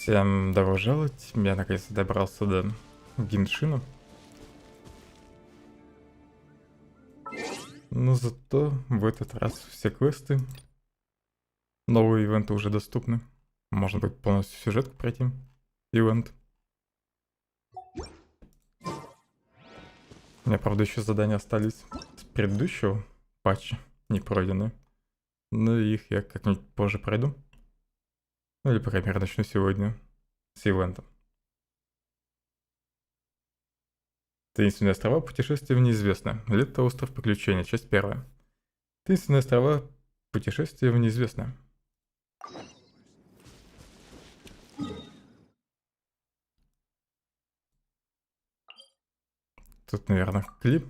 Всем добро пожаловать, я наконец-то добрался до Геншина. Но зато в этот раз все квесты, новые ивенты уже доступны. Можно будет полностью сюжетку пройти, ивент. У меня, правда, еще задания остались с предыдущего патча, не пройдены. Но их я как-нибудь позже пройду. Ну или, по крайней мере, начну сегодня с ивента. Таинственные острова. Путешествие в неизвестное. Лето. Остров приключений. Часть 1. Таинственные острова. Путешествие в неизвестное. Тут, наверное, клип.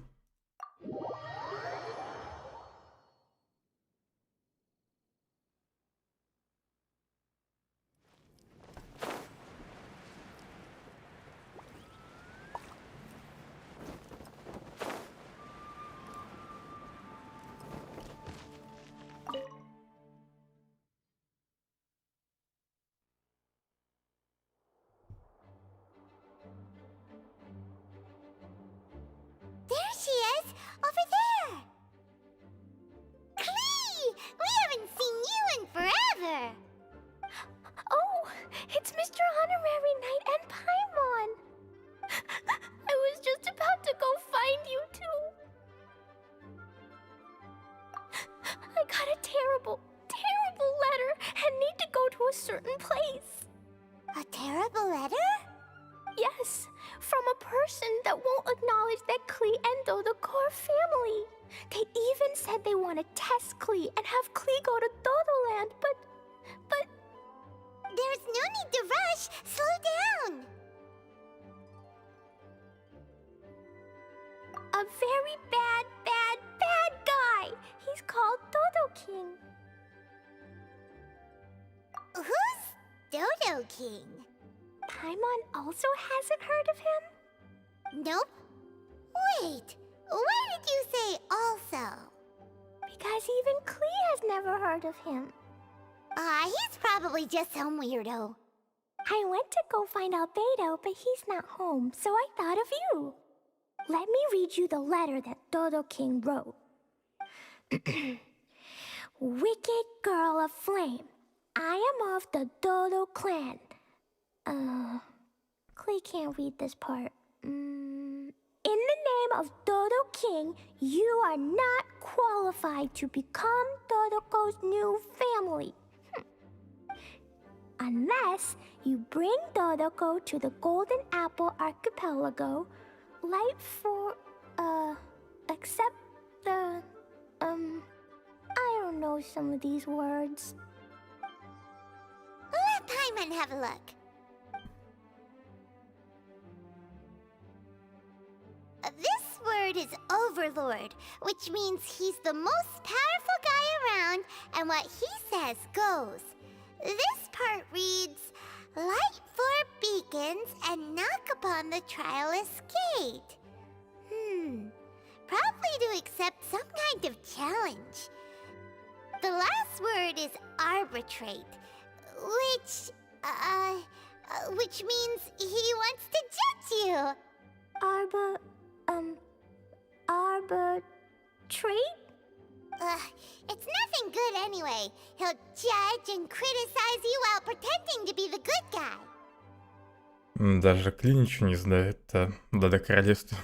Certain place. A terrible letter? Yes, from a person that won't acknowledge that Klee and Dodoco are family. They even said they want to test Klee and have Klee go to Dodoland, but... There's no need to rush. Slow down. A very bad guy. He's called Dodo King. Who's Dodo King? Paimon also hasn't heard of him? Nope. Wait, why did you say also? Because even Klee has never heard of him. He's probably just some weirdo. I went to go find Albedo, but he's not home, so I thought of you. Let me read you the letter that Dodo King wrote. Wicked girl of flame. I am of the Dodo clan. Klee can't read this part. In the name of Dodo King, you are not qualified to become Dodoco's new family. Unless you bring Dodoco to the Golden Apple Archipelago, light for, except the, I don't know some of these words. Let Paimon have a look. This word is Overlord, which means he's the most powerful guy around, and what he says goes. This part reads, light four beacons and knock upon the trialless gate. Probably to accept some kind of challenge. The last word is arbitrate. Which means he wants to judge you. Arbitrate? It's nothing good anyway. He'll judge and criticize you while pretending to be the good guy. Даже Кли ничего не знает о Додо Королевстве.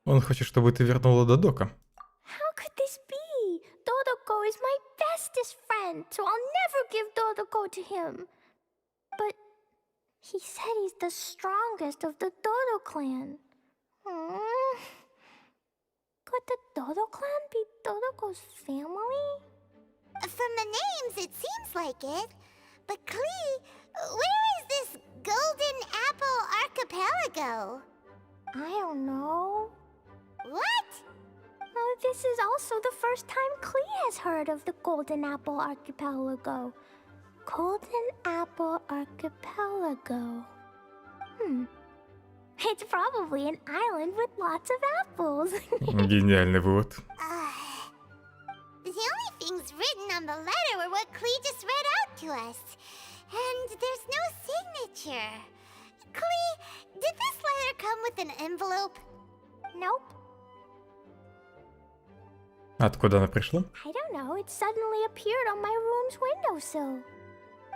Он хочет, чтобы ты вернула Додока. How could this be? Dodoco is my bestest friend, so I'll never give Dodoco to him. But he said he's the strongest of the Dodo clan. Could the Dodo clan be Dodoco's family? From the names, it seems like it. But Klee, where is this Golden Apple Archipelago? I don't know. What? This is also the first time Klee has heard of the Golden Apple Archipelago. Golden Apple Archipelago. It's probably an island with lots of apples. Гениальный вывод. The only things written on the letter were what Klee just read out to us. And there's no signature. Klee, did this letter come with an envelope? Nope. Откуда она пришла? I don't know, it suddenly appeared on my room's windowsill.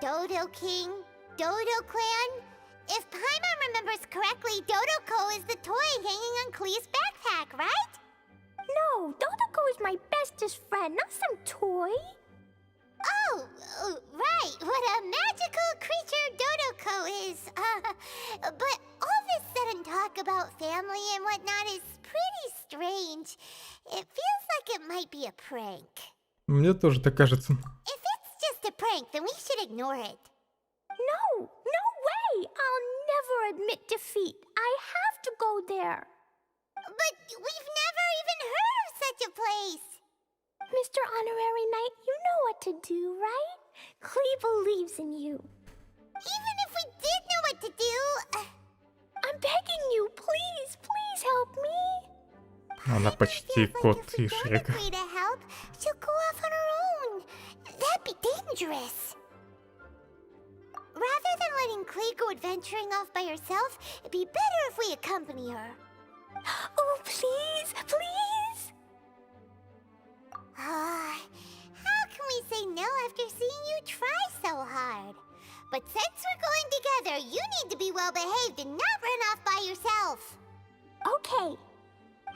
Dodo King, Dodo Clan. If Paimon remembers correctly, Dodoko is the toy hanging on Klee's backpack, right? No, Dodoko is my bestest friend, not some toy. Oh, right, what a magical creature Dodoko is. But all this sudden talk about family and whatnot is pretty strange. It feels like it might be a prank. Мне тоже так кажется. If it's just a prank, then we should ignore it. No, no way! I'll never admit defeat. I have to go there. But we've never even heard of such a place. Mr. Honorary Knight, you know what to do, right? Klee believes in you. Even if we did know what to do... I'm begging you, please, please help me. Она почти кот и Шрек. Klee to help, she'll go off on her own. That'd be dangerous. Rather than letting Klee go adventuring off by herself, it'd be better if we accompany her. Oh, please, please! How can we say no after seeing you try so hard? But since we're going together, you need to be well behaved and not run off by yourself. Okay.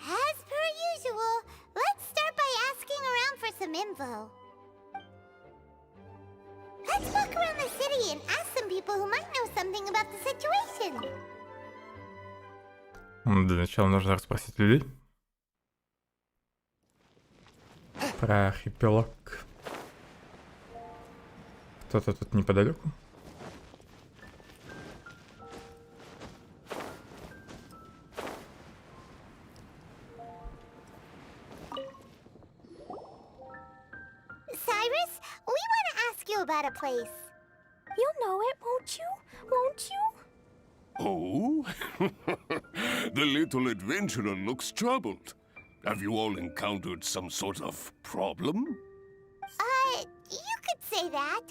As per usual, let's start by asking around for some info. Let's walk around the city and ask some people who might know something about the situation. Для начала нужно расспросить людей. Про архипелаг. Кто-то тут неподалеку. Cyrus, we want to ask you about a place. You'll know it, won't you? Won't you? Oh? The little adventurer looks troubled. Have you all encountered some sort of problem? You could say that.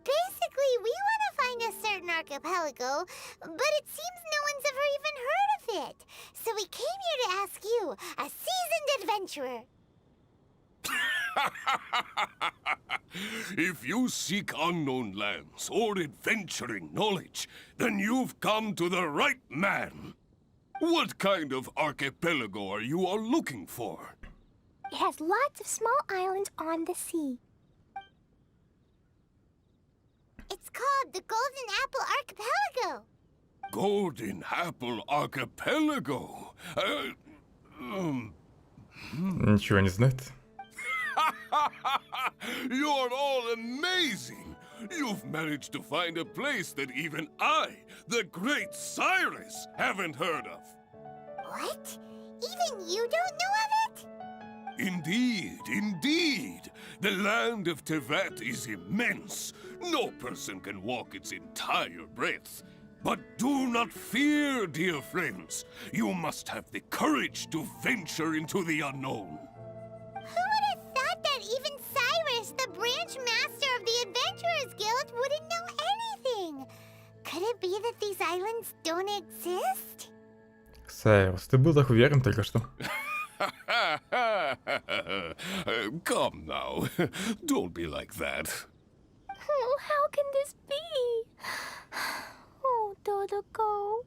Basically, we want to find a certain archipelago, but it seems no one's ever even heard of it. So we came here to ask you, a seasoned adventurer. If you seek unknown lands or adventuring knowledge, then you've come to the right man. What kind of archipelago are you all looking for? It has lots of small islands on the sea. It's called the Golden Apple Archipelago. Golden Apple Archipelago? Ничего не знает. You're all amazing! You've managed to find a place that even I, the great Cyrus, haven't heard of. What? Even you don't know of it? Indeed, indeed. The land of Tevat is immense. No person can walk its entire breadth. But do not fear, dear friends. You must have the courage to venture into the unknown. Who would have thought that even Cyrus, the branch master of the Adventurers Guild, wouldn't know anything? Could it be that these islands don't exist? Сайрус, ты был так уверен только что. Come now. Don't be like that. Oh, how can this be? Oh, Dodoko.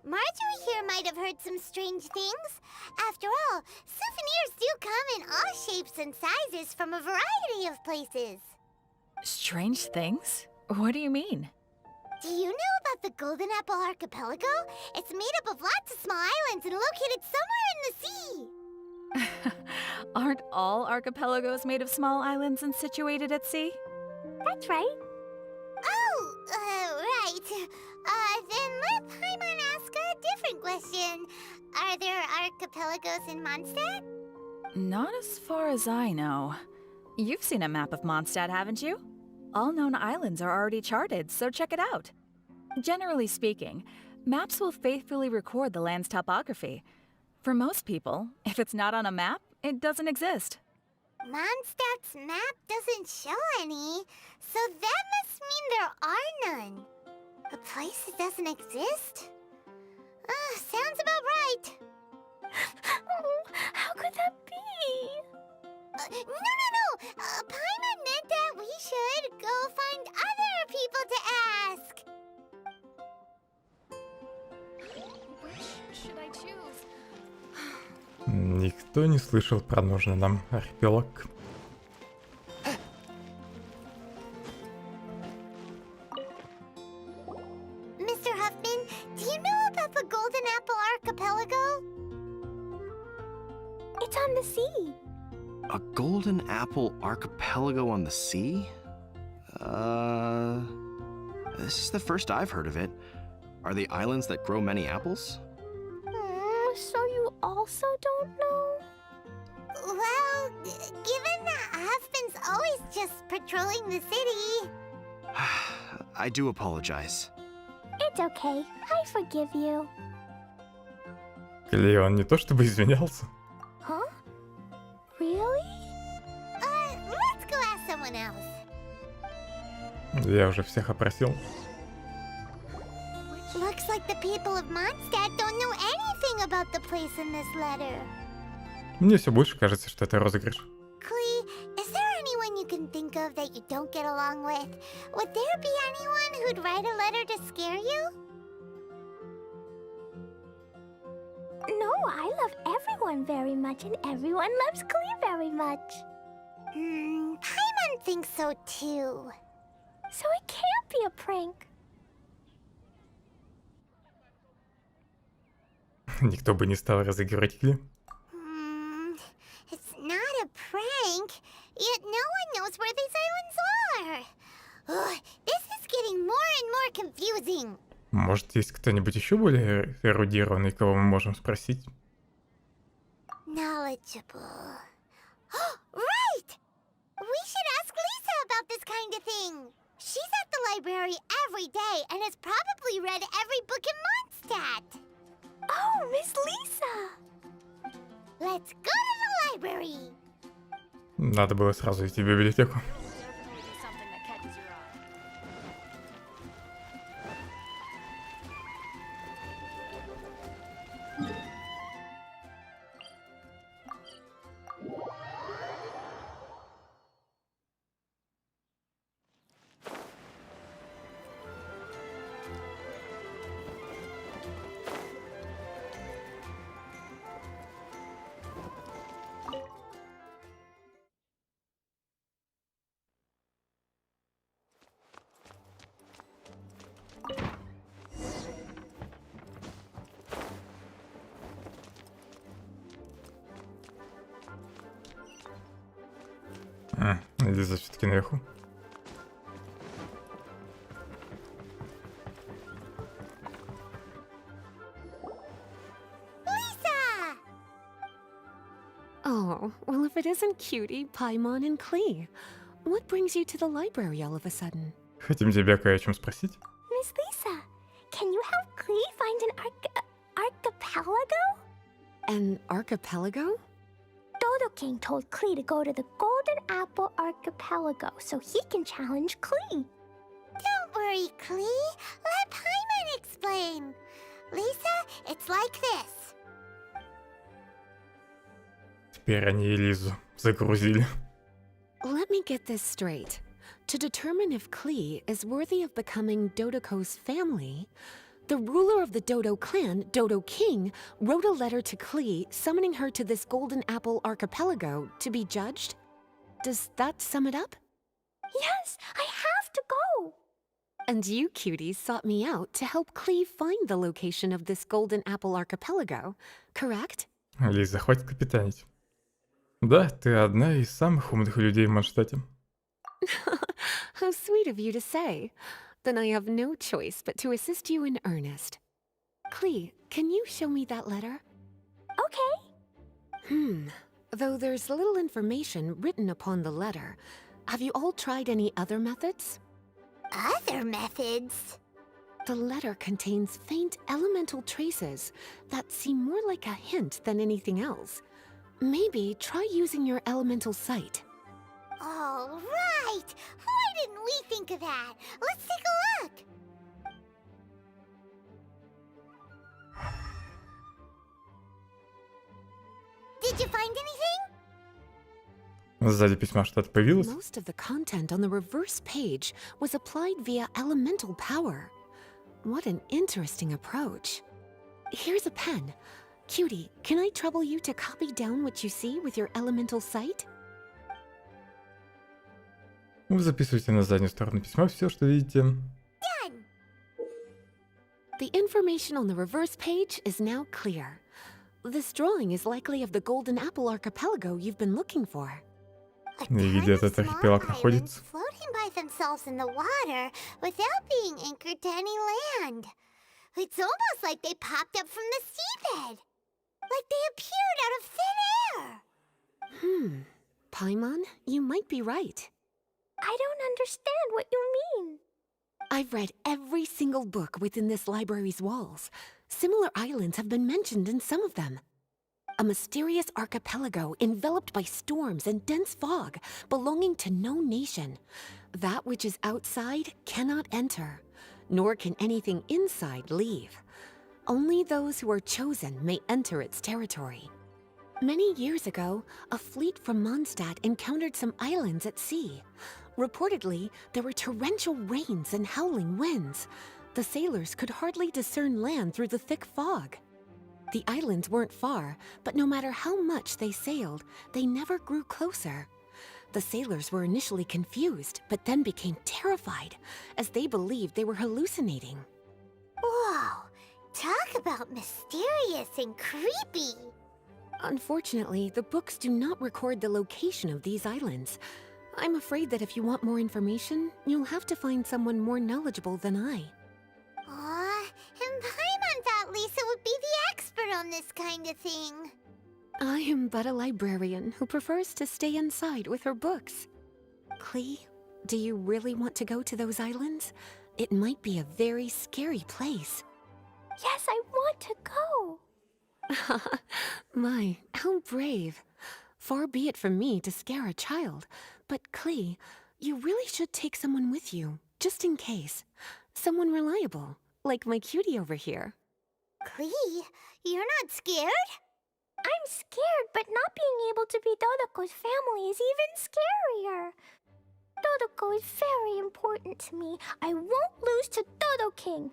Marjorie here might have heard some strange things. After all, souvenirs do come in all shapes and sizes from a variety of places. Strange things? What do you mean? Do you know about the Golden Apple Archipelago? It's made up of lots of small islands and located somewhere in the sea. Aren't all archipelagos made of small islands and situated at sea? That's right. Oh, right. Then let Paimon ask a different question. Are there archipelagos in Mondstadt? Not as far as I know. You've seen a map of Mondstadt, haven't you? All known islands are already charted, so check it out. Generally speaking, maps will faithfully record the land's topography. For most people, if it's not on a map, it doesn't exist. Mondstadt's map doesn't show any, so that must mean there are none. A place that doesn't exist? Sounds about right. How could that be? No. Paimon meant that we should go find other people to ask. Which should I choose? Никто не слышал про нужный нам архипелаг. Mr. Huffman, do you know about the Golden Apple Archipelago? It's on the sea. A golden apple archipelago on the sea? This is the first I've heard of it. Are the islands that grow many apples? So you also don't know? Well, given that Huffman's always just patrolling the city. I do apologize. It's okay. I forgive you. Леон не то чтобы извинялся. Huh? Really? Let's go ask someone else. Я уже всех опросил. Looks like the people of Mondstadt don't know anything about the place in this letter. Мне все больше кажется, что это розыгрыш. Klee, is there anyone you can think of that you don't get along with? Would there be anyone who'd write a letter to scare you? No, I love everyone very much, and everyone loves Klee very much. Paimon thinks so too. So it can't be a prank. Никто бы не стал разыгрывать Кли. It's not a prank, yet no one knows where these islands are. Ugh, this is getting more and more confusing. Может, есть кто-нибудь еще более эрудированный, кого мы можем спросить? Knowledgeable. Right! We should ask Lisa about this kind of thing. She's at the library every day and has probably read every book in Mondstadt. Oh, Miss Lisa! Let's go to the library! Надо было сразу идти в библиотеку. Лиза все-таки наверху. Lisa! Oh, well, if it isn't Cutie, Paimon, and Klee, what brings you to the library all of a sudden? Хотим тебя кое о чем спросить. Miss Lisa, can you help Klee find an archipelago? An archipelago? Dodo King told Klee to go to the Golden Apple Archipelago so he can challenge Klee. Don't worry, Klee. Let Paimon explain. Lisa, it's like this. Теперь они и Лизу загрузили. Let me get this straight. To determine if Klee is worthy of becoming Dodoko's family, the ruler of the Dodo clan, Dodo King, wrote a letter to Klee summoning her to this Golden Apple Archipelago to be judged? Does that sum it up? Yes, I have to go. And you, Cutie, sought me out to help Klee find the location of this Golden Apple Archipelago, correct? Лиза, хватит капитанить. Да, ты одна из самых умных людей в Манштате. How sweet of you to say. Then I have no choice but to assist you in earnest. Clee, can you show me that letter? Okay. Though there's little information written upon the letter, have you all tried any other methods? Other methods? The letter contains faint elemental traces that seem more like a hint than anything else. Maybe try using your elemental sight. All right. Why didn't we think of that? Let's take a look. Did you find anything? Сзади письма что-то появилось? Most of the content on the reverse page was applied via elemental power. What an interesting approach. Here's a pen. Cutie, can I trouble you to copy down what you see with your elemental sight? Вы записываете на заднюю сторону письма все, что видите. Done. The information on the reverse page is now clear. This drawing is likely of the Golden Apple Archipelago you've been looking for. A И ton где of этот small архипелаг islands находится? floating by themselves in the water without being anchored to any land. It's almost like they popped up from the seabed. Like they appeared out of thin air. Paimon, you might be right. I don't understand what you mean. I've read every single book within this library's walls. Similar islands have been mentioned in some of them. A mysterious archipelago enveloped by storms and dense fog, belonging to no nation. That which is outside cannot enter, nor can anything inside leave. Only those who are chosen may enter its territory. Many years ago, a fleet from Mondstadt encountered some islands at sea. Reportedly, there were torrential rains and howling winds. The sailors could hardly discern land through the thick fog. The islands weren't far, but no matter how much they sailed, they never grew closer. The sailors were initially confused, but then became terrified, as they believed they were hallucinating. Whoa, talk about mysterious and creepy. Unfortunately, the books do not record the location of these islands. I'm afraid that if you want more information, you'll have to find someone more knowledgeable than I. And Paimon thought Lisa would be the expert on this kind of thing. I am but a librarian who prefers to stay inside with her books. Clee, do you really want to go to those islands? It might be a very scary place. Yes, I want to go. My, how brave. Far be it from me to scare a child, but Clee, you really should take someone with you, just in case. Someone reliable, like my cutie over here. Clee, you're not scared? I'm scared, but not being able to be Dodoko's family is even scarier. Dodoko is very important to me. I won't lose to Dodo King.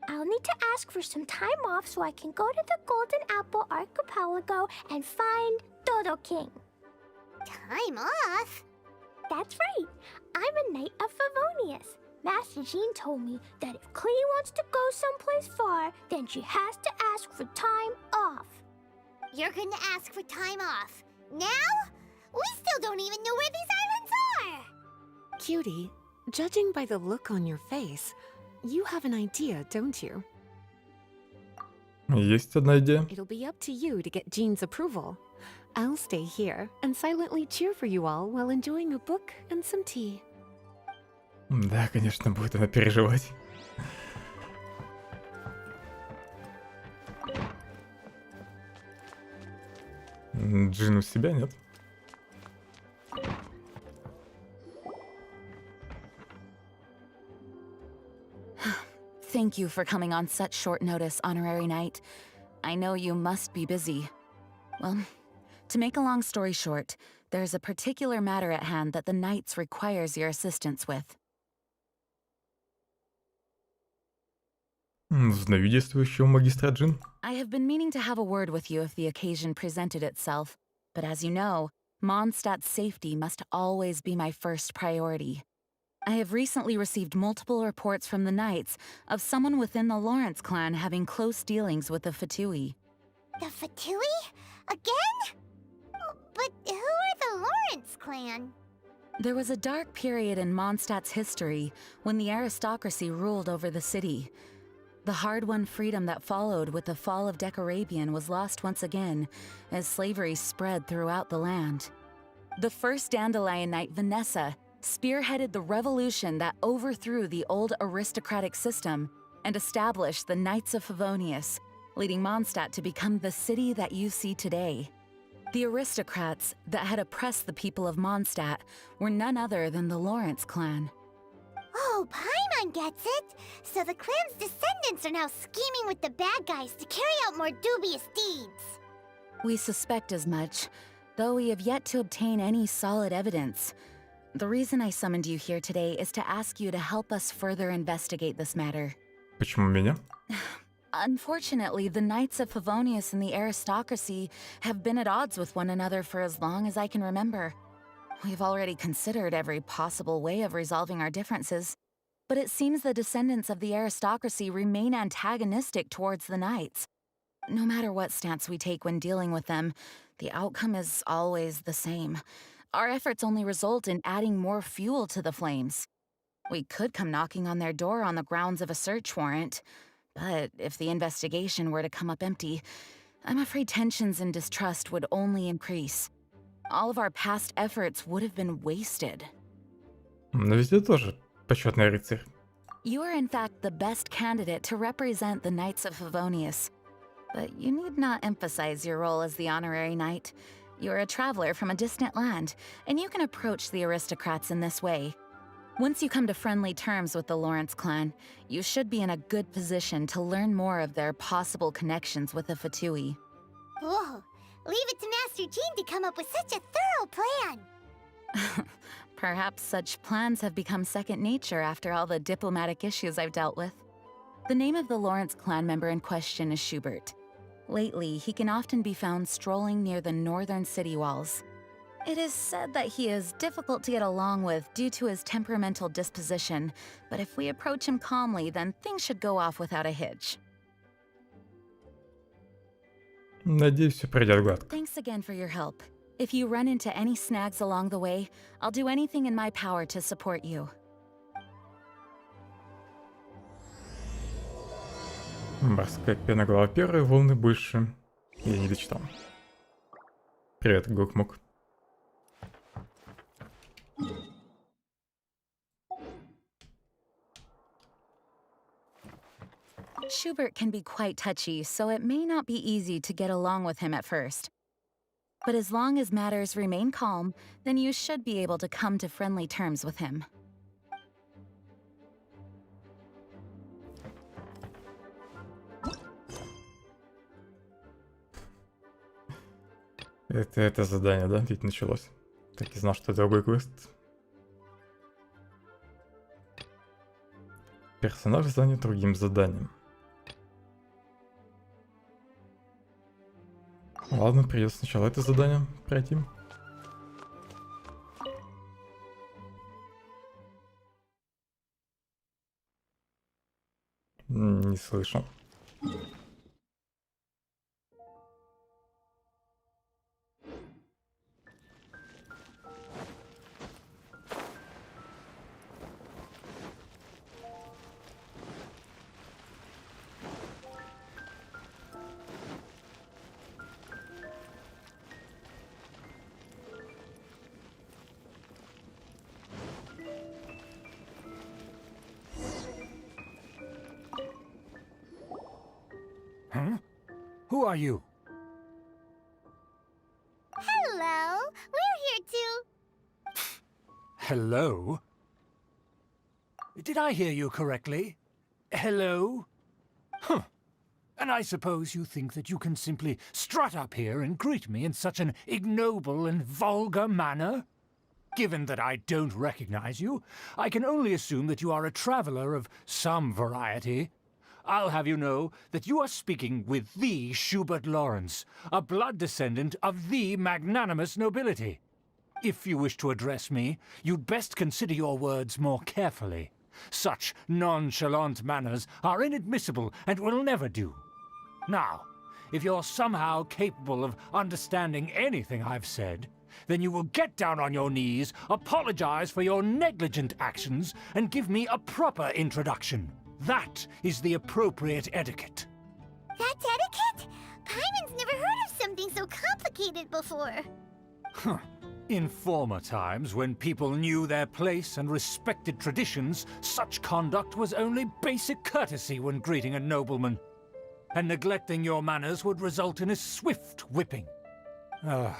I'll need to ask for some time off so I can go to the Golden Apple Archipelago and find Dodo King. Time off? That's right. I'm a Knight of Favonius. Master Jean told me that if Clee wants to go someplace far, then she has to ask for time off. You're going to ask for time off? Now? We still don't even know where these islands are! Cutie, judging by the look on your face, you have an idea, don't you? Есть одна идея. It'll be up to you to get Jean's approval. I'll stay here and silently cheer for you all while enjoying a book and some tea. Да, конечно, будет она переживать. Джин у себя нет? Thank you for coming on such short notice, Honorary Knight. I know you must be busy. Well, to make a long story short, there's a particular matter at hand that the Knights requires your assistance with. Знаю действующего магистра Джин. I have been meaning to have a word with you if the occasion presented itself, but as you know, Mondstadt's safety must always be my first priority. I have recently received multiple reports from the Knights of someone within the Lawrence clan having close dealings with the Fatui. The Fatui? Again? But who are the Lawrence clan? There was a dark period in Mondstadt's history when the aristocracy ruled over the city. The hard-won freedom that followed with the fall of Decorabian was lost once again as slavery spread throughout the land. The first Dandelion Knight, Vanessa, spearheaded the revolution that overthrew the old aristocratic system and established the Knights of Favonius, leading Mondstadt to become the city that you see today. The aristocrats that had oppressed the people of Mondstadt were none other than the Lawrence clan. Oh, Paimon gets it! So the clan's descendants are now scheming with the bad guys to carry out more dubious deeds. We suspect as much, though we have yet to obtain any solid evidence. The reason I summoned you here today is to ask you to help us further investigate this matter. Почему меня? Unfortunately, the Knights of Favonius and the aristocracy have been at odds with one another for as long as I can remember. We've already considered every possible way of resolving our differences, but it seems the descendants of the aristocracy remain antagonistic towards the Knights. No matter what stance we take when dealing with them, the outcome is always the same. Our efforts only result in adding more fuel to the flames. We could come knocking on their door on the grounds of a search warrant, but if the investigation were to come up empty, I'm afraid tensions and distrust would only increase. All of our past efforts would have been wasted. Но везде тоже почетный рыцарь. You are in fact the best candidate to represent the Knights of Favonius. But you need not emphasize your role as the honorary knight. You're a traveler from a distant land, and you can approach the aristocrats in this way. Once you come to friendly terms with the Lawrence clan, you should be in a good position to learn more of their possible connections with the Fatui. Whoa, leave it to Master Jean to come up with such a thorough plan. Perhaps such plans have become second nature after all the diplomatic issues I've dealt with. The name of the Lawrence clan member in question is Schubert. Lately, he can often be found strolling near the northern city walls. It is said that he is difficult to get along with due to his temperamental disposition, but if we approach him calmly, then things should go off without a hitch. Надеюсь, все пройдет гладко. Thanks again for your help. If you run into any snags along the way, I'll do anything in my power to support you. Морская пена, глава первая, волны больше. Я не дочитал. Привет, Гокмук. Schubert can be quite touchy, so it may not be easy to get along with him at first. But as long as matters remain calm, then you should be able to come to friendly terms with him. Это задание, да? Ведь началось. Так и знал, что это другой квест. Персонаж занят другим заданием. Ладно, придется сначала это задание пройти. Не слышал. Huh? Who are you? Hello, we're here to... Hello? Did I hear you correctly? Hello? Huh. And I suppose you think that you can simply strut up here and greet me in such an ignoble and vulgar manner? Given that I don't recognize you, I can only assume that you are a traveler of some variety. I'll have you know that you are speaking with the Schubert Lawrence, a blood descendant of the magnanimous nobility. If you wish to address me, you'd best consider your words more carefully. Such nonchalant manners are inadmissible and will never do. Now, if you're somehow capable of understanding anything I've said, then you will get down on your knees, apologize for your negligent actions, and give me a proper introduction. That is the appropriate etiquette. That's etiquette? Paimon's never heard of something so complicated before. Huh. In former times, when people knew their place and respected traditions, such conduct was only basic courtesy when greeting a nobleman. And neglecting your manners would result in a swift whipping. But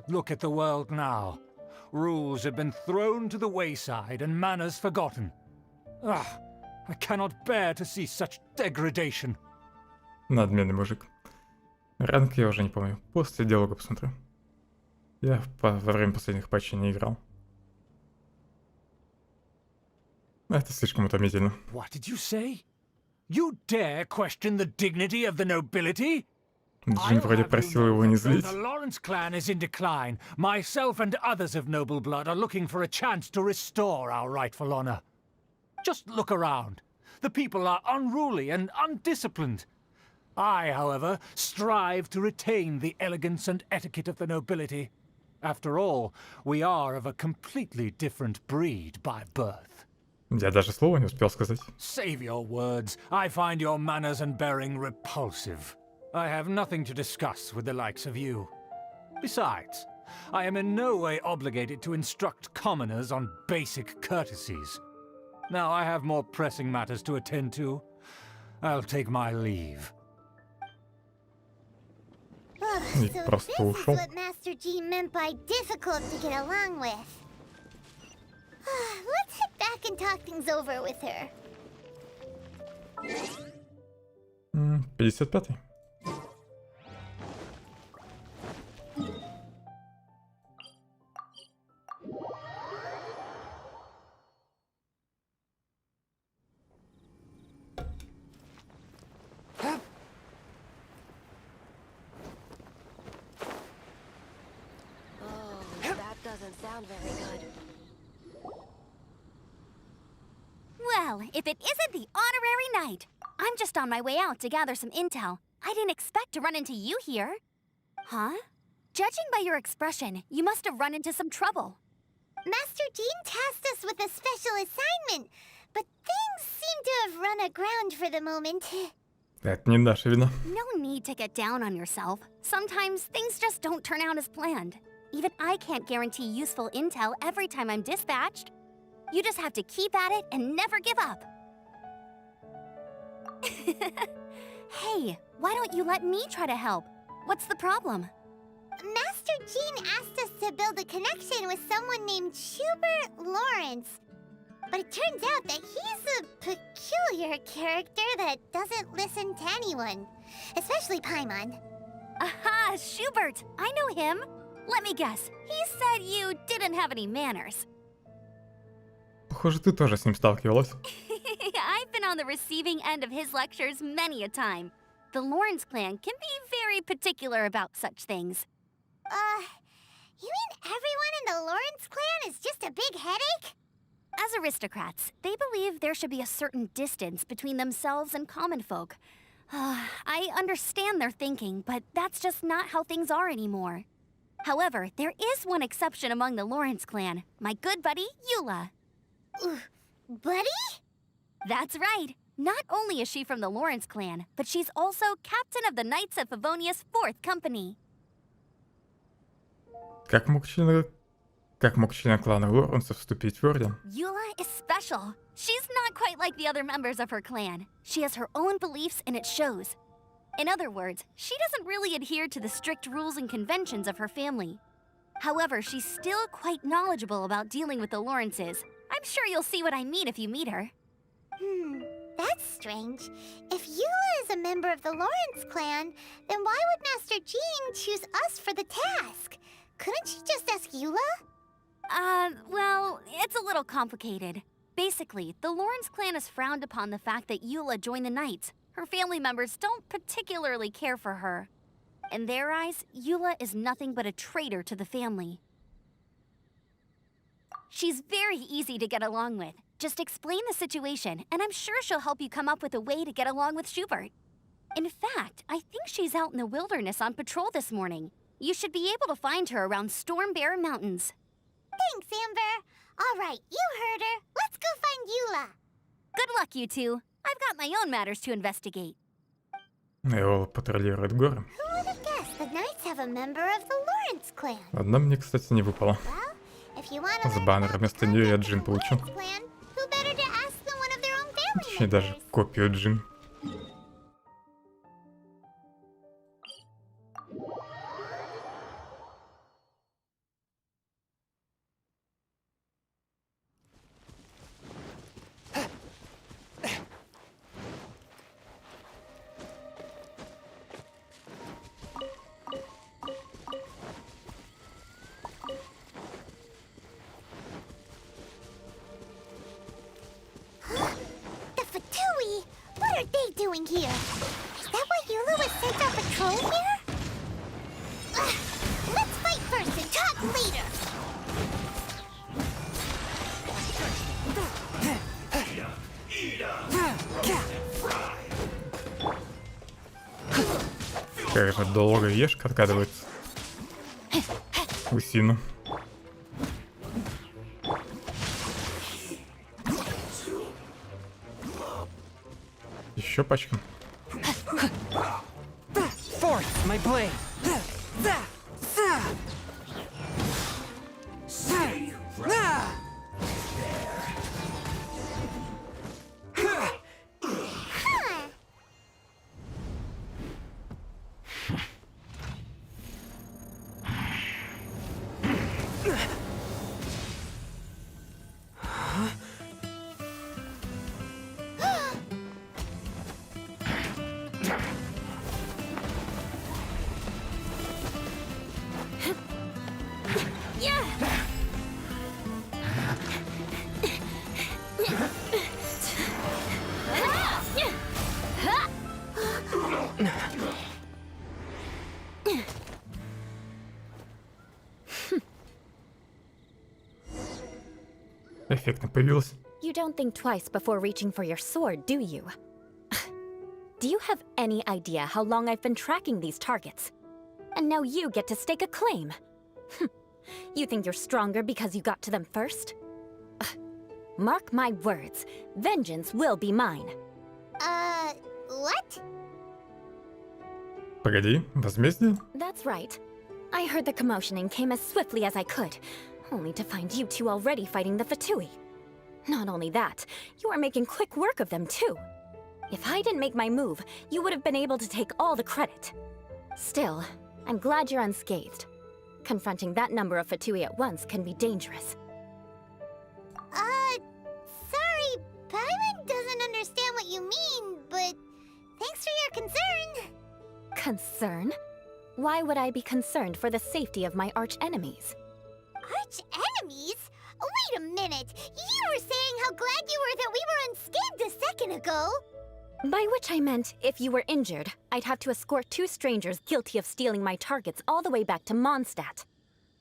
look at the world now. Rules have been thrown to the wayside and manners forgotten. I cannot bear to see such degradation. Надменный мужик. Ранг я уже не помню. После диалога посмотрю. Я во время последних патчей не играл. Это слишком утомительно. What did you say? You dare question the dignity of the nobility? Джин вроде просил его не злить. The Lawrence clan is in decline. Myself and others of noble blood are looking for a chance to restore our rightful honor. Just look around. The people are unruly and undisciplined. I, however, strive to retain the elegance and etiquette of the nobility. After all, we are of a completely different breed by birth. Я даже слова не успел сказать. Save your words. I find your manners and bearing repulsive. I have nothing to discuss with the likes of you. Besides, I am in no way obligated to instruct commoners on basic courtesies. Now I have more pressing matters to attend to. I'll take my leave. И So просто this ушел. is what Master G meant by difficult to get along with. Let's head back and talk things over with her. 55-й. Well, if it isn't the honorary knight. I'm just on my way out to gather some intel. I didn't expect to run into you here. Huh? Judging by your expression, you must have run into some trouble. Master Jean tasked us with a special assignment, but things seem to have run aground for the moment. Это не наша вина. No need to get down on yourself. Sometimes things just don't turn out as planned. Even I can't guarantee useful intel every time I'm dispatched. You just have to keep at it and never give up. Hey, why don't you let me try to help? What's the problem? Master Jean asked us to build a connection with someone named Schubert Lawrence. But it turns out that he's a peculiar character that doesn't listen to anyone. Especially Paimon. Aha, Schubert! I know him. Let me guess. He said you didn't have any manners. Похоже, ты тоже с ним сталкивалась. I've been on the receiving end of his lectures many a time. The Lawrence clan can be very particular about such things. You mean everyone in the Lawrence clan is just a big headache? As aristocrats, they believe there should be a certain distance between themselves and common folk. I understand their thinking, but that's just not how things are anymore. However, there is one exception among the Lawrence clan, my good buddy, Eula. Buddy? That's right. Not only is she from the Lawrence clan, but she's also captain of the Knights of Favonia's 4th company. Как мог член клана Лоренса вступить в орден? Eula is special. She's not quite like the other members of her clan. She has her own beliefs and it shows. In other words, she doesn't really adhere to the strict rules and conventions of her family. However, she's still quite knowledgeable about dealing with the Lawrences. I'm sure you'll see what I mean if you meet her. That's strange. If Eula is a member of the Lawrence clan, then why would Master Jean choose us for the task? Couldn't she just ask Eula? Well, it's a little complicated. Basically, the Lawrence clan has frowned upon the fact that Eula joined the Knights. Her family members don't particularly care for her. In their eyes, Eula is nothing but a traitor to the family. She's very easy to get along with. Just explain the situation, and I'm sure she'll help you come up with a way to get along with Schubert. In fact, I think she's out in the wilderness on patrol this morning. You should be able to find her around Storm Bear Mountains. Thanks, Amber. All right, you heard her. Let's go find Eula. Good luck, you two. I've got my own matters to investigate. Эола патрулирует горы. Who would have guessed the Knights have a member of the Lawrence clan? Одна мне, кстати, не выпала. Well, if you want to С learn баннера about вместо the нее я contents джин of the получил. Lawrence clan, who better to ask than one of their own family Точнее, даже members? копию джин. The Fatui? What are they doing here? Is that why Eula was sent on patrol here? Ugh, let's fight first and talk later. Как же долго ешка откатывается. Усину. Еще пачка. Forth, my blade. Эффектно появилась. You don't think twice before reaching for your sword, do you? Do you have any idea how long I've been tracking these targets? And now you get to stake a claim. You think you're stronger because you got to them first? Mark my words, vengeance will be mine. What? Погоди, возмездие? That's right. I heard the commotion and came as swiftly as I could, only to find you two already fighting the Fatui. Not only that, you are making quick work of them too. If I didn't make my move, you would have been able to take all the credit. Still, I'm glad you're unscathed. Confronting that number of Fatui at once can be dangerous. Sorry, Paimon doesn't understand what you mean, but thanks for your concern. Concern? Why would I be concerned for the safety of my arch-enemies? Arch-enemies? Wait a minute! You were saying how glad you were that we were unscathed a second ago! By which I meant, if you were injured, I'd have to escort two strangers guilty of stealing my targets all the way back to Mondstadt.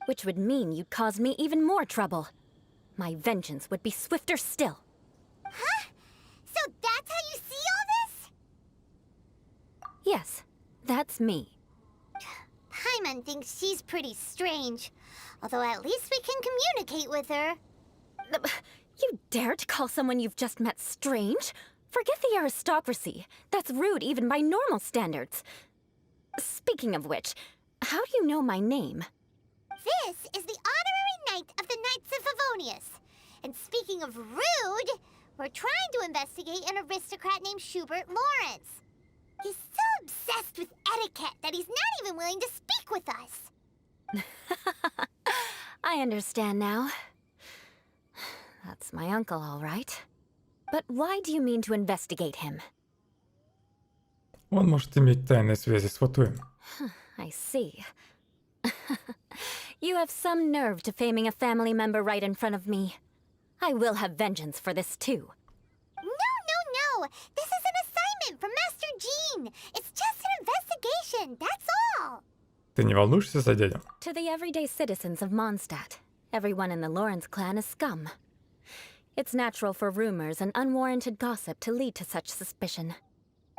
Which would mean you'd cause me even more trouble. My vengeance would be swifter still. Huh? So that's how you see all this? Yes, that's me. Paimon thinks she's pretty strange. Although at least we can communicate with her. You dare to call someone you've just met strange? Forget the aristocracy. That's rude even by normal standards. Speaking of which, how do you know my name? This is the honorary knight of the Knights of Favonius. And speaking of rude, we're trying to investigate an aristocrat named Schubert Lawrence. He's so obsessed with etiquette that he's not even willing to speak with us. I understand now. That's my uncle, all right. But why do you mean to investigate him? Он может иметь тайные связи с Фатуем. I see. You have some nerve defaming a family member right in front of me. I will have vengeance for this too. No. This is an assignment from Master Jean. It's just an investigation, that's all. Ты не волнуешься за дядю? To the everyday citizens of Mondstadt, everyone in the Lawrence clan is scum. It's natural for rumors and unwarranted gossip to lead to such suspicion.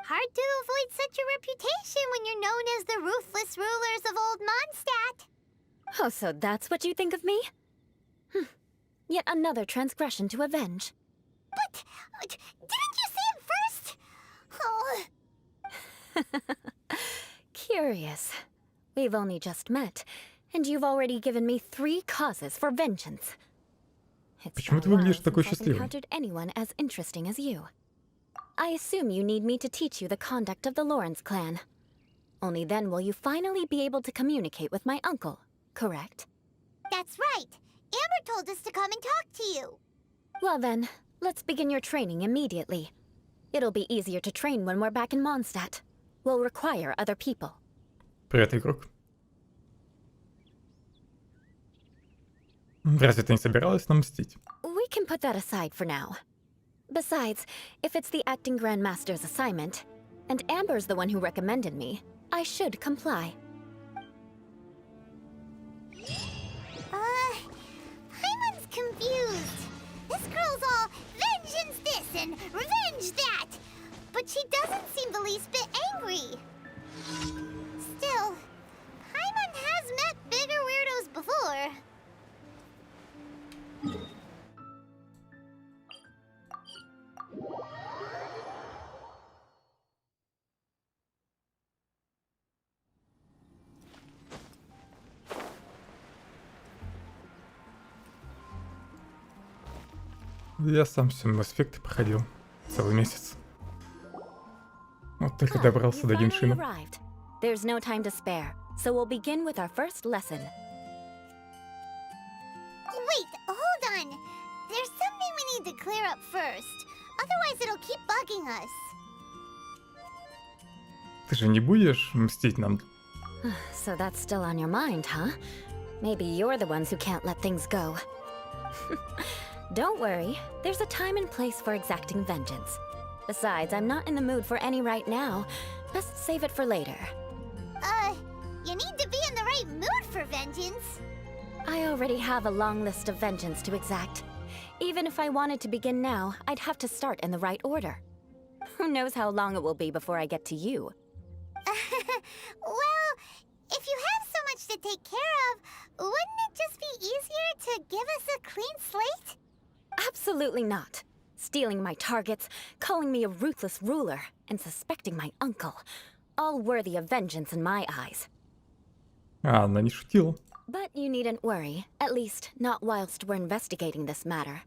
Hard to avoid such a reputation when you're known as the ruthless rulers of old Mondstadt. Oh, so that's what you think of me? Yet another transgression to avenge. But didn't you say it first? Oh. Curious. We've only just met, and you've already given me 3 causes for vengeance. It's Почему ты been a while выглядишь такой since I've счастливой? encountered anyone as interesting as you. I assume you need me to teach you the conduct of the Lawrence clan. Only then will you finally be able to communicate with my uncle, correct? That's right. Amber told us to come and talk to you. Well then, let's begin your training immediately. It'll be easier to train when we're back in Mondstadt. We'll require other people. Привет, игрок. Разве ты не собиралась нам мстить? We can put that aside for now. Besides, if it's the acting Grandmaster's assignment, and Amber's the one who recommended me, I should comply. Paimon's confused. This girl's all vengeance this and revenge that. But she doesn't seem the least bit angry. Still, Paimon has met bigger weirdos before. Я сам все Mass Effect проходил целый месяц. Вот только добрался You до finally Геншина. arrived. There's no time to spare, so we'll begin with our first lesson. Wait, hold on. There's something we need to clear up first. Otherwise it'll keep bugging us. Ты же не будешь мстить нам? So that's still on your mind, huh? Maybe you're the ones who can't let things go. Don't worry, there's a time and place for exacting vengeance. Besides, I'm not in the mood for any right now. Best save it for later. You need to be in the right mood for vengeance. I already have a long list of vengeance to exact. Even if I wanted to begin now, I'd have to start in the right order. Who knows how long it will be before I get to you? Well, if you have so much to take care of, wouldn't it just be easier to give us a clean slate? Absolutely not. Stealing my targets, calling me a ruthless ruler, and suspecting my uncle. All worthy of vengeance in my eyes. А, она не шутила. But you needn't worry, at least not whilst we're investigating this matter.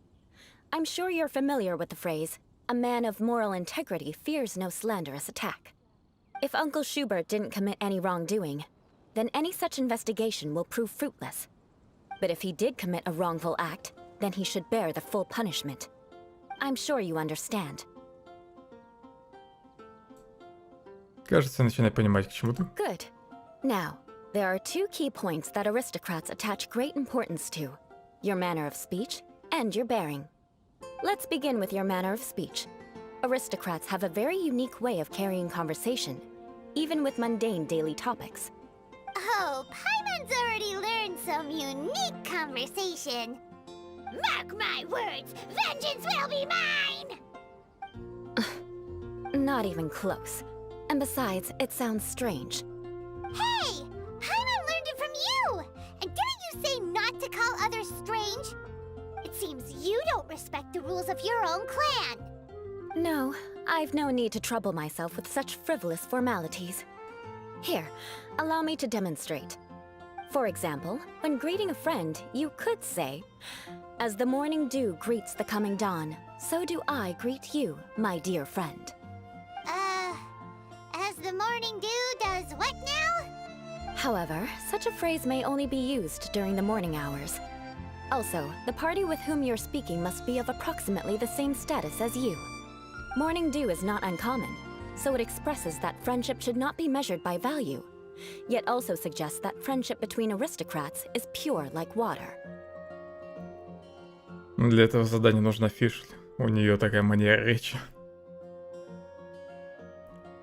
I'm sure you're familiar with the phrase, a man of moral integrity fears no slanderous attack. If Uncle Schubert didn't commit any wrongdoing, then any such investigation will prove fruitless. But if he did commit a wrongful act, then he should bear the full punishment. I'm sure you understand. Кажется, я начинаю понимать, к чему ты. Good. Now, there are 2 key points that aristocrats attach great importance to. Your manner of speech and your bearing. Let's begin with your manner of speech. Aristocrats have a very unique way of carrying conversation, even with mundane daily topics. Oh, Paimon's already learned some unique conversation. Mark my words, vengeance will be mine! Not even close. And besides, it sounds strange. Hey! Paimon learned it from you! And didn't you say not to call others strange? It seems you don't respect the rules of your own clan. No, I've no need to trouble myself with such frivolous formalities. Here, allow me to demonstrate. For example, when greeting a friend, you could say, "As the morning dew greets the coming dawn, so do I greet you, my dear friend." As the morning dew does what now? However, such a phrase may only be used during the morning hours. Also, the party with whom you're speaking must be of approximately the same status as you. Morning dew is not uncommon, so it expresses that friendship should not be measured by value, yet also suggests that friendship between aristocrats is pure like water. Для этого задания нужна Фишль. У нее такая манера речи.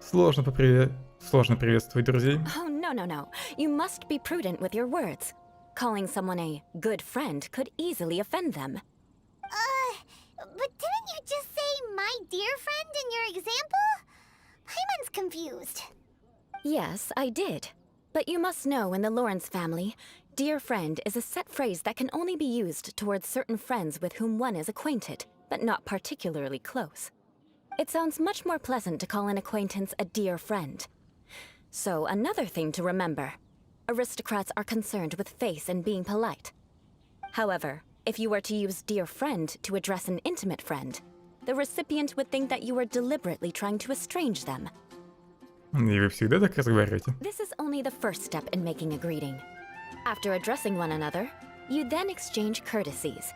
Сложно приветствовать друзей. Oh, no. You must be prudent with your words. Calling someone a good friend could easily offend them. But didn't you just say my dear friend in your example? confused. Yes, I did. But you must know in the Lawrence family, dear friend is a set phrase that can only be used towards certain friends with whom one is acquainted, but not particularly close. It sounds much more pleasant to call an acquaintance a dear friend. So another thing to remember. Aristocrats are concerned with face and being polite. However, if you were to use dear friend to address an intimate friend, the recipient would think that you were deliberately trying to estrange them. И вы всегда так разговариваете? This is only the first step in making a greeting. After addressing one another, you then exchange courtesies.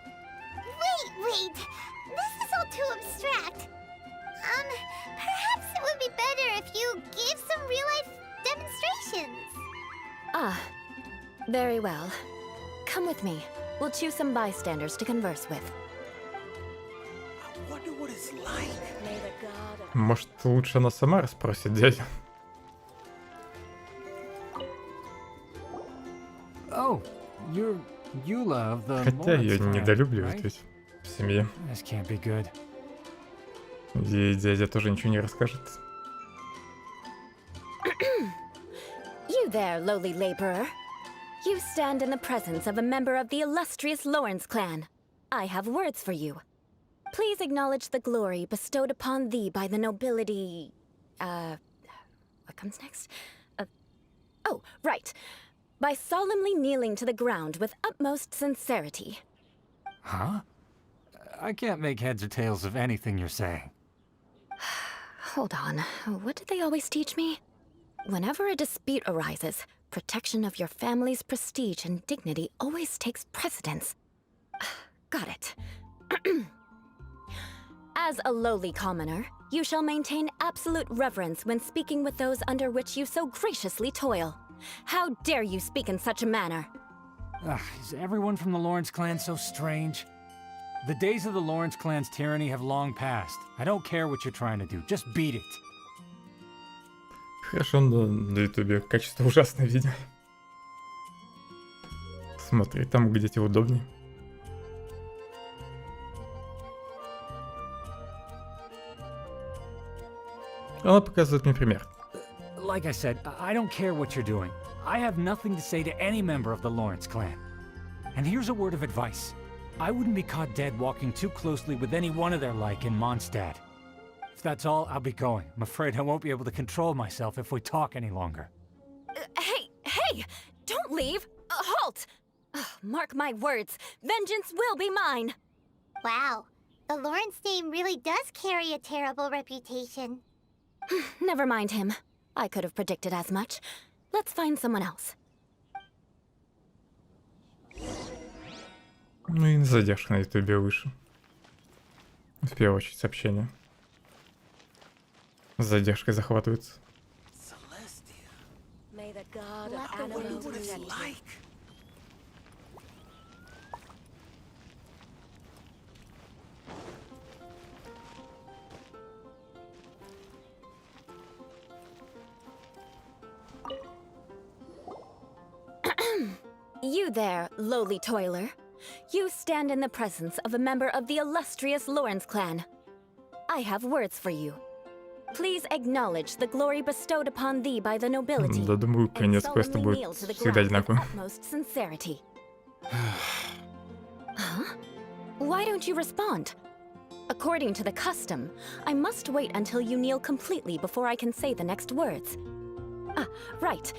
Wait! This is all too abstract. Perhaps it would be better if you gave some real-life demonstrations. Ah, very well. Come with me. We'll choose some bystanders to converse with. I wonder what it's like. Может, лучше она сама расспросит дядю? Oh, you're Eula of the Хотя ее Lawrence clan, недолюбливают right? ведь в семье. This can't be good. Ей дядя тоже ничего не расскажет. You there, lowly laborer. You stand in the presence of a member of the illustrious Lawrence clan. I have words for you. Please acknowledge the glory bestowed upon thee by the nobility... What comes next? Oh, right. By solemnly kneeling to the ground with utmost sincerity. Huh? I can't make heads or tails of anything you're saying. Hold on. What did they always teach me? Whenever a dispute arises, protection of your family's prestige and dignity always takes precedence. Got it. As a lowly commoner, you shall maintain absolute reverence when speaking with those under which you so graciously toil. How dare you speak in such a manner? Ugh, is everyone from the Lawrence clan so strange? The days of the Lawrence clan's tyranny have long passed. I don't care what you're trying to do, just beat it. Хорошо, но на ютубе качество ужасное видео. Смотри там, где тебе удобнее. Она показывает мне пример. Like I said, I don't care what you're doing. I have nothing to say to any member of the Lawrence clan. And here's a word of advice. I wouldn't be caught dead walking too closely with any one of their like in Mondstadt. If that's all, I'll be going. I'm afraid I won't be able to control myself if we talk any longer. Hey! Don't leave! Halt! Mark my words, vengeance will be mine! Wow, the Lawrence name really does carry a terrible reputation. Never mind him. I could have predicted as much. Let's find someone else. Ну и задержка на ютубе выше. В первую очередь сообщения. С задержкой захватываются. You there, lowly toiler. You stand in the presence of a member of the illustrious Lawrence clan. I have words for you. Please acknowledge the glory bestowed upon thee by the nobility. Да, думаю, конец квеста будет всегда одинаковый. Utmost sincerity. Huh? Why don't you respond? According to the custom, I must wait until you kneel completely before I can say the next words. Ah, right.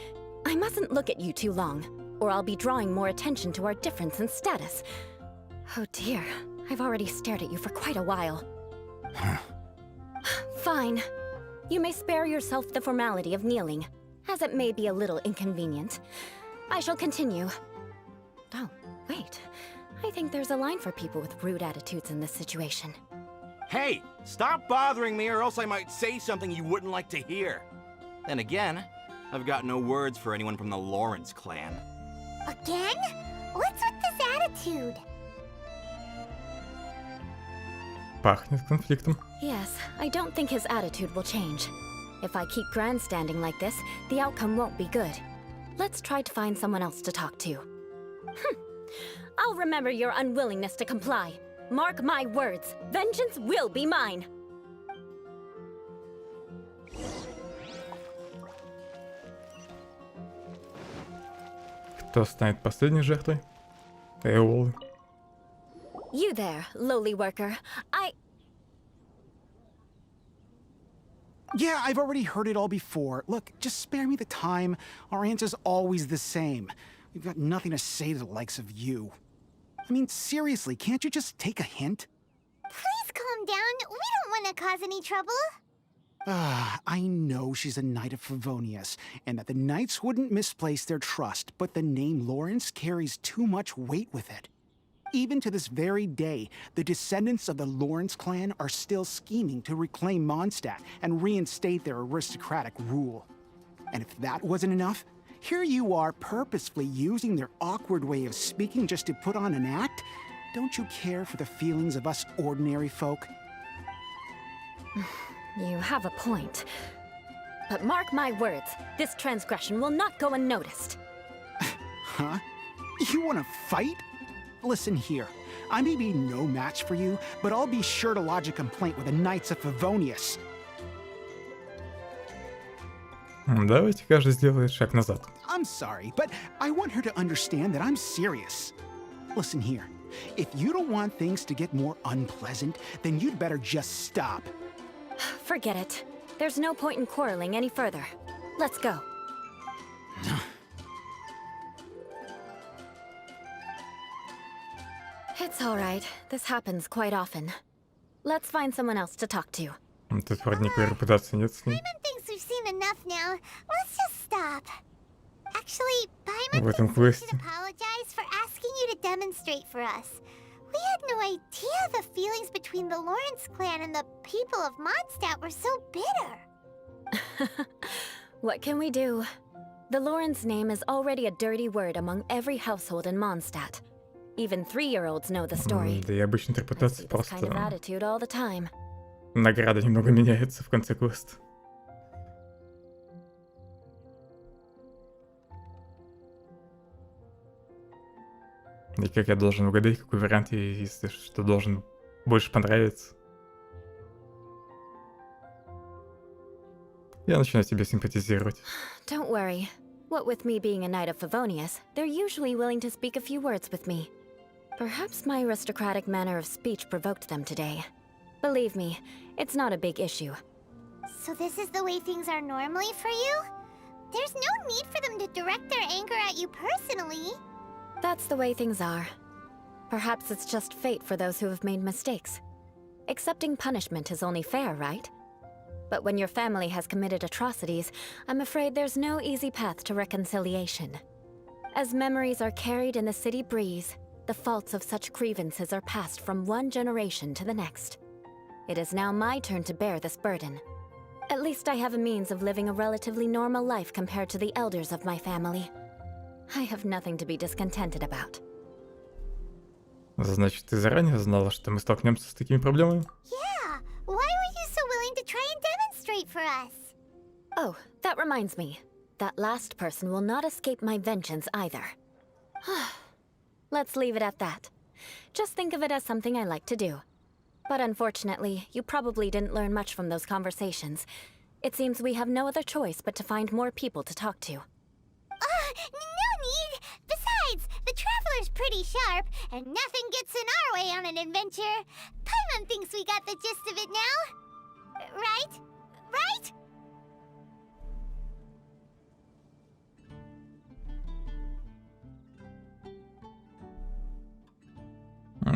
I mustn't look at you too long, or I'll be drawing more attention to our difference in status. Oh dear, I've already stared at you for quite a while. Fine. You may spare yourself the formality of kneeling, as it may be a little inconvenient. I shall continue. Oh, wait. I think there's a line for people with rude attitudes in this situation. Hey, stop bothering me or else I might say something you wouldn't like to hear. Then again, I've got no words for anyone from the Lawrence clan. Again? What's with this attitude? Пахнет конфликтом. Yes, I don't think his attitude will change. If I keep grandstanding like this, the outcome won't be good. Let's try to find someone else to talk to. I'll remember your unwillingness to comply. Mark my words, vengeance will be mine. Кто станет последней жертвой? Эолы. You there, lowly worker. Yeah, I've already heard it all before. Look, just spare me the time. Our answer's always the same. We've got nothing to say to the likes of you. I mean, seriously, can't you just take a hint? Please calm down. We don't want to cause any trouble. I know she's a knight of Favonius, and that the knights wouldn't misplace their trust, but the name Lawrence carries too much weight with it. Even to this very day, the descendants of the Lawrence clan are still scheming to reclaim Mondstadt and reinstate their aristocratic rule. And if that wasn't enough, here you are purposefully using their awkward way of speaking just to put on an act? Don't you care for the feelings of us ordinary folk? You have a point. But mark my words, this transgression will not go unnoticed. Huh? You wanna fight? Listen here, I may be no match for you, but I'll be sure to lodge a complaint with the Knights of Favonius. Давайте каждый сделает шаг назад. I'm sorry, but I want her to understand that I'm serious. Listen here, if you don't want things to get more unpleasant, then you'd better just stop. Forget it. There's no point in quarreling any further. Let's go. It's alright. This happens quite often. Let's find someone else to talk to. Тут вроде никакой репутации нет с ней. Paimon thinks we've seen enough now. Let's just stop. Actually, Paimon В этом thinks we should квесте. apologize for asking you to demonstrate for us. We had no idea the feelings between the Lawrence clan and the people of Mondstadt were so bitter. What can we do? The Lawrence name is already a dirty word among every household in Mondstadt. Even 3-year-olds know the story. Да и обычно I see репутация this kind of просто... attitude all the time. Награда немного меняется в конце квеста. И как я должен угадать, какой вариант, если что должен больше понравиться? Я начинаю тебе симпатизировать. Don't worry. What with me being a knight of Favonius, they're usually willing to speak a few words with me. Perhaps my aristocratic manner of speech provoked them today. Believe me, it's not a big issue. So this is the way things are normally for you? There's no need for them to direct their anger at you personally. That's the way things are. Perhaps it's just fate for those who have made mistakes. Accepting punishment is only fair, right? But when your family has committed atrocities, I'm afraid there's no easy path to reconciliation. As memories are carried in the city breeze, the faults of such grievances are passed from one generation to the next. It is now my turn to bear this burden. At least I have a means of living a relatively normal life compared to the elders of my family. I have nothing to be discontented about. Значит, ты заранее знала, что мы столкнемся с такими проблемами? Yeah, why were you so willing to try and demonstrate for us? Oh, that reminds me. That last person will not escape my vengeance either. Let's leave it at that. Just think of it as something I like to do. But unfortunately, you probably didn't learn much from those conversations. It seems we have no other choice but to find more people to talk to. No need! Besides, the Traveler's pretty sharp, and nothing gets in our way on an adventure. Paimon thinks we got the gist of it now. Right? Right?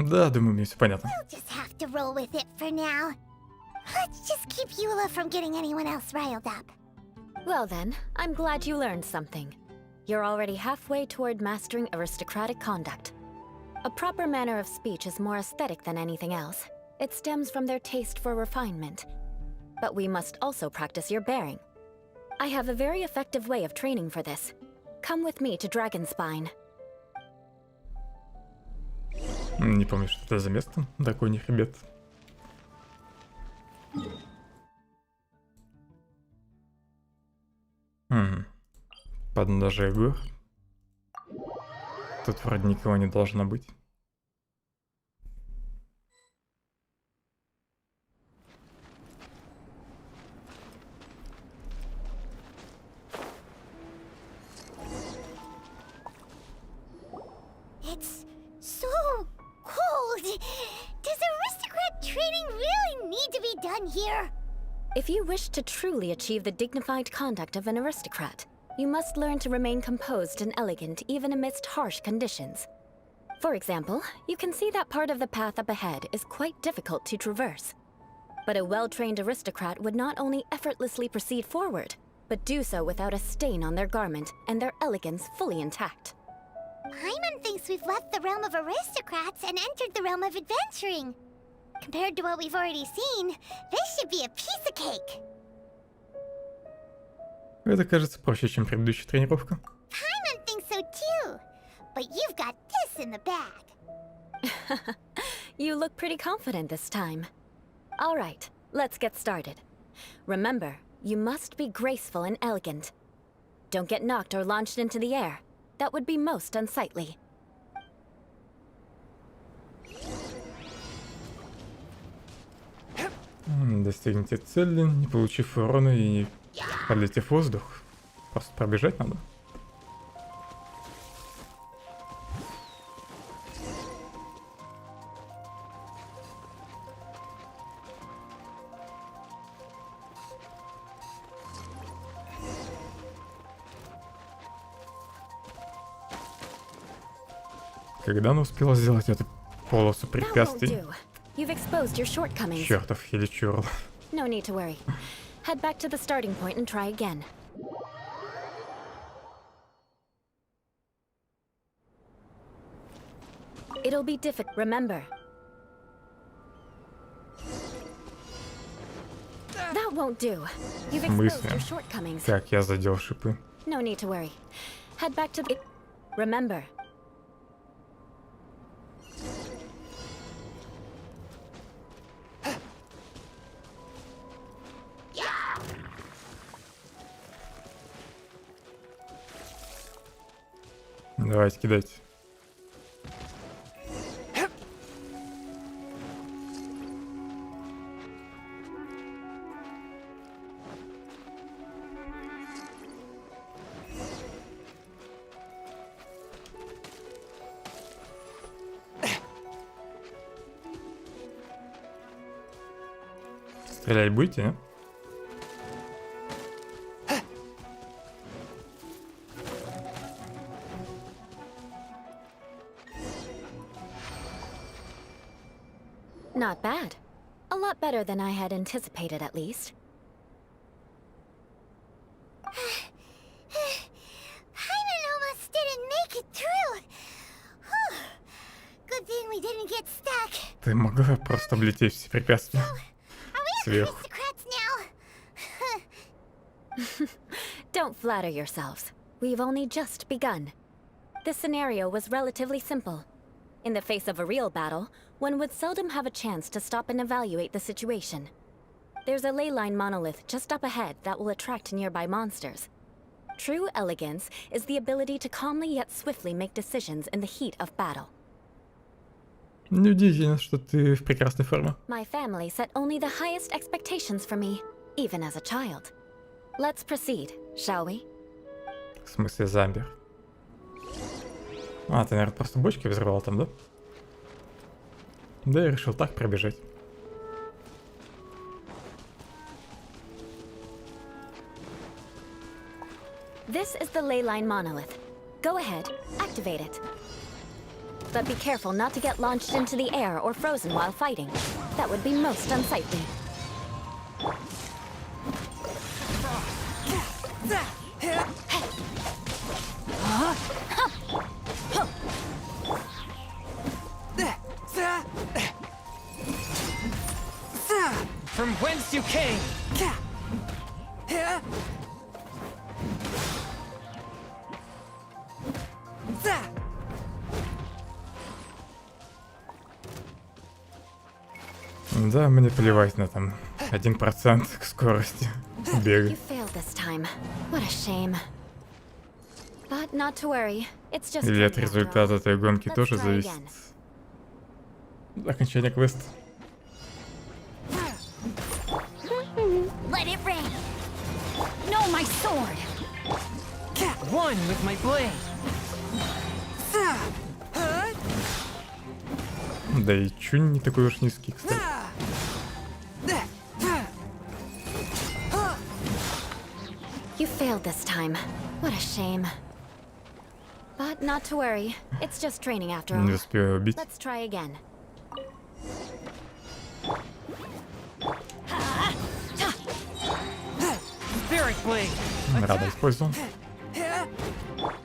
Да, думаю, мне все понятно. We'll just have to roll with it for now. Let's just keep Eula from getting anyone else riled up. Well then, I'm glad you learned something. You're already halfway toward mastering aristocratic conduct. A proper manner of speech is more aesthetic than anything else. It stems from their taste for refinement. But we must also practice your bearing. I have a very effective way of training for this. Come with me to Dragonspine. Не помню, что это за место. Драконьих ребят. Подножие гор. Тут вроде никого не должно быть. If you wish to truly achieve the dignified conduct of an aristocrat, you must learn to remain composed and elegant even amidst harsh conditions. For example, you can see that part of the path up ahead is quite difficult to traverse. But a well-trained aristocrat would not only effortlessly proceed forward, but do so without a stain on their garment and their elegance fully intact. Paimon thinks we've left the realm of aristocrats and entered the realm of adventuring. Compared to what we've already seen, this should be a piece of cake. Это кажется проще, чем предыдущая тренировка. Paimon thinks so too. But you've got this in the bag. You look pretty confident this time. All right, let's get started. Remember, you must be graceful and elegant. Don't get knocked or launched into the air. That would be most unsightly. Достигните цели, не получив урона и не подлетев в воздух. Просто пробежать надо. Когда она успела сделать эту полосу препятствий? Чертов хиличурл. No need to worry. Head back to the starting point and try again. It'll be difficult. Remember. That won't do. You've exposed your shortcomings. Как я задел шипы. No need to worry. Head back to the... Remember. Давайте, кидайте. Стрелять будете, а? Not bad. A lot better than I had anticipated, at least. Paimon almost didn't make it through. Good thing we didn't get stuck. Ты могла просто облететь все препятствия сверху. Don't flatter yourselves. We've only just begun. This scenario was relatively simple. In the face of a real battle, one would seldom have a chance to stop and evaluate the situation. There's a ley line monolith just up ahead that will attract nearby monsters. True elegance is the ability to calmly yet swiftly make decisions in the heat of battle. Неудивительно, что ты в прекрасной форме. My family set only the highest expectations for me, even as a child. Let's proceed, shall we? В смысле замер? А, ты, наверное, просто бочки взрывал там, да? Да, я решил так пробежать. This is the ley line monolith. Go ahead, activate it. But be careful not to get launched into the air or frozen while fighting. That would be most unsightly. From whence you came! Да, мне плевать на там 1% к скорости бега. Или от результата этой гонки тоже зависит окончание квеста. Let it rain. No, my sword. One with my blade. Да и чё не такой уж низкий, кстати. You failed this time. What a shame. But not to worry. It's just training after all. Не успею убить. Let's try again. Spirit blade. Рада использовал.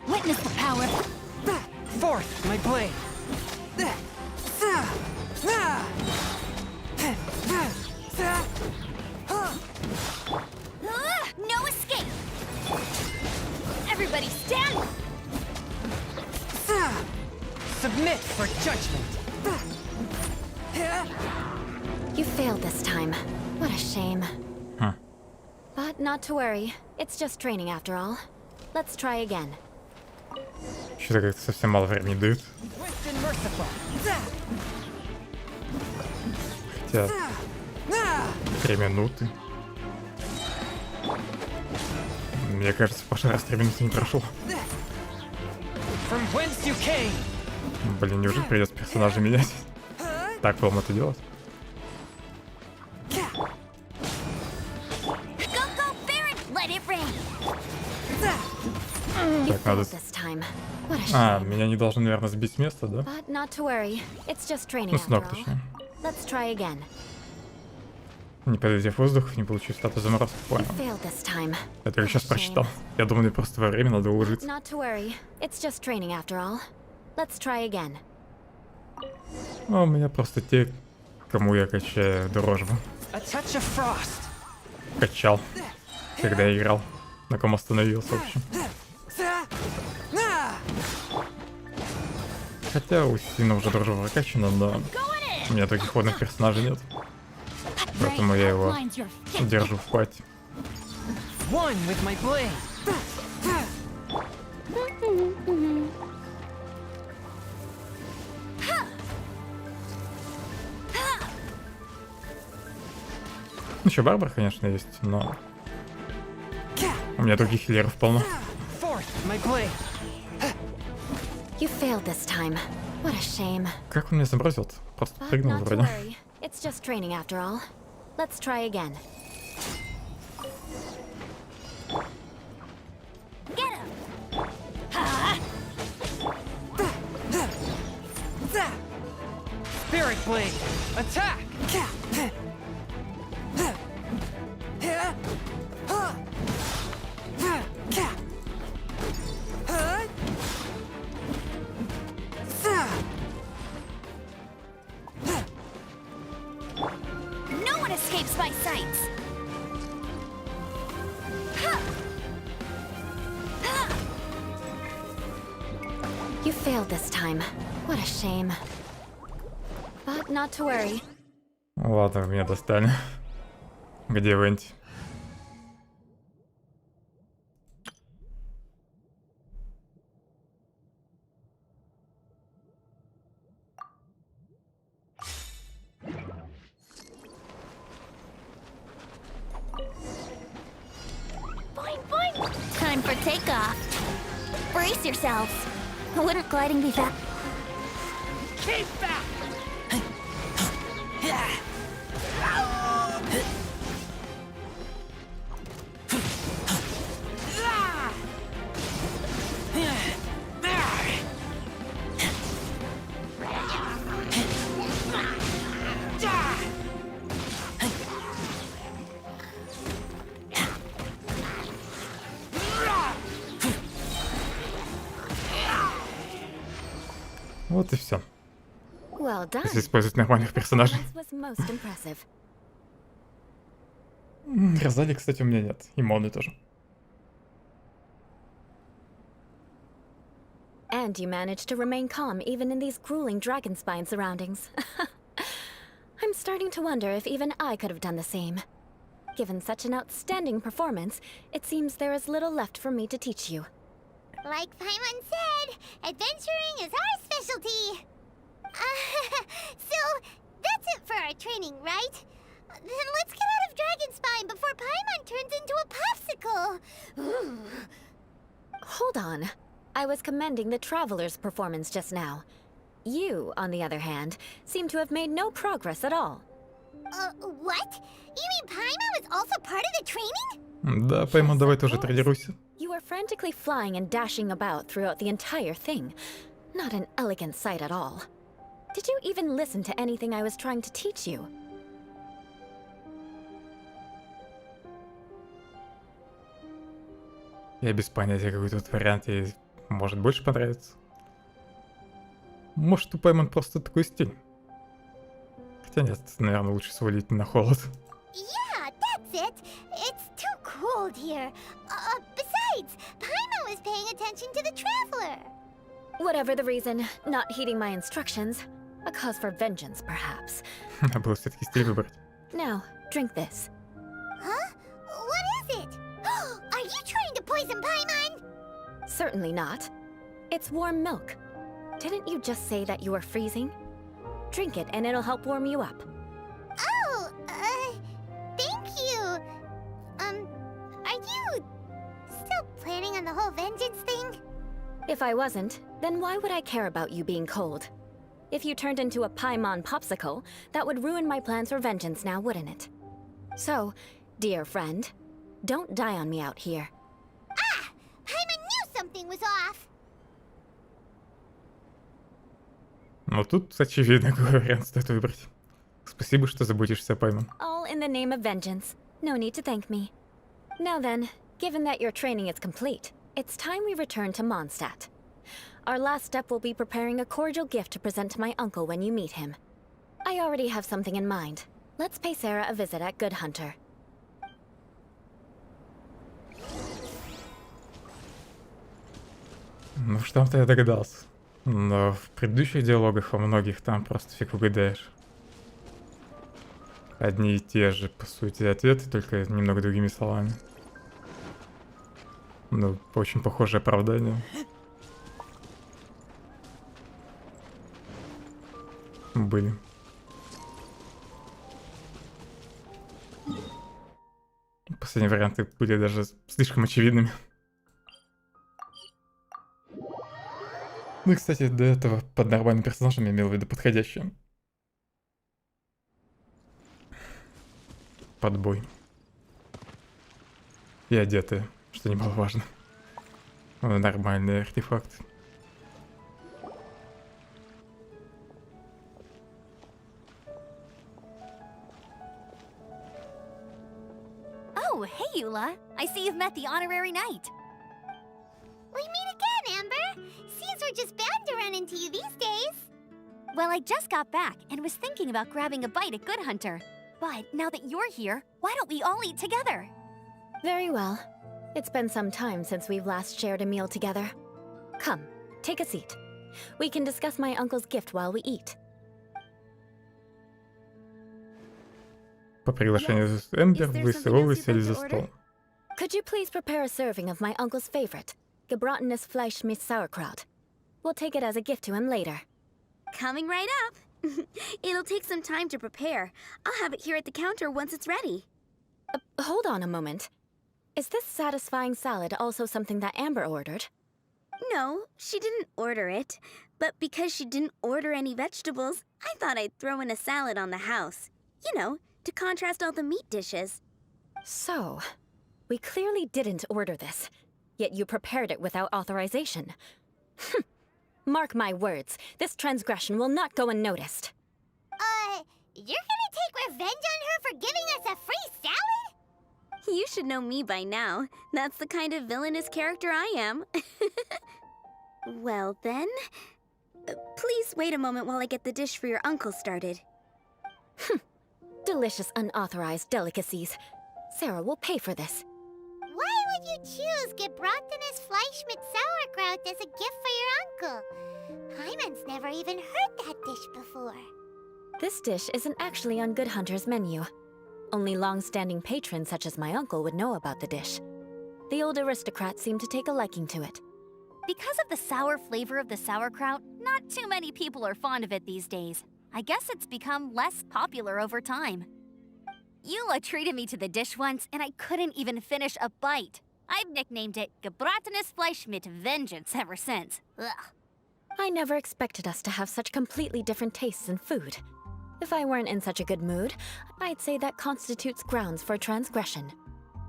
Witness the power. Forth, my blade. No escape! Everybody stand! Submit for judgment. You failed this time. What a shame. Huh. But not to worry. It's just training after all. Let's try again. Что-то как-то совсем мало времени дают. Swift and merciful. Хотя 3 минуты. Мне кажется, в прошлый раз 3 минуты не прошло. From whence you came. Блин, неужели придется персонажа менять? Так вам это делать? Go, Baron! Let it rain! You Так, надо... failed this time. What a А, shame. меня не должны, наверное, сбить с места, да? But not to worry. It's just training Ну, с after ног, all. точнее. Let's try again. Не подойдя в воздух, не получу статус заморозки, понял. Failed this time. Я только сейчас Shame. прочитал. Я думал, мне просто во время надо уложиться. Not to worry. It's just training after all. Let's try again. А у меня просто те, кому я качаю дружбу. A touch of frost. Качал, когда я играл. На ком остановился, в общем. Хотя у Сина уже дружба прокачана, но у меня таких ходных персонажей нет. Поэтому я его держу в пати. One with my blade. Еще Барбар, конечно, есть, но у меня других хиллеров полно. Forth, my blade. You failed this time. What a shame. Как он меня заморозил? Просто But прыгнул not to вроде. worry. It's just training after all. Let's try again. Get him! Spirit blade. Attack. No one escapes my sights! You failed this time. What a shame. But not to worry. Ладно, меня достали. Где Венти? Boing, boing! Time for takeoff. Brace yourselves. Wouldn't gliding be that? Keep back. Вот и все. Well done. Если использовать нормальных персонажей. This was most impressive. Розали, кстати, у меня нет. И Моны тоже. And you managed to remain calm even in these grueling dragon spine surroundings. I'm starting to wonder if even I could have done the same. Given such an outstanding performance, it seems there is little left for me to teach you. Like Paimon said, adventuring is our specialty. So, that's it for our training, right? Then let's get out of Dragonspine before Paimon turns into a popsicle. Hold on. I was commending the Traveler's performance just now. You, on the other hand, seem to have made no progress at all. What? You mean Paimon was also part of the training? Да, Паймон, давай тоже тренируйся. You were frantically flying and dashing about throughout the entire thing. Not an elegant sight at all. Did you even listen to anything I was trying to teach you? Я без понятия, какой тут вариант ей может больше понравиться. Может, у Паймон просто такой стиль. Хотя нет, наверное, лучше свалить на холод. Yeah, that's it. It's too cold here. Besides, Paimon was paying attention to the traveler. Whatever the reason, not heeding my instructions. A cause for vengeance, perhaps. Надо было все-таки стиль выбрать. Now, drink this. Huh? What is it? Are you trying to poison Paimon? Certainly not. It's warm milk. Didn't you just say that you were freezing? Drink it and it'll help warm you up. Oh, thank you. Are you still planning on the whole vengeance thing? If I wasn't, then why would I care about you being cold? If you turned into a Paimon popsicle, that would ruin my plans for vengeance now, wouldn't it? So, dear friend, don't die on me out here. Ah! Paimon knew something was off! Но тут очевидно, какой вариант стоит выбрать. Спасибо, что заботишься о Паймон. All in the name of vengeance. No need to thank me. Now then, given that your training is complete, it's time we return to Mondstadt. Our last step will be preparing a cordial gift to present to my uncle when you meet him. I already have something in mind. Let's pay Sarah a visit at Good Hunter. Ну, что там-то я догадался. Но в предыдущих диалогах во многих там просто фиг угадаешь. Одни и те же, по сути, ответы, только немного другими словами. Ну, очень похожее оправдание. Были. Последние варианты были даже слишком очевидными. Ну и, кстати, до этого под нормальным персонажем я имел в виду подходящим. Под бой. И одетые, что немаловажно. Нормальные артефакты. Oh, hey, Eula. I see you've met the honorary knight. We meet again, Amber. Seems we're just bound to run into you these days. Well, I just got back and was thinking about grabbing a bite at Good Hunter. But now that you're here, why don't we all eat together? Very well. It's been some time since we've last shared a meal together. Come, take a seat. We can discuss my uncle's gift while we eat. По приглашению Эмбер вы с Роллой сели за стол. Could you please prepare a serving of my uncle's favorite, gebratenes Fleisch mit Sauerkraut? We'll take it as a gift to him later. Coming right up. It'll take some time to prepare. I'll have it here at the counter once it's ready. Hold on a moment. Is this satisfying salad also something that Amber ordered? No, she didn't order it. But because she didn't order any vegetables, I thought I'd throw in a salad on the house. You know, to contrast all the meat dishes. So, we clearly didn't order this, yet you prepared it without authorization. Mark my words, this transgression will not go unnoticed. You're gonna take revenge on her for giving us a free salad? You should know me by now. That's the kind of villainous character I am. Well then, please wait a moment while I get the dish for your uncle started. Delicious unauthorized delicacies. Sarah will pay for this. Why would you choose gebratenes Fleisch mit Sauerkraut as a gift for your uncle? Hyman's never even heard that dish before. This dish isn't actually on Good Hunter's menu. Only long-standing patrons such as my uncle would know about the dish. The old aristocrat seemed to take a liking to it. Because of the sour flavor of the sauerkraut, not too many people are fond of it these days. I guess it's become less popular over time. Eula treated me to the dish once, and I couldn't even finish a bite. I've nicknamed it gebratenes Fleisch mit Vengeance ever since. Ugh. I never expected us to have such completely different tastes in food. If I weren't in such a good mood, I'd say that constitutes grounds for transgression.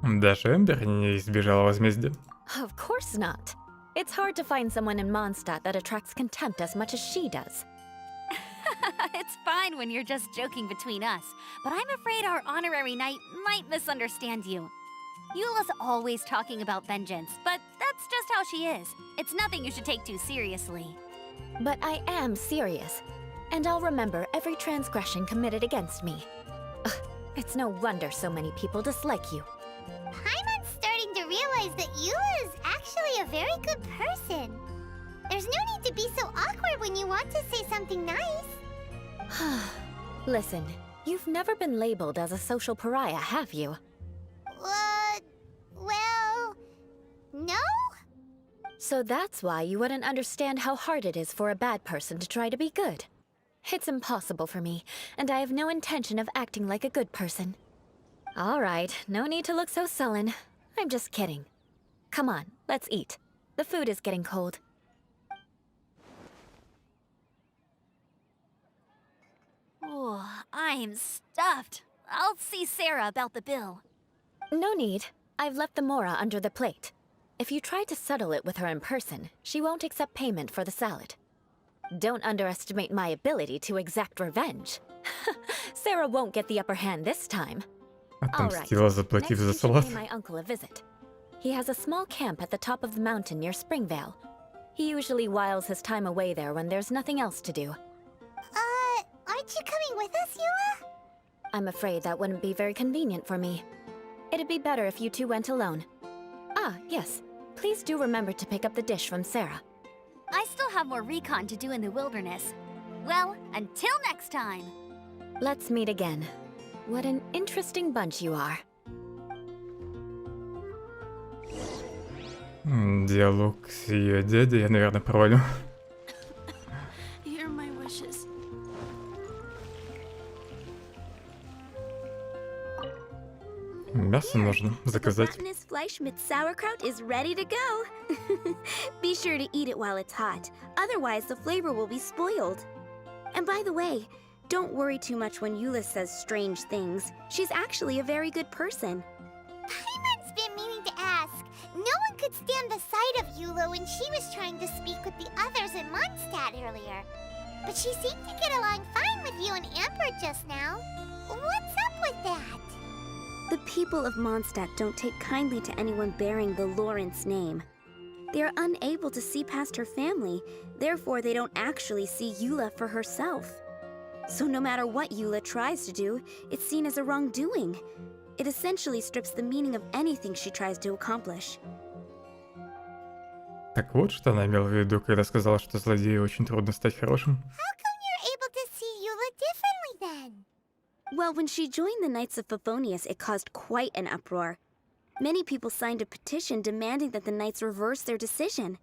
Даже Эмбер не избежала возмездия. Of course not. It's hard to find someone in Mondstadt that attracts contempt as much as she does. It's fine when you're just joking between us, but I'm afraid our honorary knight might misunderstand you. Eula's always talking about vengeance, but that's just how she is. It's nothing you should take too seriously. But I am serious, and I'll remember every transgression committed against me. Ugh, it's no wonder so many people dislike you. Paimon's starting to realize that Eula is actually a very good person. There's no need to be so awkward when you want to say something nice. Listen, you've never been labeled as a social pariah, have you? Well, no? So that's why you wouldn't understand how hard it is for a bad person to try to be good. It's impossible for me, and I have no intention of acting like a good person. All right, no need to look so sullen. I'm just kidding. Come on, let's eat. The food is getting cold. Oh, I'm stuffed. I'll see Sarah about the bill. No need. I've left the mora under the plate. If you try to settle it with her in person, she won't accept payment for the salad. Don't underestimate my ability to exact revenge. Sarah won't get the upper hand this time. Отомстила, заплатив за Next, you салат. should pay my uncle a visit. He has a small camp at the top of the mountain near Springvale. He usually whiles his time away there when there's nothing else to do. Aren't you coming with us, Eula? I'm afraid that wouldn't be very convenient for me. It'd be better if you two went alone. Ah, yes. Please do remember to pick up the dish from Sarah. I still have more recon to do in the wilderness. Well, until next time. Let's meet again. What an interesting bunch you are. Диалог с ее дядей я, наверное, провалю. Hear my wishes. Мясо нужно заказать. Gelatinous Fleisch mit sauerkraut is ready to go. Be sure to eat it while it's hot. Otherwise, the flavor will be spoiled. And by the way, don't worry too much when Eula says strange things. She's actually a very good person. Paimon's been meaning to ask. No one could stand the sight of Eula when she was trying to speak with the others in Mondstadt earlier. But she seemed to get along fine with you and Amber just now. What's up with that? The people of Mondstadt don't take kindly to anyone bearing the Lawrence name. They are unable to see past her family, therefore they don't actually see Eula for herself. So no matter what Eula tries to do, it's seen as a wrongdoing. It essentially strips the meaning of anything she tries to accomplish. Так вот, что она имела в виду, когда сказала, что злодею очень трудно стать хорошим. How come you're able to see Eula differently then? Well, when she joined the Knights of Favonius, it caused quite an uproar. Many people signed a petition demanding that the Knights reverse their decision.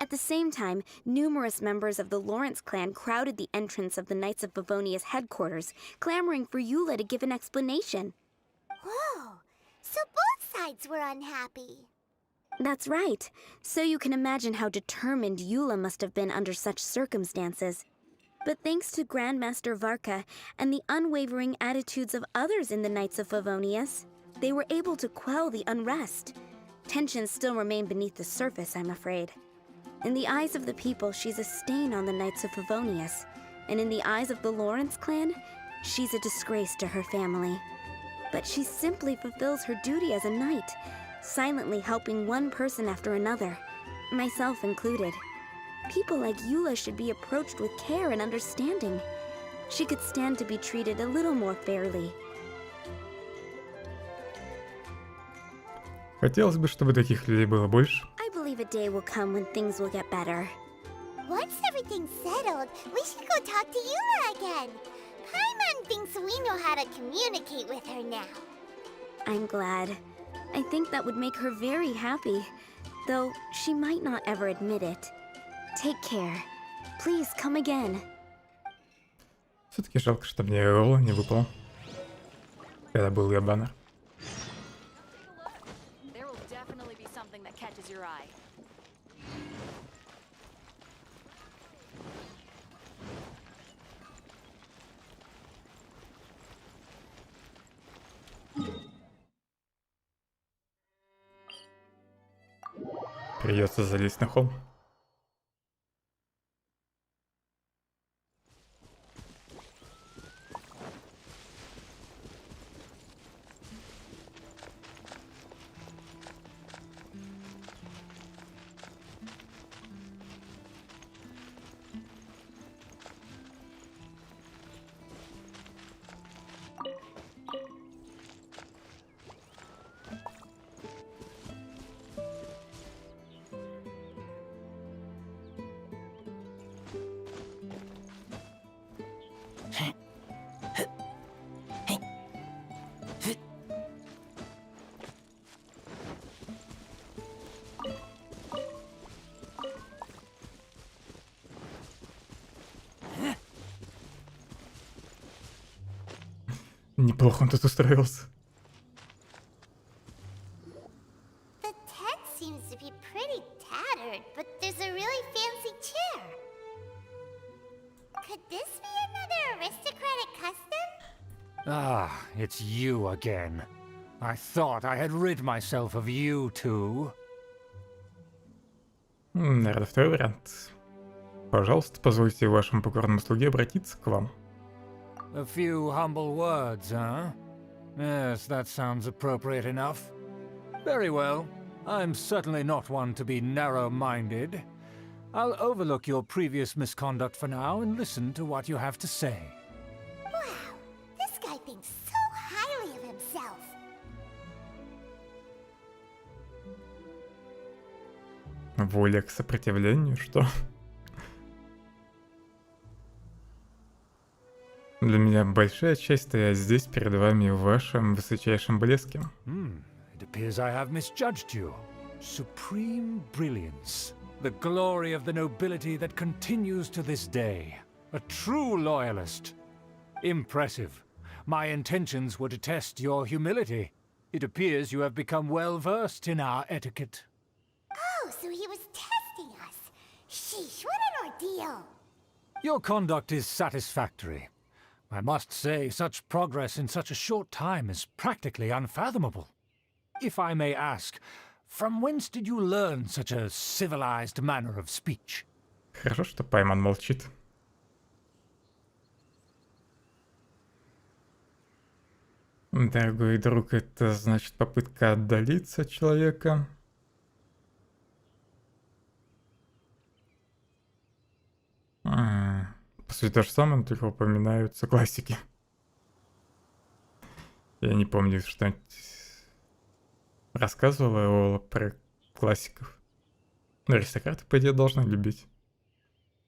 At the same time, numerous members of the Lawrence clan crowded the entrance of the Knights of Favonius headquarters, clamoring for Eula to give an explanation. Whoa, so both sides were unhappy. That's right. So you can imagine how determined Eula must have been under such circumstances. But thanks to Grandmaster Varka and the unwavering attitudes of others in the Knights of Favonius, they were able to quell the unrest. Tensions still remain beneath the surface, I'm afraid. In the eyes of the people, she's a stain on the Knights of Favonius. And in the eyes of the Lawrence clan, she's a disgrace to her family. But she simply fulfills her duty as a knight, silently helping one person after another, myself included. People like Eula should be approached with care and understanding. She could stand to be treated a little more fairly. Хотелось бы, чтобы таких людей было больше. I believe a day will come when things will get better. Once everything's settled, we should go talk to Eula again. Paimon thinks we know how to communicate with her now. I'm glad. I think that would make her very happy, though she might not ever admit it. Take care. Please come again. Все-таки жалко, что мне ролла не выпало. Когда был я баннер. There will definitely be something that catches your eye. Придется залезть на холм. Неплохо он тут устроился. The tent seems to be pretty tattered, but there's a really fancy chair. Could this be another aristocratic custom? Ah, it's you again. I thought I had rid myself of you two. Наверное, второй вариант. Пожалуйста, позвольте вашему покорному слуге обратиться к вам. A few humble words, huh? Yes, that sounds appropriate enough. Very well. I'm certainly not one to be narrow-minded. I'll overlook your previous misconduct for now and listen to what you have to say. Wow, this guy thinks so highly of himself. Воля к сопротивлению, что? Для меня большая честь стоять здесь перед вами в вашем высочайшем блеске. It appears I have misjudged you. Supreme brilliance. The glory of the nobility that continues to this day. A true loyalist. Impressive. My intentions were to test your humility. It appears you have become well versed in our etiquette. Oh, so he was testing us. Sheesh, what an ordeal. Your conduct is satisfactory. I must say, such progress in such a short time is practically unfathomable. If I may ask, from whence did you learn such a civilized manner of speech? Хорошо, что Пайман молчит. Дорогой друг, это значит попытка отдалиться от человека. По сути, то же самое, но только упоминаются классики. Я не помню, что-нибудь рассказывала Эола про классиков. Но аристократы, по идее, должны любить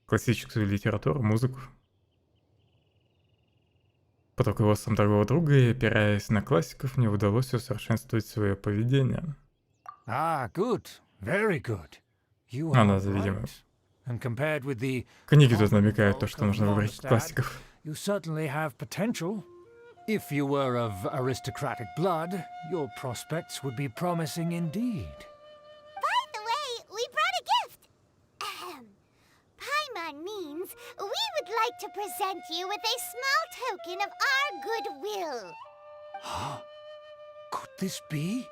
классическую литературу, музыку. Под руководством дорогого друга и опираясь на классиков, мне удалось усовершенствовать свое поведение. Ah, good. Very good. You Она, are видимо, right. And compared with the книги тут намекают, то, что нужно выбрать классиков. you certainly have potential. If you were of aristocratic blood, your prospects would be promising indeed. By the way, we brought a gift. Paimon means we would like to present you with a small token of our goodwill. Could this be?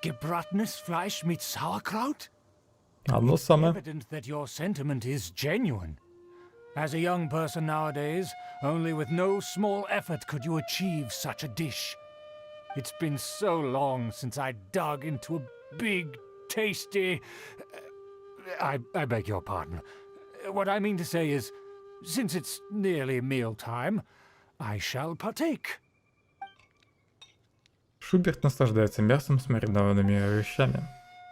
Gebratenes Fleisch mit Sauerkraut? Оно самое. Evident that your sentiment is genuine. As a young person nowadays, only with no small effort could you achieve such a dish. It's been so long since I dug into a big, tasty... I beg your pardon. What I mean to say is, since it's nearly mealtime, I shall partake. Шуберт наслаждается мясом с маринованными овощами.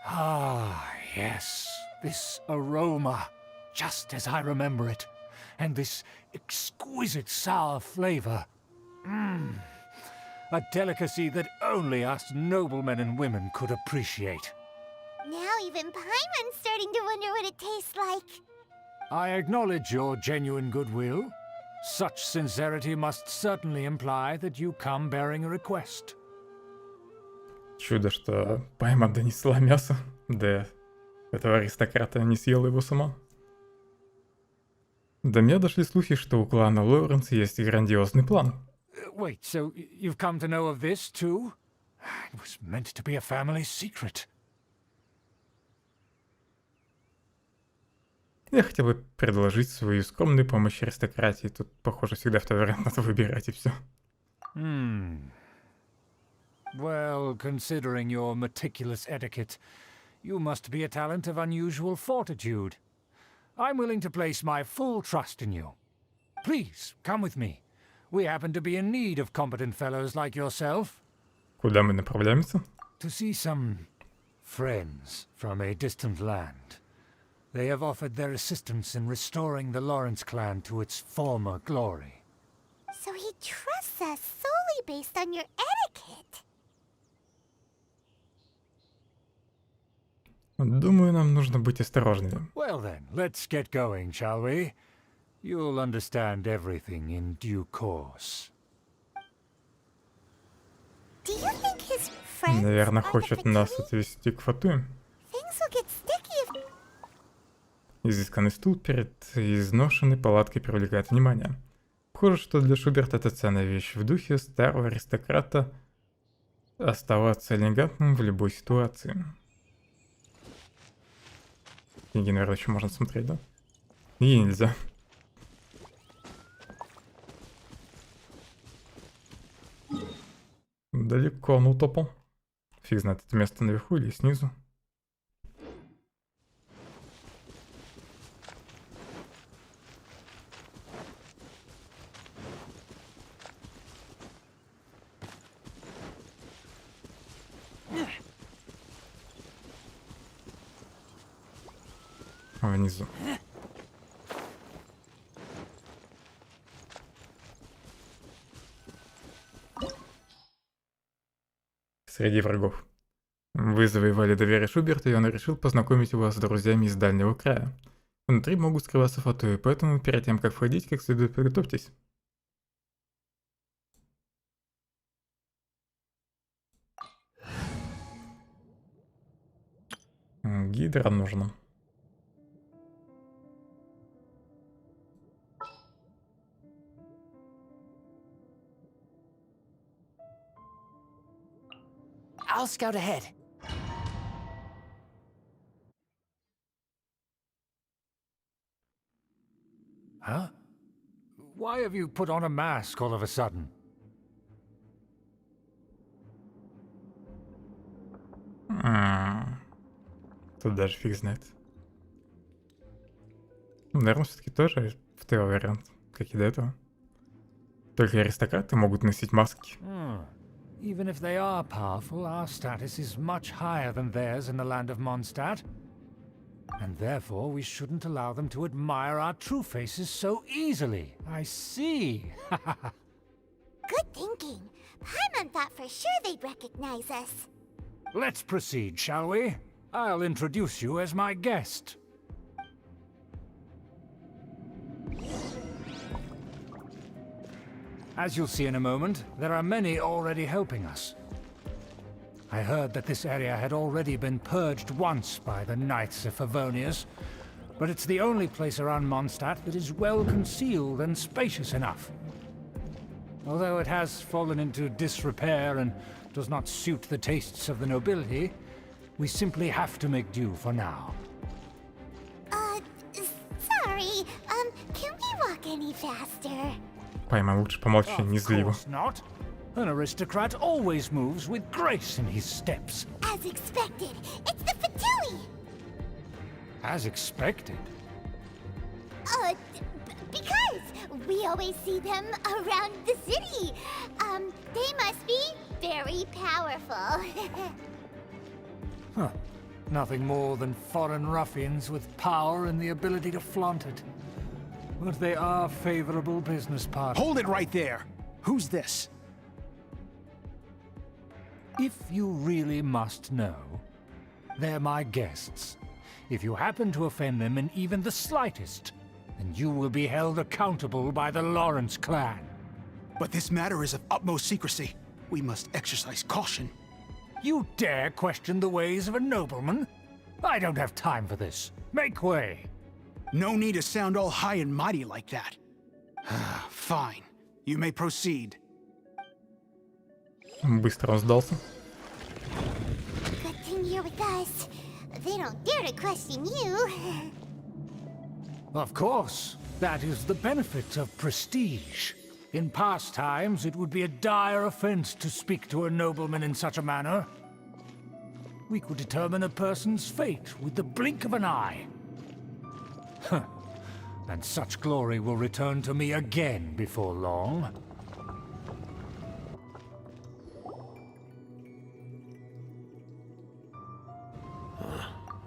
Ah, yes, this aroma, just as I remember it, and this exquisite sour flavor. A delicacy that only us noblemen and women could appreciate. Now even Paimon's starting to wonder what it tastes like. I acknowledge your genuine goodwill. Such sincerity must certainly imply that you come bearing a request. Чудо, что Пайман донесла мясо до этого аристократа, не съела его сама. До меня дошли слухи, что у клана Лоуренс есть грандиозный план. Wait, so you've come to know of this too? It was meant to be a family secret. Я хотел бы предложить свою скромную помощь аристократии. Тут, похоже, всегда второй вариант надо выбирать, и все. Well, considering your meticulous etiquette, you must be a talent of unusual fortitude. I'm willing to place my full trust in you. Please, come with me. We happen to be in need of competent fellows like yourself. Куда мы направляемся? To see some friends from a distant land. They have offered their assistance in restoring the Lawrence clan to its former glory. So he trusts us solely based on your etiquette. Думаю, нам нужно быть осторожными. Well then, let's get going, shall we? You'll understand everything in due course. Do you think his friends Наверное, are the хочет нас Fatui? отвезти к Фатуе. Things will get sticky if... Изысканный стул перед изношенной палаткой привлекает внимание. Похоже, что для Шуберта это ценная вещь. В духе старого аристократа оставаться элегантным в любой ситуации. Книги, наверное, еще можно смотреть, да? И нельзя. Далеко он утопал. Фиг знает, это место наверху или снизу. Внизу. Среди врагов. Вы завоевали доверие Шуберта, и он решил познакомить вас с друзьями из дальнего края. Внутри могут скрываться фатуи, поэтому перед тем, как входить, как следует приготовьтесь. Гидра нужно. I'll scout ahead. Huh? Why have you put on a mask all of a sudden? Тут даже фиг знает. Ну, наверное, все-таки тоже второй вариант, как и до этого. Только аристократы могут носить маски. Even if they are powerful, our status is much higher than theirs in the land of Mondstadt. And therefore we shouldn't allow them to admire our true faces so easily. I see. Good thinking. Paimon thought for sure they'd recognize us. Let's proceed, shall we? I'll introduce you as my guest. As you'll see in a moment, there are many already helping us. I heard that this area had already been purged once by the Knights of Favonius, but it's the only place around Mondstadt that is well concealed and spacious enough. Although it has fallen into disrepair and does not suit the tastes of the nobility, we simply have to make do for now. Sorry, can we walk any faster? Пойма, лучше помолчи, не зли его. Of course not. An aristocrat always moves with grace in his steps. As expected, it's the Fatui! As expected. Because we always see them around the city. They must be very powerful. Huh. Nothing more than foreign ruffians with power and the ability to flaunt it. But they are favorable business partners. Hold it right there! Who's this? If you really must know, they're my guests. If you happen to offend them in even the slightest, then you will be held accountable by the Lawrence clan. But this matter is of utmost secrecy. We must exercise caution. You dare question the ways of a nobleman? I don't have time for this. Make way. No need to sound all high and mighty like that. Fine. You may proceed. Быстро он сдался. Good thing you're with us. They don't dare to question you. Of course, that is the benefit of prestige. In past times, it would be a dire offense to speak to a nobleman in such a manner. We could determine a person's fate with the blink of an eye. Huh. And such glory will return to me again before long.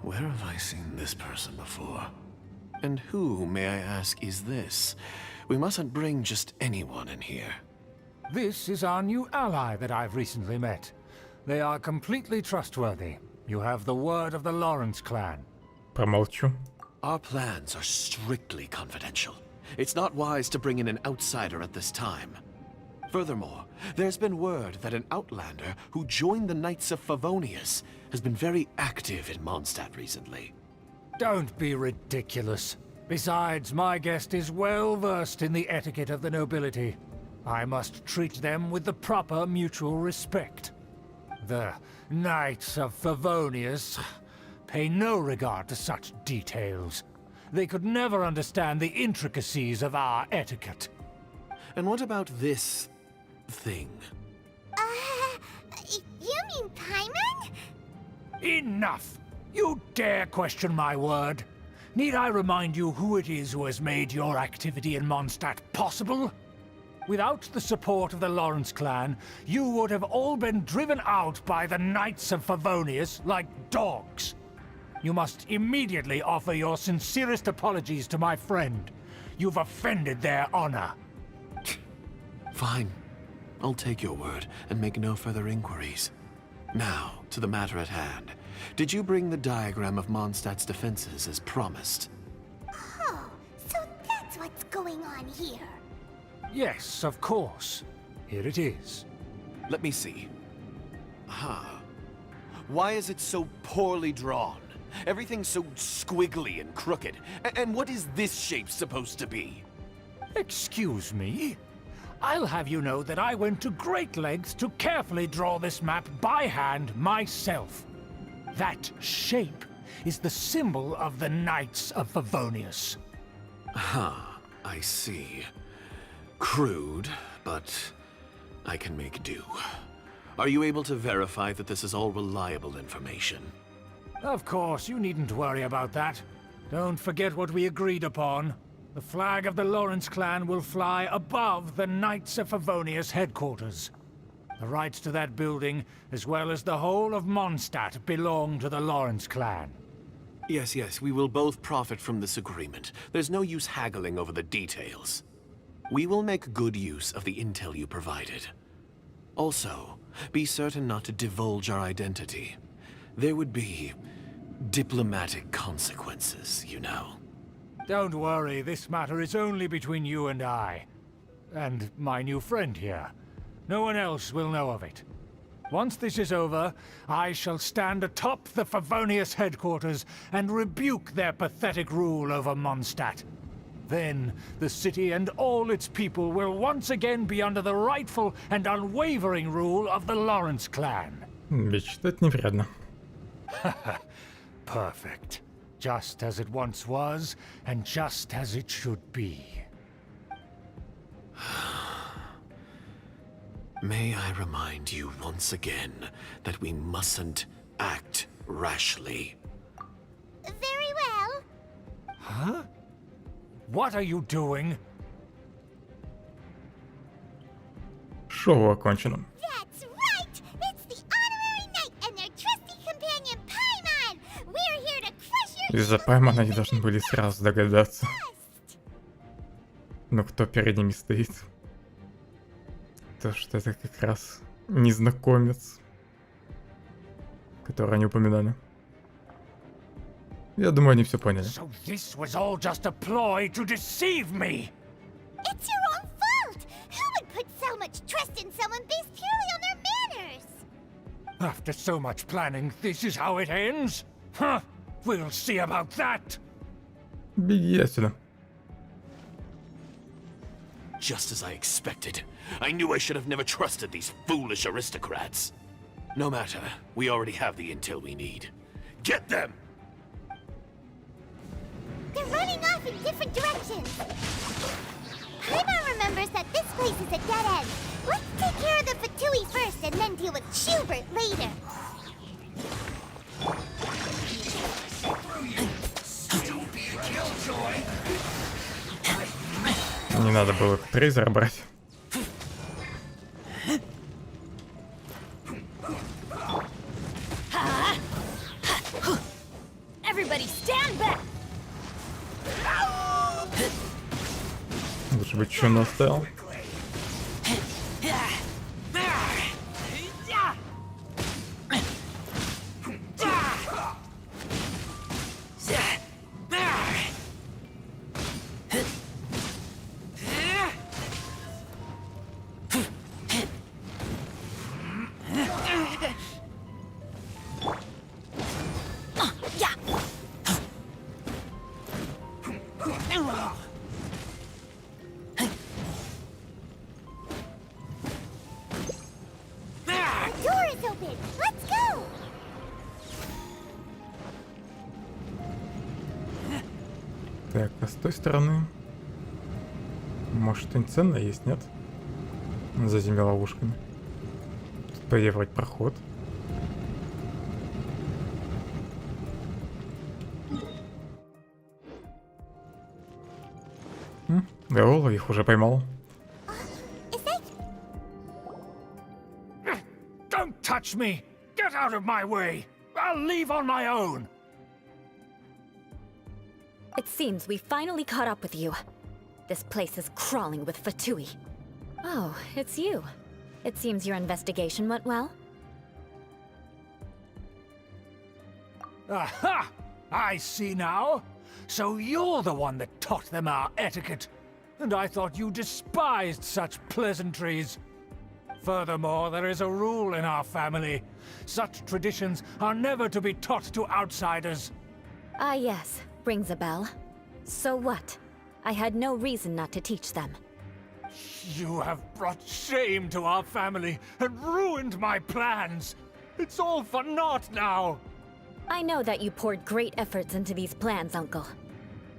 Where have I seen this person before? And who, may I ask, is this? We mustn't bring just anyone in here. This is our new ally that I've recently met. They are completely trustworthy. You have the word of the Lawrence clan. Промолчу. Our plans are strictly confidential. It's not wise to bring in an outsider at this time. Furthermore, there's been word that an outlander who joined the Knights of Favonius has been very active in Mondstadt recently. Don't be ridiculous. Besides, my guest is well versed in the etiquette of the nobility. I must treat them with the proper mutual respect. The Knights of Favonius pay no regard to such details. They could never understand the intricacies of our etiquette. And what about this thing? You mean Paimon? Enough! You dare question my word? Need I remind you who it is who has made your activity in Mondstadt possible? Without the support of the Lawrence clan, you would have all been driven out by the Knights of Favonius like dogs. You must immediately offer your sincerest apologies to my friend. You've offended their honor. Fine. I'll take your word and make no further inquiries. Now, to the matter at hand. Did you bring the diagram of Mondstadt's defenses as promised? Oh, so that's what's going on here. Yes, of course. Here it is. Let me see. Why is it so poorly drawn? Everything's so squiggly and crooked. And what is this shape supposed to be? Excuse me? I'll have you know that I went to great lengths to carefully draw this map by hand myself. That shape is the symbol of the Knights of Favonius. I see. Crude, but I can make do. Are you able to verify that this is all reliable information? Of course, you needn't worry about that. Don't forget what we agreed upon. The flag of the Lawrence clan will fly above the Knights of Favonius headquarters. The rights to that building, as well as the whole of Mondstadt, belong to the Lawrence clan. Yes, we will both profit from this agreement. There's no use haggling over the details. We will make good use of the intel you provided. Also, be certain not to divulge our identity. There would be diplomatic consequences, you know. Don't worry, this matter is only between you and I. And my new friend here. No one else will know of it. Once this is over, I shall stand atop the Favonius headquarters and rebuke their pathetic rule over Mondstadt. Then, the city and all its people will once again be under the rightful and unwavering rule of the Lawrence clan. Мечтать не вредно. Perfect. Just as it once was, and just as it should be. May I remind you once again that we mustn't act rashly. Very well. Huh? What are you doing? Шоу окончено. That's right! It's the honorary knight and their trusty companion Paimon! We're here to crush your Из-за Паймана они должны были сразу догадаться. Но кто перед ними стоит? То, что это как раз незнакомец, которого они упоминали. Я думаю, они все поняли. So this was all just a ploy to deceive me! It's your own fault! Who would put so much trust in someone based purely on their manners? After so much planning, this is how it ends? Huh? We'll see about that! Беги отсюда. Just as I expected. I knew I should have never trusted these foolish aristocrats. No matter, we already have the intel we need. Get them! They're running off in different directions. Paimon remembers that this place is a dead end. Let's take care of the Fatui first and then deal with Schubert later. Не надо было трейзер брать. Everybody stand back! Лучше бы чё оставил. Так, а с той стороны... Может, что-нибудь ценное есть, нет? За этими ловушками. Тут, по идее, вроде проход. Да, их уже поймал. Don't touch me! Get out of my way! I'll leave on my own! It seems we finally caught up with you. This place is crawling with Fatui. Oh, it's you. It seems your investigation went well. Aha! I see now. So you're the one that taught them our etiquette. And I thought you despised such pleasantries. Furthermore, there is a rule in our family. Such traditions are never to be taught to outsiders. Ah, yes. Rings a bell. So what? I had no reason not to teach them. You have brought shame to our family and ruined my plans. It's all for naught now. I know that you poured great efforts into these plans, Uncle.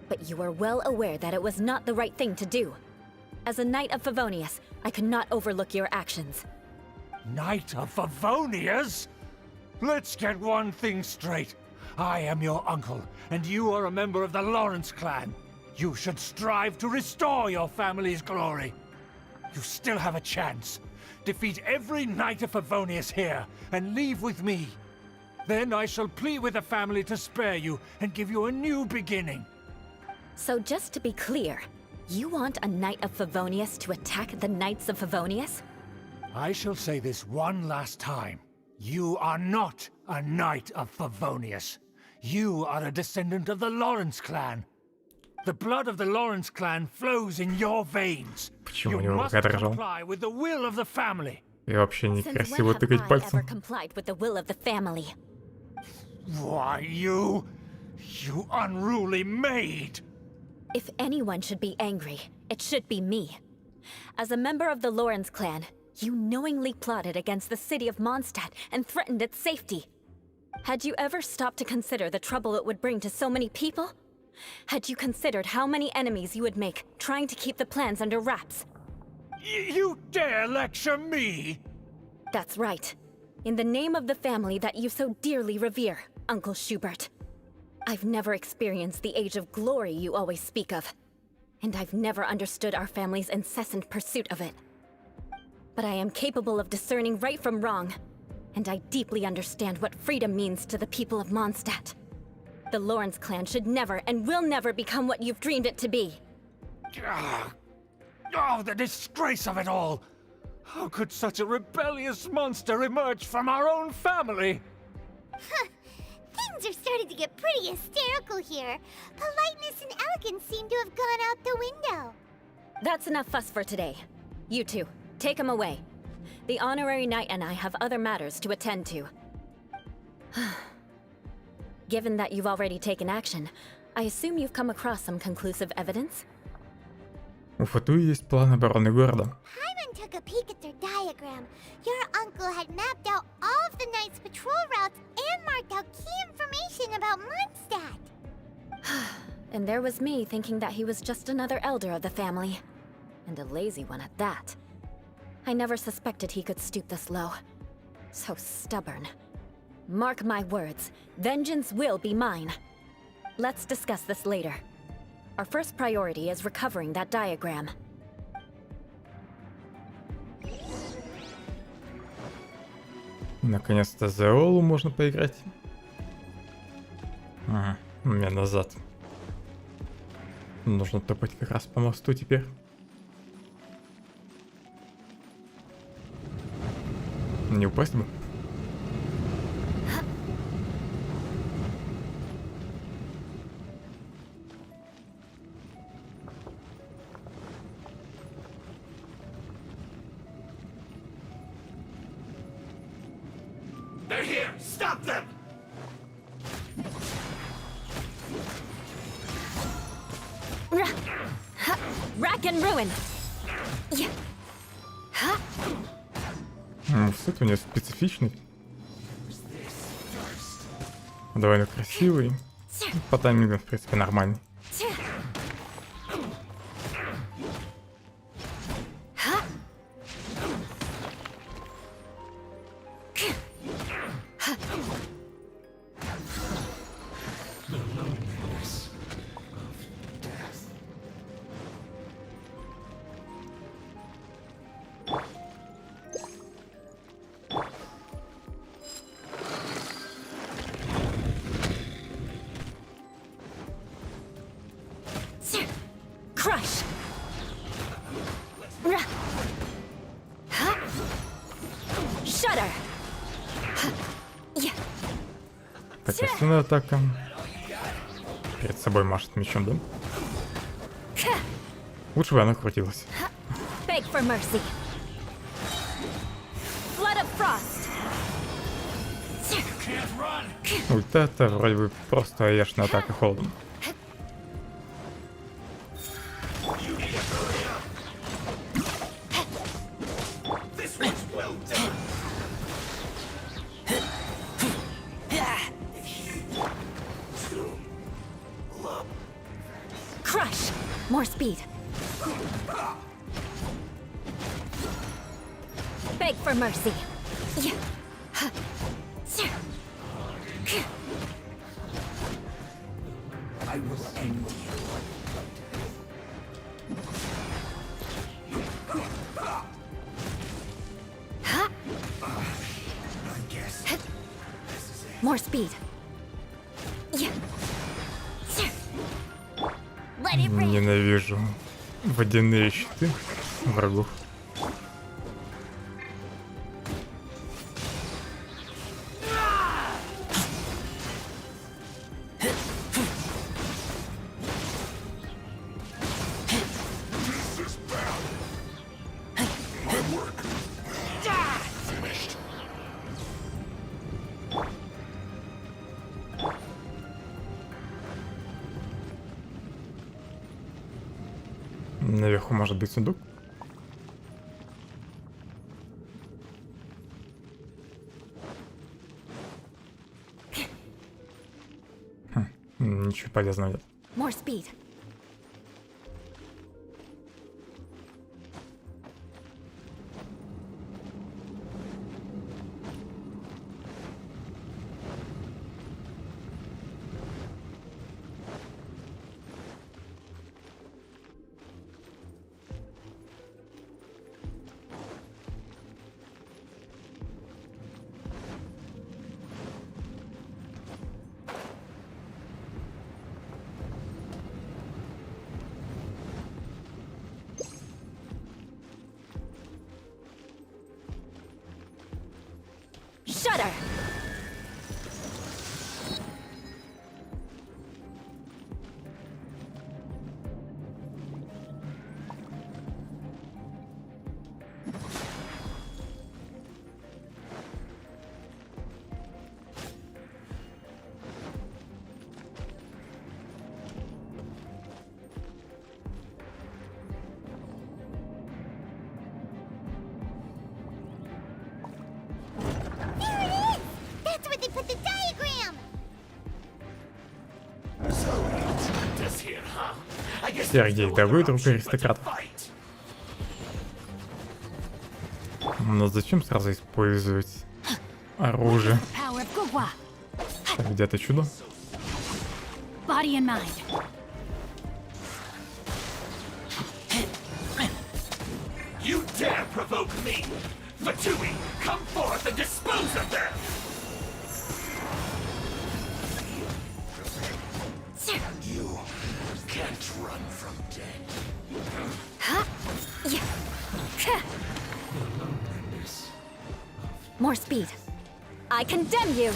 But you are well aware that it was not the right thing to do. As a Knight of Favonius, I cannot overlook your actions. Knight of Favonius? Let's get one thing straight. I am your uncle, and you are a member of the Lawrence clan. You should strive to restore your family's glory. You still have a chance. Defeat every Knight of Favonius here, and leave with me. Then I shall plead with the family to spare you and give you a new beginning. So just to be clear, you want a Knight of Favonius to attack the Knights of Favonius? I shall say this one last time. You are not a Knight of Favonius. You are a descendant of the Lawrence clan. The blood of the Lawrence clan flows in your veins. Почему у You него must рука дрожала? comply with the will of the family. И вообще Since некрасиво when have тыкать I ever пальцем. complied with the will of the family? Why, you unruly maid! If anyone should be angry, it should be me. As a member of the Lawrence clan, you knowingly plotted against the city of Mondstadt and threatened its safety. Had you ever stopped to consider the trouble it would bring to so many people? Had you considered how many enemies you would make trying to keep the plans under wraps? You dare lecture me? That's right. In the name of the family that you so dearly revere, Uncle Schubert. I've never experienced the age of glory you always speak of. And I've never understood our family's incessant pursuit of it. But I am capable of discerning right from wrong. And I deeply understand what freedom means to the people of Mondstadt. The Lawrence clan should never and will never become what you've dreamed it to be. Oh, the disgrace of it all! How could such a rebellious monster emerge from our own family? Things are starting to get pretty hysterical here. Politeness and elegance seem to have gone out the window. That's enough fuss for today. You two, take him away. The honorary knight and I have other matters to attend to. Given that you've already taken action, I assume you've come across some conclusive evidence? У Фатуи есть план обороны города. Paimon took a peek at their diagram. Your uncle had mapped out all of the Knight's patrol routes and marked out key information about Mondstadt. And there was me thinking that he was just another elder of the family. And a lazy one at that. I never suspected he could stoop this low. So stubborn. Mark my words, vengeance will be mine. Let's discuss this later. Our first priority is recovering that diagram. Наконец-то за Олу можно поиграть. Ага, у меня назад. Нужно топать как раз по мосту теперь. Не упасть бы. They're here! Stop them! Rack and ruin! Мувсет у нее специфичный. Довольно красивый. По таймингу, в принципе, нормальный. Crush! Shudder! Так, основная атака. Перед собой машет мечом, да? Лучше бы она крутилась. Beg for mercy. Flood of frost. Ульта это вроде бы просто яшная атака холодом. Crush! More speed. Beg for mercy. I will end you. I guess this is it. More speed. Let it rain. Ненавижу водяные щиты врагов. Наверху может быть сундук. Ничего полезного нет. More speed. Сергей, да вы друг аристократов. Но зачем сразу использовать оружие? Так, где-то чудо. You dare provoke me! Fatui, come forth and dispose of them! And you can't run from death. More speed. I condemn you!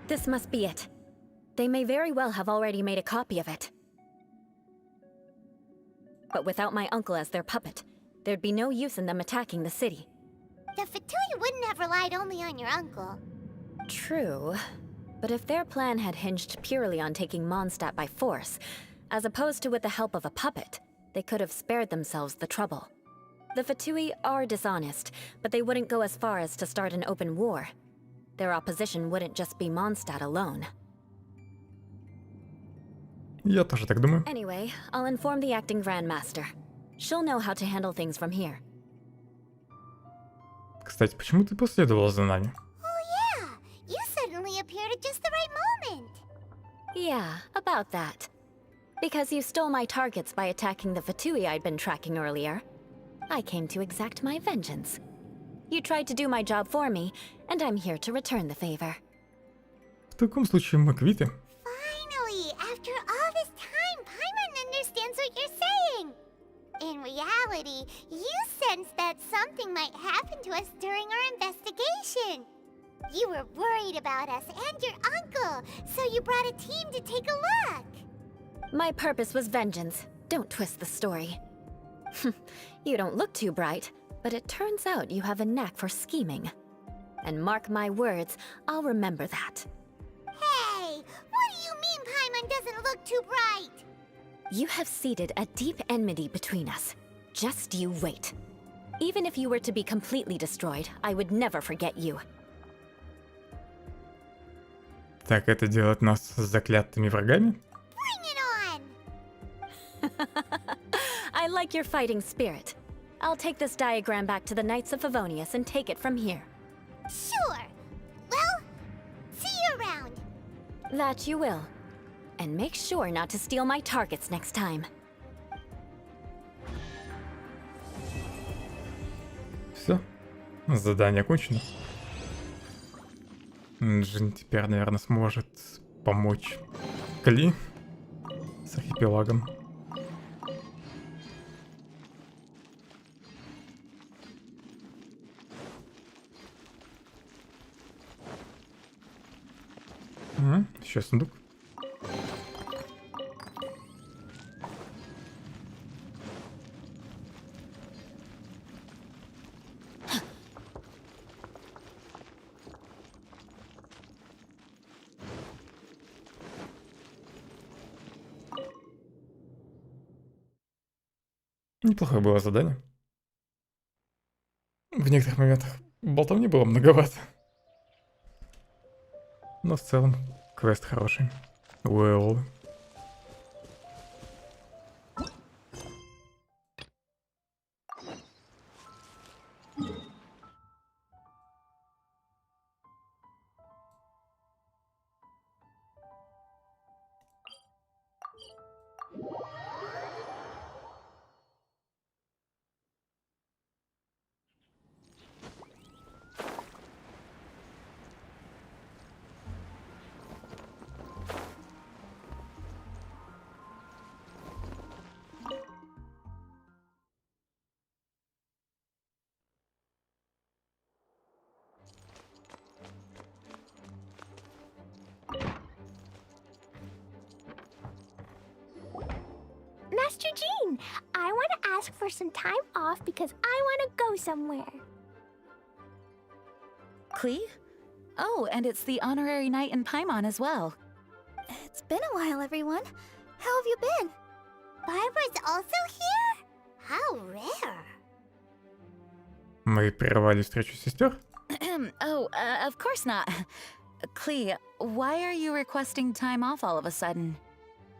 This must be it. They may very well have already made a copy of it. But without my uncle as their puppet, there'd be no use in them attacking the city. The Fatui wouldn't have relied only on your uncle. True. But if their plan had hinged purely on taking Mondstadt by force, as opposed to with the help of a puppet, they could have spared themselves the trouble. The Fatui are dishonest, but they wouldn't go as far as to start an open war. Their opposition wouldn't just be Mondstadt alone. Я тоже так думаю. Anyway, I'll inform the acting Grandmaster. She'll know how to handle things from here. Кстати, почему ты последовала за нами? Oh yeah, you suddenly appeared at just the right moment. Yeah, about that. Because you stole my targets by attacking the Fatui I'd been tracking earlier. I came to exact my vengeance. You tried to do my job for me, and I'm here to return the favor. В таком случае мы квиты. Finally, after all this time, Paimon understands what you're saying. In reality, you sensed that something might happen to us during our investigation. You were worried about us and your uncle, so you brought a team to take a look. My purpose was vengeance. Don't twist the story. You don't look too bright, but it turns out you have a knack for scheming. And mark my words, I'll remember that. Hey, what do you mean Paimon doesn't look too bright? You have seeded a deep enmity between us. Just you wait. Even if you were to be completely destroyed, I would never forget you. Так это делает нас заклятыми врагами? Bring it on! I like your fighting spirit. I'll take this diagram back to the Knights of Favonius and take it from here. Sure. Well, see you around. That you will. And make sure not to steal my targets next time. Все. Задание окончено. Джин теперь, наверное, сможет помочь Кли с архипелагом. Еще сундук. Неплохое было задание. В некоторых моментах болтовни было многовато. Но в целом квест хороший. Well. Master Jean, I want to ask for some time off because I want to go somewhere. Klee? Oh, and it's the honorary knight in Paimon as well. It's been a while, everyone. How have you been? Barbara's also here? How rare. Мы прервали встречу сестер? Of course not. Klee, why are you requesting time off all of a sudden?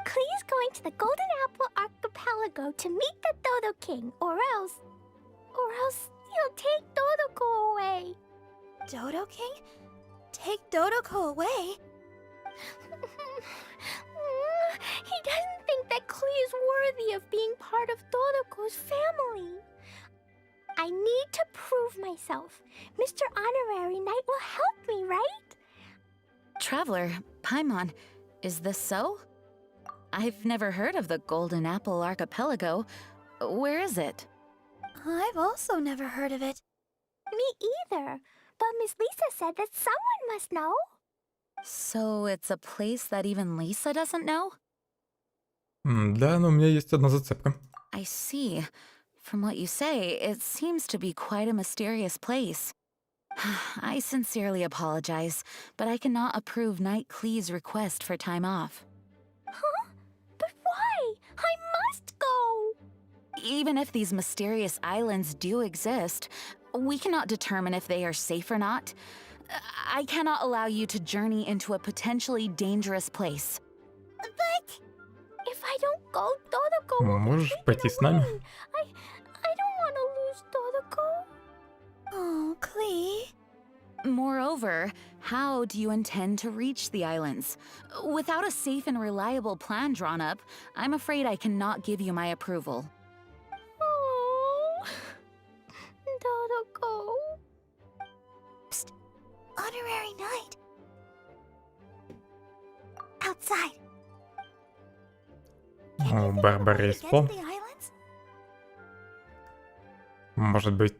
Klee's going to the Golden Apple Archipelago to meet the Dodo King, or else he'll take Dodoko away. Dodo King? Take Dodoko away? He doesn't think that Klee is worthy of being part of Dodoko's family. I need to prove myself. Mr. Honorary Knight will help me, right? Traveler, Paimon, is this so? I've never heard of the Golden Apple Archipelago. Where is it? I've also never heard of it. Me either. But Miss Lisa said that someone must know. So it's a place that even Lisa doesn't know? Да, но у меня есть одна зацепка. I see. From what you say, it seems to be quite a mysterious place. I sincerely apologize, but I cannot approve Knight Klee's request for time off. Huh? But why? I must go! Even if these mysterious islands do exist, we cannot determine if they are safe or not. I cannot allow you to journey into a potentially dangerous place. But if I don't go, Dodoko will be Можешь taken пойти с нами? away. I don't want to lose Dodoko. Oh, Klee. Moreover, how do you intend to reach the islands? Without a safe and reliable plan drawn up, I'm afraid I cannot give you my approval. Oh, Dodoko. Psst. Honorary Knight. Outside. О, Барбара есть план. The islands? Может быть,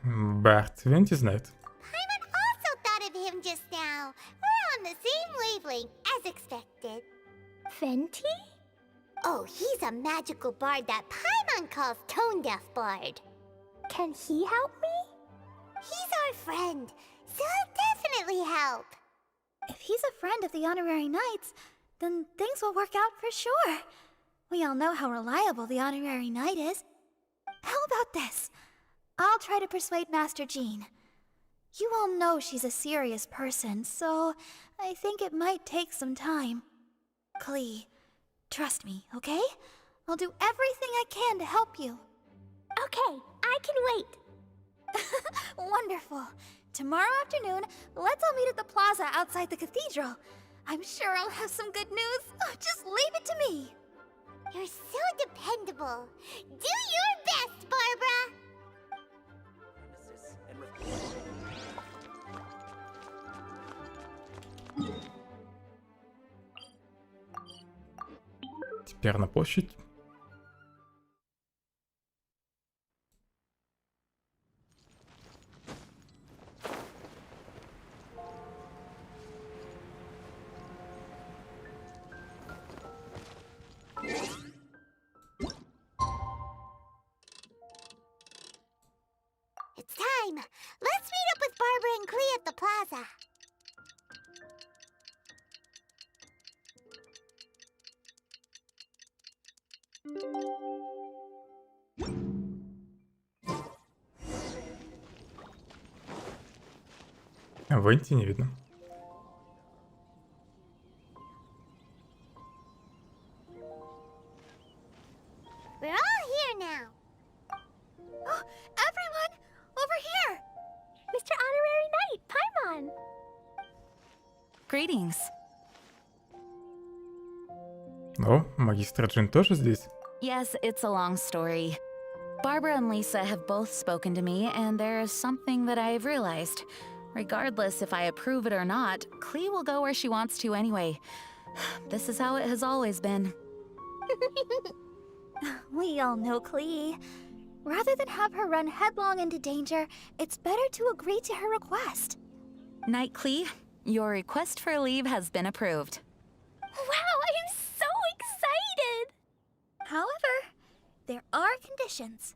Барт Венти знает? Paimon also thought of him just now. We're on the same wavelength, as expected. Fenty? Oh, he's a magical bard that Paimon calls Tone Deaf Bard. Can he help me? He's our friend, so he'll definitely help. If he's a friend of the Honorary Knights, then things will work out for sure. We all know how reliable the Honorary Knight is. How about this? I'll try to persuade Master Jean. You all know she's a serious person, so I think it might take some time. Klee, trust me, okay? I'll do everything I can to help you. Okay, I can wait. Wonderful. Tomorrow afternoon, let's all meet at the plaza outside the cathedral. I'm sure I'll have some good news. Oh, just leave it to me. You're so dependable. Do your best, Barbara! Теперь на площадь. It's time. Let's meet up with Barbara and Klee at the plaza. Венти не видно. We're all here now. Oh, everyone, over here! Mr. Honorary Knight, Paimon. Greetings. О, магистр Джин тоже здесь? Yes, it's a long story. Barbara and Lisa have both spoken to me, and there is something that I've realized. Regardless if I approve it or not, Klee will go where she wants to anyway. This is how it has always been. We all know Klee. Rather than have her run headlong into danger, it's better to agree to her request. Knight Klee, your request for leave has been approved. Wow, I'm so excited! However, there are conditions.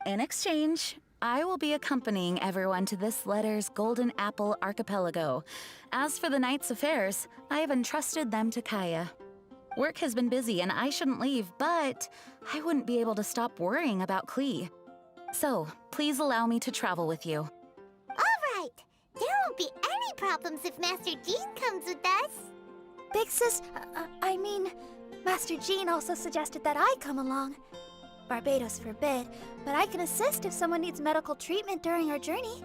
In exchange, I will be accompanying everyone to this letter's Golden Apple Archipelago. As for the Knight's affairs, I have entrusted them to Kaya. Work has been busy and I shouldn't leave, but I wouldn't be able to stop worrying about Klee. So, please allow me to travel with you. Alright! There won't be any problems if Master Jean comes with us. Big Sis, I mean, Master Jean also suggested that I come along. Barbados forbid, but I can assist if someone needs medical treatment during our journey.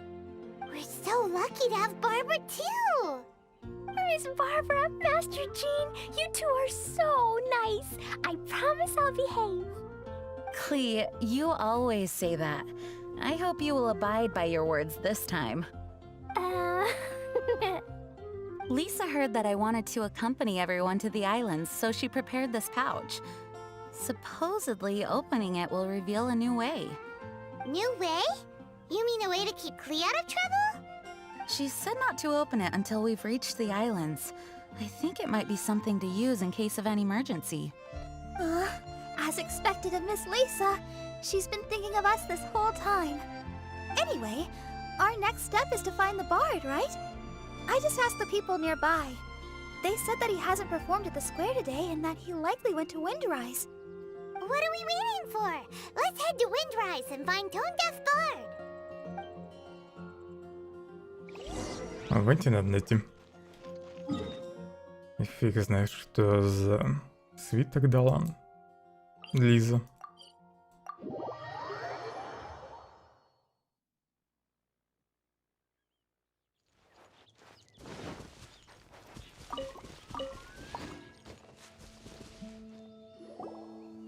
We're so lucky to have Barbara too! Miss Barbara, Master Jean, you two are so nice. I promise I'll behave. Klee, you always say that. I hope you will abide by your words this time. Lisa heard that I wanted to accompany everyone to the islands, so she prepared this pouch. Supposedly, opening it will reveal a new way. New way? You mean a way to keep Klee out of trouble? She said not to open it until we've reached the islands. I think it might be something to use in case of an emergency. As expected of Miss Lisa, she's been thinking of us this whole time. Anyway, our next step is to find the bard, right? I just asked the people nearby. They said that he hasn't performed at the square today and that he likely went to Windrise. What are we waiting for? Let's head to Windrise and find Tone Deaf Bard. Венти надо найти. И фиг знает, что за свиток дала Лиза.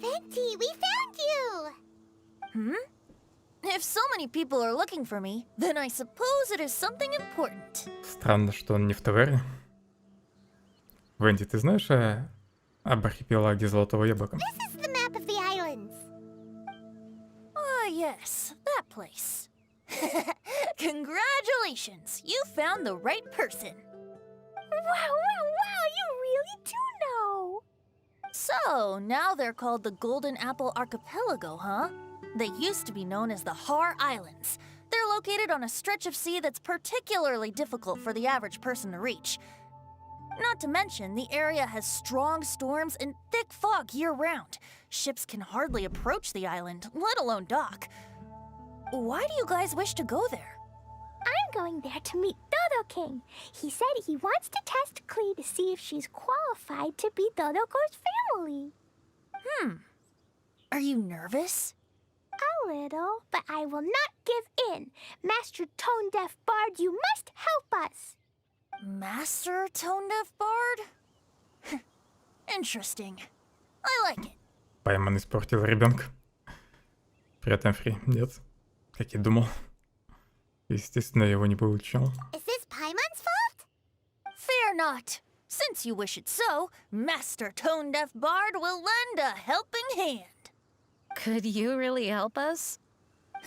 Venti, we found you! If so many people are looking for me, then I suppose it is something important. Странно, что он не в таверне. Венди, ты знаешь об архипелаге Золотого Яблока? This is the map of the islands. Yes, that place. Congratulations, you found the right person. Wow, you really do know. So, now they're called the Golden Apple Archipelago, huh? They used to be known as the Har Islands. They're located on a stretch of sea that's particularly difficult for the average person to reach. Not to mention, the area has strong storms and thick fog year-round. Ships can hardly approach the island, let alone dock. Why do you guys wish to go there? I'm going there to meet Dodo King. He said he wants to test Klee to see if she's qualified to be Dodoko's family. Are you nervous? A little, but I will not give in. Master Tone Deaf Bard, you must help us. Master Tone Deaf Bard? Interesting. I like it. Пайман испортил ребенка. При этом Фри нет, как и думал. Естественно, я его не получил. Is this Paimon's fault? Fear not. Since you wish it so, Master Tone Deaf Bard will lend a helping hand. Could you really help us?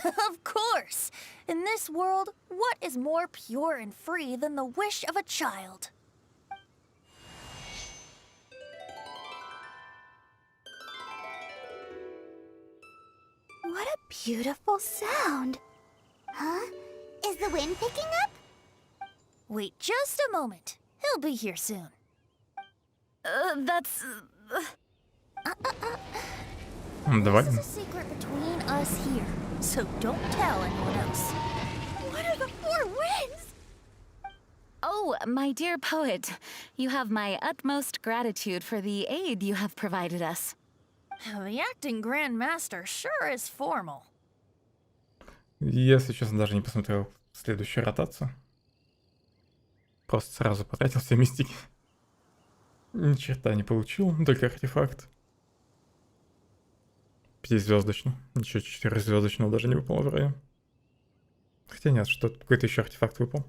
Of course! In this world, what is more pure and free than the wish of a child? What a beautiful sound. Huh? Is the wind picking up? Wait just a moment. He'll be here soon. That's... Давай. This is a secret between us here, so don't tell anyone else. What are the four winds? Oh, my dear poet, you have my utmost gratitude for the aid you have provided us. The acting Grand Master sure is formal. Я, если честно, даже не посмотрел следующую ротацию. Просто сразу потратил все мистики. Ни черта не получил, только артефакт. 5-звездочный. Ничего, 4-звездочного даже не выпало вроде. Хотя нет, что какой-то еще артефакт выпал.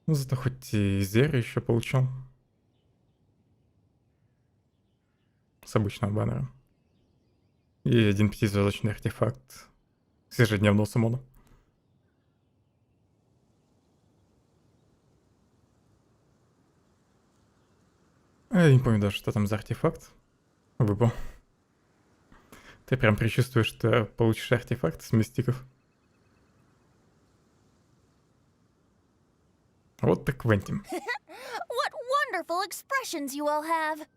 Ну, зато хоть и зелье еще получил. С обычного баннера. И один 5-звездочный артефакт с ежедневного суммона. Я не помню даже, что там за артефакт выпал. Ты прям предчувствуешь, что получишь артефакт с мистиков. Вот так Вентим. What wonderful expressions you all have.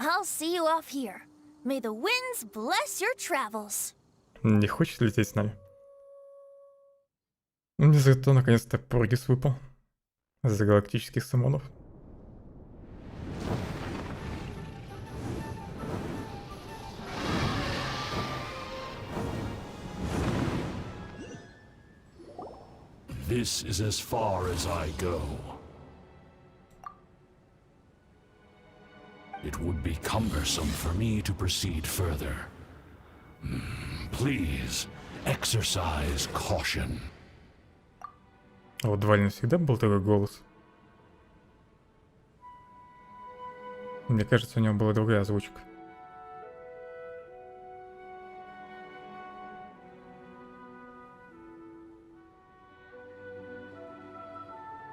I'll see you off here. May the winds bless your travels. Не хочешь лететь с нами? Мне зато наконец-то Поргис выпал. За галактических самонов. This is as far as I go. It would be cumbersome for me to proceed further. Please, exercise caution. А у Двалина всегда был такой голос. Мне кажется, у него была другая озвучка.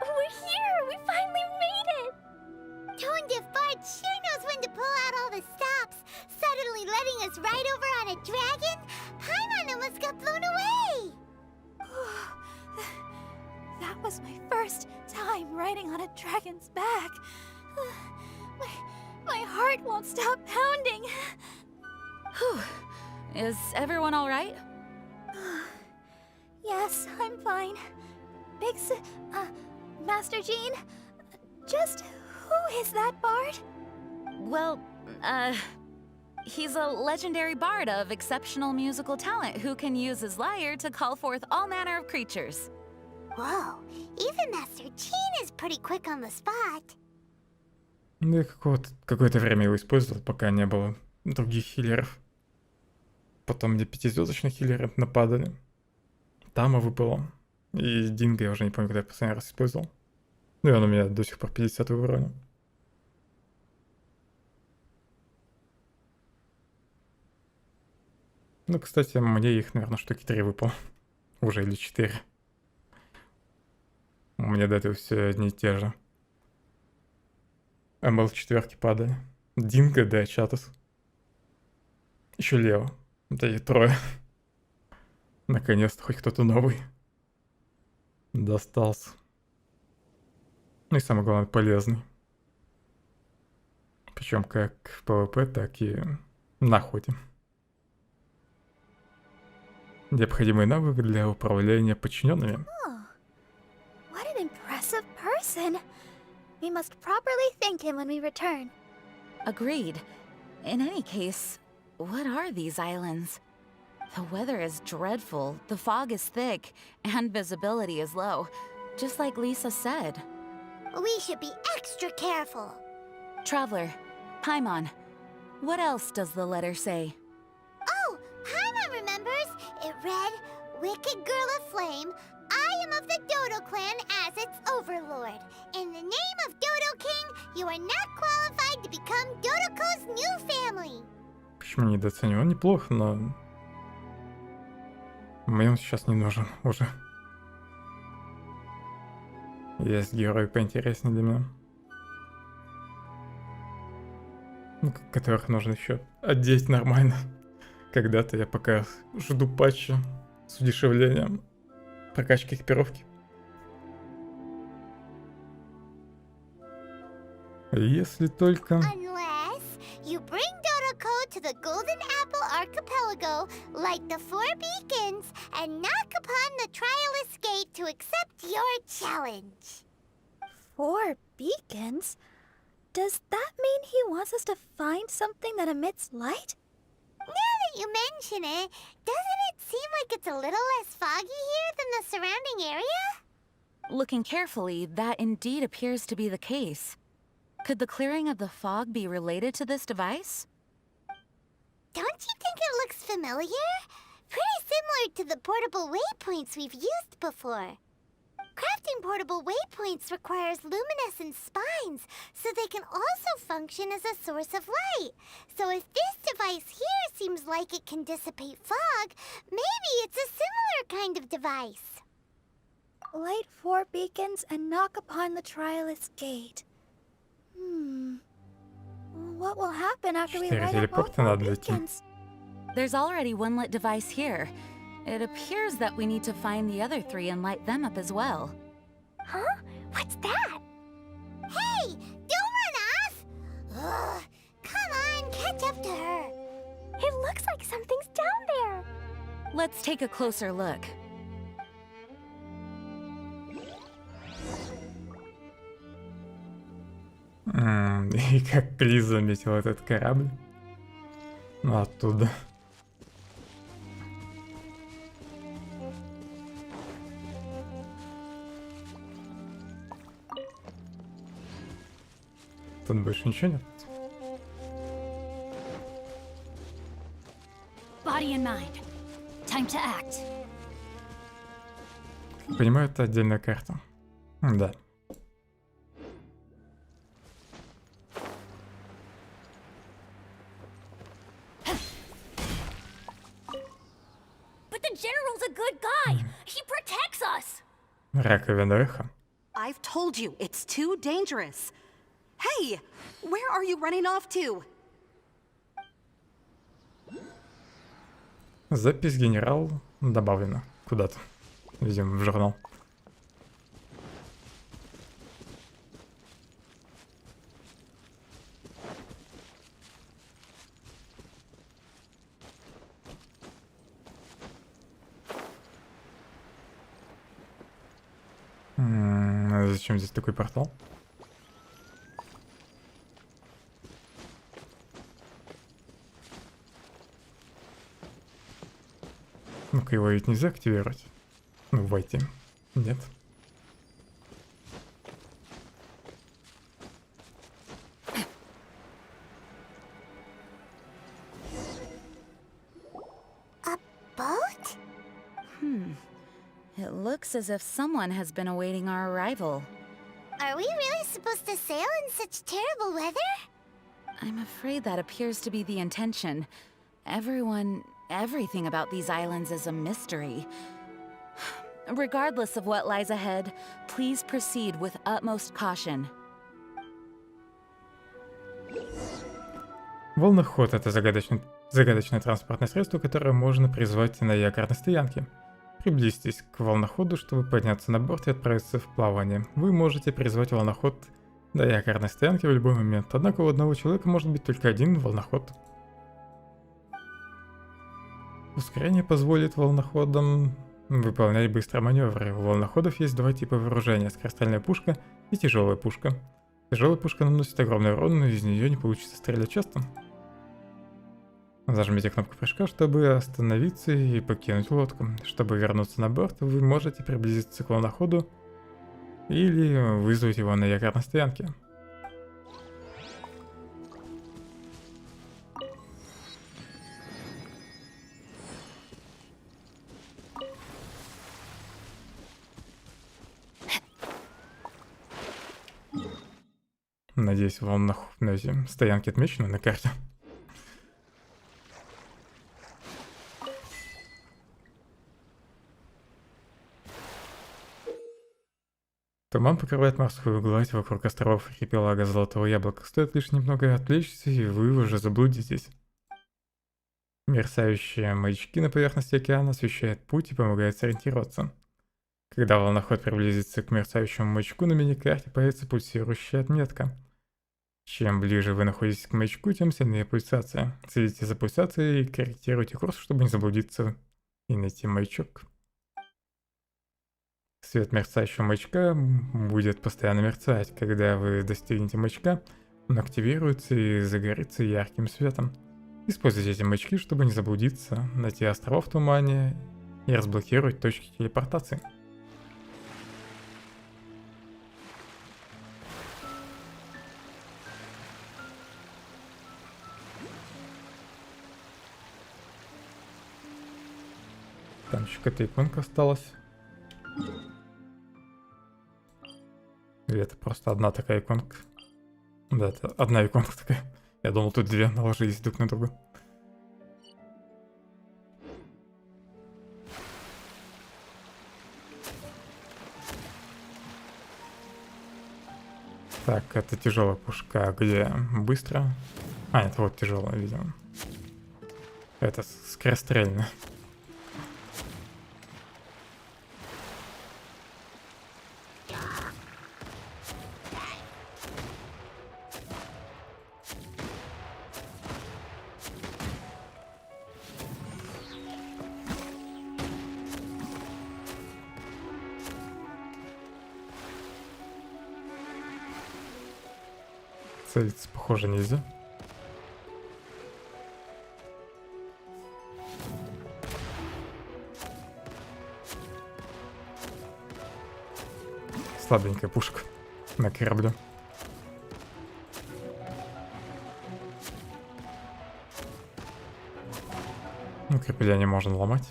We're here! We finally made it! Tone Defart sure knows when to pull out all the stops. Suddenly letting us ride over on a dragon? Paimon almost got blown away! That was my first time riding on a dragon's back. My heart won't stop pounding. Whew. Is everyone all right? Yes, I'm fine. Master Jean, just who is that bard? Well, he's a legendary bard of exceptional musical talent who can use his lyre to call forth all manner of creatures. Whoa, even Master Jean is pretty quick on the spot. Ну, я какое-то время его использовал, пока не было других хиллеров. Потом мне 5-звездочных хиллеров нападали. Тама выпало. И Динго я уже не помню, когда я последний раз использовал. Ну и он у меня до сих пор 50 уровня. Ну, кстати, мне их, наверное, штуки 3 выпало. Уже или 4. У меня до этого все одни и те же. МЛ 4 падали. Динго, да, Чатус. Еще Лео. Да и 3. Наконец-то хоть кто-то новый достался. Ну и самое главное, полезный. Причем как в ПВП, так и на охоте. Необходимый навык для управления подчиненными. What an impressive person. We must properly thank him when we return. Agreed. In any case, what are these islands? The weather is dreadful, the fog is thick, and visibility is low, just like Lisa said. We should be extra careful. Traveler, Paimon, what else does the letter say? Oh, Paimon remembers. It read, Wicked Girl of Flame, I am of the Dodo clan as its overlord. In the name of Dodo King, you are not qualified to become Dodoko's new family. Почему недооцениваю? Он неплохо, но... Мне он сейчас не нужен уже. Есть герои поинтереснее для меня. Ну, которых нужно еще одеть нормально. Когда-то я пока жду патча с удешевлением прокачки экипировки. Если только... Unless you bring Dodoko to the Golden Apple Archipelago, light the 4 beacons, and knock upon the Trialist Gate to accept your challenge. 4 beacons? Does that mean he wants us to find something that emits light? Now that you mention it, doesn't it seem like it's a little less foggy here than the surrounding area? Looking carefully, that indeed appears to be the case. Could the clearing of the fog be related to this device? Don't you think it looks familiar? Pretty similar to the portable waypoints we've used before. Crafting portable waypoints requires luminescent spines, so they can also function as a source of light. So if this device here seems like it can dissipate fog, maybe it's a similar kind of device. Light 4 beacons and knock upon the Trialist Gate. What will happen after we light up all 4 beacons? There's already one lit device here. It appears that we need to find the other 3 and light them up as well. Huh? What's that? Hey! Don't Let's take a closer look. И как Кли заметил этот корабль. Ну, оттуда. Тут больше ничего нет. Body and mind. Time to act. Понимаю, это отдельная карта. Да. But the general's a good guy. He protects us. Раковина эхо. I've told you, it's too dangerous. Hey, where are you running off to? Запись генерал добавлена куда-то. Видимо, в журнал. А зачем здесь такой портал? Ну-ка, его ведь нельзя активировать. Ну, войти. Нет. A boat? It looks as if someone has been awaiting our arrival. Are we really supposed to sail in such terrible weather? I'm afraid that appears to be the intention. Everything about these islands is a mystery. Regardless of what lies ahead, please proceed with utmost caution. Волноход — это загадочное транспортное средство, которое можно призвать на якорной стоянке. Приблизьтесь к волноходу, чтобы подняться на борт и отправиться в плавание. Вы можете призвать волноход до якорной стоянки в любой момент, однако у одного человека может быть только один волноход. Ускорение позволит волноходам выполнять быстрые маневры. У волноходов есть два типа вооружения: скорострельная пушка и тяжелая пушка. Тяжелая пушка наносит огромный урон, но из нее не получится стрелять часто. Зажмите кнопку прыжка, чтобы остановиться и покинуть лодку. Чтобы вернуться на борт, вы можете приблизиться к волноходу или вызвать его на якорной стоянке. Надеюсь, стоянки отмечены на карте. Туман покрывает морскую гладь вокруг островов архипелага Золотого Яблока. Стоит лишь немного отвлечься, и вы уже заблудитесь. Мерцающие маячки на поверхности океана освещают путь и помогают сориентироваться. Когда волноход приблизится к мерцающему маячку, на миникарте появится пульсирующая отметка. Чем ближе вы находитесь к маячку, тем сильнее пульсация. Следите за пульсацией и корректируйте курс, чтобы не заблудиться и найти маячок. Свет мерцающего маячка будет постоянно мерцать. Когда вы достигнете маячка, он активируется и загорится ярким светом. Используйте эти маячки, чтобы не заблудиться, найти острова в тумане и разблокировать точки телепортации. Там еще какая-то иконка осталась. Или это просто одна такая иконка? Да, это одна иконка такая. Я думал, тут две наложились друг на друга. Так, это тяжелая пушка, где быстро? А, это вот тяжелая, видимо. Это скорострельная. Целиться, похоже, нельзя. Слабенькая пушка на корабле. Ну, крепление можно ломать.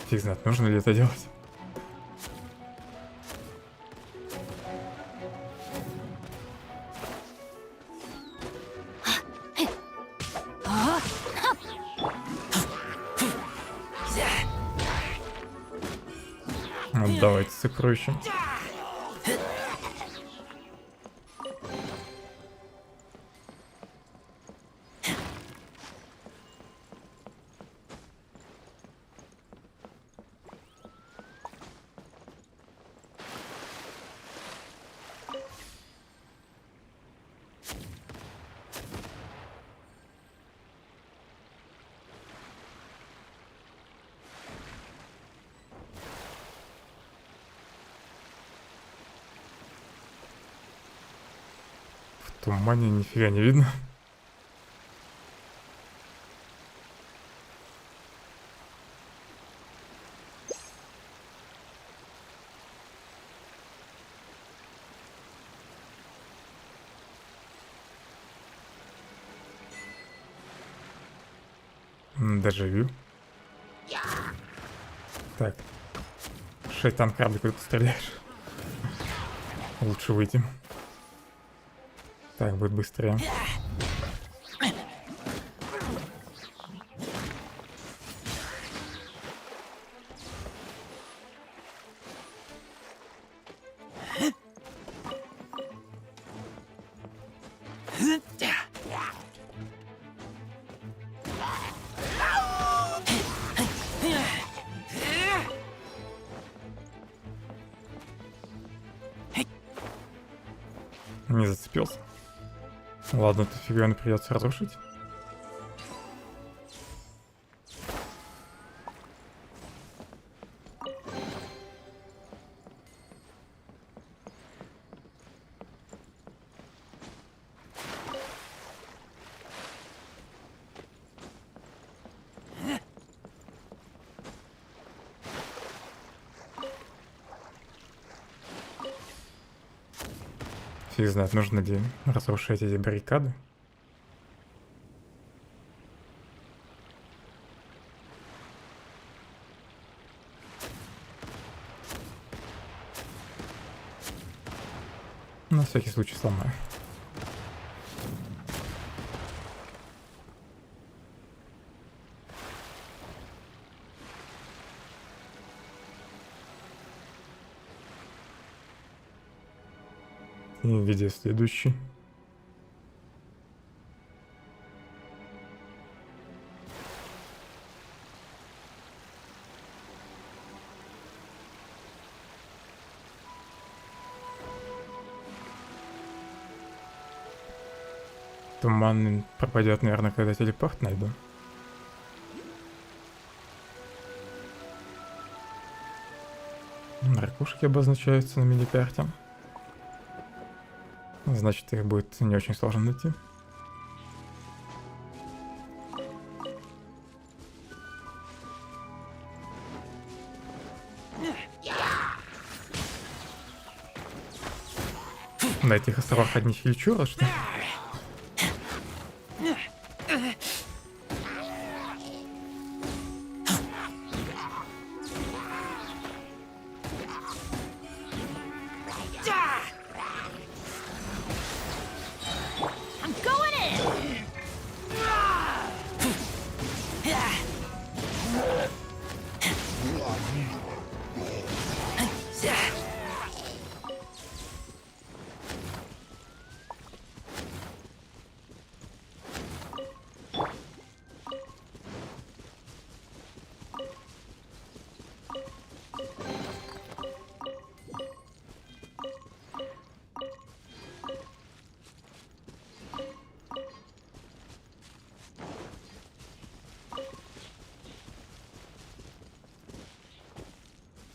Фиг знает, нужно ли это делать. Ну, давайте с сокровищем. В тумане нифига не видно. Дежавю. Так. Шайтан, кораблик, куда ты стреляешь? Лучше выйти. Так, будет быстрее. Не зацепился. Ладно, эту фигуру придется разрушить. Фиг знает, нужно ли разрушать эти баррикады. На всякий случай сломаю. И где следующий? Туман пропадет, наверное, когда телепорт найду. Ракушки обозначаются на мини-карте. Значит, их будет не очень сложно найти. На этих островах одни хильчуры, что ли?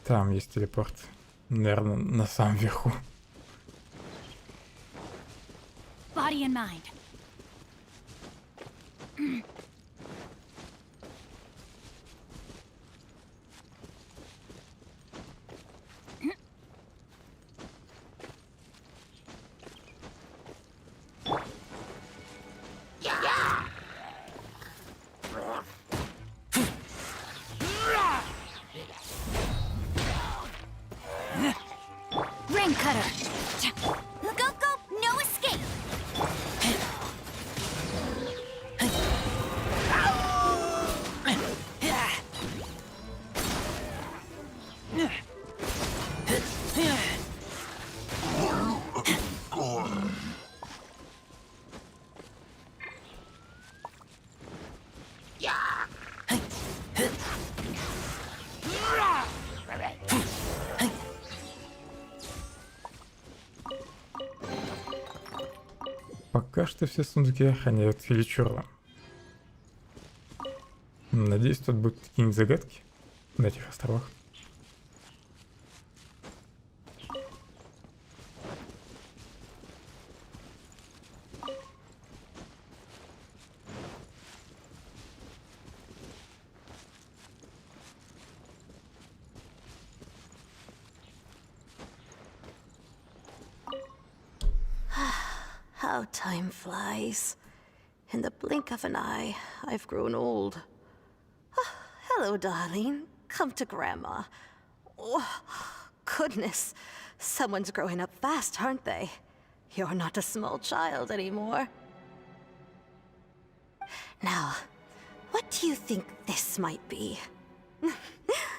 Там есть телепорт. Наверное, на самом верху. mind. Ring cutter. Go, go, no escape. Пока что все сундуки охраняют Феличура. Надеюсь, тут будут какие-нибудь загадки на этих островах. How time flies. In the blink of an eye, I've grown old. Hello, darling. Come to Grandma. Oh, goodness. Someone's growing up fast, aren't they? You're not a small child anymore. Now, what do you think this might be?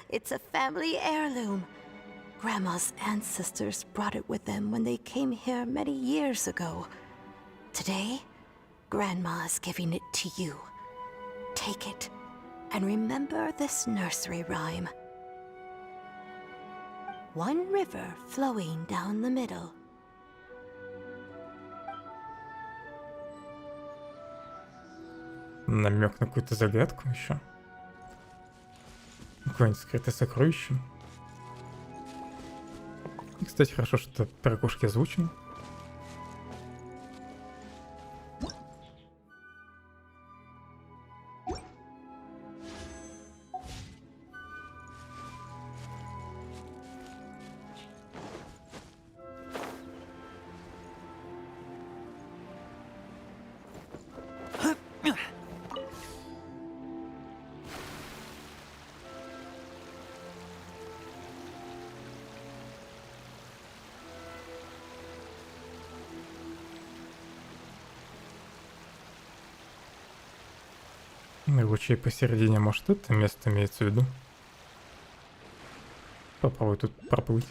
It's a family heirloom. Grandma's ancestors brought it with them when they came here many years ago. Today, Grandma is giving it to you. Take it, and remember this nursery rhyme. One river flowing down the middle. Намек на какую-то загадку еще. Какое-нибудь скрытое сокровище. И, кстати, хорошо, что про кошки озвучено. Ручей посередине, может, это место имеется в виду? Попробуй тут проплыть.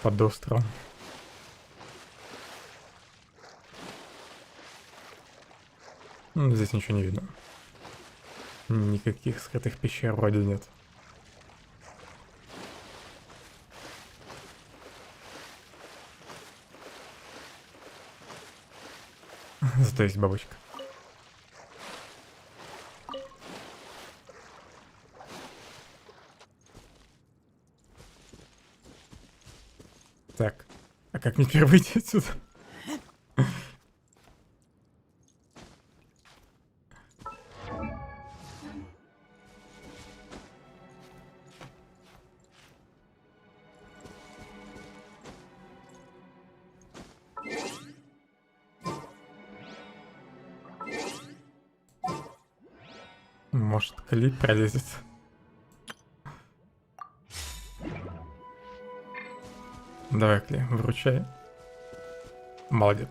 Под островом. Здесь ничего не видно. Никаких скрытых пещер вроде нет. Зато есть бабочка. Так, а как мне теперь выйти отсюда? Может, Кли пролезет. Давай, Кли, выручай. Молодец.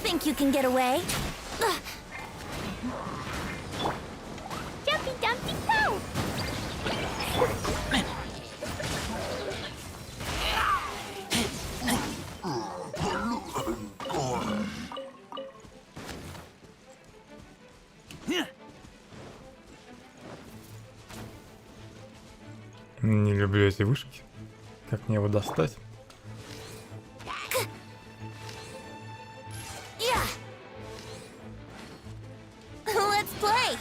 Think you can get away? Не люблю эти вышки. Как мне его достать? Let's play.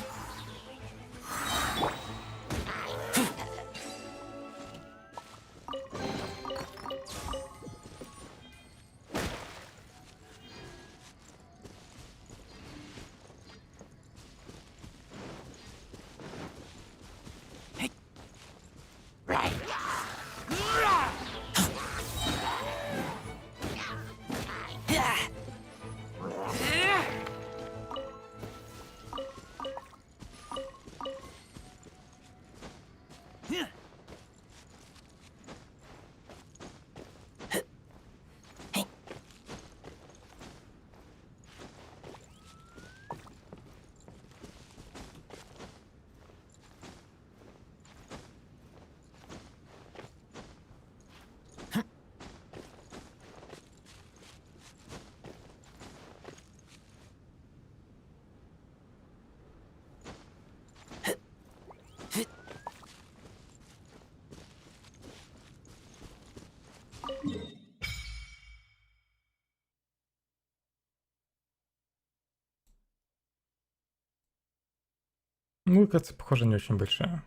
Ну, кажется, похоже, не очень большая.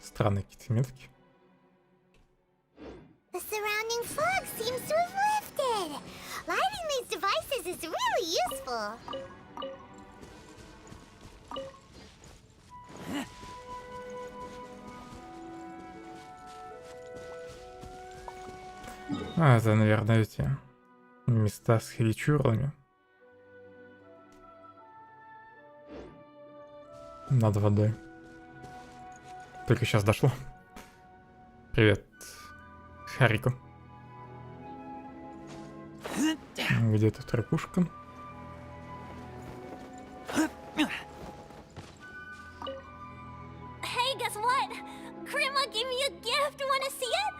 Странные какие-то метки. The surrounding fog seems to have lifted. Lighting these devices is really useful. А, это, наверное, эти места с хичурами. Над водой. Только сейчас дошло. Привет, Харико. Где тут ракушка? Hey, guess what? Grandma gave me a gift. Wanna see it?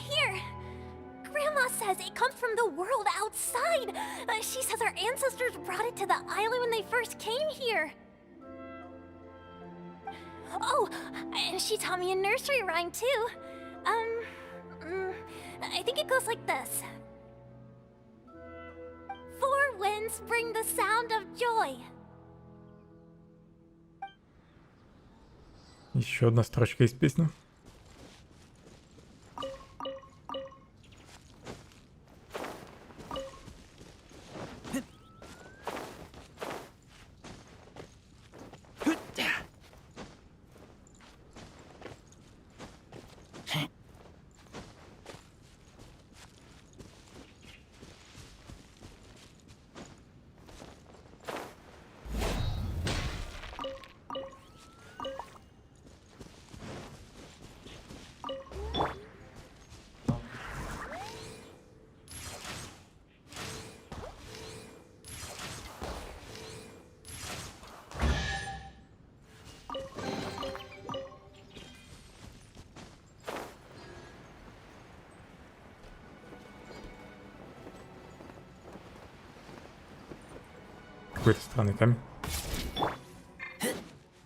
Here. Grandma says it comes from the world outside. She says our ancestors brought it to the island when they first came here. Oh, and she taught me a nursery rhyme too. I think it goes like this. Four winds bring the sound of joy. Еще одна строчка из песни. Какой-то странный камень.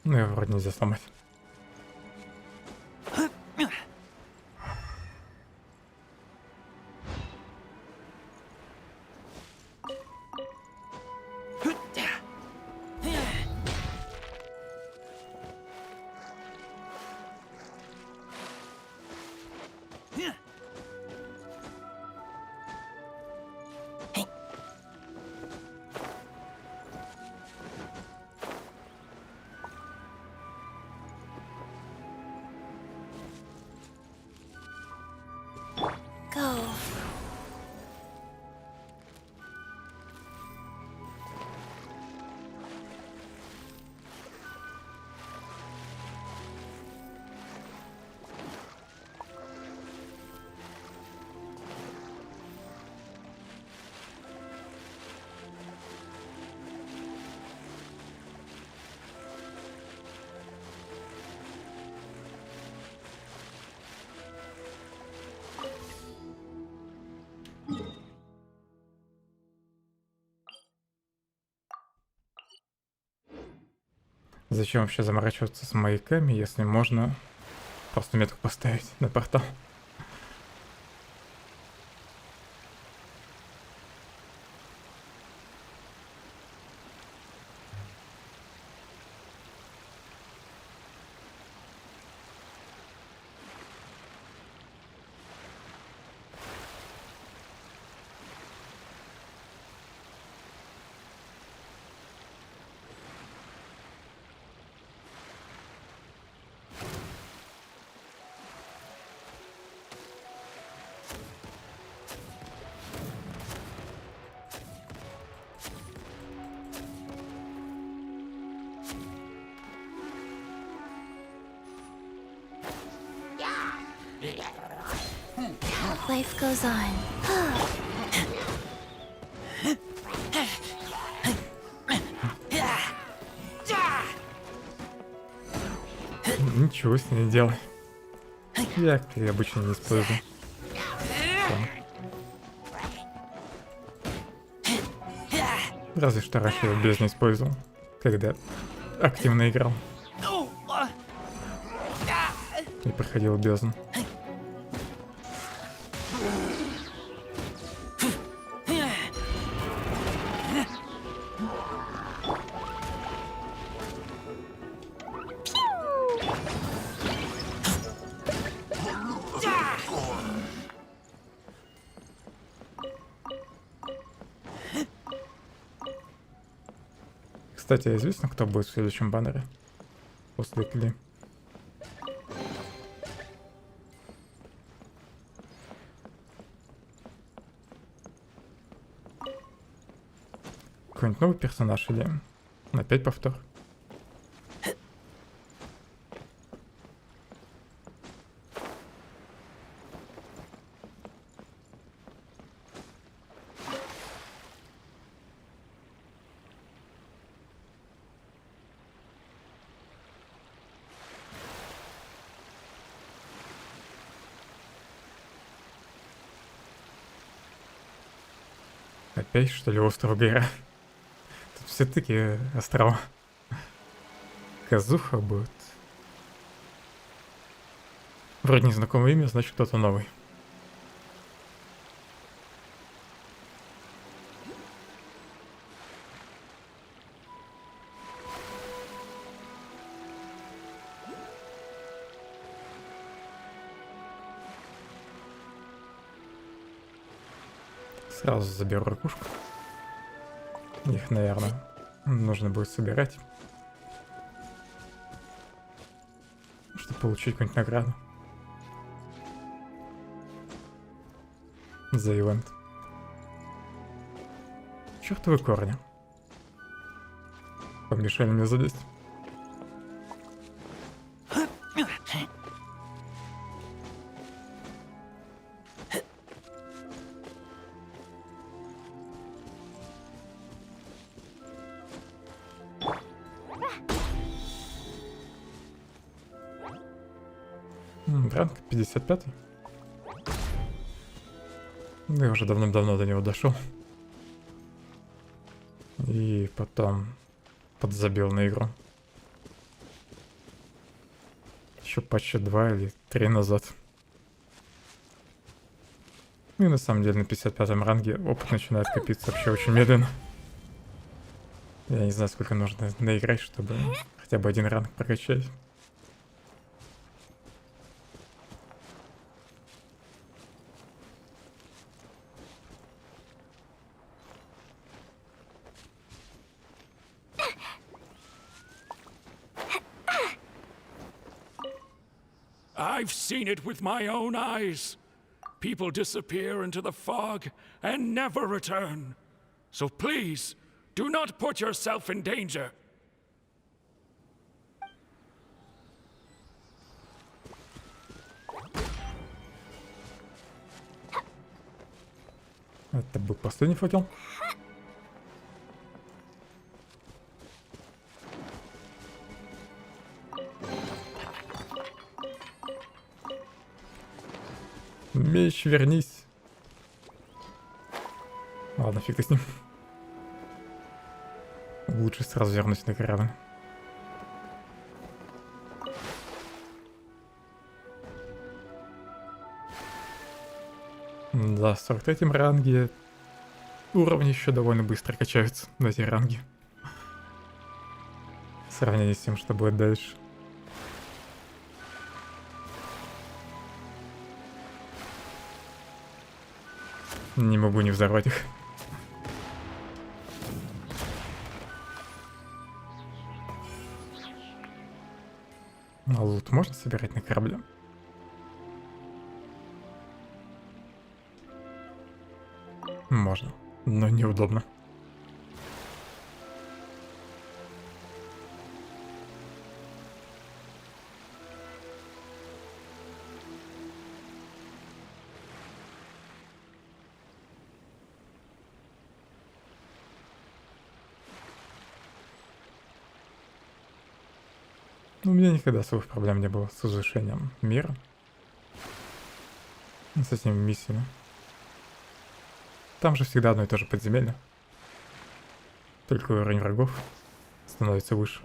Ну, его вроде нельзя сломать. Зачем вообще заморачиваться с маяками, если можно просто метку поставить на портал? Life goes on. Ничего с ней не делай. Я как обычно не использую. Разве что раньше я без не использовал, когда активно играл и проходил бездну. Кстати, известно, кто будет в следующем баннере после Кли? Какой-нибудь новый персонаж или опять повтор? Опять, что ли, остров Гора? Тут все такие острова. Казуха будет. Вроде незнакомое имя, значит кто-то новый. Сразу заберу ракушку. Их, наверное, нужно будет собирать, чтобы получить какую-нибудь награду за ивент. Чёртовы корни. Помешали мне залезть. Ранг 55. Я уже давным-давно до него дошел. И потом подзабил на игру. Еще патча 2 или 3 назад. И на самом деле на 55-м ранге опыт начинает копиться вообще очень медленно. Я не знаю, сколько нужно наиграть, чтобы хотя бы один ранг прокачать. I've seen it with my own eyes. People disappear into the fog and never return. So please, do not put yourself in danger. Это был последний факел. Меч, вернись. Ладно, фиг ты с ним. Лучше сразу вернусь на корабль. На 43-м ранге уровни еще довольно быстро качаются на эти ранги. В сравнении с тем, что будет дальше. Не могу не взорвать их. А лут можно собирать на корабле? Можно, но неудобно. У меня никогда особых проблем не было с изучением мира. И с этими миссиями. Там же всегда одно и то же подземелье. Только уровень врагов становится выше.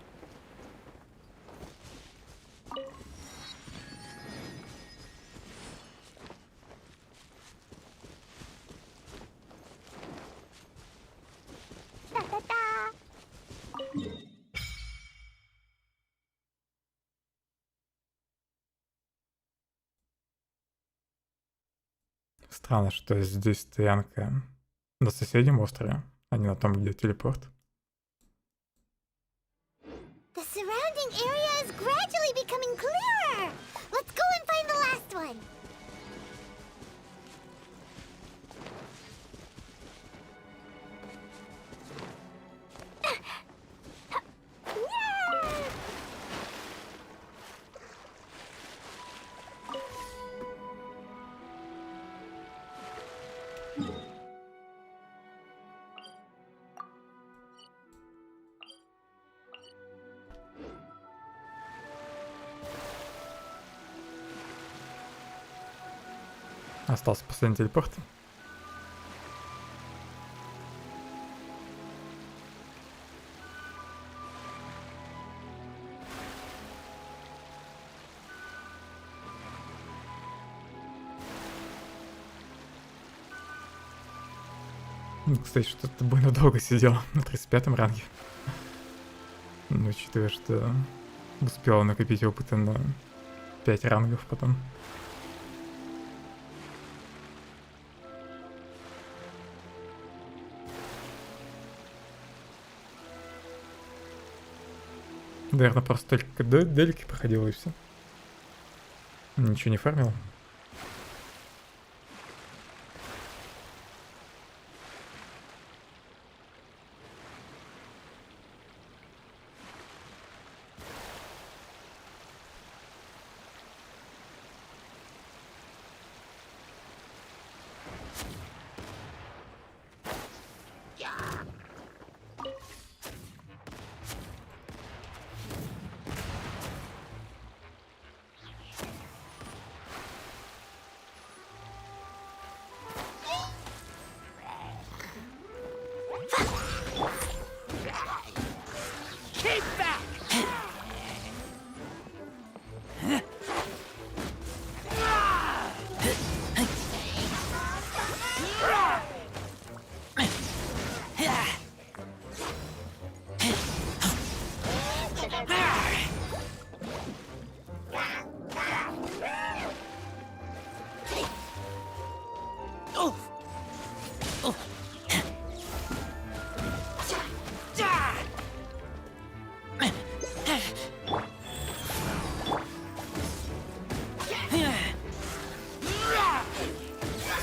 Странно, что здесь стоянка на соседнем острове, а не на том, где телепорт. The surrounding area is gradually becoming clearer. Let's go and find the last one. Остался последний телепорт. Кстати, что-то больно долго сидел на 35-м ранге. Но учитывая, что успел накопить опыта на 5 рангов потом. Наверное, просто только дельки проходил и все. Ничего не фармил.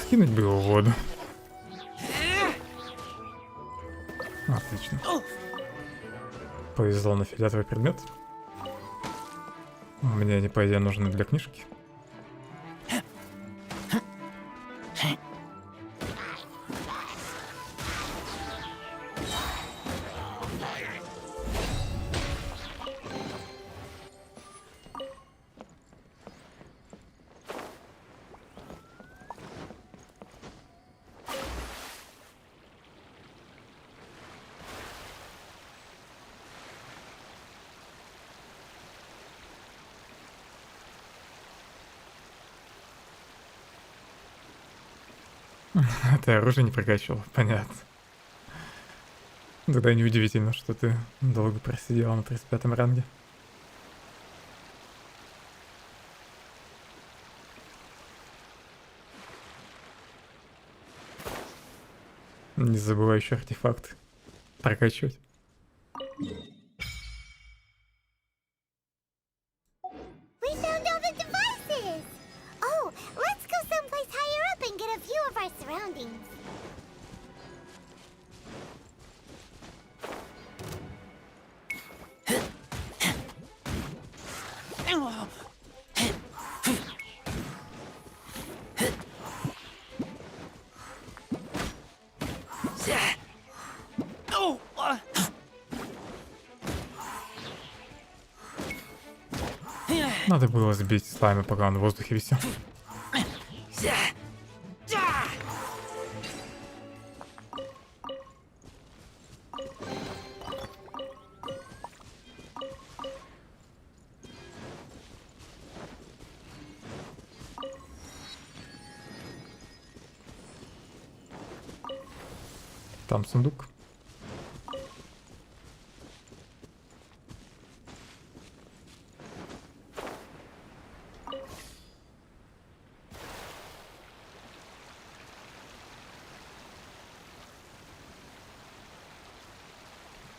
Кинуть бы его в воду. Отлично. Повезло на фиолетовый предмет. Мне они, по идее, нужны для книжки. Ты оружие не прокачивал, понятно. Тогда неудивительно, что ты долго просидела на 35-м ранге. Не забывай еще артефакты прокачивать. We found all the devices! Oh, let's go someplace higher up and get a view of our surroundings. Надо было сбить слайма, пока он в воздухе висел. Там сундук.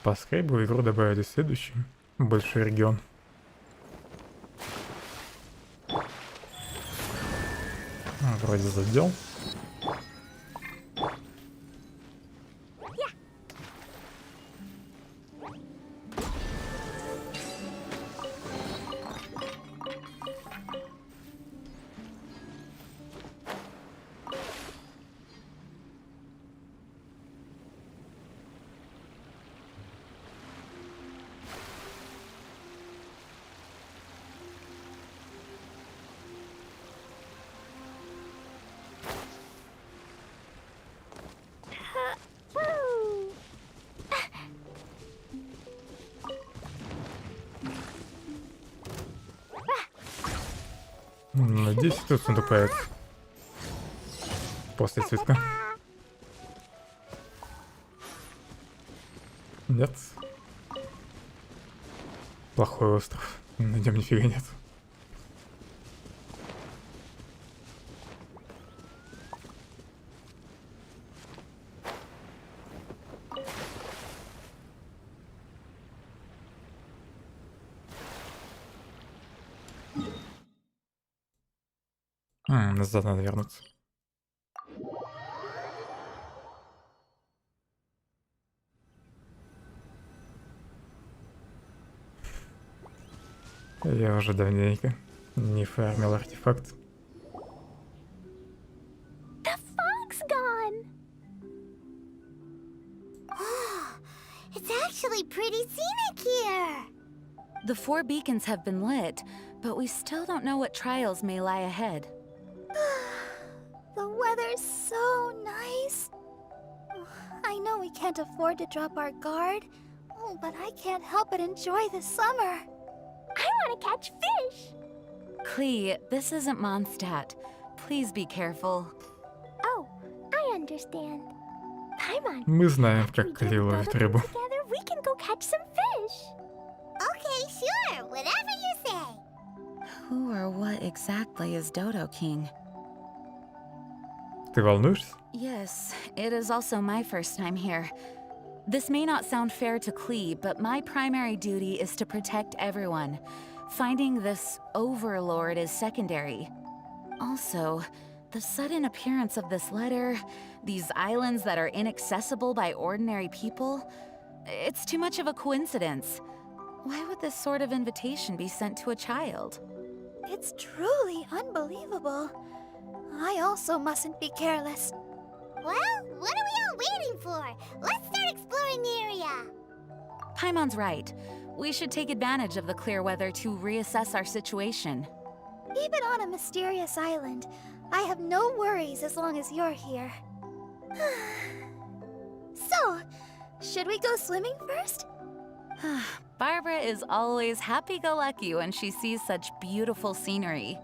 По скрейбу в игру добавили следующий большой регион. Вроде задел. Надеюсь, тут сундук появится. После цветка. Нет. Плохой остров. На нем нифига нет. Назад надо вернуться. Я уже давненько не фармил артефакт. The fog's gone! It's actually pretty scenic here! The 4 beacons have been lit, but we still don't know what trials may lie ahead. The weather's so nice. I know we can't afford to drop our guard, but I can't help but enjoy the summer. I want to catch fish! Klee, this isn't Mondstadt. Please be careful. Oh, I understand. Paimon, Мы знаем, как Кли ловит рыбу. together we can go catch some fish. Okay, sure, whatever you say. Who or what exactly is Dodo King? Ты волнуешься? Yes, it is also my first time here. This may not sound fair to Klee, but my primary duty is to protect everyone. Finding this overlord is secondary. Also, the sudden appearance of this letter, these islands that are inaccessible by ordinary people, it's too much of a coincidence. Why would this sort of invitation be sent to a child? It's truly unbelievable. I also mustn't be careless. Well, what are we all waiting for? Let's start exploring the area. Paimon's right. We should take advantage of the clear weather to reassess our situation. Even on a mysterious island, I have no worries as long as you're here. So, should we go swimming first? Barbara is always happy-go-lucky when she sees such beautiful scenery.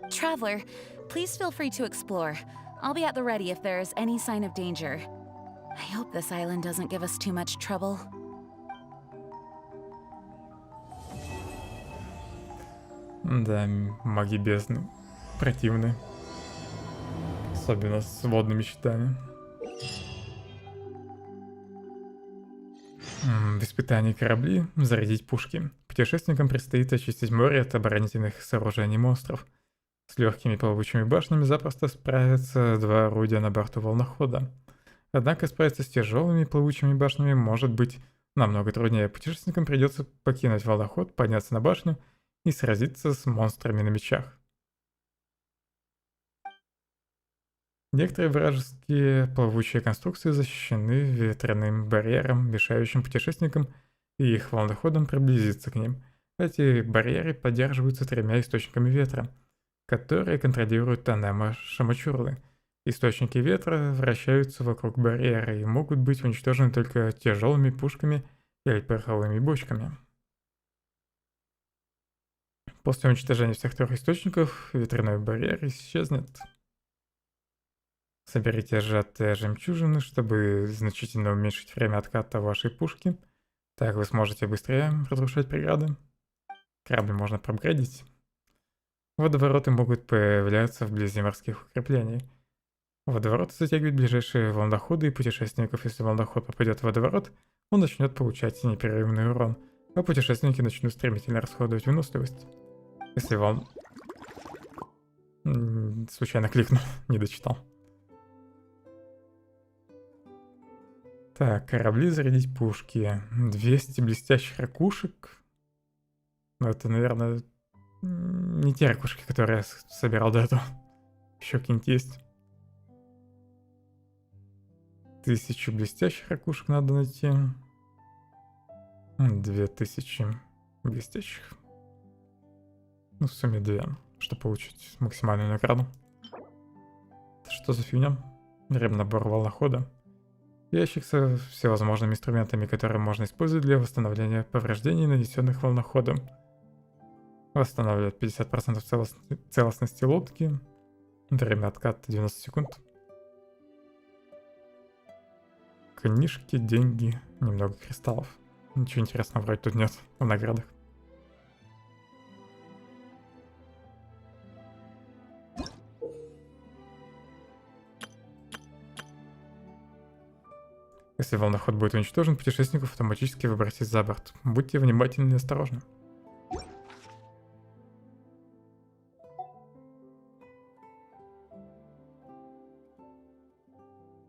Traveler, please feel free to explore. I'll be at the ready if there's any sign of danger. I hope this island doesn't give us too much trouble. Да, маги бездны противны. Особенно с водными щитами. В испытании корабли зарядить пушки. Путешественникам предстоит очистить море от оборонительных сооружений монстров. С легкими плавучими башнями запросто справятся 2 орудия на борту волнохода. Однако справиться с тяжелыми плавучими башнями может быть намного труднее. Путешественникам придется покинуть волноход, подняться на башню и сразиться с монстрами на мечах. Некоторые вражеские плавучие конструкции защищены ветряным барьером, мешающим путешественникам и их волноходам приблизиться к ним. Эти барьеры поддерживаются 3 источниками ветра, которые контролируют тонема Шамачурлы. Источники ветра вращаются вокруг барьера и могут быть уничтожены только тяжелыми пушками или пороховыми бочками. После уничтожения всех 3 источников ветряной барьер исчезнет. Соберите сжатые жемчужины, чтобы значительно уменьшить время отката вашей пушки. Так вы сможете быстрее разрушать преграды. Корабль можно проапгрейдить. Водовороты могут появляться вблизи морских укреплений. Водовороты затягивают ближайшие волноходы и путешественников. Если волноход попадет в водоворот, он начнет получать непрерывный урон, а путешественники начнут стремительно расходовать выносливость. Если случайно кликнул, не дочитал. Так, корабли зарядить пушки. 200 блестящих ракушек. Ну, это, наверное, не те ракушки, которые я собирал до этого. Еще какие-нибудь есть. 1000 блестящих ракушек надо найти. 2000 блестящих. Ну, в сумме 2, чтобы получить максимальную награду. Это что за фигня? Ремнабор волнохода. Ящик со всевозможными инструментами, которые можно использовать для восстановления повреждений, нанесенных волноходом. Восстанавливает 50% целостности лодки. Время отката 90 секунд. Книжки, деньги, немного кристаллов. Ничего интересного вроде тут нет в наградах. Если волноход будет уничтожен, путешественников автоматически выбросит за борт. Будьте внимательны и осторожны.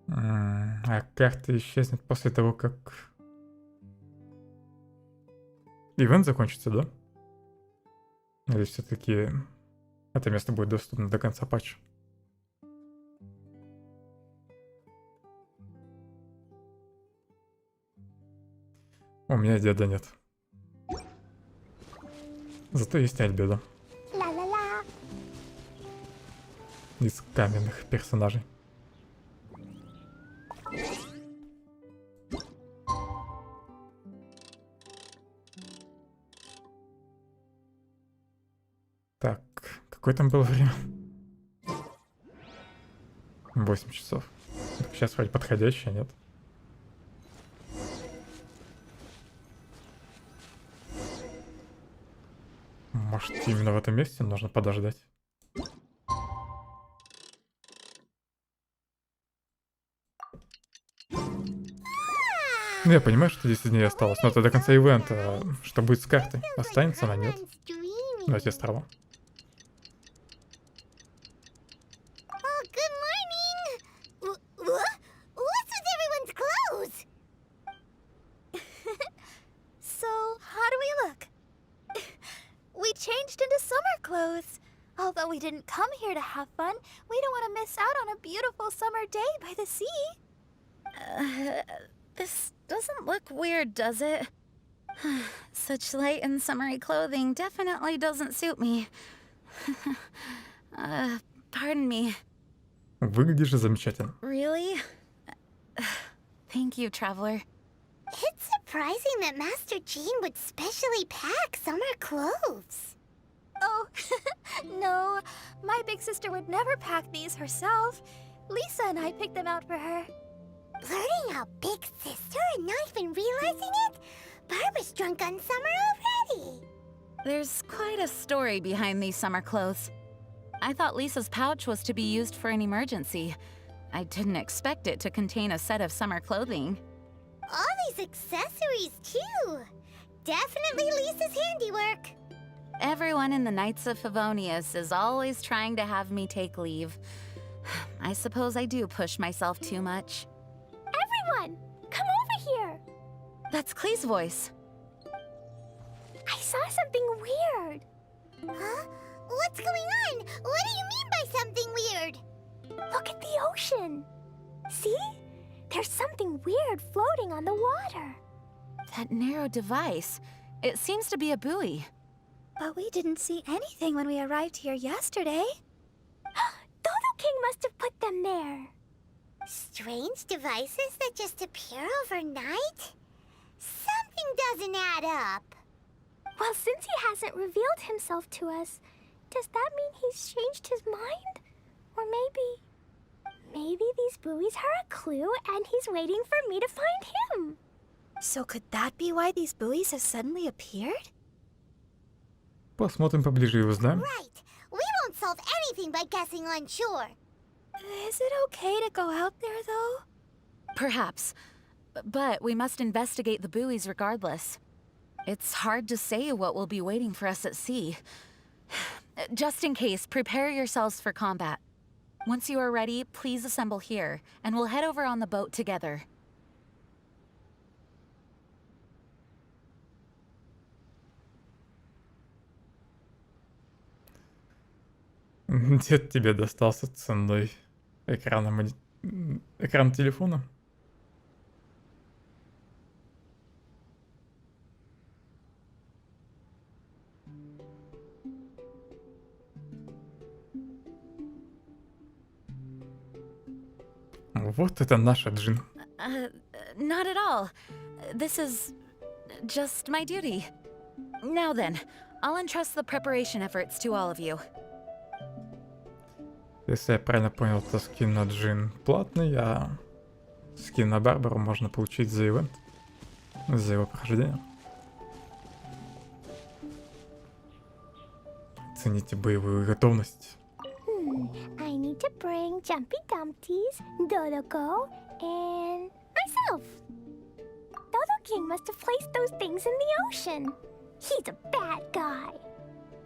А карта исчезнет после того, как ивент закончится, да? Или все-таки это место будет доступно до конца патча? У меня деда нет. Зато есть Альбедо. Из каменных персонажей. Так, какое там было время? 8 часов. Сейчас вроде подходящее, нет? Может, именно в этом месте нужно подождать? Ну, я понимаю, что 10 дней осталось, но это до конца ивента. Что будет с картой? Останется она, нет? На те острова. Although we didn't come here to have fun, we don't want to miss out on a beautiful summer day by the sea. This doesn't look weird, does it? Such light and summery clothing definitely doesn't suit me. Pardon me. Выглядишь замечательно. Really? Thank you, traveler. It's surprising that Master Jean would specially pack summer clothes. Oh, no. My big sister would never pack these herself. Lisa and I picked them out for her. Learning out big sister and not even realizing it? Barbara's drunk on summer already. There's quite a story behind these summer clothes. I thought Lisa's pouch was to be used for an emergency. I didn't expect it to contain a set of summer clothing. All these accessories, too. Definitely Lisa's handiwork. Everyone in the Knights of Favonius is always trying to have me take leave. I suppose I do push myself too much. Everyone, come over here. That's Klee's voice. I saw something weird. Huh? What's going on? What do you mean by something weird? Look at the ocean. See? There's something weird floating on the water. That narrow device. It seems to be a buoy. But we didn't see anything when we arrived here yesterday. Dodo King must have put them there. Strange devices that just appear overnight? Something doesn't add up. Well, since he hasn't revealed himself to us, does that mean he's changed his mind? Or maybe these buoys are a clue and he's waiting for me to find him. So could that be why these buoys have suddenly appeared? Посмотрим поближе и узнаем. Right. We won't solve anything by guessing on shore. Is it okay to go out there, though? Perhaps. But we must investigate the buoys regardless. It's hard to say what will be waiting for us at sea. Just in case, prepare yourselves for combat. Once you are ready, please assemble here, and we'll head over on the boat together. Дед тебе достался ценной экран телефона. Вот это наша Джин. Not at all. This is just my duty. Now then, I'll entrust the preparation efforts to all of you. Если я правильно понял, то скин на Джин платный, а скин на Барбару можно получить за ивент, за его прохождение. Цените боевую готовность. I need to bring Jumpy Dumpties, Dodoko, and myself. Dodo King must have placed those things in the ocean. He's a bad guy.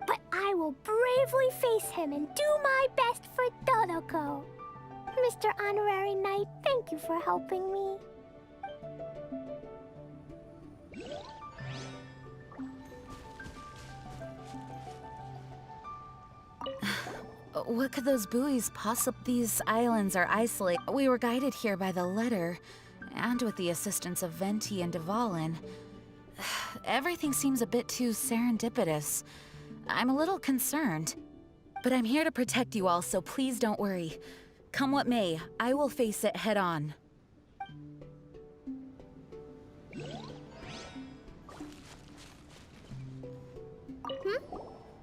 But I will bravely face him and do my best for Dodoko. Mr. Honorary Knight, thank you for helping me. What could those buoys possibly... These islands are isolated. We were guided here by the letter, and with the assistance of Venti and Devalin. Everything seems a bit too serendipitous. I'm a little concerned. But I'm here to protect you all, so please don't worry. Come what may, I will face it head on.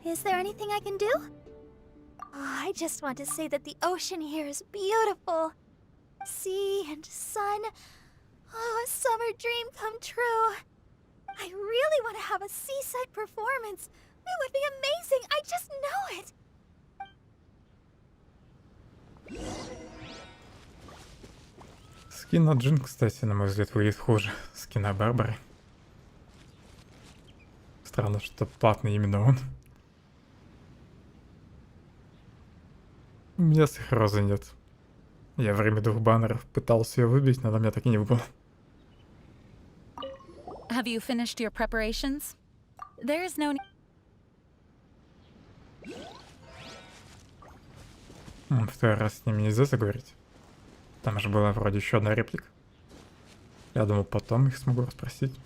Is there anything I can do? I just want to say that the ocean here is beautiful. Sea and sun. Oh, a summer dream come true. I really want to have a seaside performance. It would be amazing. I just know it. Скин на Джин, кстати, на мой взгляд, выглядит хуже скина Барбары. Странно, что платный именно он. У меня сихрозы нет. Я во время 2 баннеров пытался ее выбить, но она меня так и не выпала. Have you finished your preparations? There is no... Второй раз с ними нельзя заговорить. Там же была вроде еще одна реплика. Я думал, потом их смогу расспросить.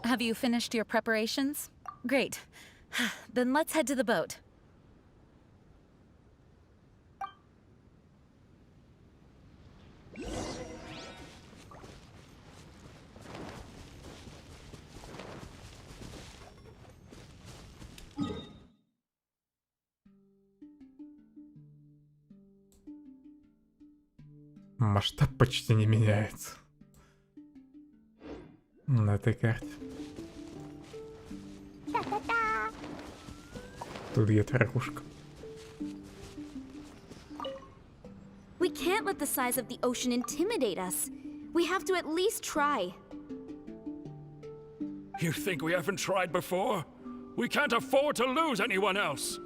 Have you finished your preparations? Great. Then let's head to the boat. Масштаб почти не меняется на этой карте. Тут где-то ракушка. We can't let the size of the ocean intimidate us. We have to at least try. You think we haven't tried before? We can't afford to lose anyone else.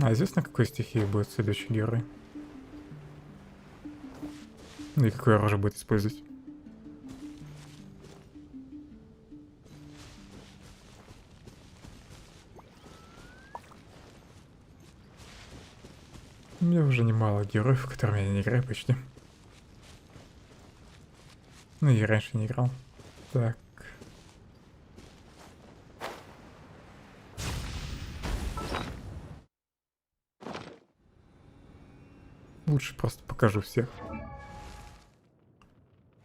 А известно, какой стихии будет следующий герой? Ну и какое оружие будет использовать? У меня уже немало героев, в которыми я не играю почти. Ну и раньше не играл. Так. Лучше просто покажу всех.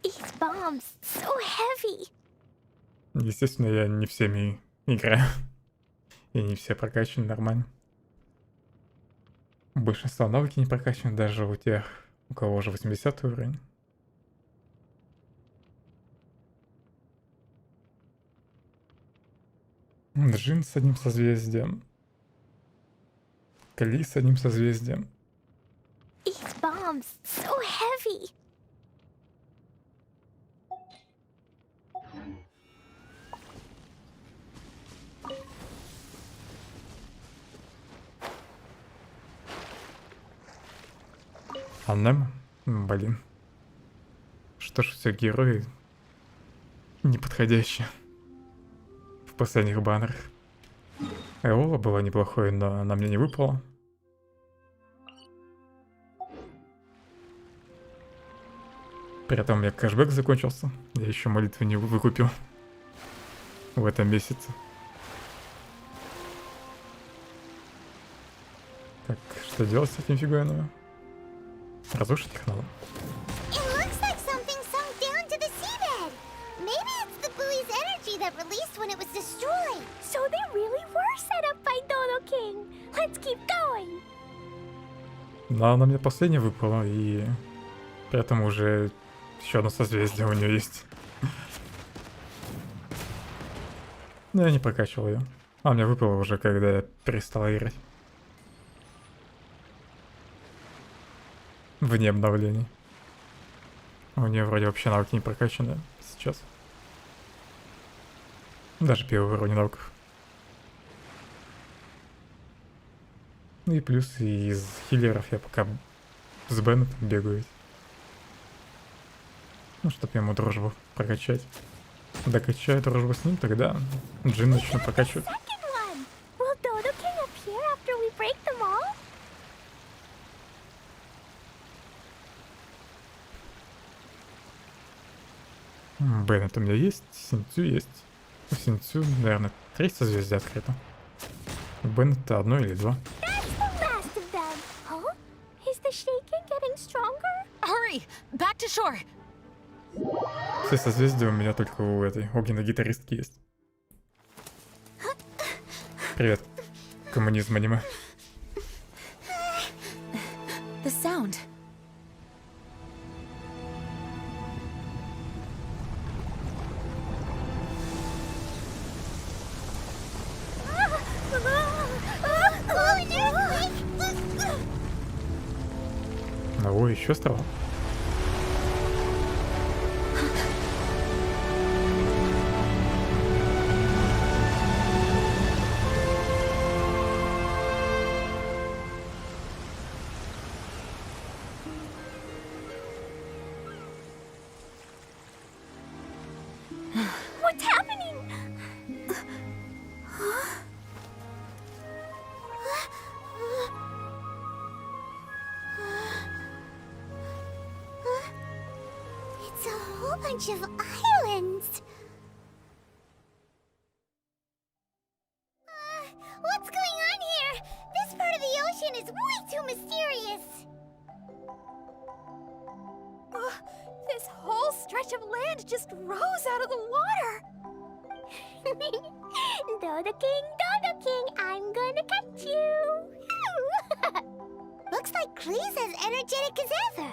These bombs so heavy. Естественно, я не всеми играю. И не все прокачаны нормально. Большинство навыки не прокачаны, даже у тех, у кого уже 80 уровень. Джин с одним созвездием. Кли с одним созвездием. These bombs so heavy. Анем? Блин. Что ж, все герои неподходящие в последних баннерах. Эола была неплохой, но она мне не выпала. При этом у меня кэшбэк закончился. Я еще молитву не выкупил в этом месяце. Так, что делать с этим фиганом? Разрушить их надо. It looks like something sunk down to the seabed. Maybe it's the buoy's energy that released when it was destroyed. So they really were set up by Dodo King. Let's keep going. Но она мне последняя выпала, и при этом уже еще одно созвездие у нее есть. Но я не прокачивал ее. А мне выпало уже, когда я перестал играть. Вне обновлений. У нее вроде вообще навыки не прокачаны сейчас. Даже первый уровень навыков. Ну и плюс из хиллеров я пока с Беннетом бегаю. Ну, чтоб ему дружбу прокачать. Докачаю дружбу с ним, тогда Джин начну прокачивать. Беннет у меня есть, Синцю есть. У Синцю, наверное, 3 созвездия открыто. У Беннета 1 или 2. Все созвездия у меня только у этой огненной гитаристки есть. Привет, коммунизм аниме. The sound. Ой, еще стало. What's happening? It's a whole bunch of islands. What's going on here? This part of the ocean is way too mysterious. This whole stretch of land just rose out of the water. Dodo King, I'm gonna catch you. Looks like Klee's as energetic as ever.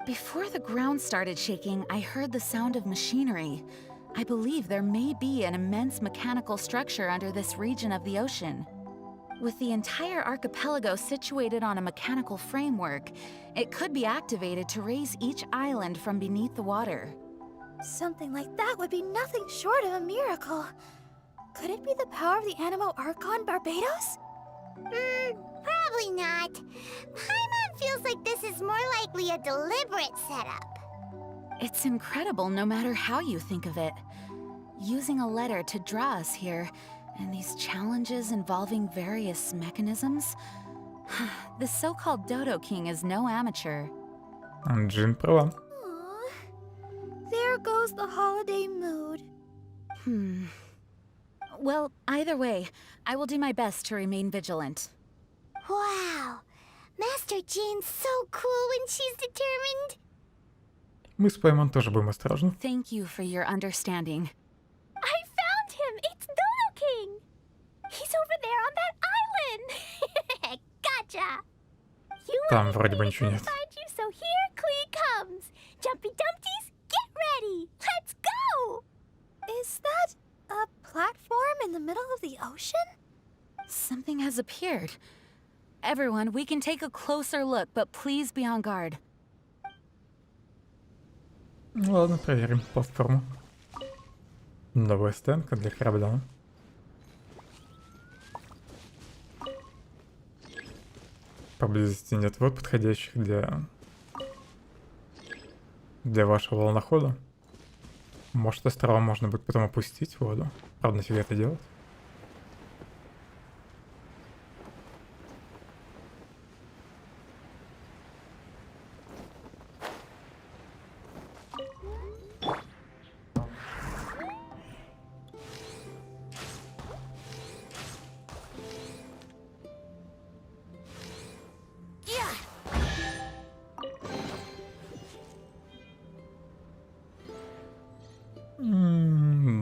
Before the ground started shaking, I heard the sound of machinery. I believe there may be an immense mechanical structure under this region of the ocean. With the entire archipelago situated on a mechanical framework, it could be activated to raise each island from beneath the water. Something like that would be nothing short of a miracle. Could it be the power of the Animo Archon Barbados? Probably not. Paimon feels like this is more likely a deliberate setup. It's incredible no matter how you think of it. Using a letter to draw us here, and these challenges involving various mechanisms. The so-called Dodo King is no amateur. Джин права. There goes the holiday mood. Well, either way, I will do my best to remain vigilant. Wow. Master Jean's so cool when she's determined. Мы с Паймон тоже будем осторожны. Thank you for your understanding. I found him! It's Dodo King! He's over there on that island! Gotcha! Там вроде бы ничего нет. Find you, so here Klee comes! Jumpy Dumpties, get ready! Let's go! Is that a platform in the middle of the ocean? Something has appeared. Everyone, we can take a closer look, but please be on guard. Ладно, проверим платформу. Новая стенка для корабля. Поблизости нет вод, подходящих для вашего волнохода. Может, острова можно будет потом опустить в воду. Правда, нафига это делать?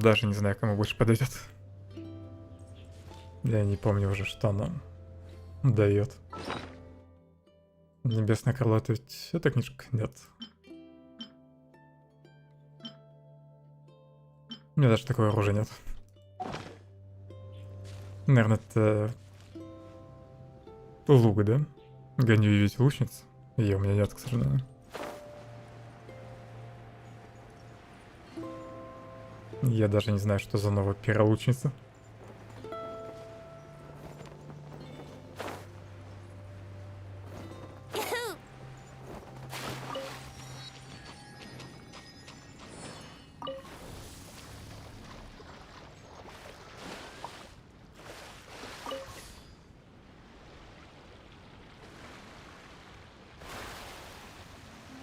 Даже не знаю, кому больше подойдет. Я не помню уже, что оно дает. Небесное крыло, это ведь эта книжка? Нет. У меня даже такого оружия нет. Наверное, это лук, да? Гоню ведь лучниц. Ее у меня нет, к сожалению. Я даже не знаю, что за новая перелучница.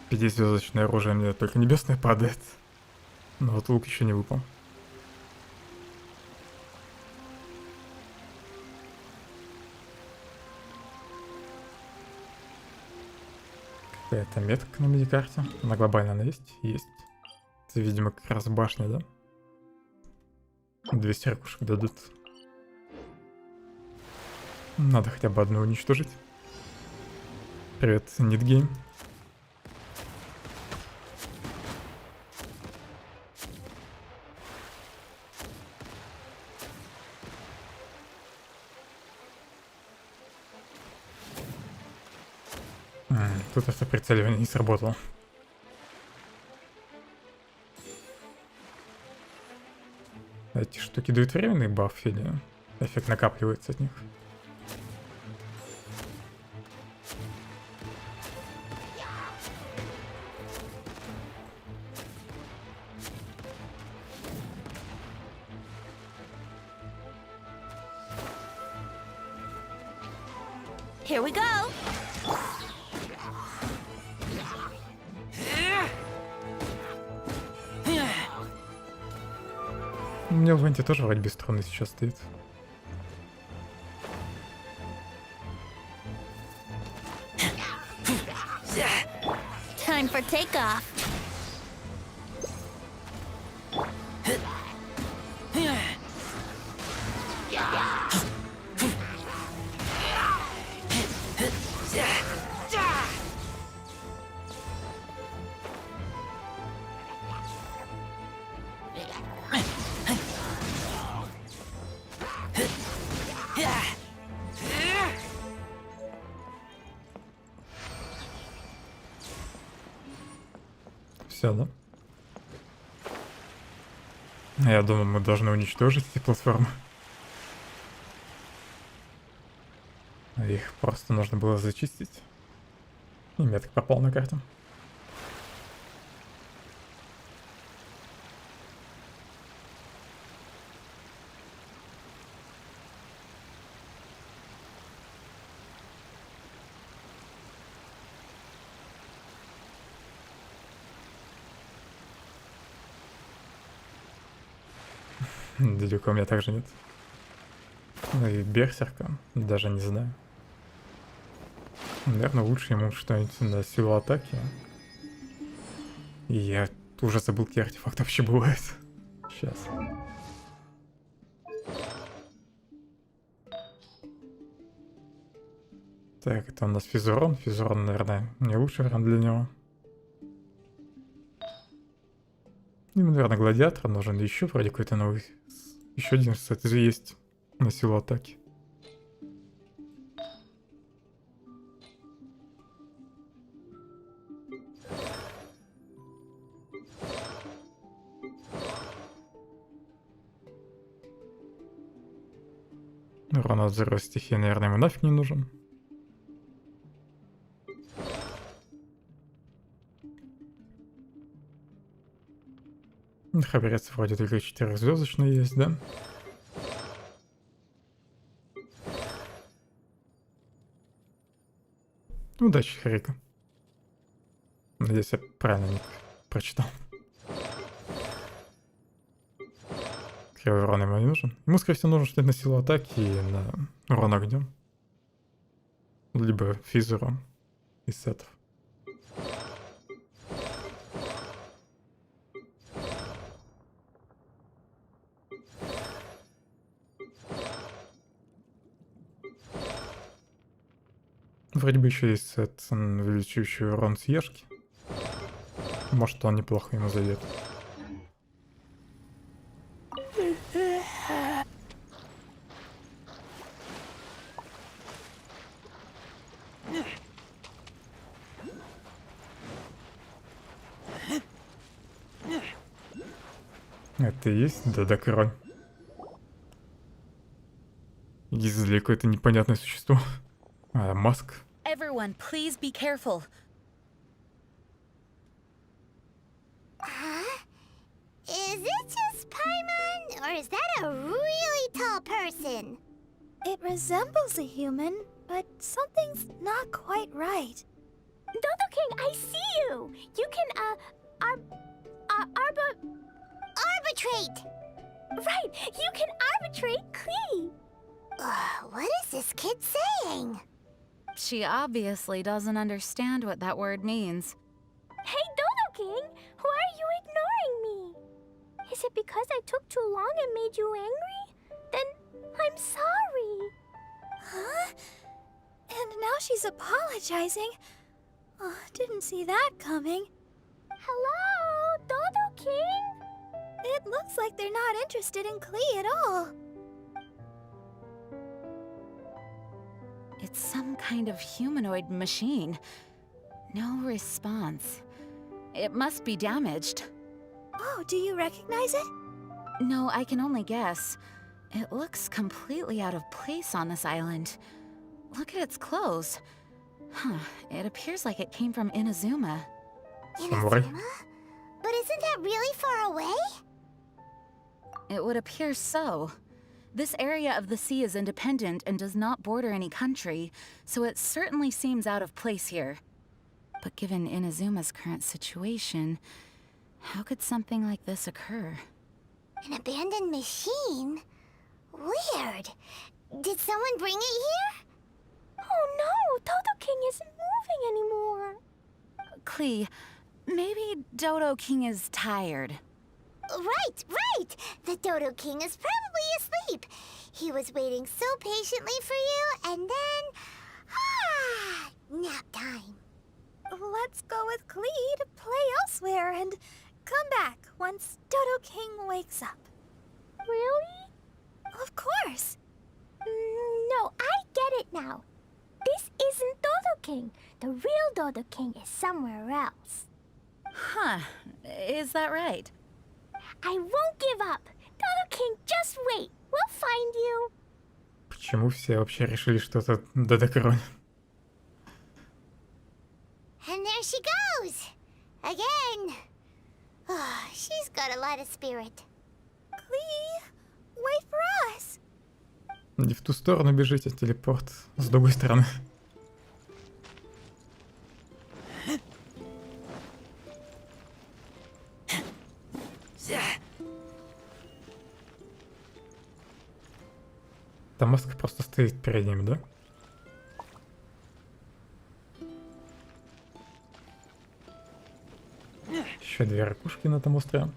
Пятизвездочное оружие мне только небесное падает. Но вот лук еще не выпал. Какая-то метка на миникарте. На глобально она есть? Есть. Это, видимо, как раз башня, да? 200 ракушек дадут. Надо хотя бы одну уничтожить. Привет, Нидгейм. Тут автоприцеливание не сработало. Эти штуки дают временный баф или эффект накапливается от них? Here we go! У меня в венте тоже вроде без струны сейчас стоит. Time for takeoff. Все, да? Я думаю, мы должны уничтожить эти платформы. Их просто нужно было зачистить. И меток попал на карту. Дядюка у меня также нет. Ну и берсерка, даже не знаю. Наверное, лучше ему что-нибудь на силу атаки. И я уже забыл, какие артефакты вообще бывают. Сейчас. Так, это у нас физурон. Физурон, наверное, не лучший вариант для него. Ему, наверное, гладиатор нужен. Еще вроде какой-то новый. Еще один, кстати, есть на силу атаки. Урон от взрыва стихии, наверное, ему нафиг не нужен. Храбрец вроде только 4-звездочный есть, да? Удачи, Харика. Надеюсь, я правильно не прочитал. Кривой урон ему не нужен. Ему, скорее всего, нужно что-то на силу атаки и на урон огнем. Либо физурон из сетов. Вроде бы еще есть сет, увеличивающий урон с ешки. Может, он неплохо ему зайдет. Это и есть Додокронь. Ездили какое-то непонятное существо. Маск. Everyone, please be careful. Huh? Is it just Paimon, or is that a really tall person? It resembles a human, but something's not quite right. Dodo King, I see you! You can, arbitrate! Right, you can arbitrate Klee! What is this kid saying? She obviously doesn't understand what that word means. Hey, Dodo King! Why are you ignoring me? Is it because I took too long and made you angry? Then I'm sorry. Huh? And now she's apologizing. Oh, didn't see that coming. Hello, Dodo King? It looks like they're not interested in Klee at all. It's some kind of humanoid machine. No response. It must be damaged. Oh, do you recognize it? No, I can only guess. It looks completely out of place on this island. Look at its clothes. Huh, it appears like it came from Inazuma. Inazuma? But isn't that really far away? It would appear so. This area of the sea is independent and does not border any country, so it certainly seems out of place here. But given Inazuma's current situation, how could something like this occur? An abandoned machine? Weird. Did someone bring it here? Oh no, Dodo King isn't moving anymore. Klee, maybe Dodo King is tired. Right! The Dodo King is probably asleep. He was waiting so patiently for you, and then... nap time. Let's go with Klee to play elsewhere and come back once Dodo King wakes up. Really? Of course. No, I get it now. This isn't Dodo King. The real Dodo King is somewhere else. Huh. Is that right? I won't give up. Dodo King, just wait. We'll find you. Почему все вообще решили, что это Додокрон? And there she goes. Again. Oh, she's got a lot of spirit. Clee, wait for us. Не в ту сторону бежите, телепорт с другой стороны. Там маска просто стоит перед ним, да? Еще две ракушки на этом острове.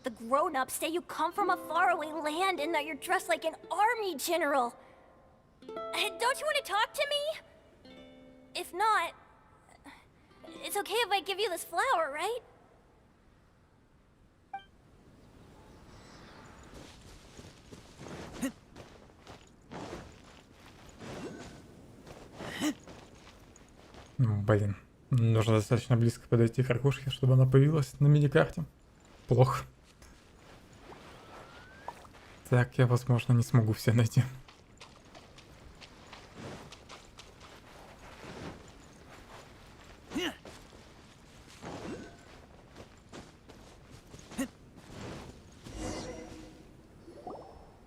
The grown-ups say you come from a faraway land and that you're dressed like an army general. Don't you want to talk to me? If not, it's okay if I give you this flower, right? Блин, нужно достаточно близко подойти к ракушке, чтобы она появилась на миникарте. Плохо. Так, я, возможно, не смогу все найти.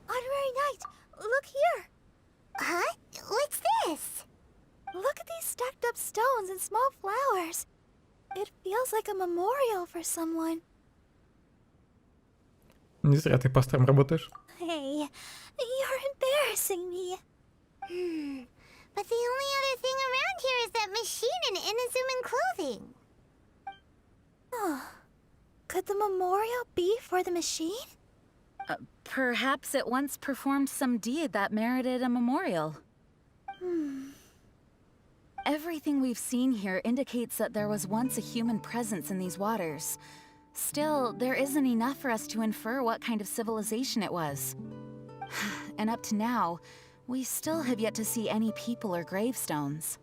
Honorary Knight, look here. Huh? What's this? Look at these stacked up stones and small flowers. It feels like a memorial for someone. Не зря ты пастором работаешь. Hey, you're embarrassing me. But the only other thing around here is that machine in Inazuman clothing. Oh, could the memorial be for the machine? Perhaps it once performed some deed that merited a memorial. Everything we've seen here indicates that there was once a human presence in these waters. Still, there isn't enough for us to infer what kind of civilization it was. And up to now, we still have yet to see any people or gravestones.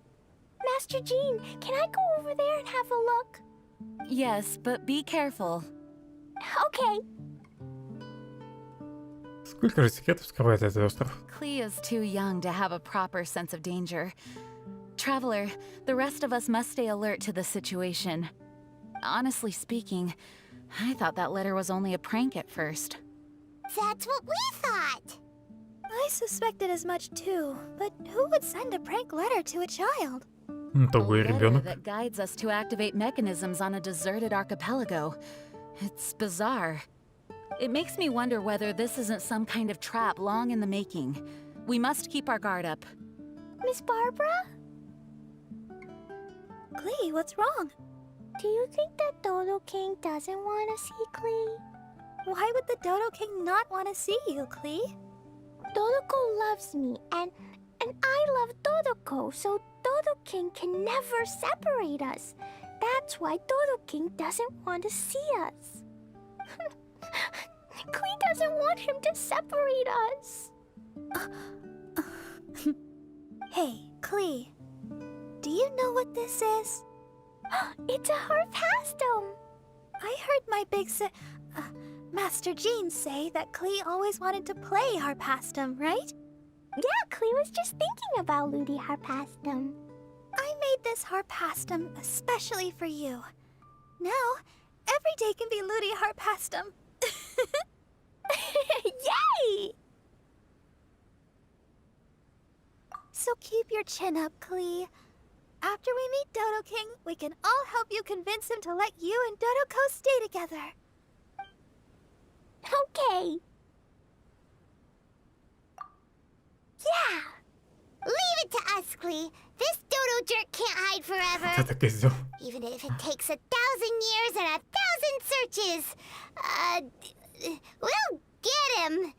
Master Jean, can I go over there and have a look? Yes, but be careful. Okay. Сколько же секретов скрывает этот остров? Clee is too young to have a proper sense of danger. Traveler, the rest of us must stay alert to the situation. Honestly speaking, I thought that letter was only a prank at first. That's what we thought. I suspected as much too, but who would send a prank letter to a child? Другой A letter ребенок. that guides us to activate mechanisms on a deserted archipelago. It's bizarre. It makes me wonder whether this isn't some kind of trap long in the making. We must keep our guard up. Miss Barbara? Clee, what's wrong? Do you think that Dodo King doesn't want to see Clee? Why would the Dodo King not want to see you, Clee? Dodoko loves me, and I love Dodoko, so Dodo King can never separate us. That's why Dodo King doesn't want to see us. Clee doesn't want him to separate us. Hey, Clee, do you know what this is? It's a harpastum. I heard my big Master Jean say that Clee always wanted to play harpastum, right? Yeah, Clee was just thinking about Ludi harpastum. I made this harpastum especially for you. Now, every day can be Ludi harpastum. Yay! So keep your chin up, Clee. After we meet Dodo King, we can all help you convince him to let you and Dodoko stay together. Okay. Yeah. Leave it to us, Clee. This Dodo jerk can't hide forever. Это козел. Even if it takes 1,000 years and 1,000 searches. We'll get him.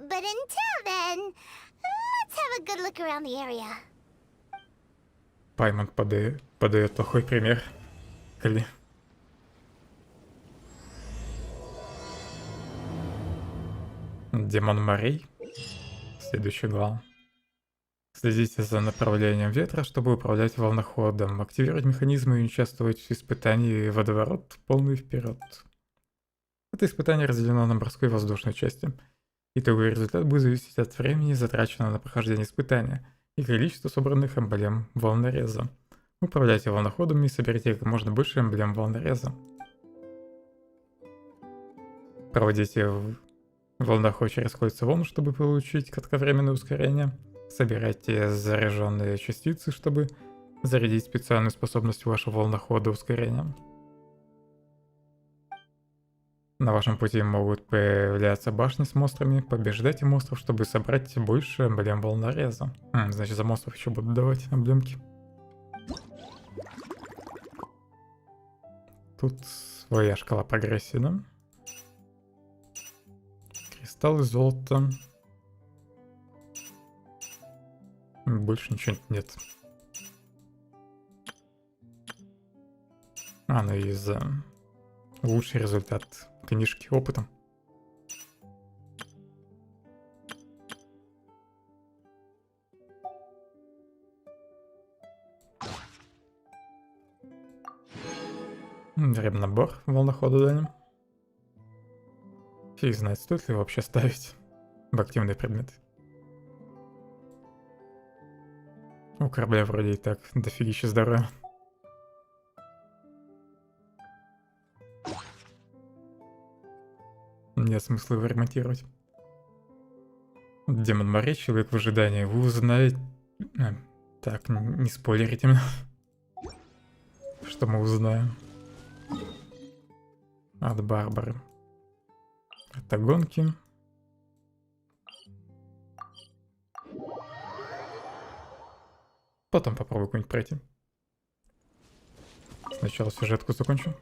But until then, let's have a good look around the area. Паймон подает плохой пример. Кли. Демон морей. Следующий глава. Следите за направлением ветра, чтобы управлять волноходом. Активировать механизмы и участвовать в испытании водоворот полный вперед. Это испытание разделено на морской и воздушной части. Итоговый результат будет зависеть от времени, затраченного на прохождение испытания, и количества собранных эмблем волнореза. Управляйте волноходами и соберите как можно больше эмблем волнореза. Проводите волноход через кольца волн, чтобы получить кратковременное ускорение. Собирайте заряженные частицы, чтобы зарядить специальную способность вашего волнохода ускорением. На вашем пути могут появляться башни с монстрами. Побеждайте монстров, чтобы собрать больше эмблем волнореза. Значит, за монстров еще будут давать эмблемки. Тут своя шкала прогрессии, да? Кристаллы, золото. Больше ничего нет. Ну и за лучший результат книжки опытом. Набор волнохода дадим. Фиг знает, стоит ли его вообще ставить в активные предметы. У корабля вроде и так дофигища здоровья. Нет смысла его ремонтировать. Демон морей, человек в ожидании. Вы узнаете... Так, не спойлерите меня. Что мы узнаем? От Барбары. Это гонки. Потом попробую какую-нибудь пройти. Сначала сюжетку закончу.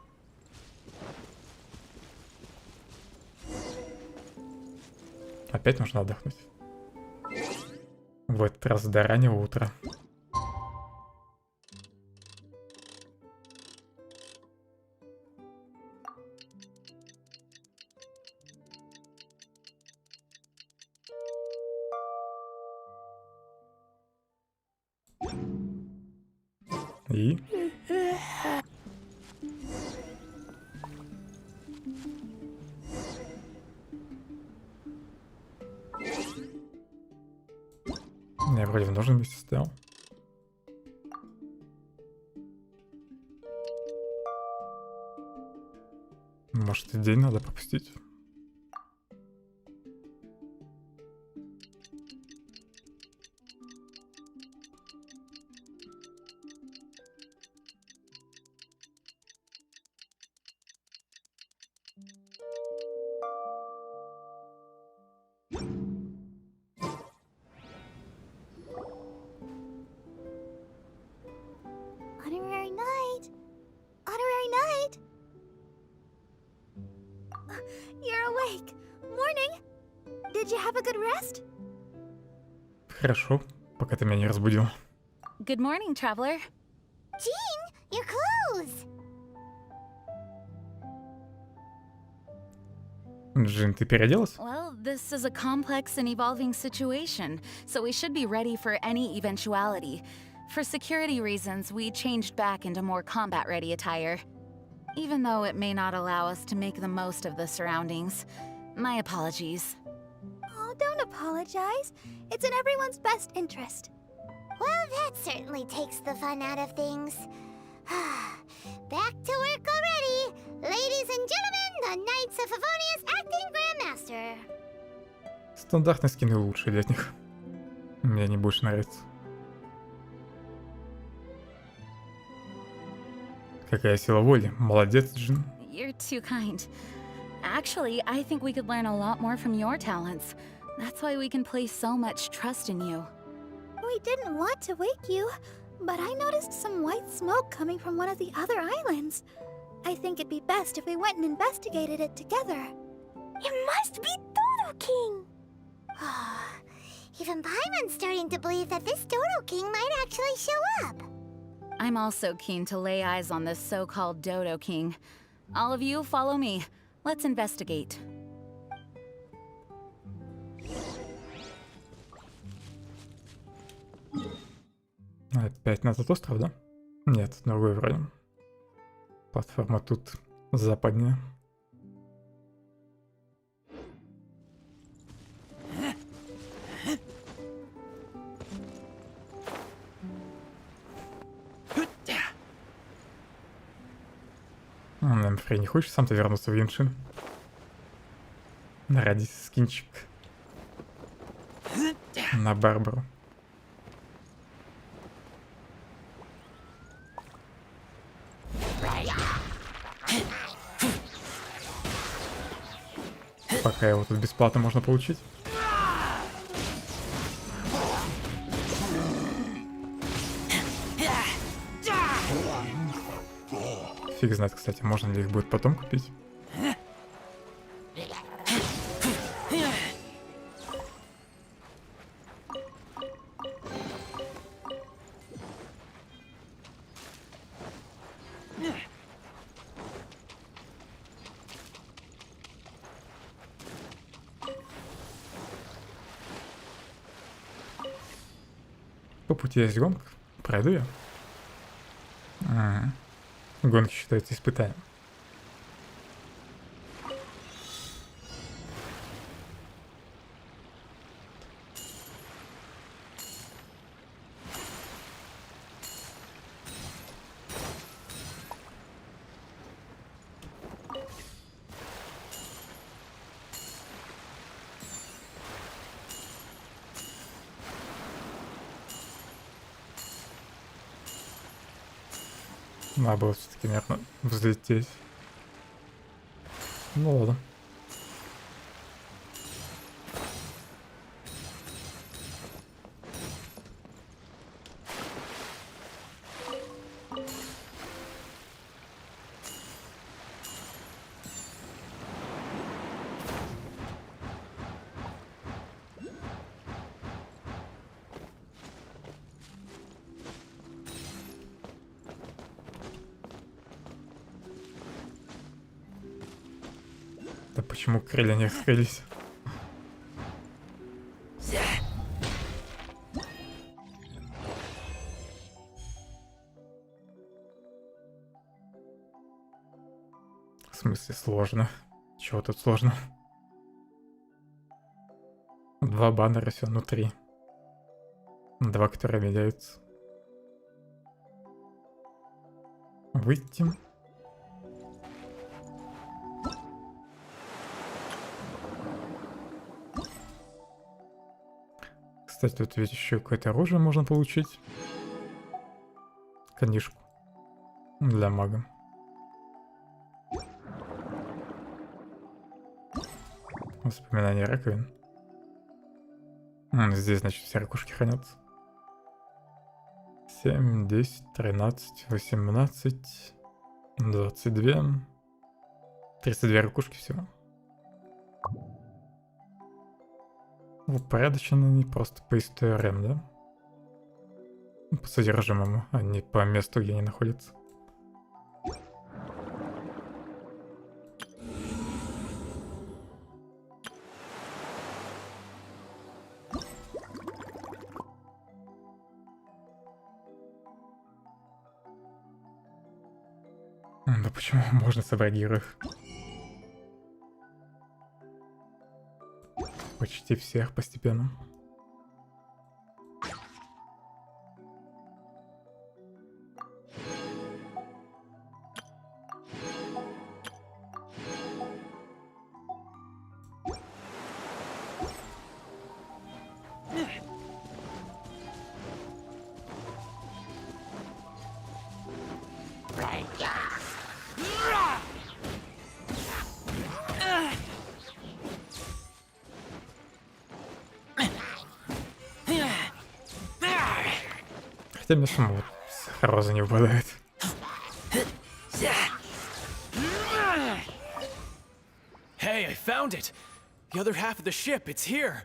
Опять нужно отдохнуть. В этот раз до раннего утра. И? Я вроде в нужном месте стоял. Может, и день надо пропустить? Honorary night! Honorary night! You're awake. Morning! Did you have a good rest? Хорошо, пока ты меня не разбудил. Good morning, traveler. Jean, your clothes! Джин, ты переоделась? Well, this is a complex and evolving situation, so we should be ready for any eventuality. For security reasons, we changed back into more combat-ready attire. Even though it may not allow us to make the most of the surroundings. My apologies. Oh, don't apologize. It's in everyone's best interest. Well, that certainly takes the fun out of things. Back to work already! Ladies and gentlemen, the Knights of Favonius Acting Grandmaster! Стандартные скины лучше летних. Мне они больше нравятся. Какая сила воли. Молодец, Джин. You're too kind. Actually, I think we could learn a lot more from your talents. That's why we can place so much trust in you. We didn't want to wake you, but I noticed some white smoke coming from one of the other islands. I think it'd be best if we went and investigated it together. It must be Dodo King! Even Paimon's starting to believe that this Dodo King might actually show up. I'm also keen to lay eyes on this so-called Dodo King. All of you, follow me. Let's investigate. Опять на этот остров, да? Нет, другой вроде. Платформа тут западнее. Фрей, не хочешь сам-то вернуться в Геншин? Ради скинчик. На Барбару. Пока его тут бесплатно можно получить. Фиг знает, кстати, можно ли их будет потом купить. По пути есть гонка. Пройду я. Ага. Гонки считаются испытанием. Надо было все-таки, наверное, взлететь. Ну ладно. Да почему крылья не раскрылись? В смысле сложно? Чего тут сложно? 2 баннера все, ну 3. 2, которые меняются. Выйти. Кстати, тут ведь еще какое-то оружие можно получить. Книжку. Для мага. Воспоминания раковин. Здесь, значит, все ракушки хранятся. 7, 10, 13, 18, 22. 32 ракушки всего. Упорядочены не просто по историям, да? По содержимому, а не по месту, где они находятся. Да почему можно собрать героев? Почти всех постепенно. Хотя мне самому роза не выпадает. Hey, I found it! The other half of the ship, it's here!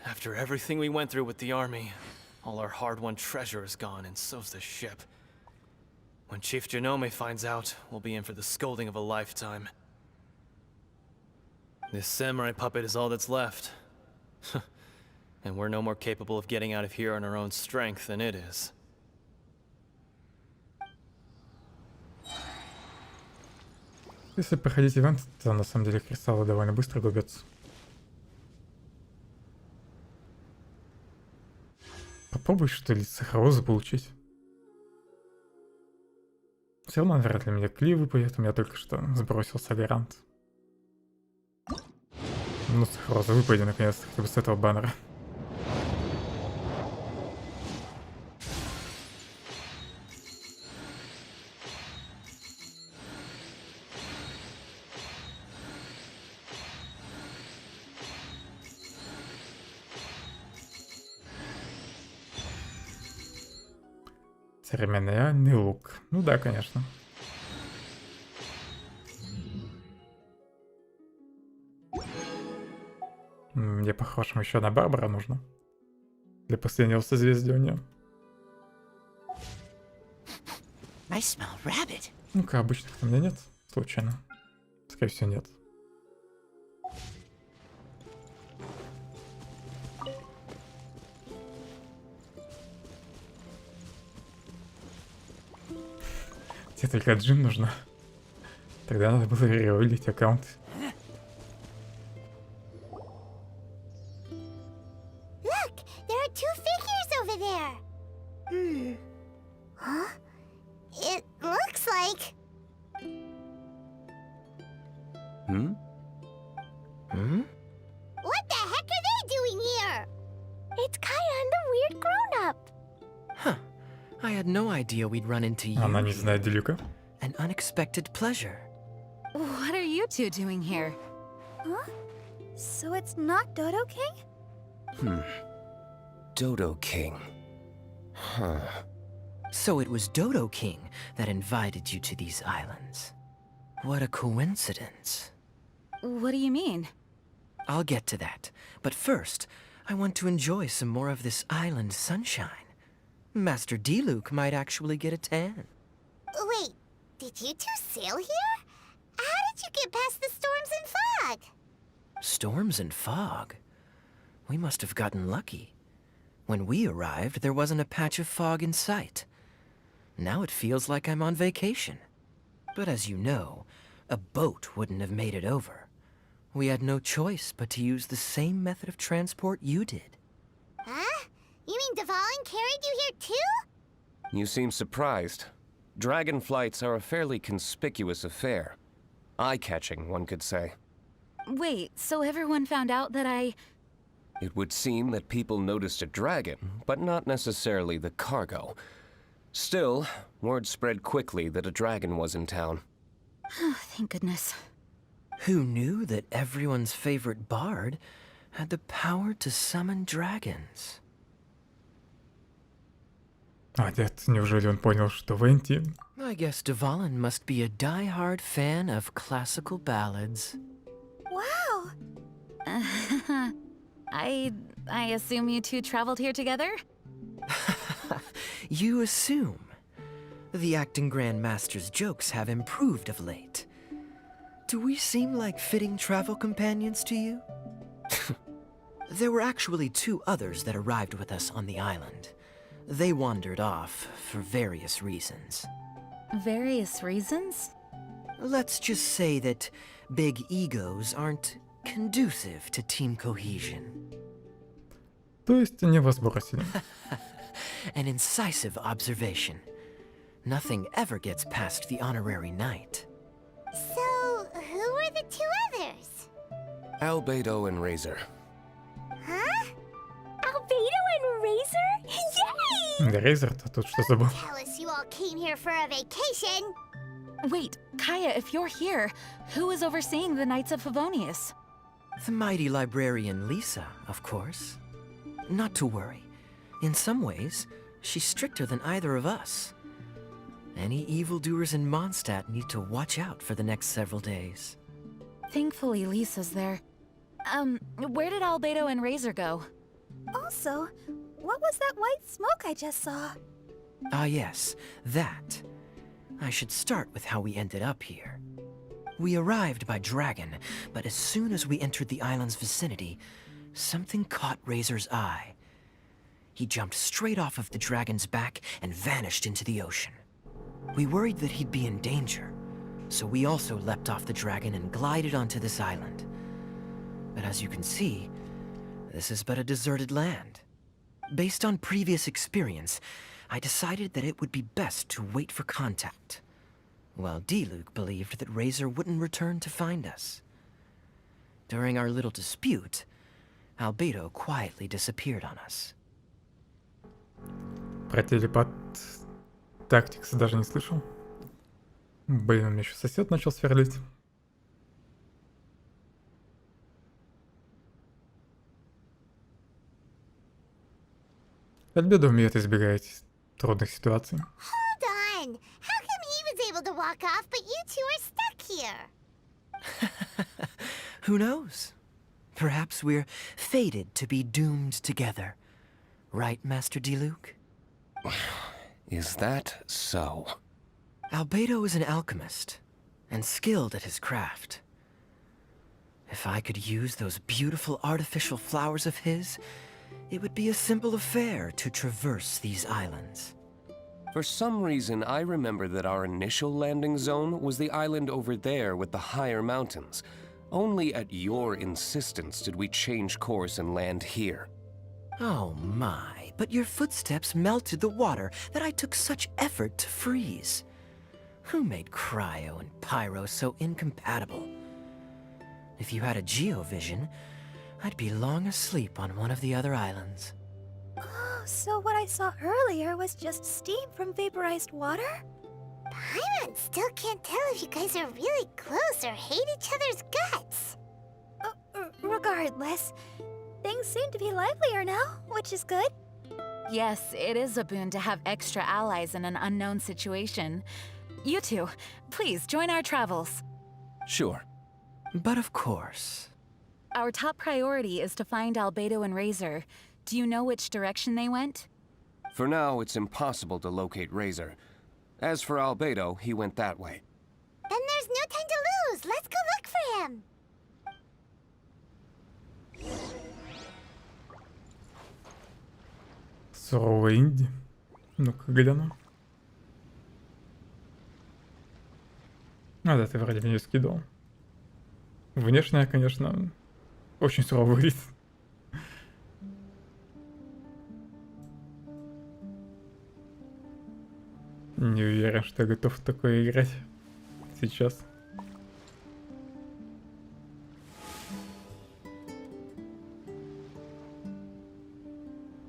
After everything we went through with the army, All our hard-won treasure is gone, and so's the ship. When Chief Genome finds out, we'll be in for the scolding of a lifetime. This samurai puppet is all that's left. And we're no more capable of getting out of here on our own strength than it is. Если проходить ивент, то на самом деле кристаллы довольно быстро губятся. Попробуй, что ли, сахарозу получить. Все равно вряд ли мне кли выпадет, у меня только что сбросился гарант. Ну, сахароза выпадет наконец-то хотя бы с этого баннера. Церемониальный лук. Ну да, конечно. Мне, по-хорошему, еще на Барбара нужно. Для последнего созвездия. I smell rabbit. Ну-ка, обычных-то у меня нет. Случайно. Скорее всего, нет. Тебе только джин нужно. Тогда надо было реролить аккаунт. Look, there are 2 figures over there. Huh? It looks like... What the heck are they doing here? It's Kaya and the weird grown-up. Huh. I had no idea we'd run into you. Она не знает Делюка. An unexpected pleasure. What are you two doing here? Huh? So it's not Dodo King? Dodo King. Huh. So it was Dodo King that invited you to these islands. What a coincidence. What do you mean? I'll get to that. But first, I want to enjoy some more of this island sunshine. Master D-Luke might actually get a tan. Wait, did you 2 sail here? How did you get past the storms and fog? Storms and fog? We must have gotten lucky. When we arrived, there wasn't a patch of fog in sight. Now it feels like I'm on vacation. But as you know, a boat wouldn't have made it over. We had no choice but to use the same method of transport you did. Huh? You mean Dvalin carried you here too? You seem surprised. Dragon flights are a fairly conspicuous affair. Eye-catching, one could say. Wait, so everyone found out that I... It would seem that people noticed a dragon, but not necessarily the cargo. Still, word spread quickly that a dragon was in town. Oh, thank goodness. Who knew that everyone's favorite bard had the power to summon dragons? А, нет, неужели он понял, что Венти? I guess Dvalin must be a die-hard fan of classical ballads. Wow! I assume you two traveled here together? You assume. The acting Grandmaster's jokes have improved of late. Do we seem like fitting travel companions to you? There were actually 2 others that arrived with us on the island. They wandered off for various reasons. Various reasons? Let's just say that big egos aren't conducive to team cohesion. То есть не вас бросили. An incisive observation. Nothing ever gets past the honorary knight. So, who were the 2 others? Albedo and Razor. Huh? Albedo and Razor? Yay! Рейзер-то тут что забыл? Tell us you all came here for a vacation. Wait, Kaya, if you're here, who is overseeing the Knights of Favonius? The mighty librarian Lisa, of course. Not to worry. In some ways, she's stricter than either of us. Any evildoers in Mondstadt need to watch out for the next several days. Thankfully, Lisa's there. Where did Albedo and Razor go? Also, what was that white smoke I just saw? Ah yes, that. I should start with how we ended up here. We arrived by dragon, but as soon as we entered the island's vicinity, something caught Razor's eye. He jumped straight off of the dragon's back and vanished into the ocean. We worried that he'd be in danger, so we also leapt off the dragon and glided onto this island. But as you can see, this is but a deserted land. Based on previous experience, I decided that it would be best to wait for contact, while D-Luke believed that Razor wouldn't return to find us. During our little dispute, Albedo quietly disappeared on us. Про телепат Тактикса даже не слышал. Блин, у меня еще сосед начал сверлить. Альбедо умеет избегать трудных ситуаций. Hold on! How come he was able to walk off, but you two are stuck here? Who knows? Perhaps we're fated to be doomed together. Right, Master D-Luke? Is that so? Albedo is an alchemist, and skilled at his craft. If I could use those beautiful artificial flowers of his, it would be a simple affair to traverse these islands. For some reason, I remember that our initial landing zone was the island over there with the higher mountains. Only at your insistence did we change course and land here. Oh my, but your footsteps melted the water that I took such effort to freeze. Who made cryo and pyro so incompatible? If you had a geovision, I'd be long asleep on one of the other islands. Oh, so what I saw earlier was just steam from vaporized water? Paimon still can't tell if you guys are really close or hate each other's guts. Regardless, things seem to be livelier now, which is good. Yes, it is a boon to have extra allies in an unknown situation. You two, please join our travels. Sure. But of course. Our top priority is to find Albedo and Razor. Do you know which direction they went? For now, it's impossible to locate Razor. As for Albedo, he went that way. Then there's no time to lose. Let's go look for him. Суровая Инди. Ну-ка гляну. А, да, ты вроде меня скидывал. Внешне, конечно, очень сурово выглядит. Не уверен, что я готов в такое играть сейчас.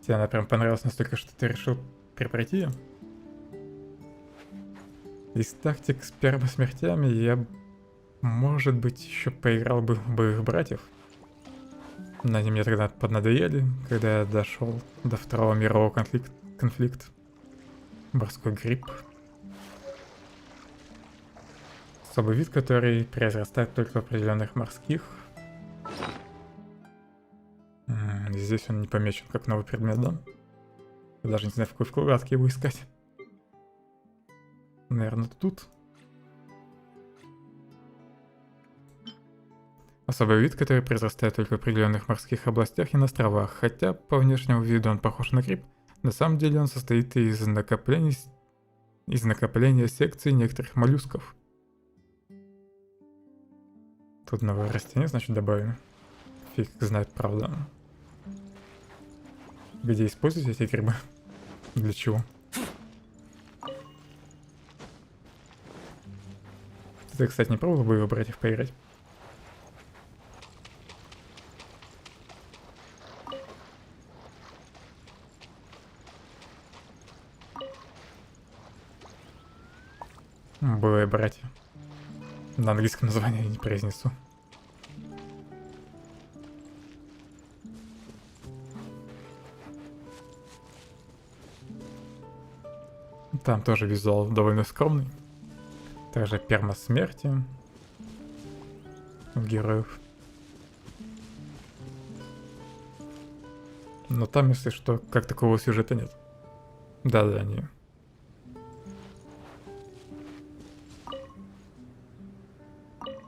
Тебе она прям понравилась настолько, что ты решил препройти ее? Из тактик с первыми смертями я, может быть, еще поиграл бы в боевых братьев. Но они мне тогда поднадоели, когда я дошел до второго мирового конфликта. Морской гриб. Особый вид, который произрастает только в определенных морских. Здесь он не помечен как новый предмет, да? Я даже не знаю, в какой вкладке его искать. Наверное, тут. Особый вид, который произрастает только в определенных морских областях и на островах. Хотя по внешнему виду он похож на гриб, на самом деле он состоит из накопления секций некоторых моллюсков. Тут новое растение, значит, добавлено. Фиг знает, правда. Где использовать эти грибы? Для чего? Ты, кстати, не пробовал бы его братьев поиграть? Боевые братья. На английском названии я не произнесу. Там тоже визуал довольно скромный. Также перма смерти у героев. Но там, если что, как такого сюжета нет. Да-да, не.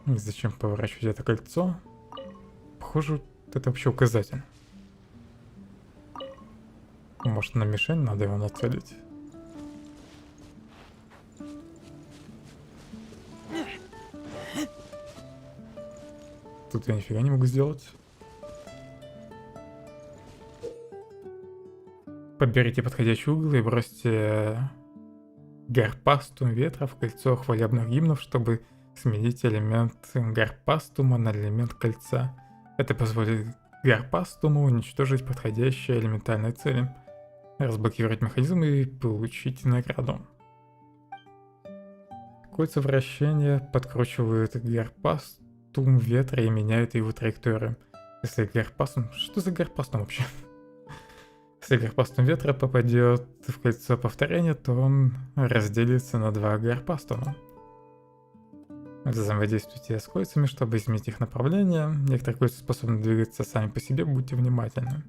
И зачем поворачивать это кольцо? Похоже, это вообще указатель. Может, на мишень надо его нацелить? Тут я нифига не могу сделать. Подберите подходящий угол и бросьте гарпастум ветра в кольцо хвалебных гимнов, чтобы сменить элемент гарпастума на элемент кольца. Это позволит гарпастуму уничтожить подходящие элементальные цели, разблокировать механизм и получить награду. Кольца вращения подкручивают гарпастум ветра и меняют его траекторию. Если гарпастум... Что за гарпастум вообще? Если гарпастум ветра попадет в кольцо повторения, то он разделится на два гарпастума. Взаимодействуйте с кольцами, чтобы изменить их направление. Некоторые кольца способны двигаться сами по себе, будьте внимательны.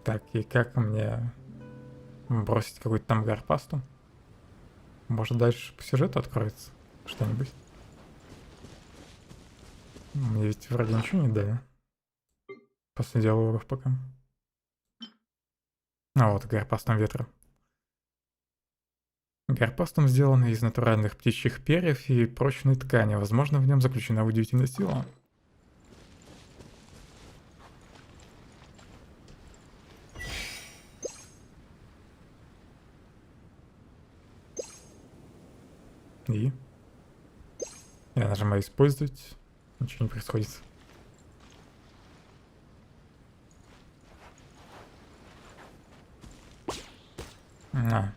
Так, и как мне бросить какой-то там гарпастум? Может, дальше по сюжету откроется что-нибудь? Мне ведь вроде ничего не дали. После диалогов пока. А вот гарпастум ветра. Гарпастум сделан из натуральных птичьих перьев и прочной ткани. Возможно, в нем заключена удивительная сила. И я нажимаю «Использовать». Ничего не происходит. А.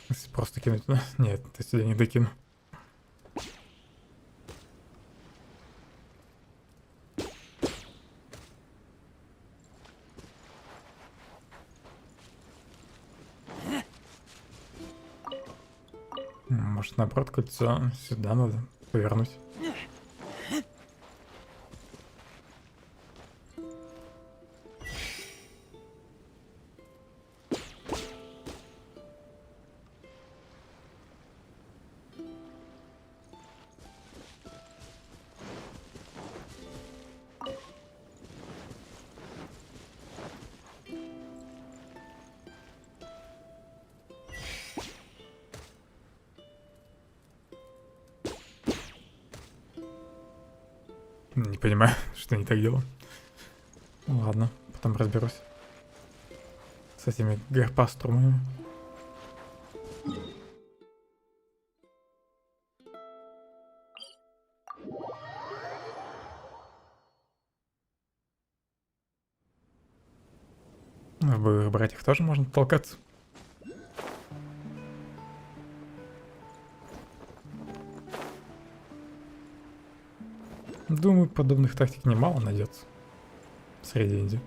Если просто кинуть туда? Нет, ты сюда не докину. Может, наоборот, кольцо сюда надо повернуть. Не понимаю, что не так делал. Ну ладно, потом разберусь с этими гарпаструмами. В боевых братьях тоже можно толкаться. Думаю, подобных тактик немало найдется среди инди.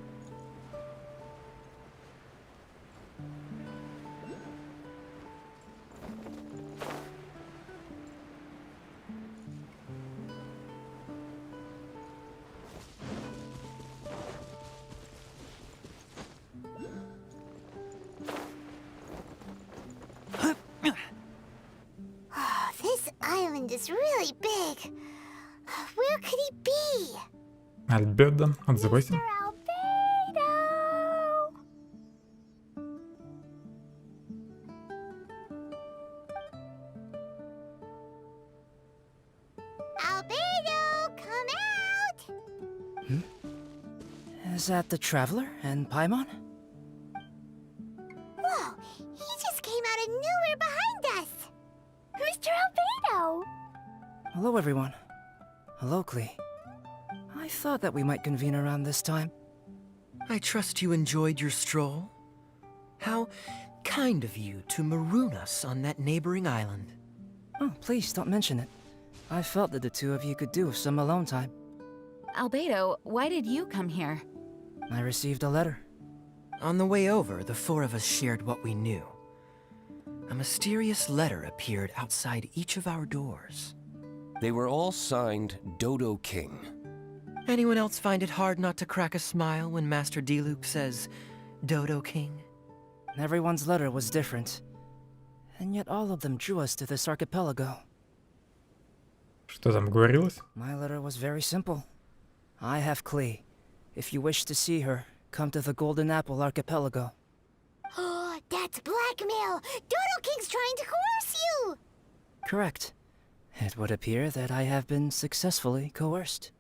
This island is really big. Where could he be? Альбедо, отзывайся. Albedo, come out! Is that the Traveler and Paimon? Whoa, he just came out of nowhere behind us! Mr. Albedo! Hello, everyone. Hello, Klee. I thought that we might convene around this time. I trust you enjoyed your stroll. How kind of you to maroon us on that neighboring island. Oh, please don't mention it. I felt that the two of you could do with some alone time. Albedo, why did you come here? I received a letter. On the way over, the four of us shared what we knew. A mysterious letter appeared outside each of our doors. They were all signed Dodo King. Anyone else find it hard not to crack a smile when Master D-Luke says, Dodo King? Everyone's letter was different. And yet all of them drew us to this archipelago. Что там говорилось? My letter was very simple. I have Klee. If you wish to see her, come to the Golden Apple Archipelago. Oh, that's blackmail! Dodo King's trying to coerce you! Correct. It would appear that I have been successfully coerced.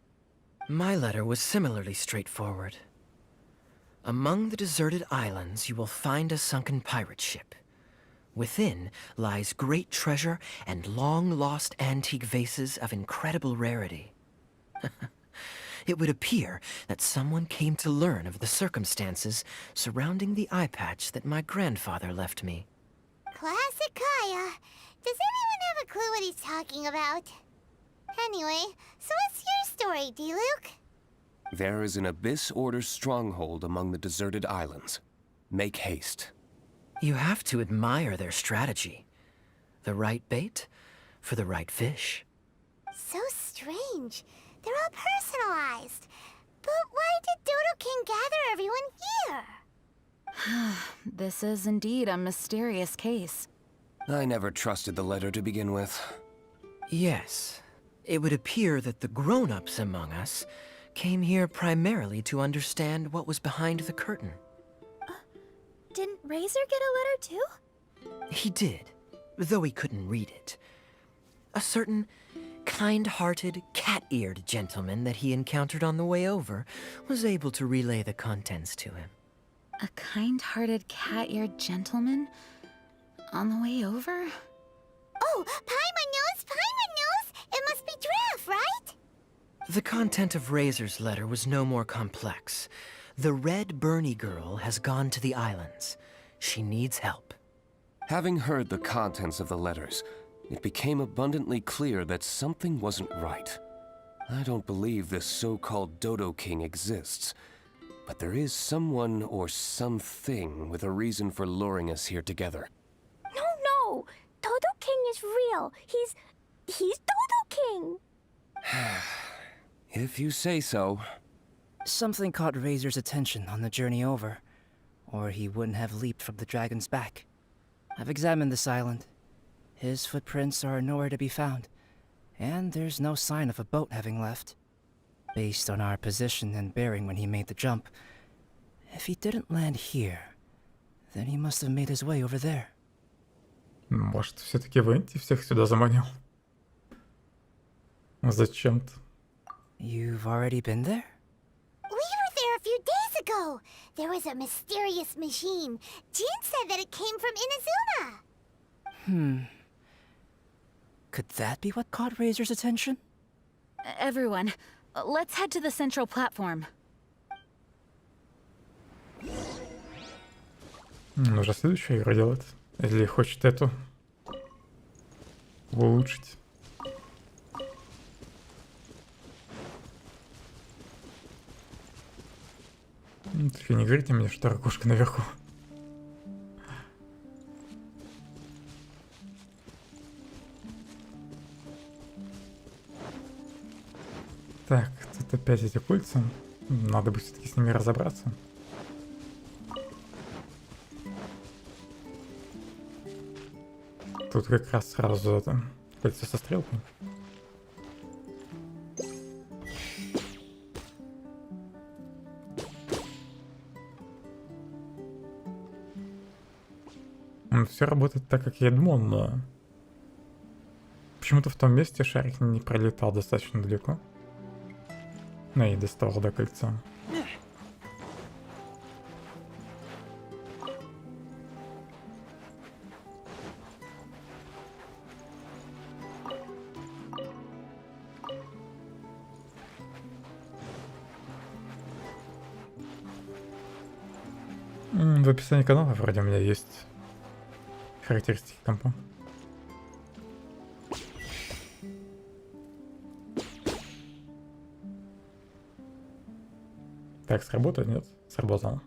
My letter was similarly straightforward. Among the deserted islands, you will find a sunken pirate ship. Within lies great treasure and long-lost antique vases of incredible rarity. It would appear that someone came to learn of the circumstances surrounding the eye patch that my grandfather left me. Classic Kaya. Does anyone have a clue what he's talking about? Anyway, so what's your story, D-Luke? There is an Abyss Order stronghold among the deserted islands. Make haste. You have to admire their strategy. The right bait for the right fish. So strange. They're all personalized. But why did Dodo King gather everyone here? This is indeed a mysterious case. I never trusted the letter to begin with. Yes. It would appear that the grown-ups among us came here primarily to understand what was behind the curtain. Didn't Razor get a letter too? He did, though he couldn't read it. A certain kind-hearted, cat-eared gentleman that he encountered on the way over was able to relay the contents to him. A kind-hearted, cat-eared gentleman? On the way over? Oh, Paimon knows! Paimon knows! It must be Giraffe, right? The content of Razor's letter was no more complex. The Red Bernie girl has gone to the islands. She needs help. Having heard the contents of the letters, it became abundantly clear that something wasn't right. I don't believe this so-called Dodo King exists, but there is someone or something with a reason for luring us here together. No! Dodo King is real. He's Dodo King! If you say so. Something caught Razor's attention on the journey over, or he wouldn't have leaped from the dragon's back. I've examined this island. His footprints are nowhere to be found, and there's no sign of a boat having left. Based on our position and bearing when he made the jump, if he didn't land here, then he must have made his way over there. Может, все-таки Венти всех сюда заманил? Зачем-то. You've already been there? We were there a few days ago. There was a mysterious machine. Jean said that it came from Inazuma. Could that be what caught Razor's attention? Everyone, let's head to the central platform. Нужно следующую игру делать. Или хочет эту улучшить. Только не говорите мне, что ракушка наверху. Так, тут опять эти кольца. Надо бы все-таки с ними разобраться. Тут как раз сразу это кольцо со стрелкой. Все работает так, как я думал, но почему-то в том месте шарик не пролетал достаточно далеко. Ну и доставал до кольца. В описании канала вроде у меня есть характеристики компа. Так, сработает? Нет? Сработало.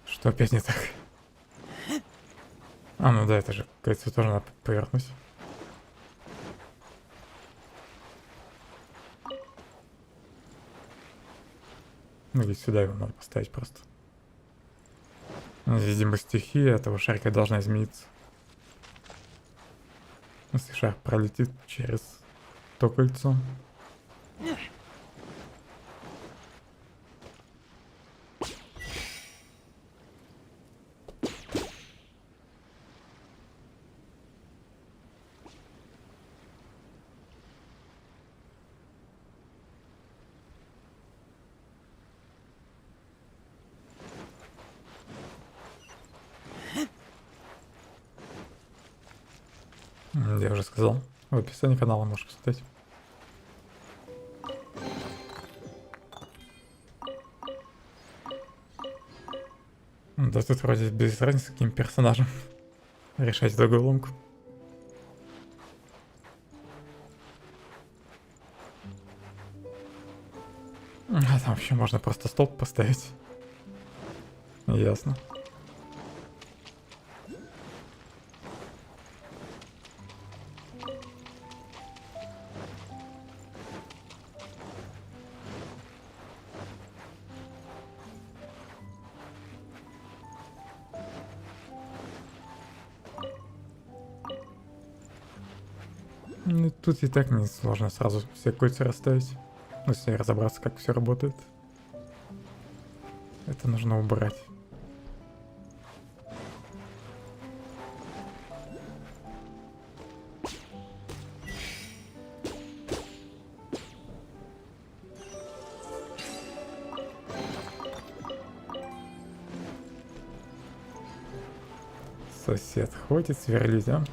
Что опять не так? А, ну да, это же, кажется, тоже надо повернуть. Ну или сюда его надо поставить просто. Видимо, стихия этого шарика должна измениться. Если шар пролетит через то кольцо. Я уже сказал. В описании канала можешь посмотреть. Да тут вроде без разницы, каким персонажем решать эту головоломку. А там вообще можно просто столб поставить. Ясно. Ну, тут и так не сложно сразу все кольца расставить. Если разобраться, как все работает. Это нужно убрать. Сосед ходит сверлить, а?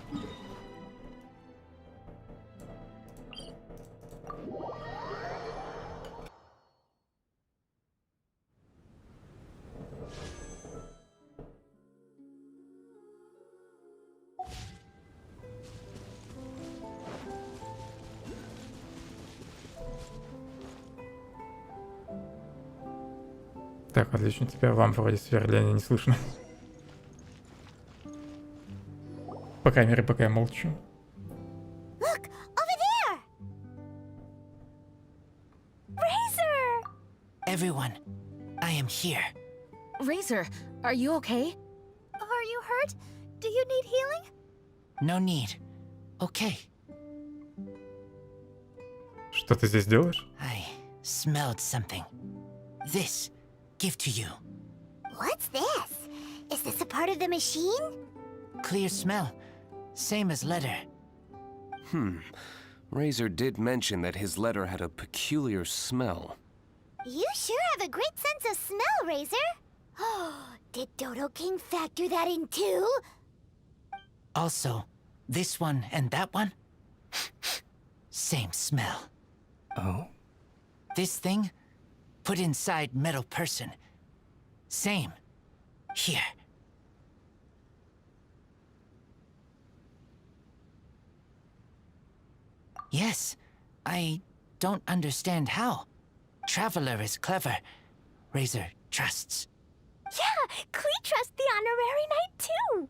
Так, отлично, теперь вам вроде сверления не слышно. По крайней мере, пока я молчу. Look, over there! Razor! Everyone, I am here. Razor, are you okay? Are you hurt? Do you need healing? No need. Okay. Что ты здесь делаешь? I smelled something. This, give to you. What's this? Is this a part of the machine? Clear smell. Same as letter. Razor did mention that his letter had a peculiar smell. You sure have a great sense of smell, Razor. Oh, did Dodo King factor that in too? Also, this one and that one, same smell. Oh? This thing, put inside metal person. Same. Here. Yes, I don't understand how. Traveler is clever. Razor trusts. Yeah, Klee trusts the honorary knight too.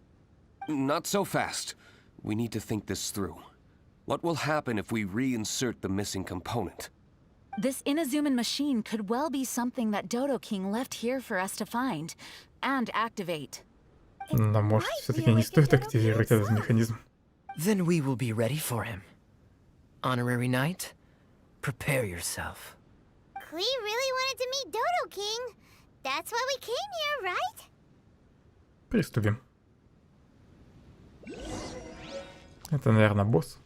Not so fast. We need to think this through. What will happen if we reinsert the missing component? This Inazuman machine could well be something that Dodo King left here for us to find and activate. Но может все-таки не стоит активировать этот механизм. Then we will be ready for him. Honorary Knight, prepare yourself. Klee really wanted to meet Dodo King. That's why we came here, right? Приступим. Это, наверное, босс.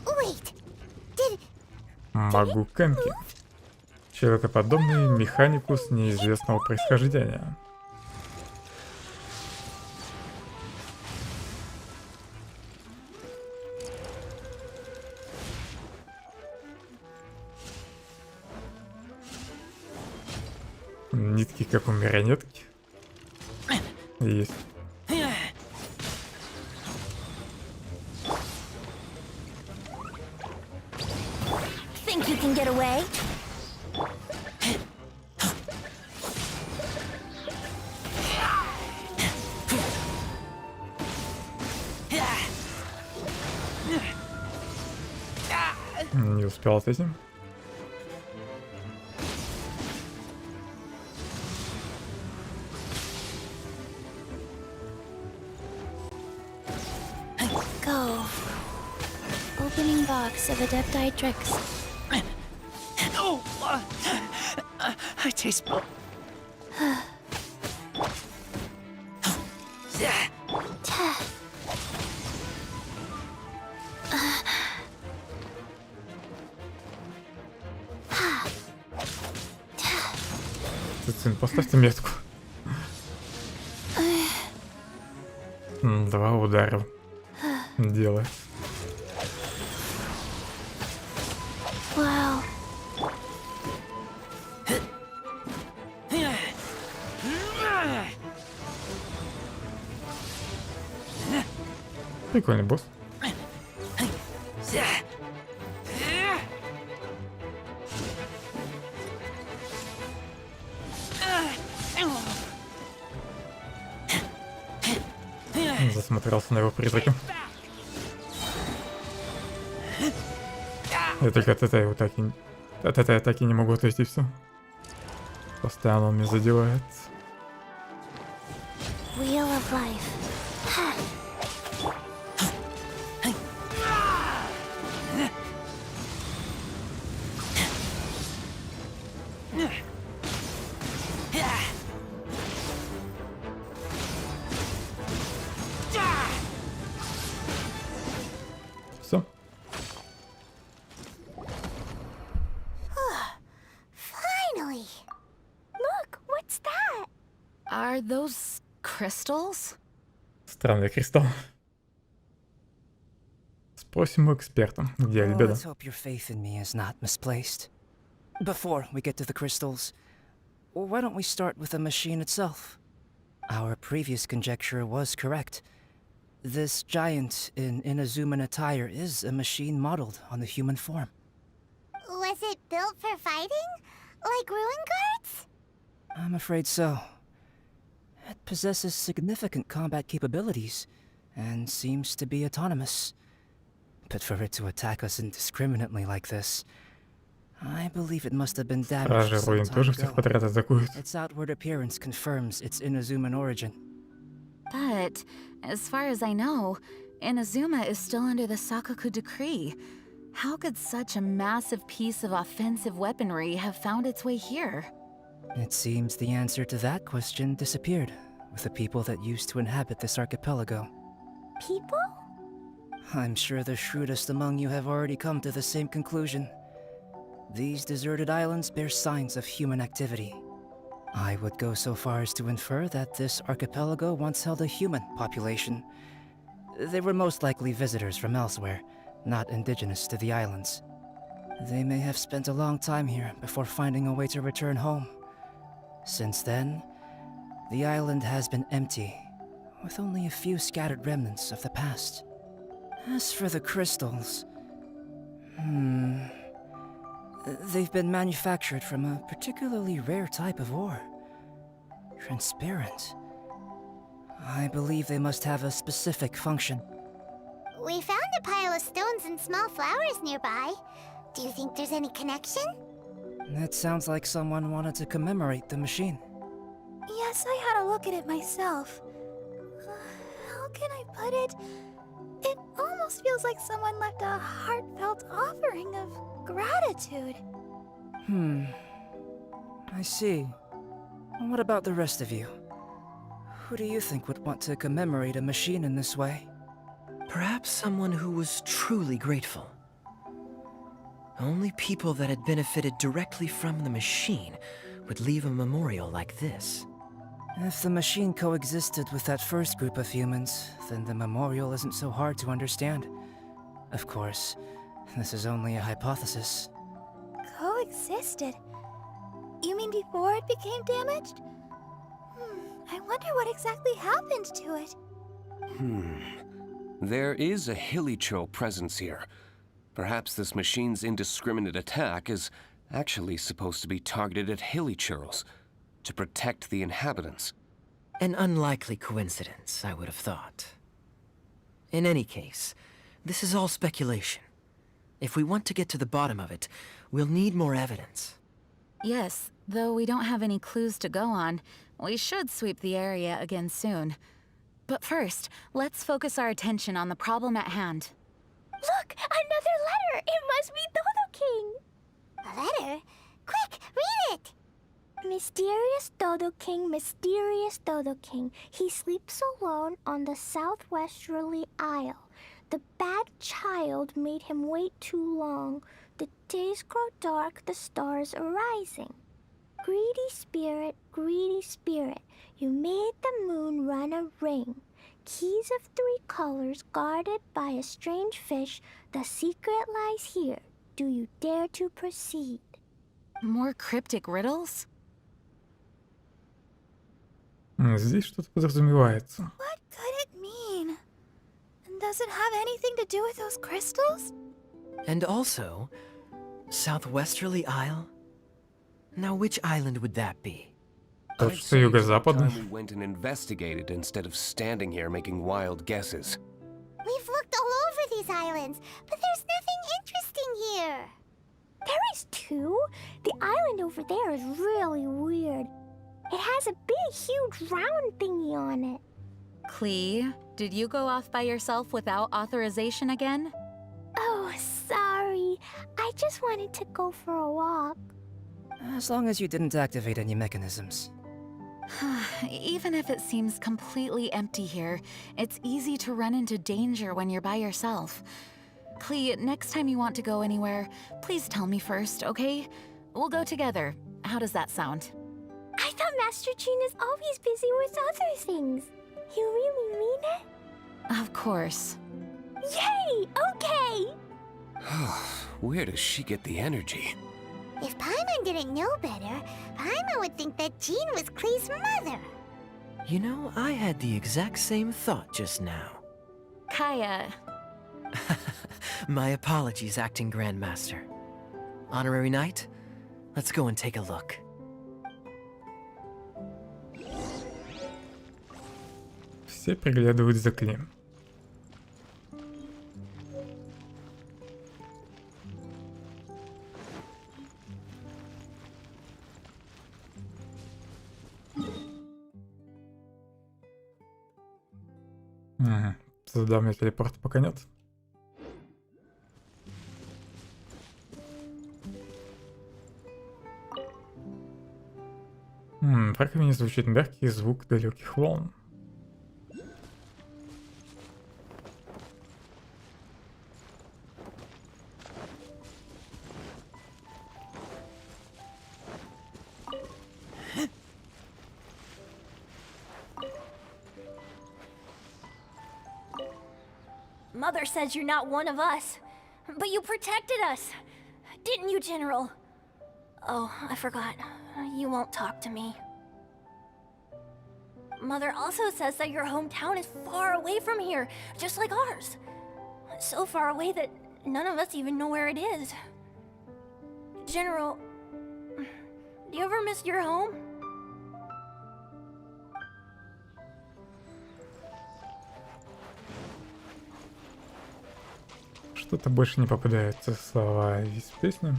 Wait, Магу Кэнки. Человекоподобный механикус неизвестного происхождения. Нитки, как у марионетки. Есть. Think you can get away? Не успел с этим. Go. Opening box of Adepti tricks. Oh, I taste blood. Цицин, поставьте метку. 2 удара. Дело. Wow. Прикольный босс. Засмотрелся на его призрака. Я только от этой атаки... От этой атаки не могу отойти, все. Постоянно он меня задевает. Wheel of life. Все. Finally! Look, what's that? Are those crystals? Странный кристалл. Спросим у эксперта, где Oh, Альбедо. let's hope your faith in me is not misplaced. Before we get to the crystals, why don't we start with the machine itself? Our previous conjecture was correct. This giant in Inazuman attire is a machine modeled on the human form. Was it built for fighting? Like ruin guards? I'm afraid so. It possesses significant combat capabilities, and seems to be autonomous. But for it to attack us indiscriminately like this, I believe it must have been damaged Стражи some руин time тоже всех ago. подряд атакуют. Its outward appearance confirms its Inazuman origin. But, as far as I know, Inazuma is still under the Sakaku decree. How could such a massive piece of offensive weaponry have found its way here? It seems the answer to that question disappeared with the people that used to inhabit this archipelago. People? I'm sure the shrewdest among you have already come to the same conclusion. These deserted islands bear signs of human activity. I would go so far as to infer that this archipelago once held a human population. They were most likely visitors from elsewhere, not indigenous to the islands. They may have spent a long time here before finding a way to return home. Since then, the island has been empty, with only a few scattered remnants of the past. As for the crystals... They've been manufactured from a particularly rare type of ore. Transparent. I believe they must have a specific function. We found a pile of stones and small flowers nearby. Do you think there's any connection? It sounds like someone wanted to commemorate the machine. Yes, I had a look at it myself. How can I put it? It almost feels like someone left a heartfelt offering of gratitude. I see. What about the rest of you? Who do you think would want to commemorate a machine in this way? Perhaps someone who was truly grateful. Only people that had benefited directly from the machine would leave a memorial like this. If the machine coexisted with that first group of humans, then the memorial isn't so hard to understand. Of course, this is only a hypothesis. Coexisted? You mean before it became damaged? I wonder what exactly happened to it. There is a Hilichurl presence here. Perhaps this machine's indiscriminate attack is actually supposed to be targeted at Hilichurls, to protect the inhabitants. An unlikely coincidence, I would have thought. In any case, this is all speculation. If we want to get to the bottom of it, we'll need more evidence. Yes, though we don't have any clues to go on, we should sweep the area again soon. But first, let's focus our attention on the problem at hand. Look! Another letter! It must be Dodo King! A letter? Quick, read it! Mysterious Dodo King, he sleeps alone on the southwesterly isle. The bad child made him wait too long. The days grow dark, the stars are rising. Greedy spirit, you made the moon run a ring. Keys of 3 colors guarded by a strange fish. The secret lies here. Do you dare to proceed? More cryptic riddles? Здесь что-то подразумевается. What could it mean? And does it have anything to do with those crystals? And also, Southwesterly Isle? Now which island would that be? Тот, что юго-западный. We went and investigated instead of standing here making wild guesses. We've looked all over these islands, but there's nothing interesting here. There is too. The island over there is really weird. It has a big, huge round thingy on it. Klee, did you go off by yourself without authorization again? Oh, sorry. I just wanted to go for a walk. As long as you didn't activate any mechanisms. Even if it seems completely empty here, it's easy to run into danger when you're by yourself. Klee, next time you want to go anywhere, please tell me first, okay? We'll go together. How does that sound? I thought Master Jean is always busy with other things. You really mean it? Of course. Yay! Okay! Where does she get the energy? If Paimon didn't know better, Paimon would think that Jean was Klee's mother. You know, I had the exact same thought just now. Kaya. My apologies, Acting Grandmaster. Honorary Knight, let's go and take a look. Все приглядывают за Клим. Туда у меня телепорта пока нет. В раковине звучит мягкий звук далеких волн. Mother says you're not one of us, but you protected us. Didn't you, General? Oh, I forgot. You won't talk to me. Mother also says that your hometown is far away from here, just like ours. So far away that none of us even know where it is. General, do you ever miss your home? Что-то больше не попадаются слова из песни.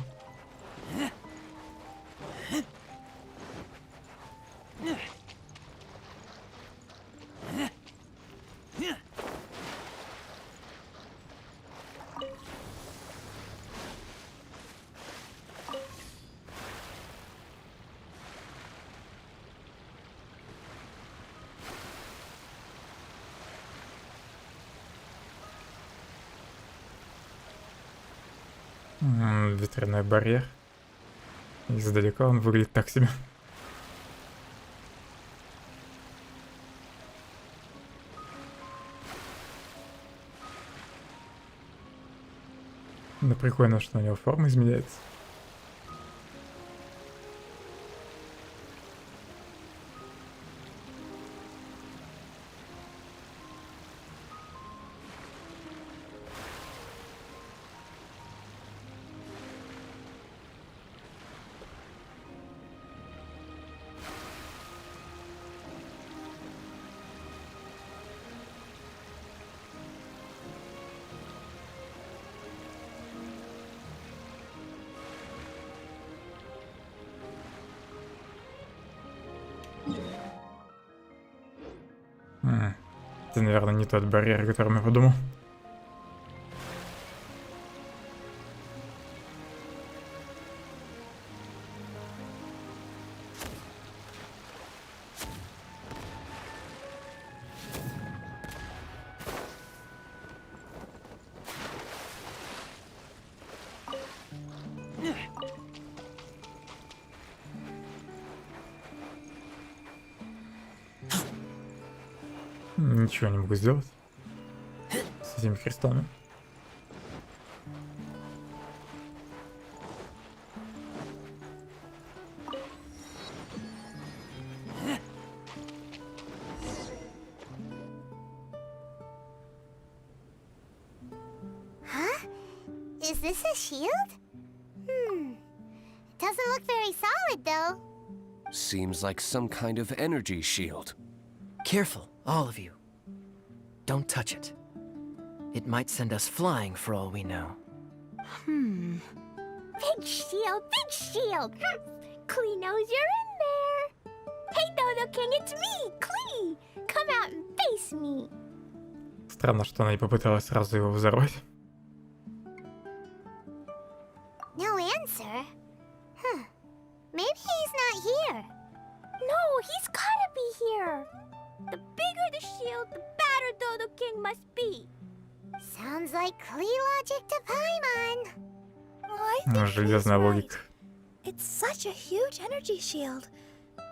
Ветряной барьер. Издалека он выглядит так себе. Но прикольно, что у него форма изменяется. Это, наверное, не тот барьер, о котором я подумал. Ничего не могу сделать с этими крестами. Huh? Is this a shield? Doesn't look very solid, though. Seems like some kind of energy shield. Careful, all of you. Don't touch it. It might send us flying for all we know. Big shield, big shield! Klee knows you're in there! Hey, Dodo King, it's me, Klee! Come out and face me! Странно, что она не попыталась сразу его взорвать. No answer? Huh. Maybe he's not here. No, he's gotta be here! The bigger the shield, the badder Dodo King must be. Sounds like Klee logic to Paimon. I think Железная логика. it's such a huge energy shield.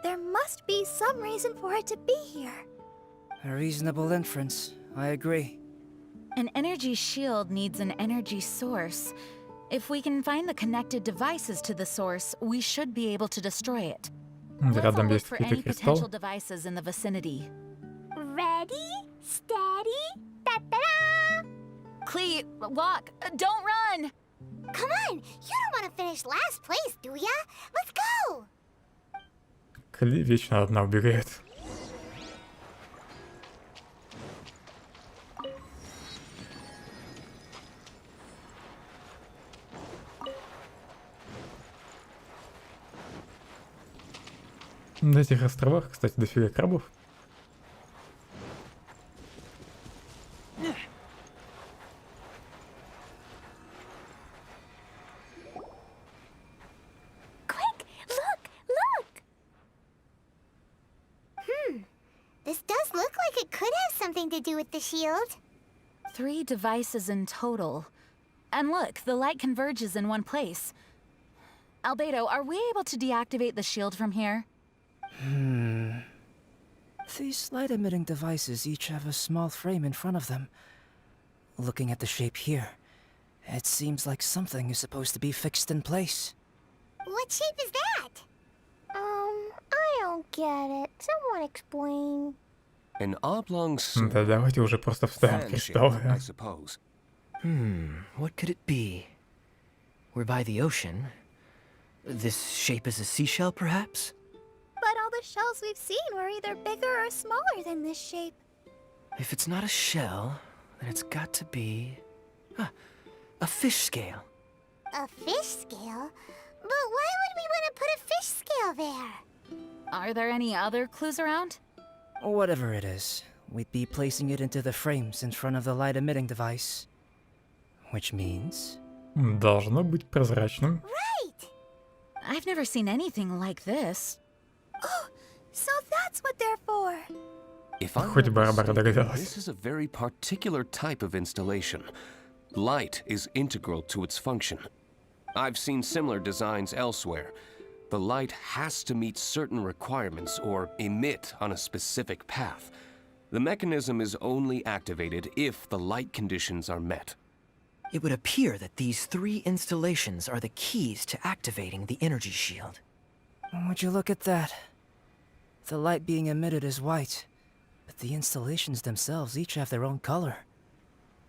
There must be some reason for it to be here. A reasonable inference. I agree. An energy shield needs an energy source. If we can find the connected devices to the source, we should be able to destroy it. Let's all Рядом look есть for какие-то any potential кристаллы. devices in the vicinity. Ready, steady, da-da-da! Klee, walk! Don't run! Come on, you don't want to finish last place, do ya? Let's go! Кли вечно одна убегает. На этих островах, кстати, дофига крабов. Quick, look, look! This does look like it could have something to do with the shield. 3 devices in total. And look, the light converges in one place. Albedo, are we able to deactivate the shield from here? These light-emitting devices each have a small frame in front of them. Looking at the shape here, it seems like something is supposed to be fixed in place. What shape is that? I don't get it. Someone explain. An oblong Да давайте уже просто вставим fan shape, кристаллы. I suppose. What could it be? We're by the ocean. This shape is a seashell, perhaps? But all the shells we've seen were either bigger or smaller than this shape. If it's not a shell, then it's got to be... a fish scale. A fish scale? But why would we want to put a fish scale there? Are there any other clues around? Whatever it is, we'd be placing it into the frames in front of the light-emitting device. Which means... Должно быть прозрачным. Right! I've never seen anything like this. Oh, so that's what they're for. If I'm Хоть not Барбара mistaken, догадалась. this is a very particular type of installation. Light is integral to its function. I've seen similar designs elsewhere. The light has to meet certain requirements or emit on a specific path. The mechanism is only activated if the light conditions are met. It would appear that these 3 installations are the keys to activating the energy shield. Would you look at that? The light being emitted is white, but the installations themselves each have their own color.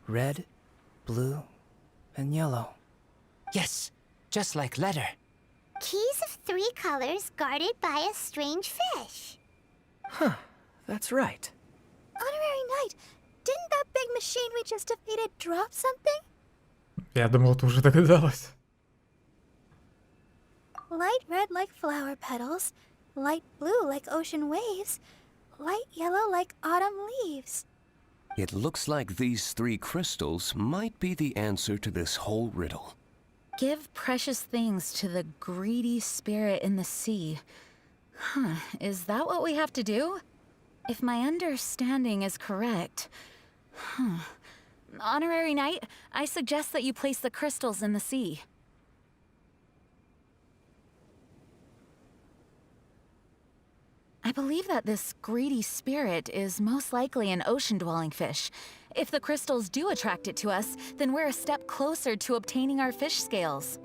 Red, blue, and yellow. Yes, just like letter. Keys of 3 colors guarded by a strange fish. Huh, that's right. Honorary Knight, didn't that big machine we just defeated drop something? Я думал, ты уже догадалась. Light red like flower petals, light blue like ocean waves, light yellow like autumn leaves. It looks like these 3 crystals might be the answer to this whole riddle. Give precious things to the greedy spirit in the sea. Huh, is that what we have to do? If my understanding is correct... Honorary Knight, I suggest that you place the crystals in the sea. I believe that this greedy spirit is most likely an ocean-dwelling fish. If the crystals do attract it to us, then we're a step closer to obtaining our fish scales.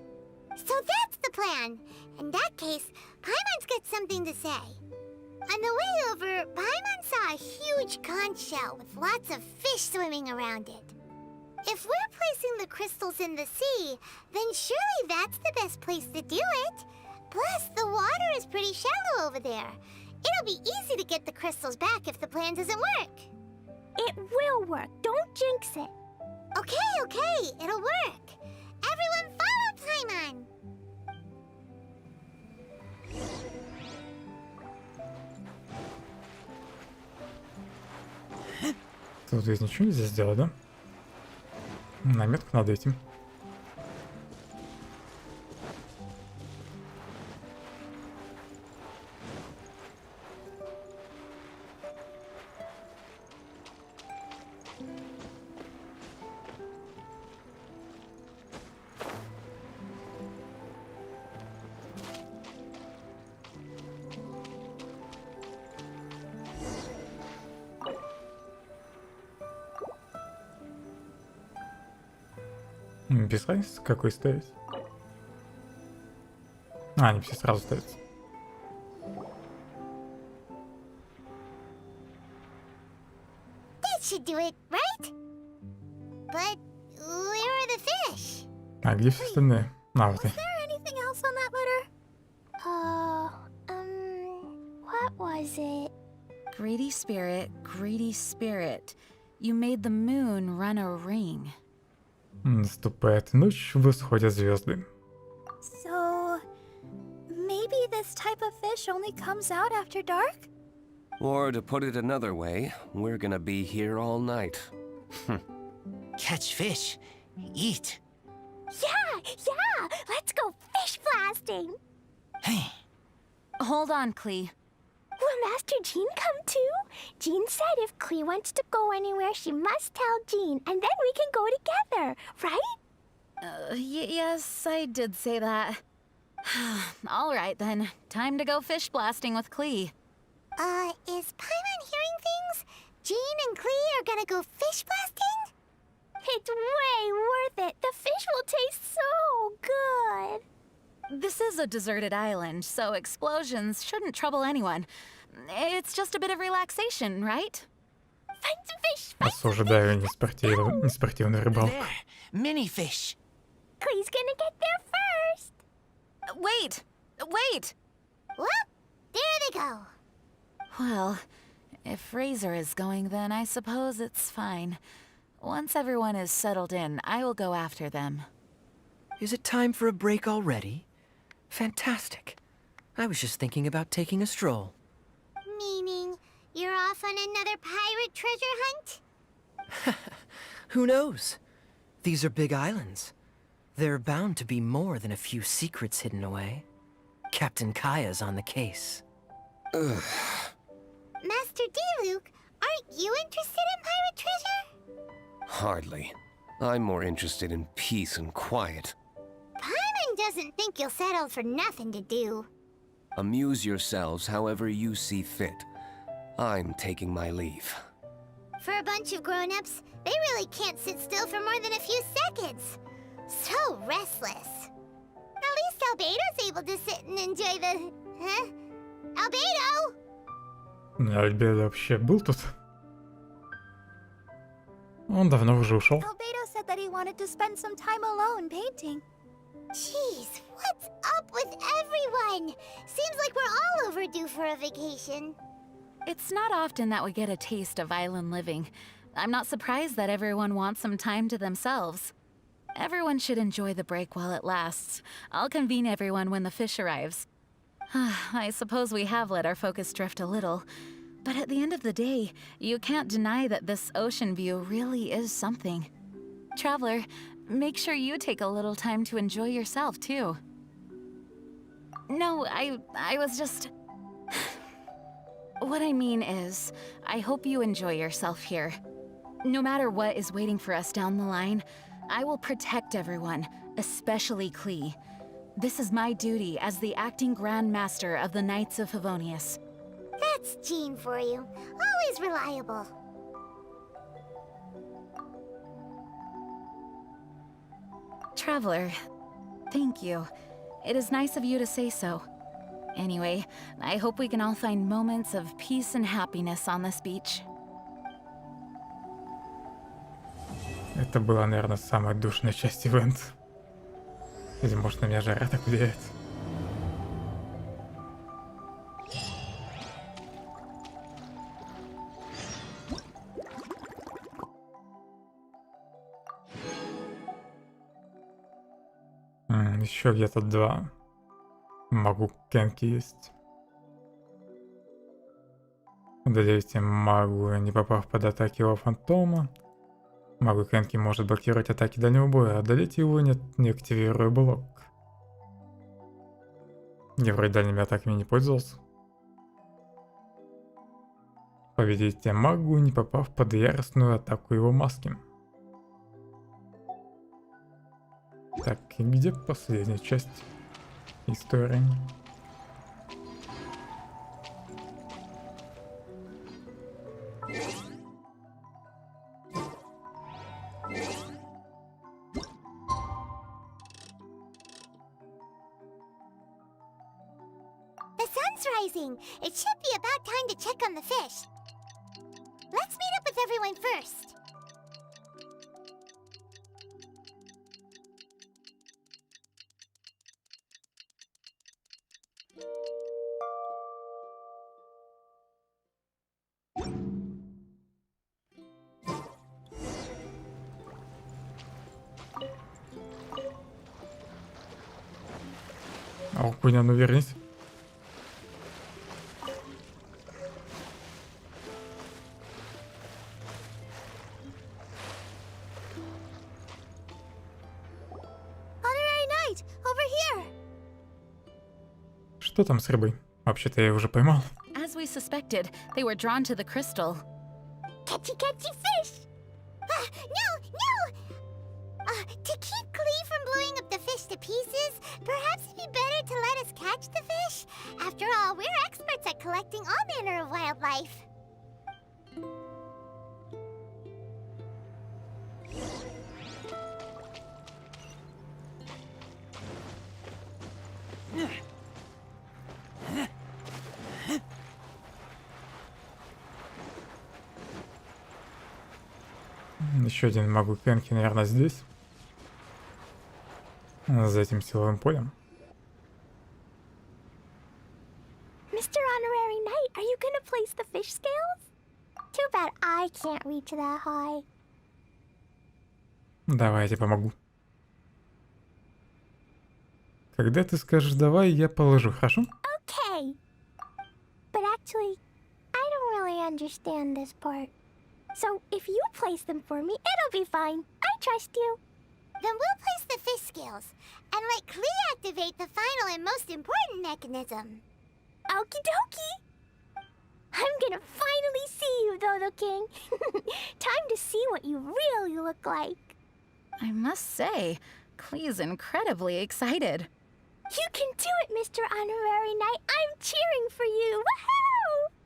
So that's the plan. In that case, Paimon's got something to say. On the way over, Paimon saw a huge conch shell with lots of fish swimming around it. If we're placing the crystals in the sea, then surely that's the best place to do it. Plus, the water is pretty shallow over there. It'll be easy to get the crystals back if the plan doesn't work. It will work. Don't jinx it. Okay, it'll work. Everyone follow Paimon. Тут здесь ничего нельзя сделать, да? Наметку над этим. Без разницы, какой ставить. Они все сразу ставятся. That should do it, right? But where are the fish? А где все остальные? А, вот и. Is there anything else on that letter? What was it? Greedy spirit, you made the moon run a ring. Наступает ночь, восходят звезды. So, maybe this type of fish only comes out after dark? Or to put it another way, we're gonna be here all night. Catch fish. Eat. Yeah! Let's go fish blasting! Hold on, Klee. Will Master Jean come too? Jean said if Klee wants to go anywhere, she must tell Jean, and then we can go together, right? Yes, I did say that. All right then, time to go fish blasting with Klee. Is Paimon hearing things? Jean and Klee are gonna go fish blasting? It's way worth it. The fish will taste so good. This is a deserted island, so explosions shouldn't trouble anyone. It's just a bit of relaxation, right? Find some fish! Осуждаю неспортивную рыбалку. There, mini fish. Klee's gonna get there first. Wait! Well, there they go. Well, if Razor is going, then I suppose it's fine. Once everyone is settled in, I will go after them. Is it time for a break already? Fantastic. I was just thinking about taking a stroll. Meaning, you're off on another pirate treasure hunt? Who knows? These are big islands. There are bound to be more than a few secrets hidden away. Captain Kaya's on the case. Ugh. Master D-Luke, aren't you interested in pirate treasure? Hardly. I'm more interested in peace and quiet. Paimon doesn't think you'll settle for nothing to do. Amuse yourselves however you see fit. I'm taking my leave. For a bunch of grown-ups, they really can't sit still for more than a few seconds. So restless. At least Albedo's able to sit and enjoy the... Huh? Albedo! Альбедо вообще был тут? Он давно уже ушел. Albedo said that he wanted to spend some time alone painting. Jeez, what's up with everyone? Seems like we're all overdue for a vacation. It's not often that we get a taste of island living. I'm not surprised that everyone wants some time to themselves. Everyone should enjoy the break while it lasts. I'll convene everyone when the fish arrives. I suppose we have let our focus drift a little. But at the end of the day, you can't deny that this ocean view really is something. Traveler, make sure you take a little time to enjoy yourself, too. No, I was just... What I mean is, I hope you enjoy yourself here. No matter what is waiting for us down the line, I will protect everyone, especially Klee. This is my duty as the acting Grand Master of the Knights of Favonius. That's Jean for you. Always reliable. Traveler, thank you. It is nice of you to say so. Anyway, I hope we can all find moments of peace and happiness on this beach. Это была, наверное, самая душная часть ивента. Или может на меня жара так влияет? Еще где-то 2. Магу Кенки есть. Удалите магу, не попав под атаки его фантома. Магу Кенки может блокировать атаки дальнего боя, одолеть его, не активируя блок. Я вроде дальними атаками не пользовался. Победите магу, не попав под яростную атаку его маски. Так, и где последняя часть истории? The sun's rising. It should be about time to check on the fish. Let's meet up with everyone first. Окуня, ну вернись. Что там с рыбой? Вообще-то я уже поймал. As we suspected, they were drawn to the crystal. Catchy fish! No! To keep Klee from blowing up the fish to pieces, perhaps it'd be better to let us catch the fish? After all, we're experts at collecting all manner of wildlife. Еще один магу Кенки, наверное, здесь. За этим силовым полем. Mr. Honorary Knight, are you gonna place the fish scales? Too bad I can't reach that high. Давай, я тебе помогу. Когда ты скажешь «давай», я положу, хорошо? Okay. But actually, I don't really understand this part. So if you place them for me, it'll be fine. I trust you. Then we'll place the fish scales and let Klee activate the final and most important mechanism. Okie dokie. I'm gonna finally see you, Dodo King. Time to see what you really look like. I must say, Klee's incredibly excited. You can do it, Mr. Honorary Knight. I'm cheering for you. Woohoo!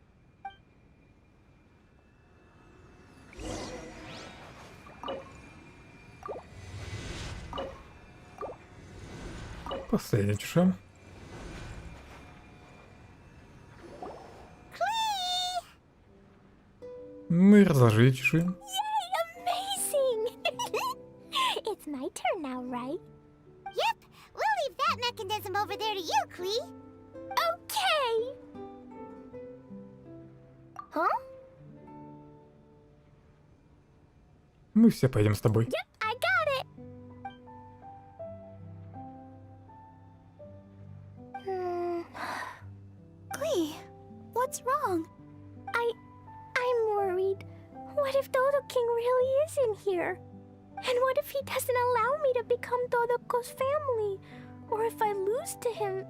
Последняя чаша. Ну и разложили чеши. Amazing! It's my turn now, right? Yep. We'll leave that mechanism over there to you, Klee. Okay. Huh? Мы все пойдем с тобой. Yep, I got it. Klee, what's wrong? I'm worried. What if Dodo King really is in here? And what if he doesn't allow me to become Dodoko's family? Or if I lose to him?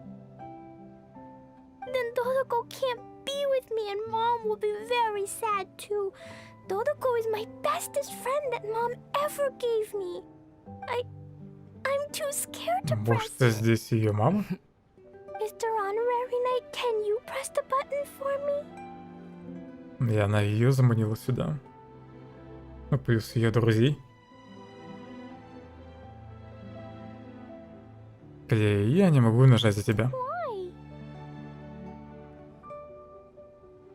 Then Dodoko can't be with me and Mom will be very sad too. Dodoko is my bestest friend that Mom ever gave me. I'm too scared to press Может, здесь ее мама? Mr. Honorary Knight, can you press the button for me? И она ее заманила сюда. Ну, плюс ее друзей. Клей, я не могу нажать за тебя. Why?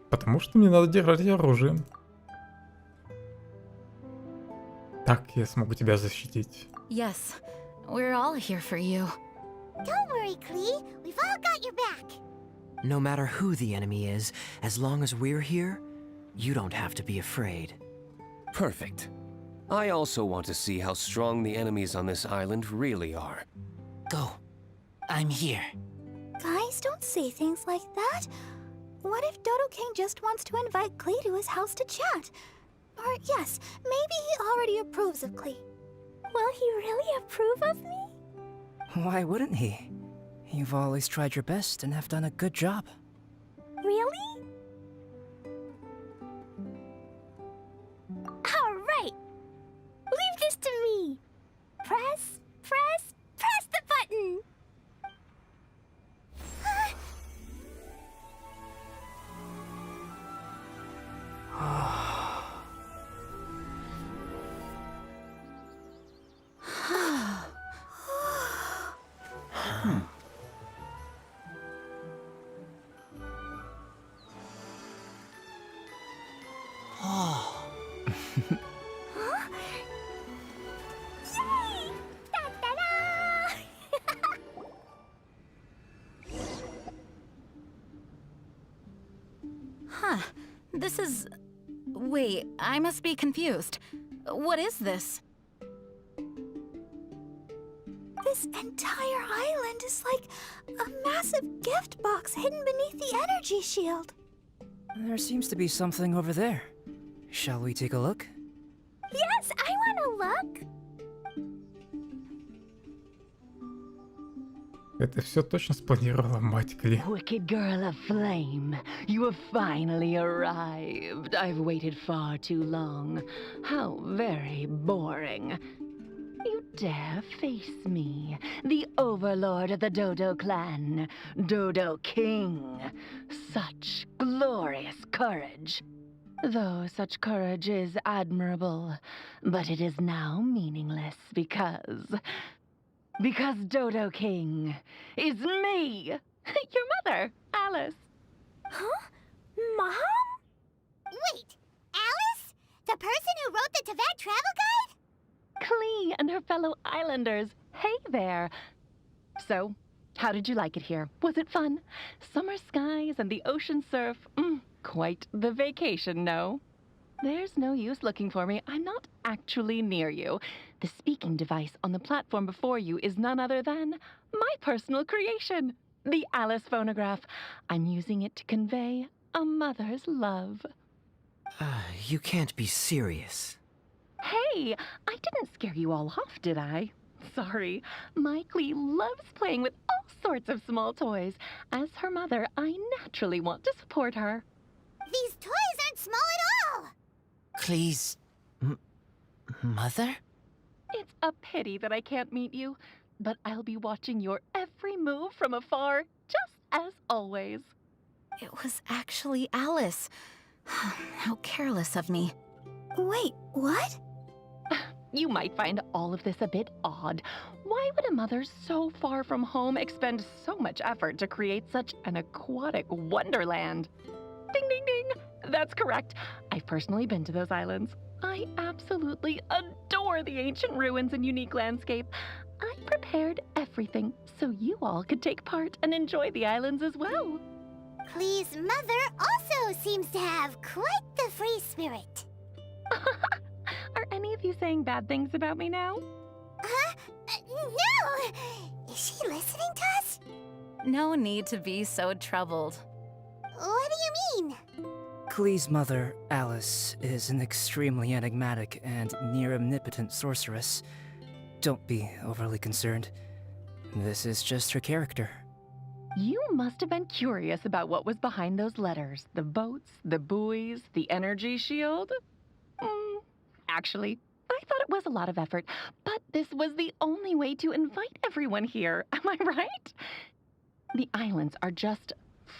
Потому что мне надо держать оружие. Так я смогу тебя защитить. Yes, we're all here for you. Don't worry, Klee. We've all got your back. No matter who the enemy is, as long as we're here, you don't have to be afraid. Perfect. I also want to see how strong the enemies on this island really are. Go. I'm here. Guys, don't say things like that. What if Dodo King just wants to invite Klee to his house to chat? Or yes, maybe he already approves of Klee. Will he really approve of me? Why wouldn't he? You've always tried your best and have done a good job. Really? All right. Leave this to me. Press the button. Yay! Da-da-da! Huh. This is... Wait, I must be confused. What is this? This entire island is like a massive gift box hidden beneath the energy shield. There seems to be something over there. Shall we take a look? Yes, I want to look. Это все точно спланировала мать Кли. Wicked girl of flame, you have finally arrived. I've waited far too long. How very boring. You dare face me, the overlord of the Dodo clan, Dodo King. Such glorious courage. Though such courage is admirable, but it is now meaningless because Dodo King is me, your mother, Alice. Huh? Mom? Wait, Alice? The person who wrote the Teyvat travel guide? Klee and her fellow islanders. Hey there. So, how did you like it here? Was it fun? Summer skies and the ocean surf. Quite the vacation, no? There's no use looking for me. I'm not actually near you. The speaking device on the platform before you is none other than my personal creation, the Alice phonograph. I'm using it to convey a mother's love. You can't be serious. Hey, I didn't scare you all off, did I? Sorry. My Klee loves playing with all sorts of small toys. As her mother, I naturally want to support her. These toys aren't small at all! Klee's... mother? It's a pity that I can't meet you. but I'll be watching your every move from afar, just as always. It was actually Alice. How careless of me. Wait, what? You might find all of this a bit odd. Why would a mother so far from home expend so much effort to create such an aquatic wonderland? Ding, ding, ding! That's correct. I've personally been to those islands. I absolutely adore the ancient ruins and unique landscape. I prepared everything so you all could take part and enjoy the islands as well. Klee's mother also seems to have quite the free spirit. Are any of you saying bad things about me now? No! Is she listening to us? No need to be so troubled. What do you mean? Klee's mother, Alice, is an extremely enigmatic and near-omnipotent sorceress. Don't be overly concerned. This is just her character. You must have been curious about what was behind those letters. The boats, the buoys, the energy shield. Actually, I thought it was a lot of effort, but this was the only way to invite everyone here. Am I right? The islands are just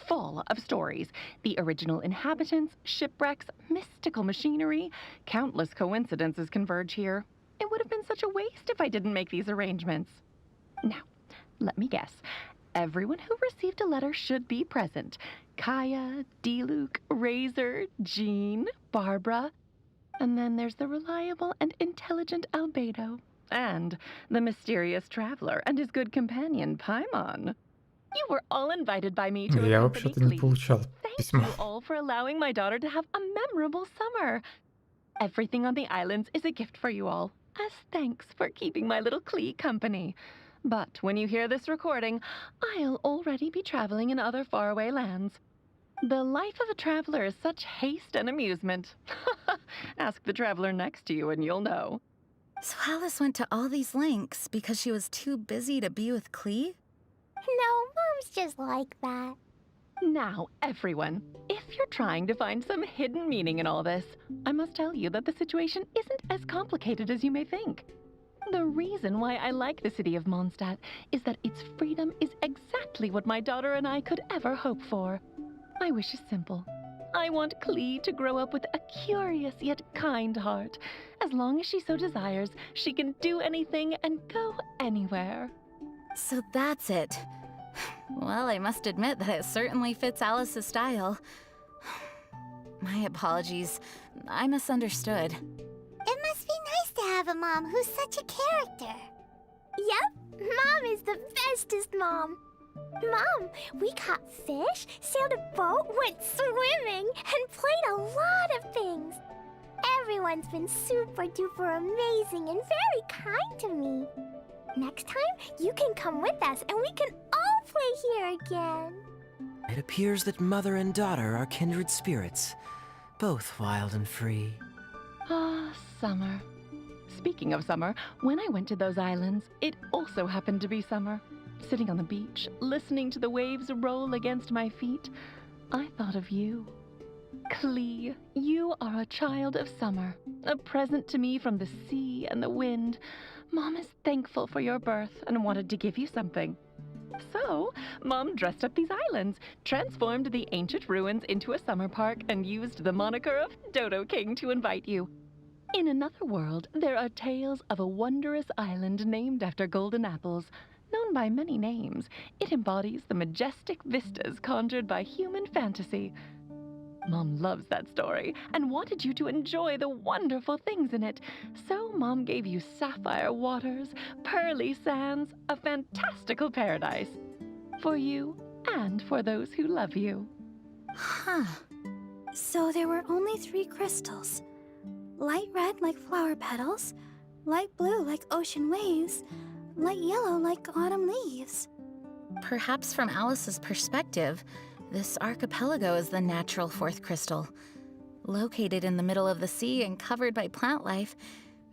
full of stories. The original inhabitants, shipwrecks, mystical machinery. Countless coincidences converge here. It would have been such a waste if I didn't make these arrangements. Now, let me guess. Everyone who received a letter should be present. Kaya, D-Luke, Razor, Jean, Barbara. And then there's the reliable and intelligent Albedo. And the mysterious traveler and his good companion, Paimon. You were all invited by me to Я accompany вообще-то не Klee. получал Thank письмо. you all for allowing my daughter to have a memorable summer. Everything on the islands is a gift for you all, as thanks for keeping my little Klee company. But when you hear this recording, I'll already be traveling in other faraway lands. The life of a traveler is such haste and amusement. Ask the traveler next to you and you'll know. So Alice went to all these lengths because she was too busy to be with Klee? No, Mom's just like that. Now, everyone, if you're trying to find some hidden meaning in all this, I must tell you that the situation isn't as complicated as you may think. The reason why I like the city of Mondstadt is that its freedom is exactly what my daughter and I could ever hope for. My wish is simple. I want Klee to grow up with a curious yet kind heart. As long as she so desires, she can do anything and go anywhere. So that's it. Well, I must admit that it certainly fits Alice's style. My apologies. I misunderstood. It must be nice to have a mom who's such a character. Yep, Mom is the bestest mom. Mom, we caught fish, sailed a boat, went swimming, and played a lot of things. Everyone's been super duper amazing and very kind to me. Next time, you can come with us and we can all play here again. It appears that mother and daughter are kindred spirits, both wild and free. Ah, summer. Speaking of summer, when I went to those islands, it also happened to be summer. Sitting on the beach, listening to the waves roll against my feet, I thought of you. Klee, you are a child of summer, a present to me from the sea and the wind. Mom is thankful for your birth and wanted to give you something. So, Mom dressed up these islands, transformed the ancient ruins into a summer park, and used the moniker of Dodo King to invite you. In another world, there are tales of a wondrous island named after golden apples. Known by many names, it embodies the majestic vistas conjured by human fantasy. Mom loves that story and wanted you to enjoy the wonderful things in it. So Mom gave you sapphire waters, pearly sands, a fantastical paradise. For you and for those who love you. Huh. So there were only 3 crystals. Light red like flower petals, light blue like ocean waves, light yellow like autumn leaves. Perhaps from Alice's perspective, this archipelago is the natural 4th crystal. Located in the middle of the sea and covered by plant life,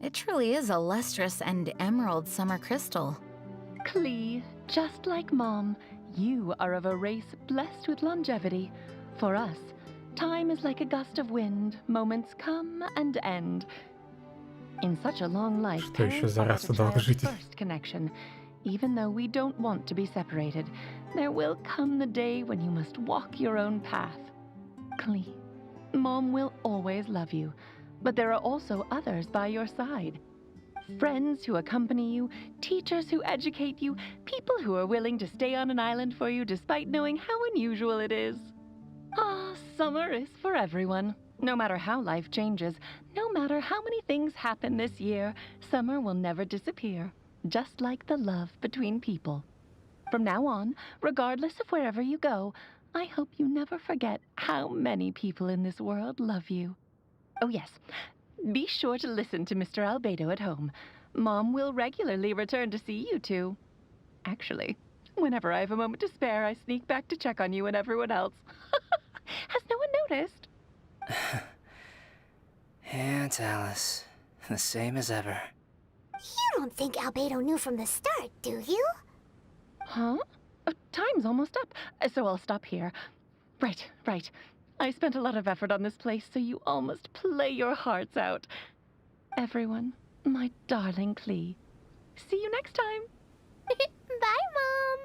it truly is a lustrous and emerald summer crystal. Klee, just like Mom, you are of a race blessed with longevity. For us, time is like a gust of wind, moments come and end. In such a long life, Что еще parents за are раса the child's долгожителей? first connection. Even though we don't want to be separated, there will come the day when you must walk your own path. Klee, Mom will always love you, but there are also others by your side. Friends who accompany you, teachers who educate you, people who are willing to stay on an island for you despite knowing how unusual it is. Ah, summer is for everyone. No matter how life changes, no matter how many things happen this year, summer will never disappear, just like the love between people. From now on, regardless of wherever you go, I hope you never forget how many people in this world love you. Oh yes, be sure to listen to Mr. Albedo at home. Mom will regularly return to see you two. Actually, whenever I have a moment to spare, I sneak back to check on you and everyone else. Has no one noticed? Aunt Alice, the same as ever. You don't think Albedo knew from the start, do you? Huh? Time's almost up, so I'll stop here. Right. I spent a lot of effort on this place, so you all must play your hearts out. Everyone, my darling Klee. See you next time. Bye, Mom.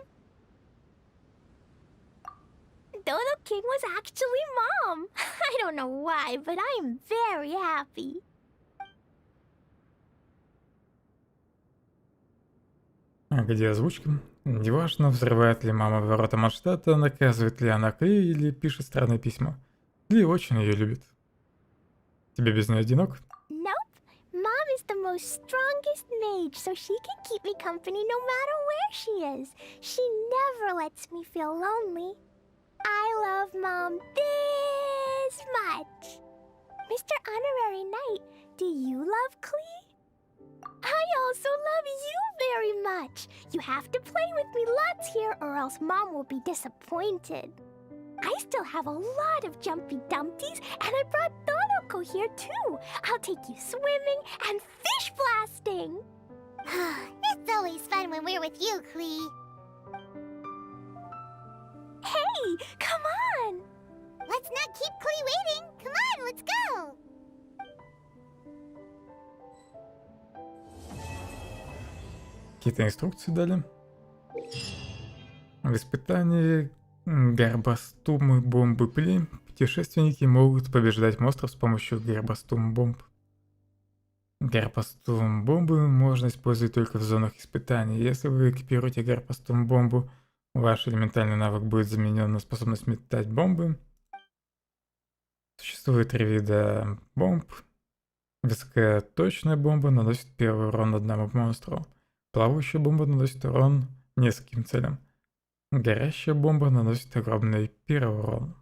Dodo King was actually Mom. I don't know why, but I am very happy. А где озвучка? Неважно, взрывает ли мама ворота Манштата, наказывает ли она Кли или пишет странные письма. Кли очень ее любит. Тебе без нее одинок? Nope. Mom is the most strongest mage, so she can keep me company no matter where she is. She never lets me feel lonely. I love Mom this much. Mr. Honorary Knight, do you love Klee? I also love you very much. You have to play with me lots here or else Mom will be disappointed. I still have a lot of Jumpy Dumpties and I brought Donoko here too. I'll take you swimming and fish blasting. It's always fun when we're with you, Klee. Hey, come on! Let's not keep Klee waiting. Come on, let's go! Какие-то инструкции дали. В испытании горбостумы бомбы Пли путешественники могут побеждать монстров с помощью горбостум бомб. Горбостум бомбы можно использовать только в зонах испытаний. Если вы экипируете горбостум бомбу, ваш элементальный навык будет заменен на способность метать бомбы. Существует 3 вида бомб. Высокоточная бомба наносит первый урон одному монстру. Плавающая бомба наносит урон нескольким целям. Горящая бомба наносит огромный первый урон.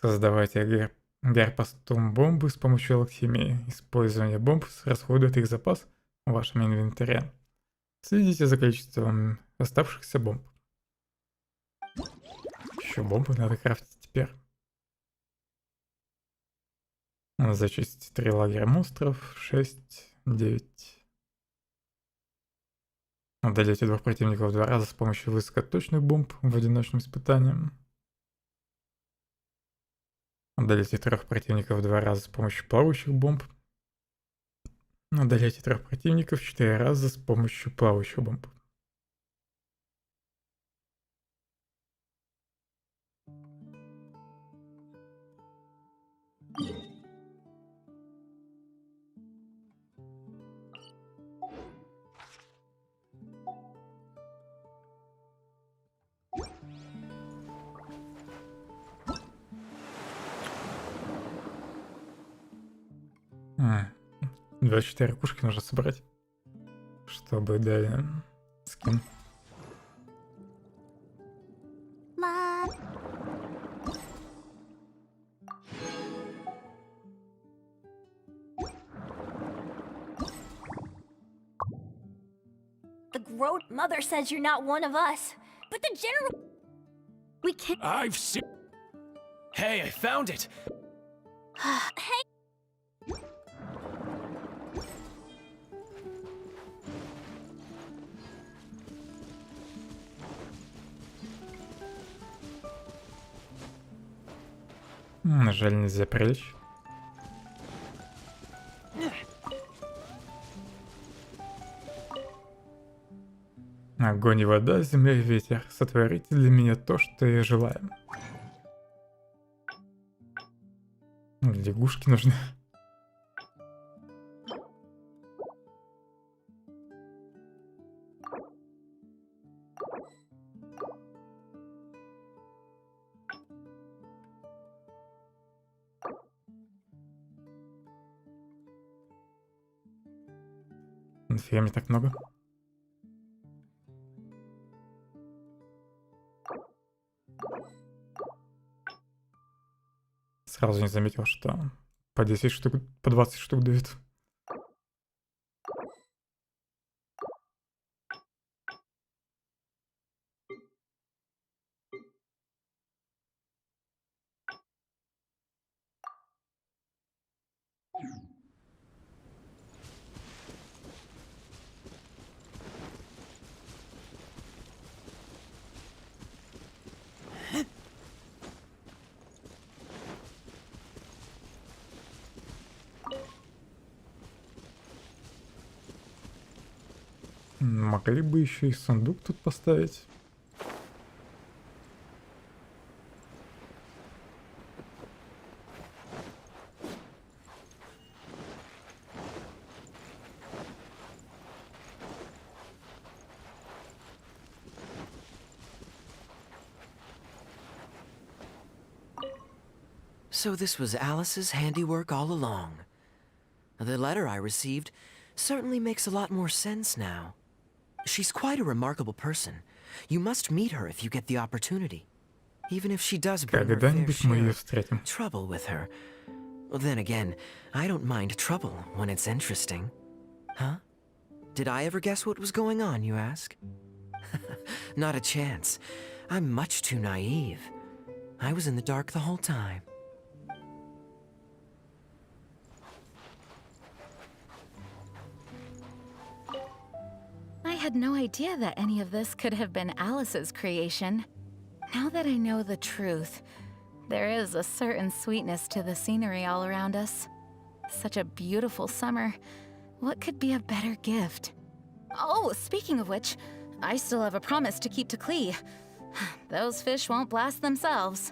Создавайте горбостум бомбы с помощью алхимии. Использование бомб расходует их запас в вашем инвентаре. Следите за количеством оставшихся бомб. Еще бомбы надо крафтить теперь. Зачистить 3 лагеря монстров, 6, 9. Удалите 2 противников 2 раза с помощью высокоточных бомб в одиночном испытании. Удалите 3 противников 2 раза с помощью плавающих бомб. Удалите 3 противников 4 раза с помощью плавающих бомб. А, 24 кушки нужно собрать, чтобы дали скин. Mom. The Groat Mother says you're not one of us, but the General... We can't... I've seen... Hey, I found it! Hey! Жаль, нельзя прилечь. Огонь и вода, земля и ветер, сотворите для меня то, что я желаю. Лягушки нужны. Нафига мне так много? Сразу не заметил, что по 10 штук, по 20 штук дают. Могли бы еще и сундук тут поставить. So this was Alice's handiwork all along. The letter I received certainly makes a lot more sense now. She's quite a remarkable person. You must meet her if you get the opportunity. Even if she does bring her fair share of trouble with her. Then again, I don't mind trouble when it's interesting. Huh? Did I ever guess what was going on, you ask? Not a chance. I'm much too naive. I was in the dark the whole time. I had no idea that any of this could have been Alice's creation. Now that I know the truth, there is a certain sweetness to the scenery all around us. Such a beautiful summer. What could be a better gift? Oh, speaking of which, I still have a promise to keep to Klee. Those fish won't blast themselves.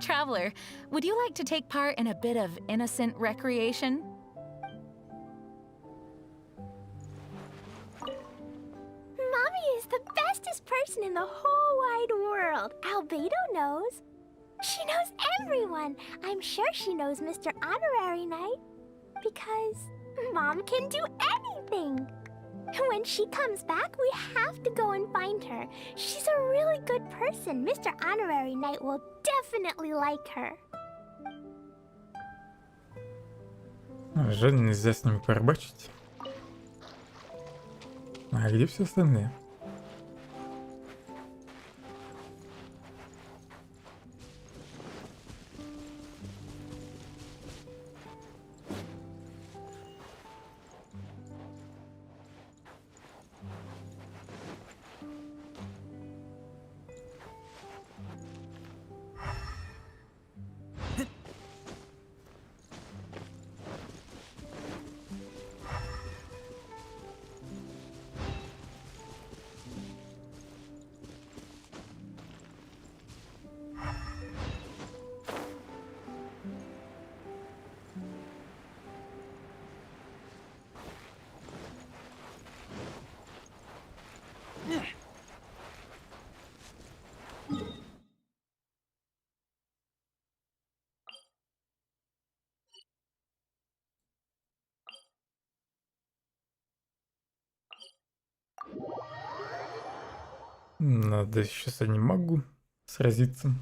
Traveler, would you like to take part in a bit of innocent recreation? Mommy is the bestest person in the whole wide world. Albedo knows. She knows everyone. I'm sure she knows Mr. Honorary Knight. Because Mom can do anything. When she comes back, we have to go and find her. She's a really good person. Mr. Honorary Knight will definitely like her. Жаль, нельзя с ними порыбачить. А где все остальные? Надо сейчас я не могу сразиться.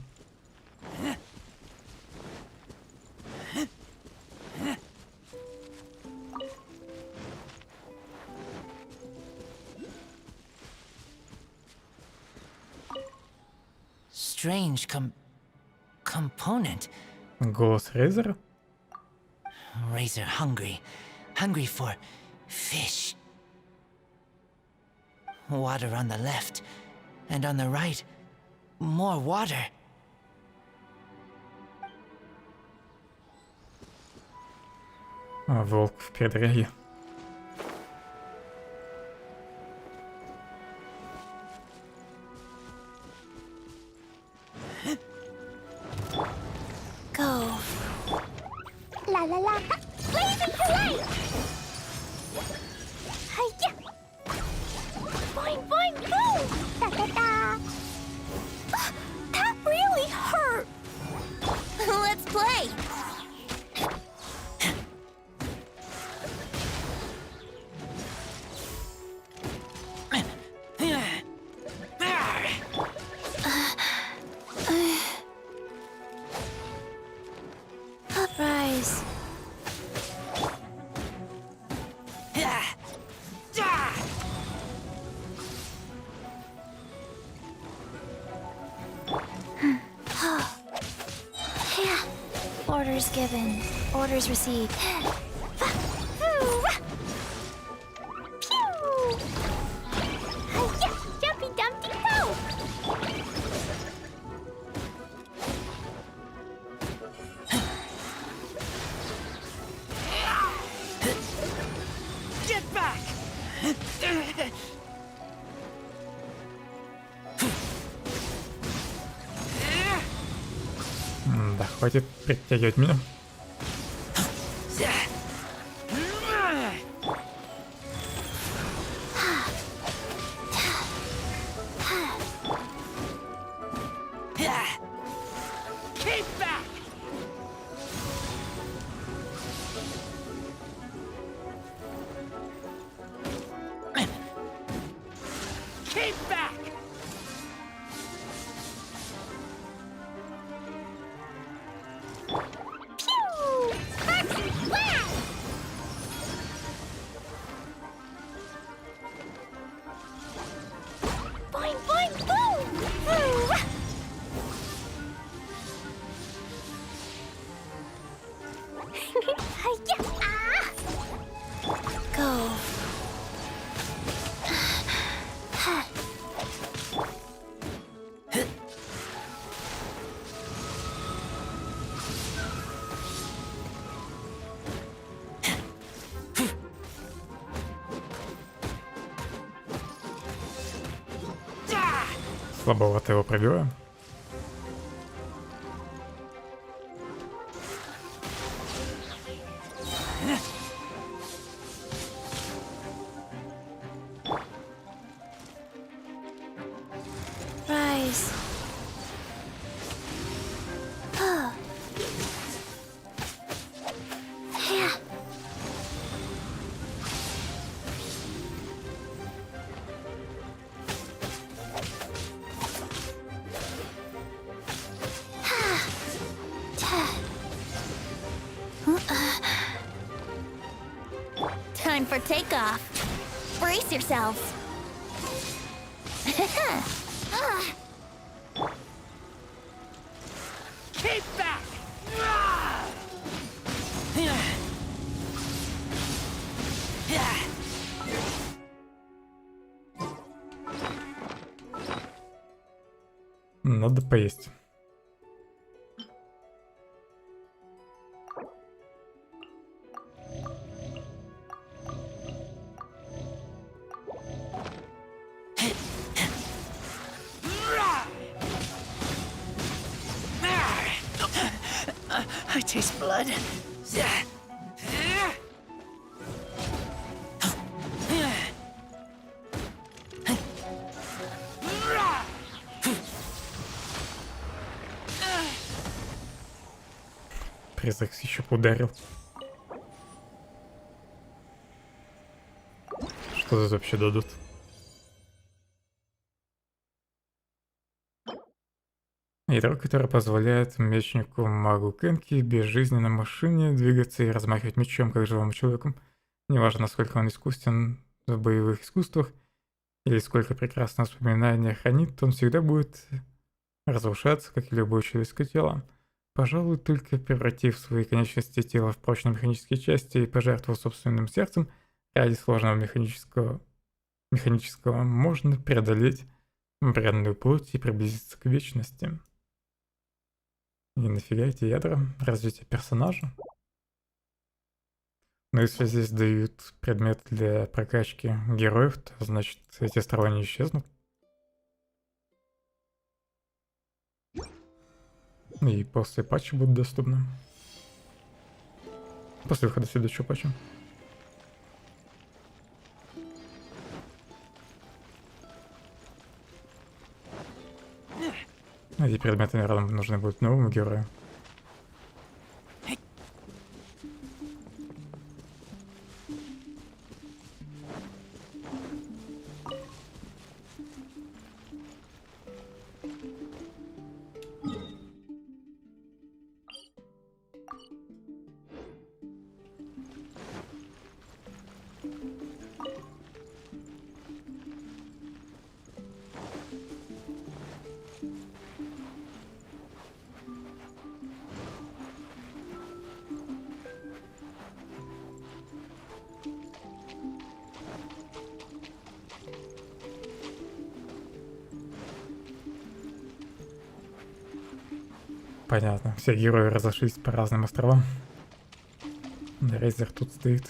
Strange component. Голос Рейзера? Razor hungry. Hungry for fish. Water on the left, and on the right, more water. А, волк в передряге. given. Orders received. Jumpy Dumpty Go! Get back! Да, хватит притягивать меня. Keep back! Keep back! Pew! Sparks and flash! Boing, boing, boom! Ooh. Hi-ya! Ah! Go. Слабовато его пробиваем. Rise. Huh. Yeah. Time for takeoff. Brace yourselves. Keep back! Надо поесть. I taste blood. Призрак еще ударил. Что тут вообще дадут? Ядро, которое позволяет мечнику магу Кенки безжизненно на машине двигаться и размахивать мечом, как живому человеку. Неважно, насколько он искусен в боевых искусствах или сколько прекрасных воспоминаний хранит, он всегда будет разрушаться, как и любое человеческое тело. Пожалуй, только превратив свои конечности тела в прочные механические части и пожертвовав собственным сердцем ради сложного механического можно преодолеть бренную плоть и приблизиться к вечности. И нафига эти ядра? Развитие персонажа? Но если здесь дают предмет для прокачки героев, то значит эти острова не исчезнут. И после патча будут доступны. После выхода следующего патча. Эти предметы, наверное, нужны будут новому герою. Понятно, все герои разошлись по разным островам. Рейзер тут стоит.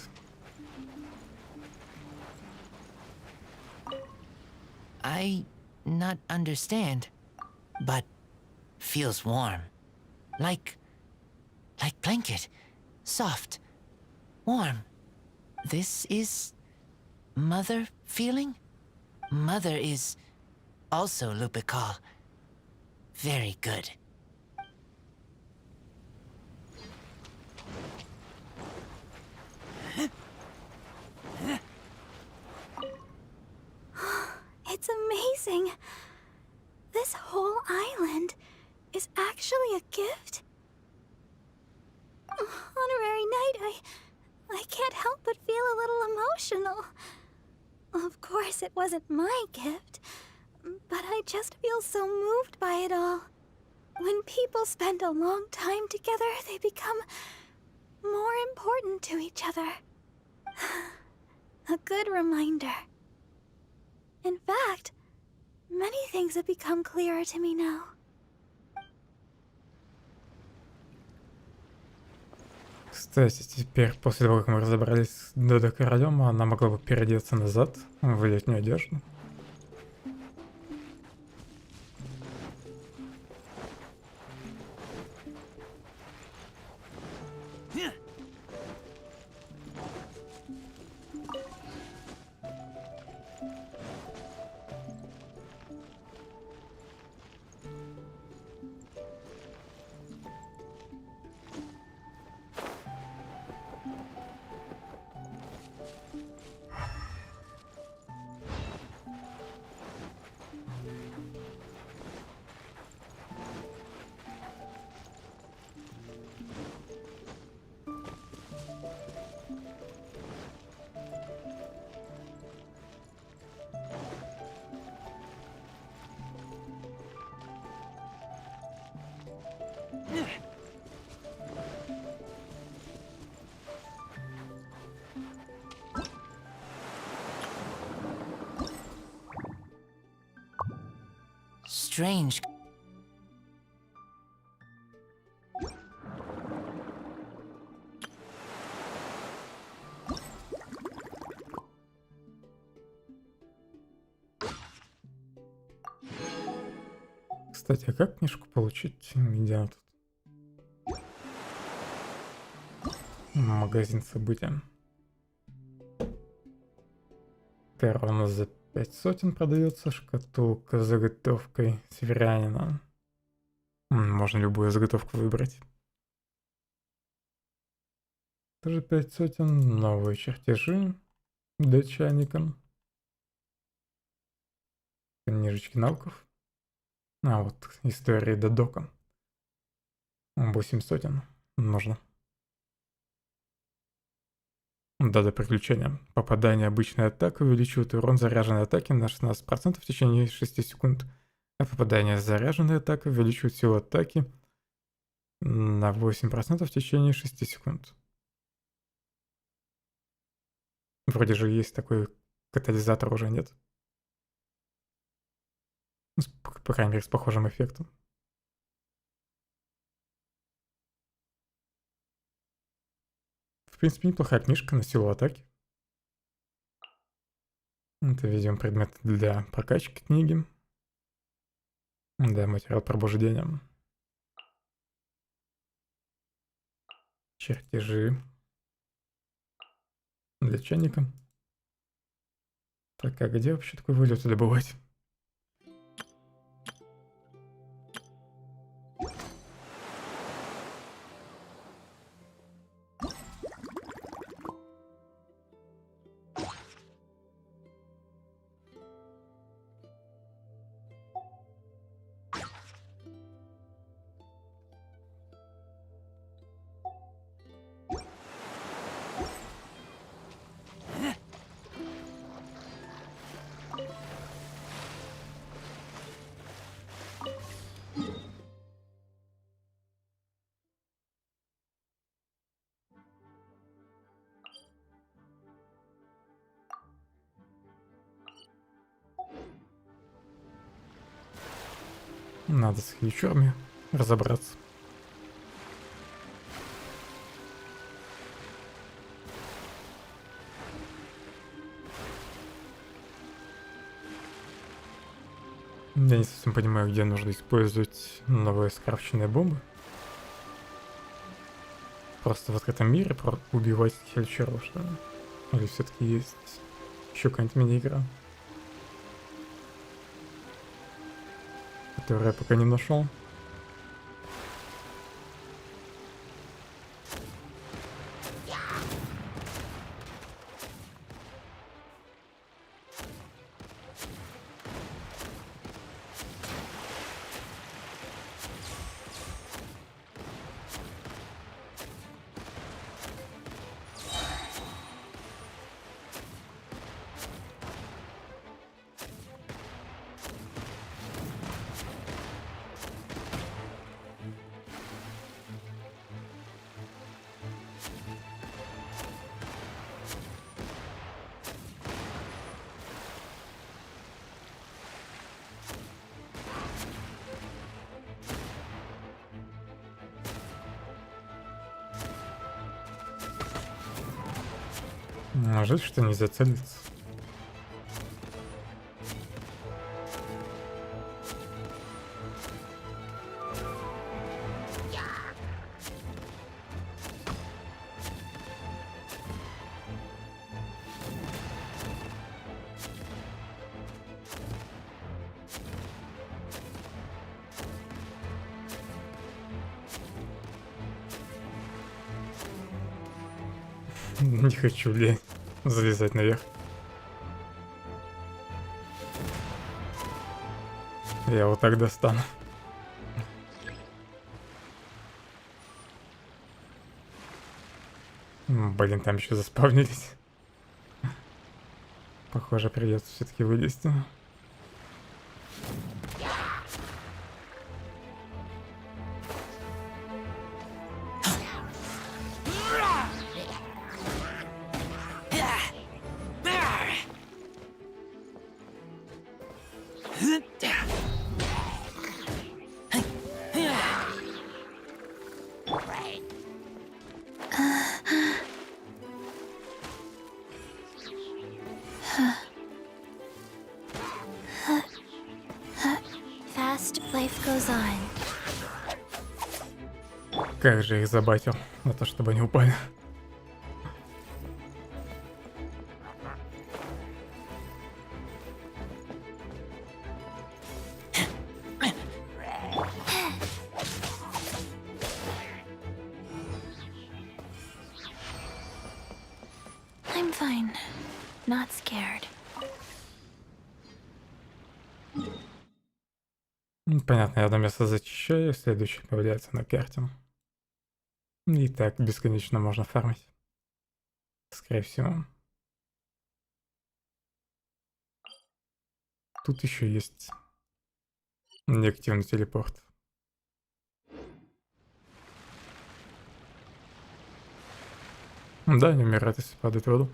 I not understand, but feels warm. Like blanket. Soft. Warm. This is mother feeling? Mother is also Lupical. Very good. It's amazing. This whole island is actually a gift. Honorary Knight, I can't help but feel a little emotional. Of course, it wasn't my gift, but I just feel so moved by it all. When people spend a long time together, they become more important to each other. A good reminder. In fact, many things have become clearer to me now. Кстати, теперь, после того, как мы разобрались с Додо Королем, она могла бы переодеться назад в летнюю одежду. Strange. Кстати, а как книжку получить? Где она тут? Магазин события. Терра у нас за 500 продается. Шкатулка с заготовкой северянина. Можно любую заготовку выбрать. Тоже 500. Новые чертежи для чайника. Книжечки навыков. А вот история Додока. 800 нужно. Дата приключения. Попадание обычной атаки увеличивает урон заряженной атаки на 16% в течение 6 секунд. А попадание заряженной атаки увеличивает силу атаки на 8% в течение 6 секунд. Вроде же есть такой катализатор, уже нет? По крайней мере, с похожим эффектом. В принципе, неплохая книжка на силу атаки. Это, видимо, предмет для прокачки книги. Да, материал пробуждения. Чертежи. Для чайника. Так, а где вообще такой валюту добывать? Надо с хичурами разобраться. Я не совсем понимаю, где нужно использовать новые скрафченные бомбы. Просто в открытом мире убивать хельчеров, что ли? Или все-таки есть еще какая-нибудь мини-игра, которую я пока не нашел. Жаль, что нельзя целиться. Не хочу, блин, залезать наверх. Я вот так достану. Блин, там еще заспавнились. Похоже, придется все-таки вылезти. Fast life goes on. Как же их забайтил на то, чтобы они упали. I'm fine. Not scared. Понятно, я одно место зачищаю, следующее появляется на карте. И так бесконечно можно фармить. Скорее всего. Тут еще есть неактивный телепорт. Да, они умирают, если падают в воду.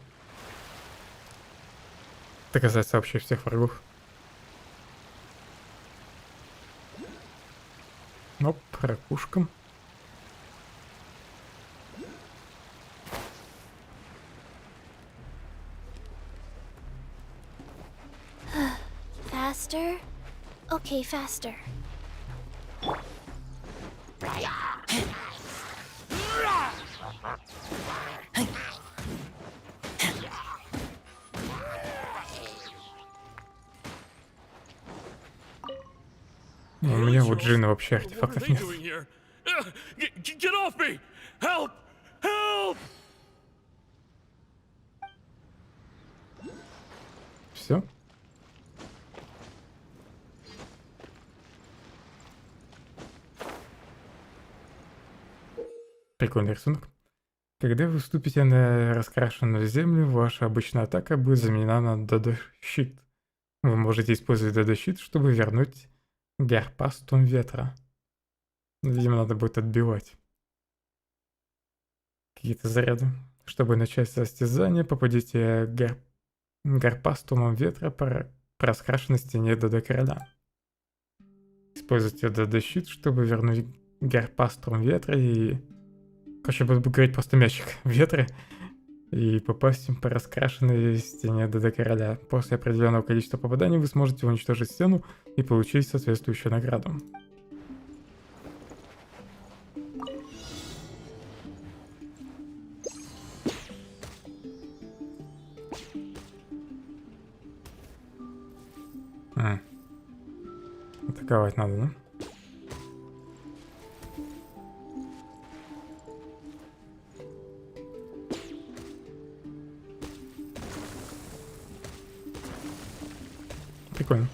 Это касается вообще всех врагов. Оп, ракушкам. Faster? Okay, faster. У меня вот джина вообще артефактов нет. Get off me! Help! Help! Все? Прикольный рисунок. Когда вы вступите на раскрашенную землю, ваша обычная атака будет заменена на додо-щит. Вы можете использовать додо-щит, чтобы вернуть гарпастум ветра. Видимо, надо будет отбивать какие-то заряды. Чтобы начать состязание, попадите гарпастумом ветра по раскрашенной стене Додо Короля. Используйте Додо-щит, чтобы вернуть гарпастум ветра и... Короче, буду говорить просто мячик ветра. и попасть им по раскрашенной стене до короля. После определенного количества попаданий вы сможете уничтожить стену и получить соответствующую награду. Атаковать надо, да? Прикольно.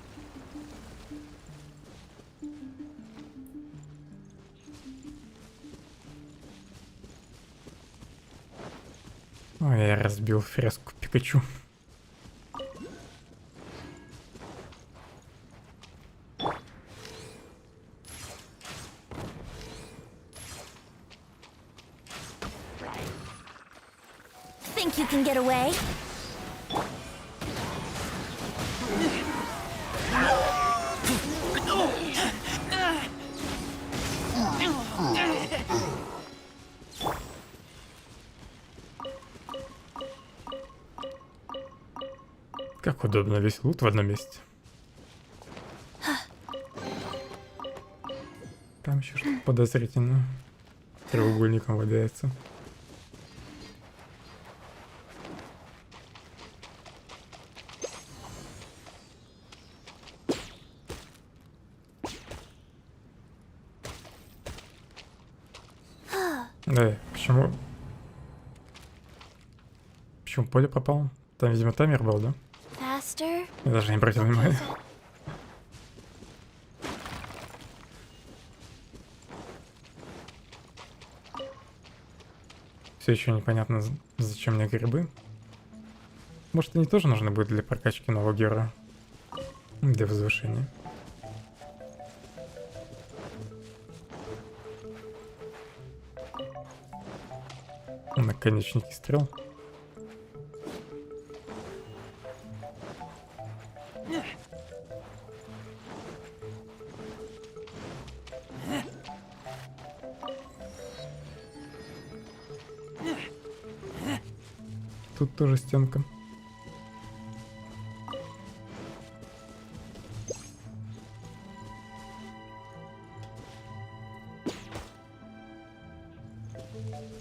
Ой, я разбил фреску Пикачу. Think you can get away? Как удобно, весь лут в одном месте. Там еще что-то подозрительно. Треугольником валяется. Да, почему? Почему поле пропало? Там, видимо, таймер был, да? Faster? Я даже не обратил внимания. Все еще непонятно, зачем мне грибы. Может, они тоже нужны будут для прокачки нового героя? Для возвышения. Наконечники стрел. Тут тоже стенка.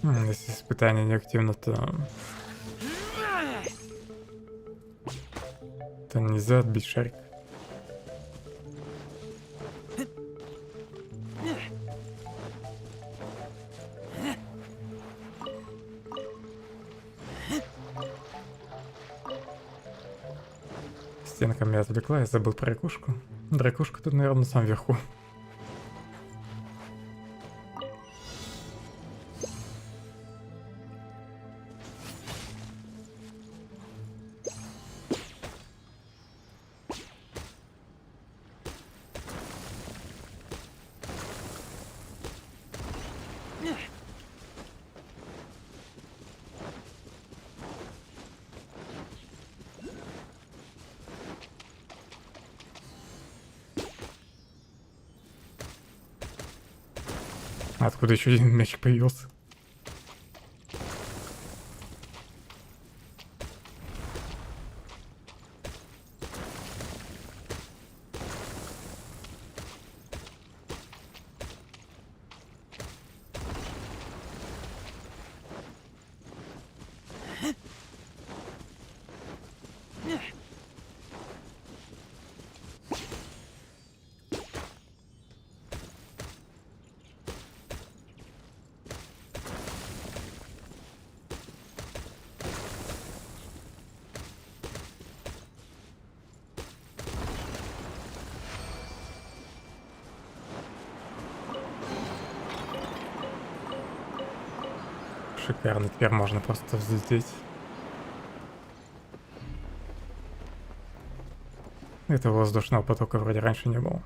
Если испытание неактивно, то нельзя отбить шарик. Стенка меня отвлекла, я забыл про ракушку. Дракушка тут, наверное, на самом верху. Откуда еще один мячик появился? Шикарно, теперь можно просто взлететь. Этого воздушного потока вроде раньше не было.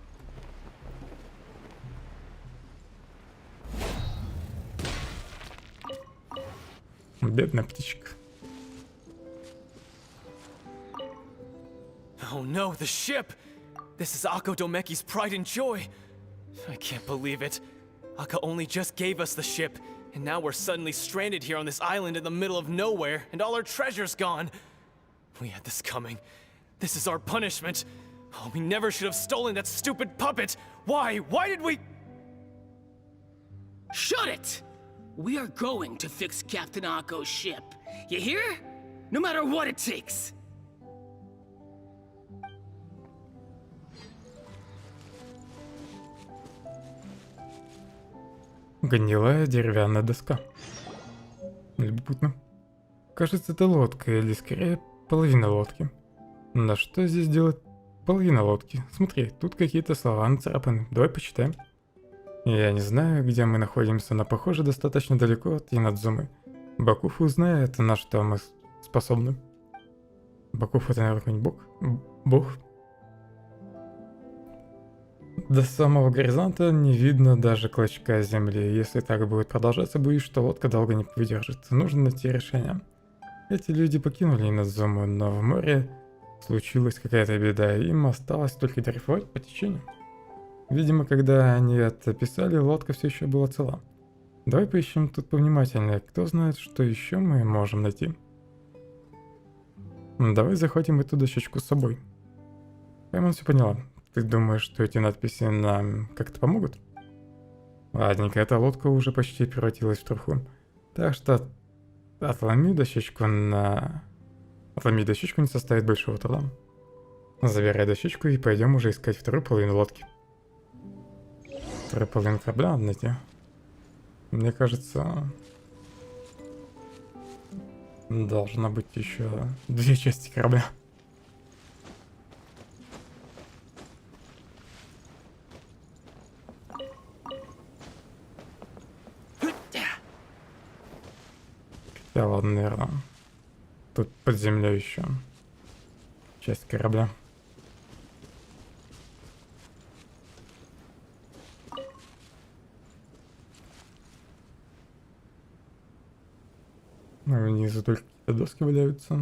Бедная птичка. Oh no, the ship! This is Akko Domeki's pride and joy! I can't believe it. Akka only just gave us the ship, And now we're suddenly stranded here on this island in the middle of nowhere, and all our treasure's gone. We had this coming. This is our punishment. Oh, we never should have stolen that stupid puppet. Why? Why did we... Shut it! We are going to fix Captain Akko's ship. You hear? No matter what it takes. Гнилая деревянная доска. Любопытно. Кажется, это лодка, или скорее половина лодки. На что здесь делает половина лодки? Смотри, тут какие-то слова нацарапаны. Давай почитаем. Я не знаю, где мы находимся, но похоже достаточно далеко от Инадзумы. Бакуфу узнает, на что мы способны. Бакуфу — это, наверное, какой-нибудь бог? До самого горизонта не видно даже клочка земли. Если так будет продолжаться, боюсь, что лодка долго не выдержит. Нужно найти решение. Эти люди покинули Инадзуму, но в море случилась какая-то беда, и им осталось только дрейфовать по течению. Видимо, когда они это писали, лодка все еще была цела. Давай поищем тут повнимательнее. Кто знает, что еще мы можем найти. Давай захватим эту дощечку с собой. Паймон все поняла. Ты думаешь, что эти надписи нам как-то помогут? Ладненько, эта лодка уже почти превратилась в труху. Так что отломи дощечку не составит большого труда. Забирай дощечку и пойдем уже искать вторую половину лодки. Вторую половину корабля надо найти. Мне кажется, должна быть еще 2 части корабля. Да ладно, наверное. Тут под землей еще часть корабля. Внизу только какие-то доски валяются.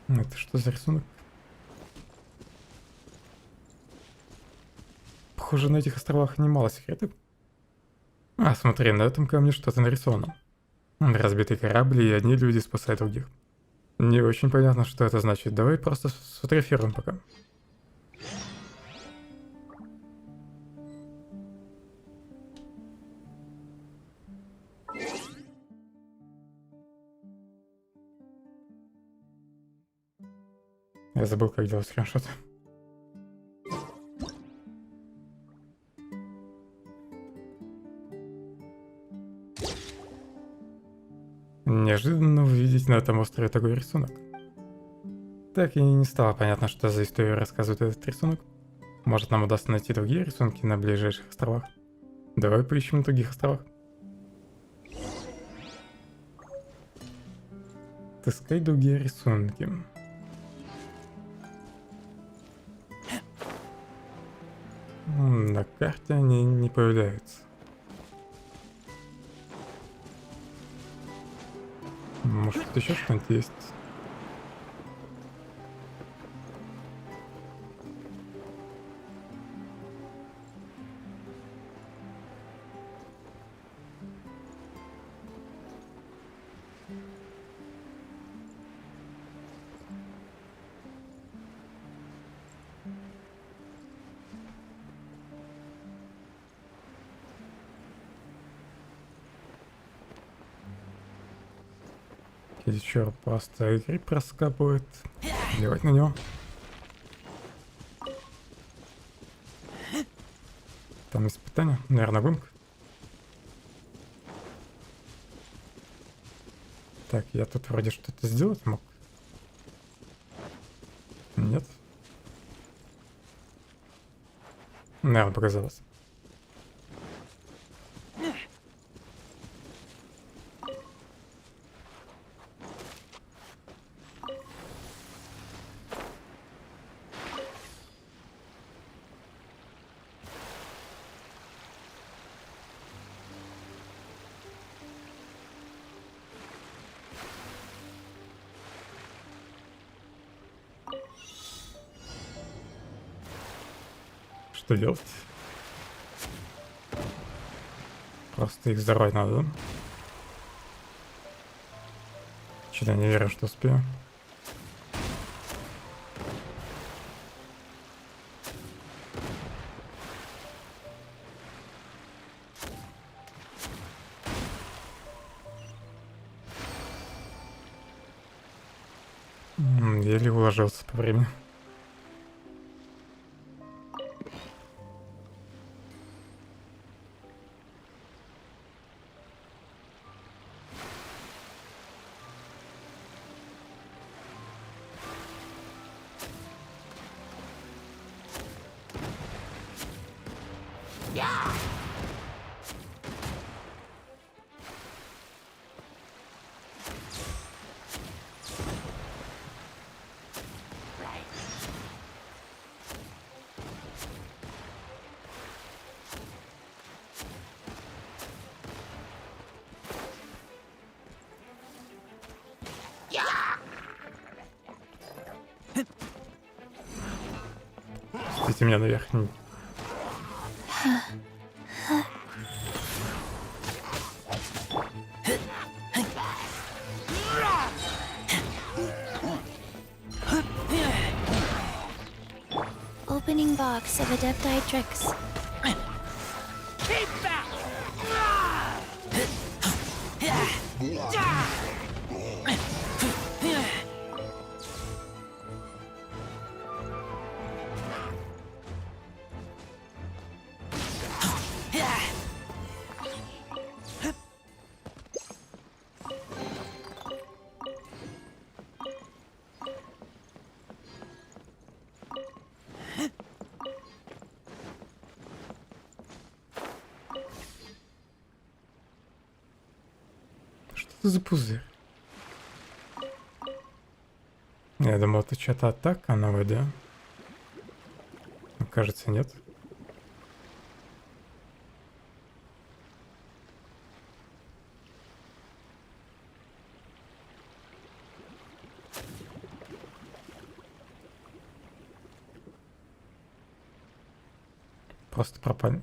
Это что за рисунок? Похоже, на этих островах немало секретов. А, смотри, на этом камне что-то нарисовано. Разбитый корабль, и одни люди спасают других. Не очень понятно, что это значит. Давай просто сфотографируем пока. Я забыл, как делать скриншоты. Неожиданно увидеть на этом острове такой рисунок. Так и не стало понятно, что за историю рассказывает этот рисунок. Может, нам удастся найти другие рисунки на ближайших островах? Давай поищем на других островах. Отыскать другие рисунки. На карте они не появляются. Может, тут еще что-нибудь есть? Еще просто гриб раскапывает. Плевать на него. Там испытание, наверное, гонка. Так, я тут вроде что-то сделать мог. Нет. Наверное, показалось. Что делать? Просто их взорвать надо, да? Что-то не верю, что успею. Еле уложился по времени. Пустите меня наверх. Opening box of Adepti tricks. Keep back! Что за пузырь? Я думал, это что-то атака новая, да? Но кажется, нет. Просто пропали.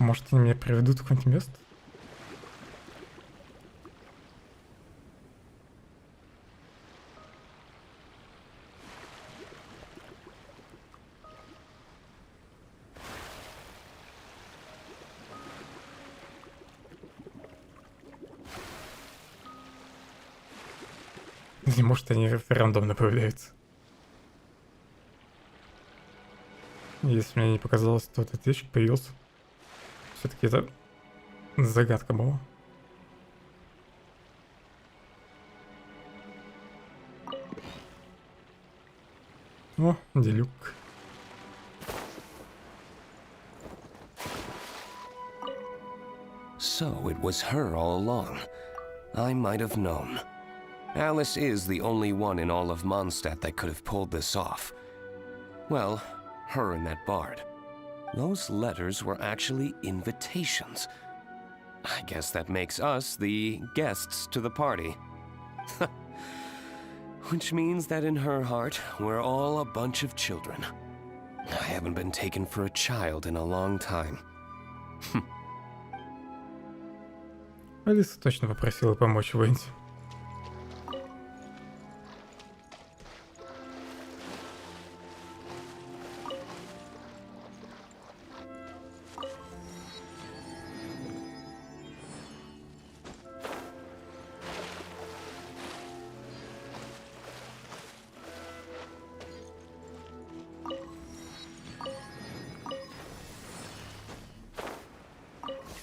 Может, они меня приведут в какое-нибудь место? Или может, они рандомно появляются? Если мне не показалось, то этот ящик появился. Все-таки это загадка была. О, делюк. So it was her all along. I might have known. Alice is the only one in all of Mondstadt that could have pulled this off. Well, her and that bard. Those letters were actually invitations. I guess that makes us the guests to the party. Which means that in her heart, we're all a bunch of children. I haven't been taken for a child in a long time. Алиса точно попросила помочь Венди.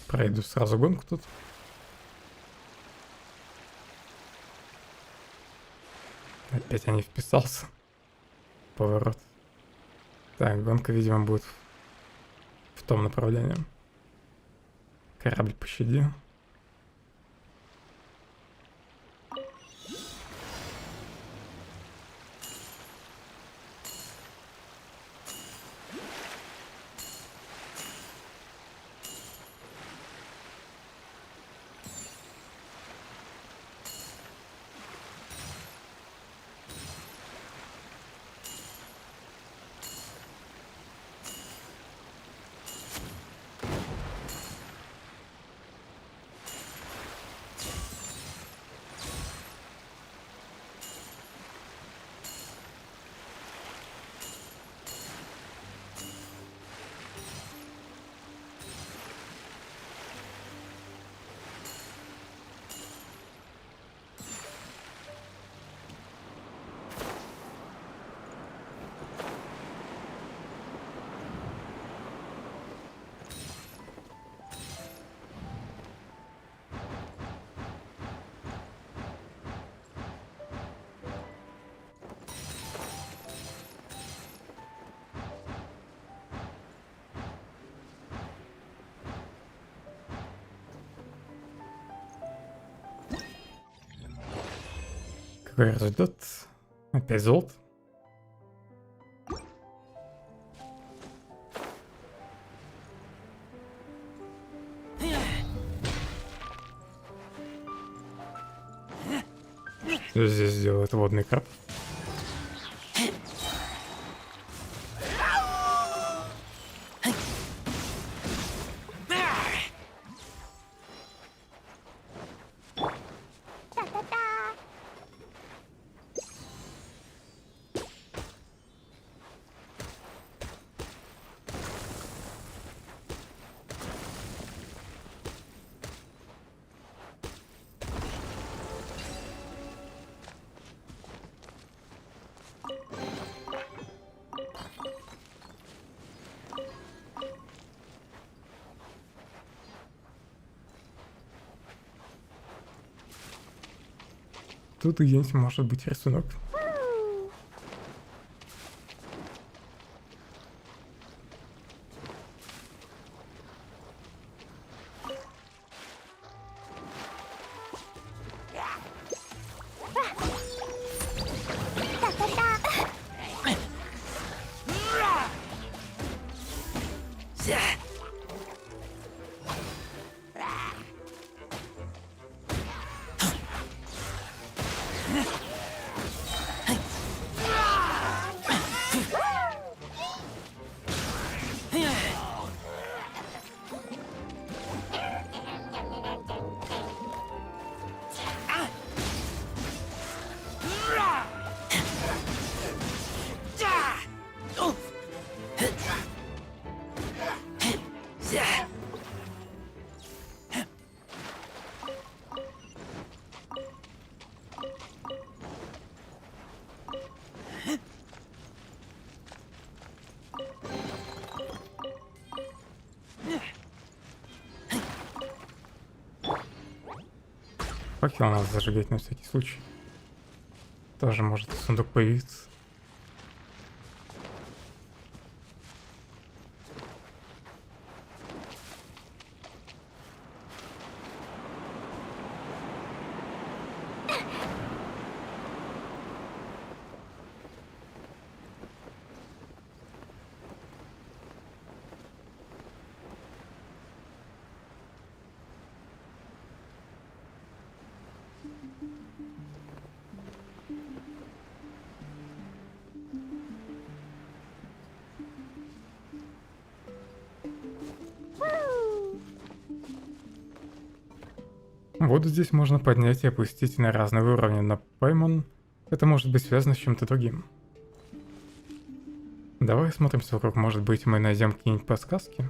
Пройду сразу гонку тут. Опять я не вписался. Поворот. Так, гонка, видимо, будет в том направлении. Корабль пощади. Какой результат? Опять золото. Что здесь делает водный краб? Тут где-нибудь может быть рисунок. Факел надо зажигать на всякий случай. Тоже может сундук появиться. Воду здесь можно поднять и опустить на разные уровни, но Паймон это может быть связано с чем-то другим. Давай смотримся вокруг, может быть мы найдем какие-нибудь подсказки?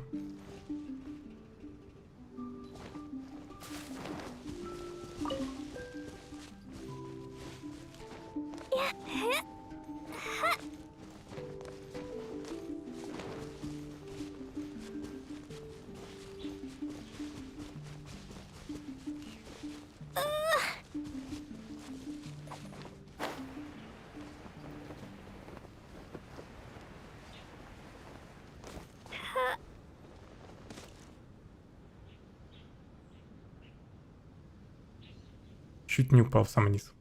Чуть не упал сам вниз.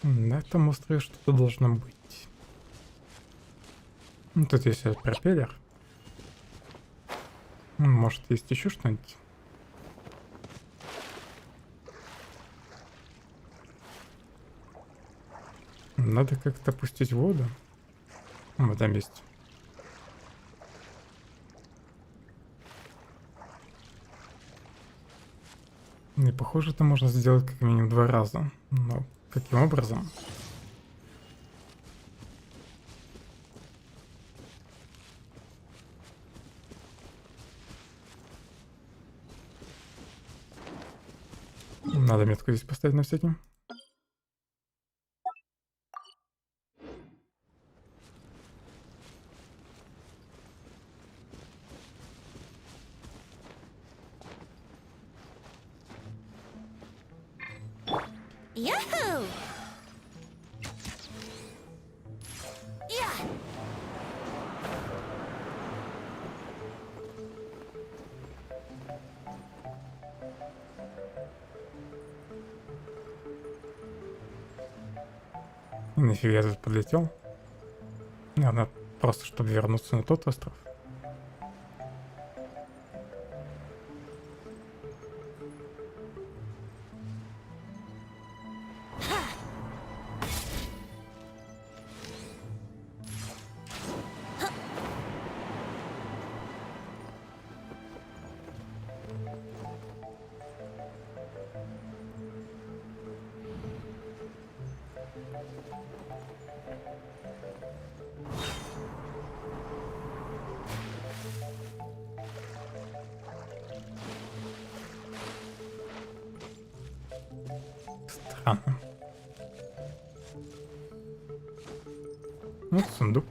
На этом острове что-то должно быть. Ну, тут есть пропеллер. Может, есть еще что-нибудь? Надо как-то опустить воду. В этом месте. И похоже, это можно сделать как минимум 2 раза. Но каким образом? Надо метку здесь поставить на всякий. Yahoo! Yeah! И нафига я тут подлетел? Наверное, просто чтобы вернуться на тот остров. Странно. Вот сундук.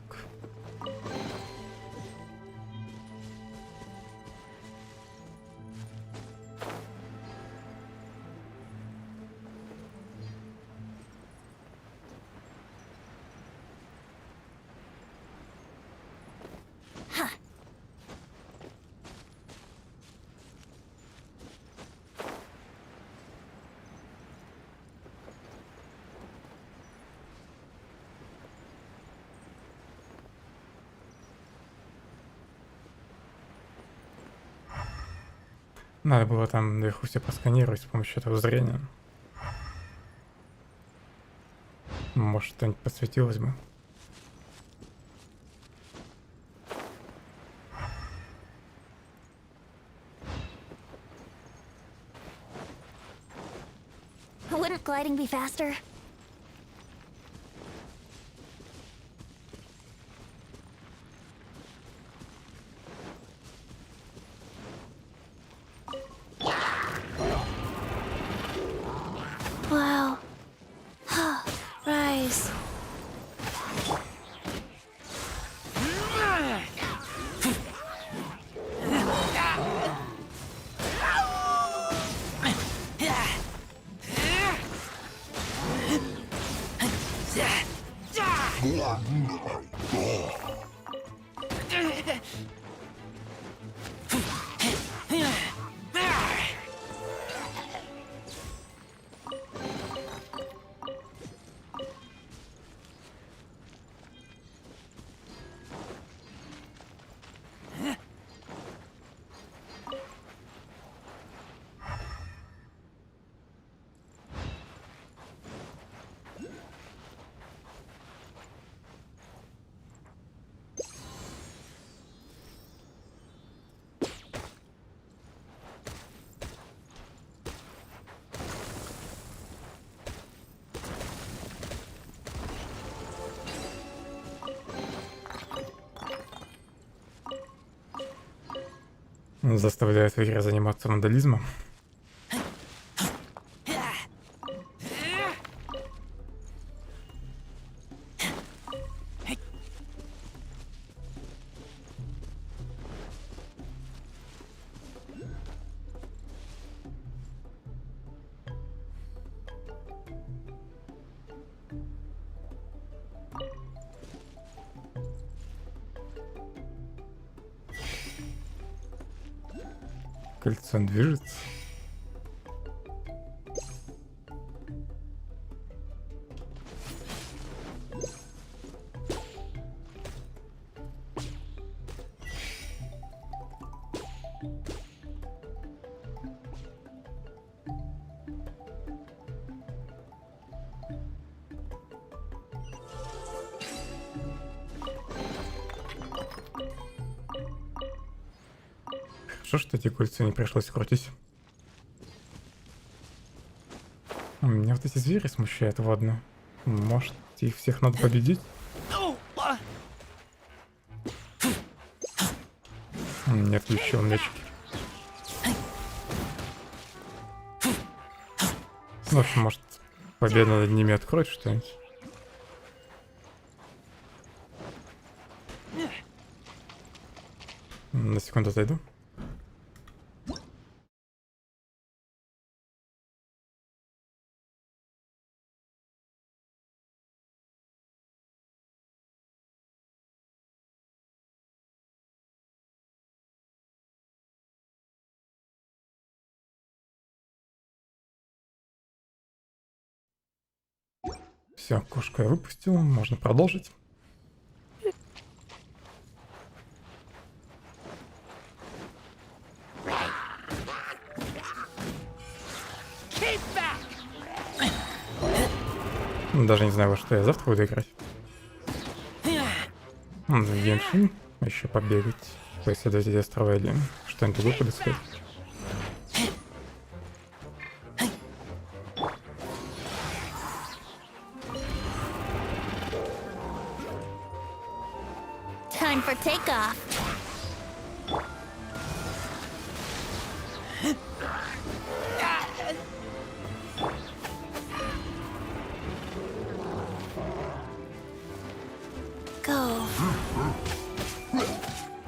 Надо было там наверху все просканировать с помощью этого зрения. Может, что-нибудь подсветилось бы. Wouldn't gliding be faster? Wow. Rise. Заставляет в игре заниматься вандализмом. Кольцо движется. Хорошо, что эти кольца не пришлось крутить. Меня вот эти звери смущают, ладно. Может, их всех надо победить? Нет, еще мячики. В общем, может, победа над ними откроет что-нибудь. На секунду отойду. Все, кошку я выпустил, можно продолжить. Даже не знаю, во что я завтра буду играть. В Genshin, еще побегать, поисследовать эти острова или что-нибудь другое подыскать. Time for takeoff. Go.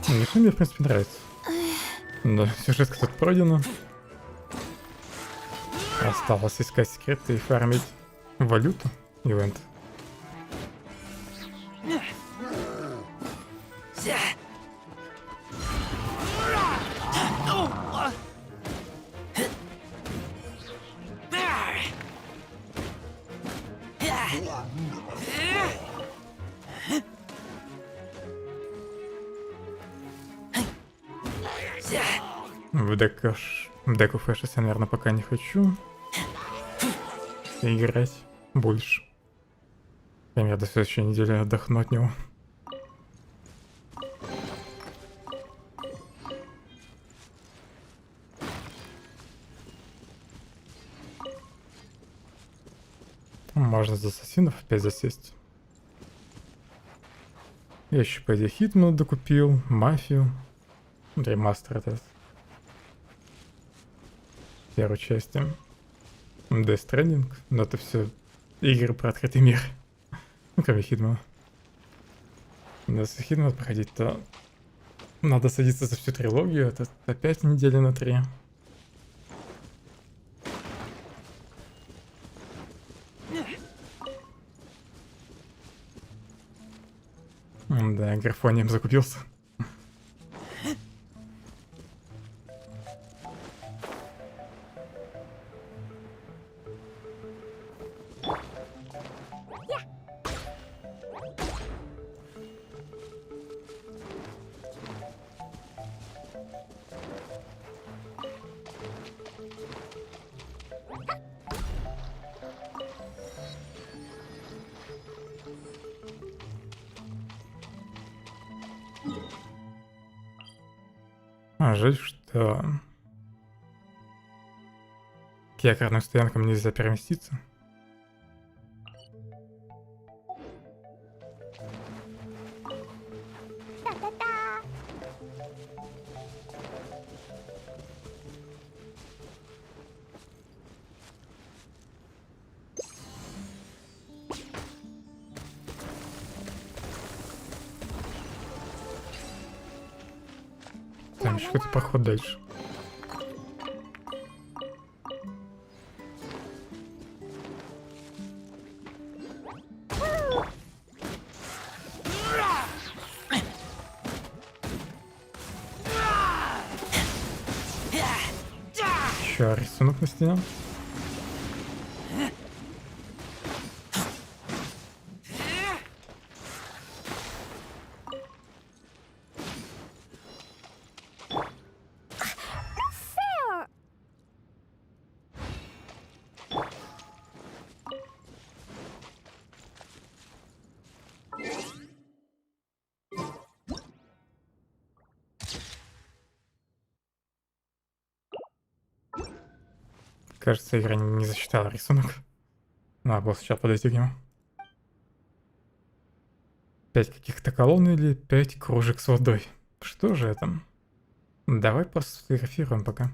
Genshin мне, в принципе, нравится. Да, сюжетка тут пройдена. Осталось искать секреты и фармить валюту. Ивент. В деку фэшес я, наверное, пока не хочу играть больше. Я до следующей недели отдохну от него. Можно за ассасинов опять засесть. Я еще, по идее, Хитмана докупил, Мафию, ремастер этот. Первую часть. Death Stranding, но это все игры про открытый мир. Ну, кроме Хитмана. Если Хитмана проходить, то надо садиться за всю трилогию, это опять недели на 3. Да, графонием закупился. Жаль, что к якорным стоянкам нельзя переместиться. Там еще какой-то проход дальше. Еще рисунок на стене. Кажется, игра не засчитала рисунок. Надо было сначала подойти к нему. 5 каких-то колонн или 5 кружек с водой. Что же это? Давай просто сфотографируем пока.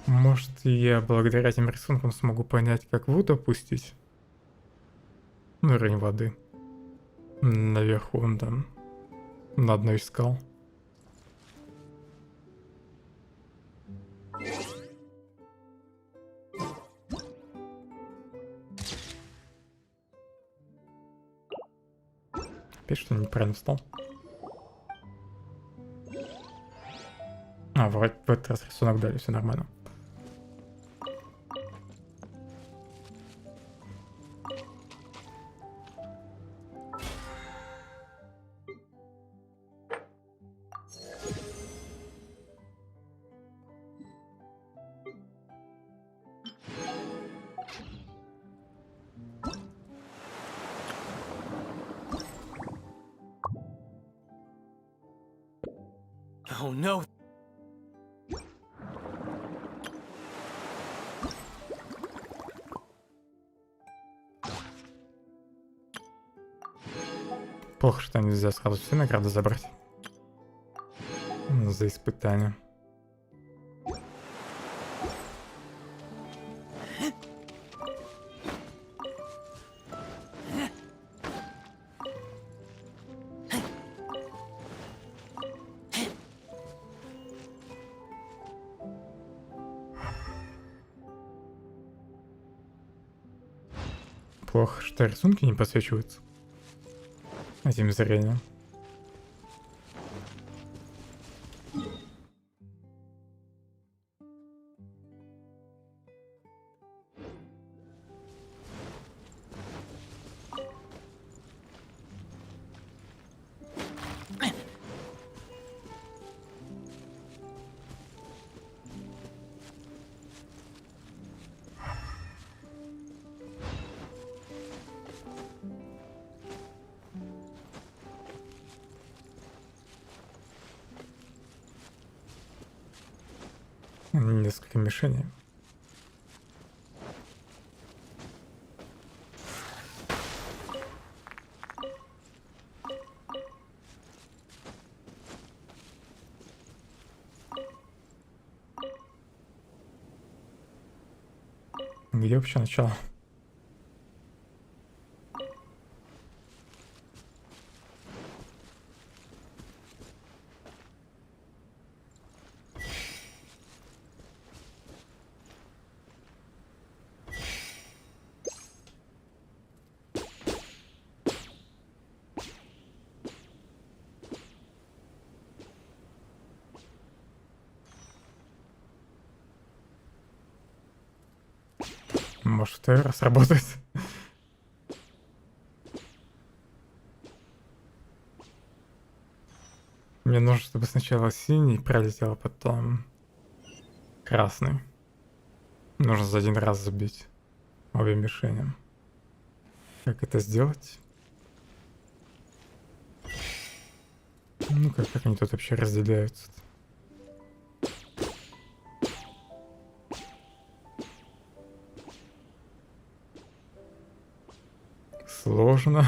Может, я благодаря этим рисункам смогу понять, как воду опустить? Уровень воды. Наверху он там. На одной из скал. Опять что неправильно встал. А, в этот раз рисунок дали, все нормально. Oh no. Плохо, что нельзя сразу все награды забрать. За испытание. Плохо, что рисунки не подсвечиваются этим зрением. Несколько мишеней. Где вообще начало? Может, второй раз работает. Мне нужно, чтобы сначала синий пролетел, а потом красный. Нужно за один раз забить обе мишени. Как это сделать? Ну как они тут вообще разделяются? Сложно.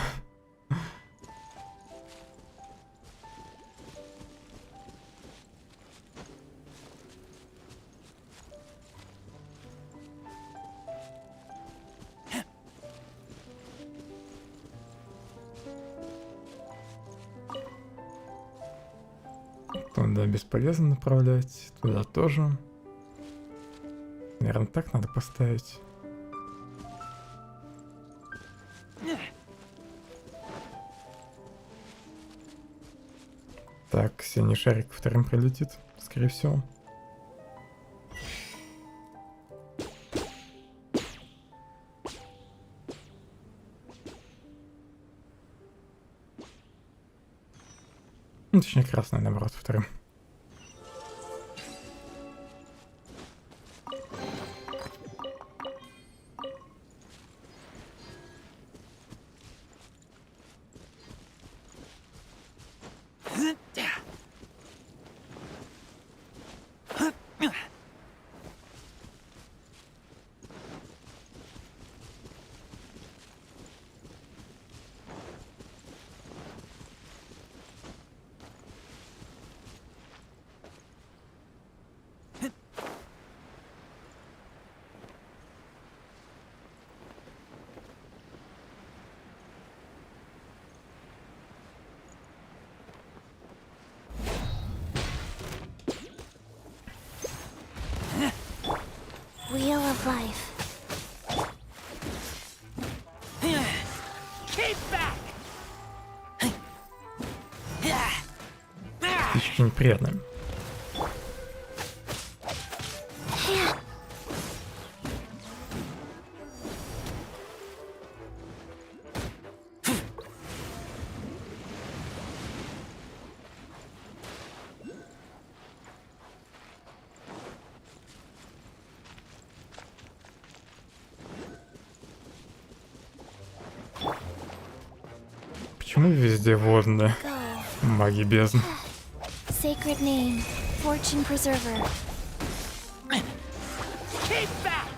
Туда бесполезно направлять, туда тоже. Наверное, так надо поставить. Так, синий шарик вторым прилетит, скорее всего. Ну, точнее, красный, наоборот, вторым. Wheel of life. Keep back! Птички неприятные. Почему везде водные? Маги бездны. sacred name, Fortune Preserver. Keep back!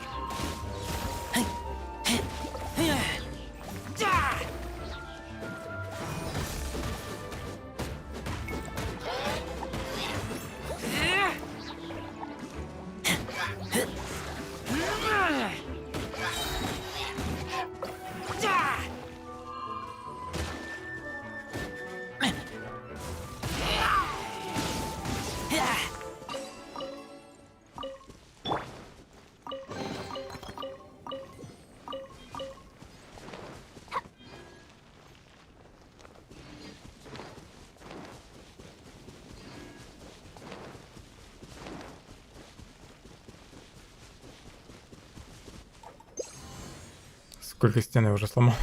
Сколько стен я уже сломал.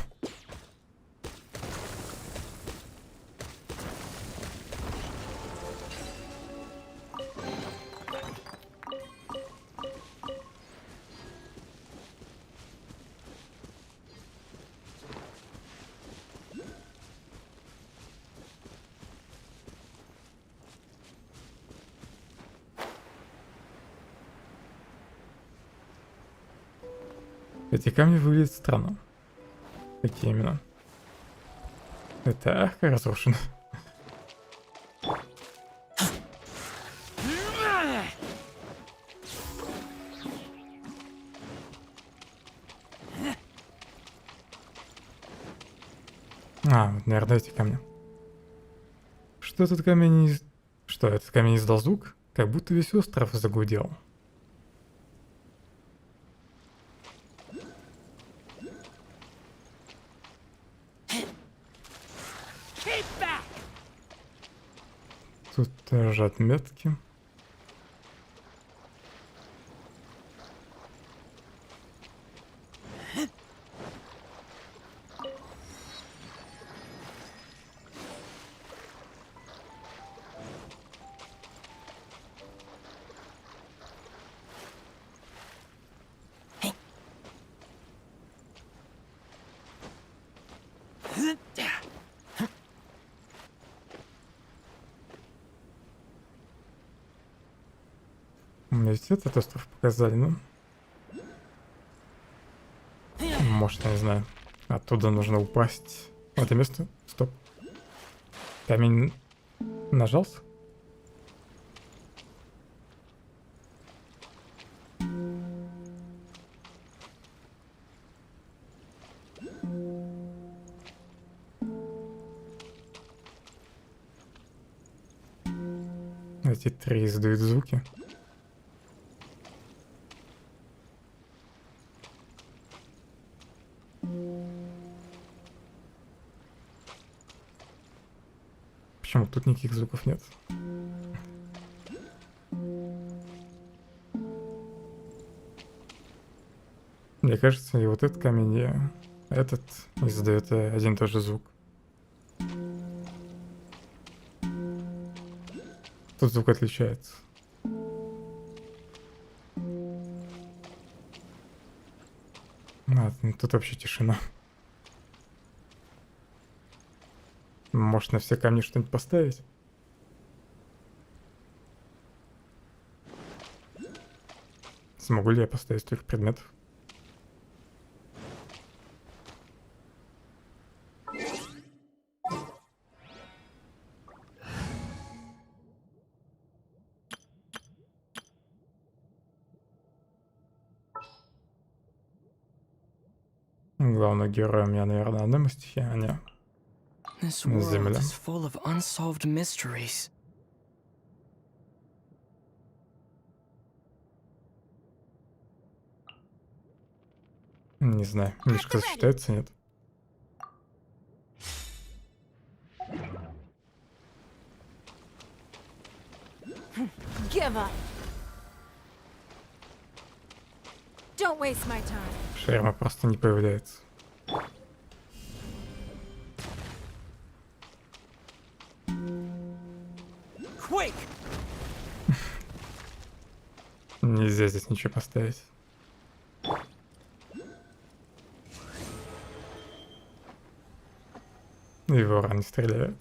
Эти камни выглядят странно. Какие именно? Это арка разрушена. Вот, наверное, эти камни. Что этот камень из... Что, этот камень издал звук? Как будто весь остров загудел. Тут тоже отметки. Мне ведь этот остров показали, ну? Может, я не знаю. Оттуда нужно упасть. В это место? Стоп. Камень нажался? Эти три издают звуки. Почему тут никаких звуков нет? Мне кажется, и вот этот камень, и этот издает один и тот же звук. Тут звук отличается. Тут вообще тишина. Может, на все камни что-нибудь поставить? Смогу ли я поставить столько предметов? Главным героем я, наверное, на мостике, а не This на world земле. is full of unsolved mysteries. Не знаю, мишка засчитается, нет? Give up. Don't waste my time. Шерма просто не появляется. Quick! Нельзя здесь ничего поставить. И ворон не стреляет.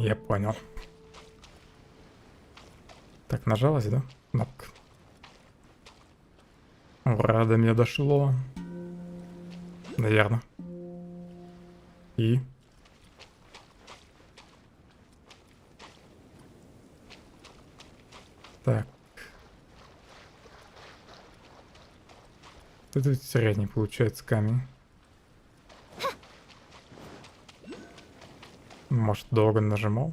Я понял. Так, нажалась, да? Кнопка. Ура, до меня дошло. Наверное. И? Так. Это средний получается камень. Может, долго нажимал?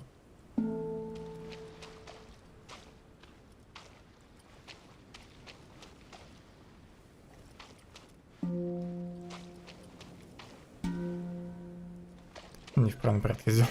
Не в правильном порядке сделал.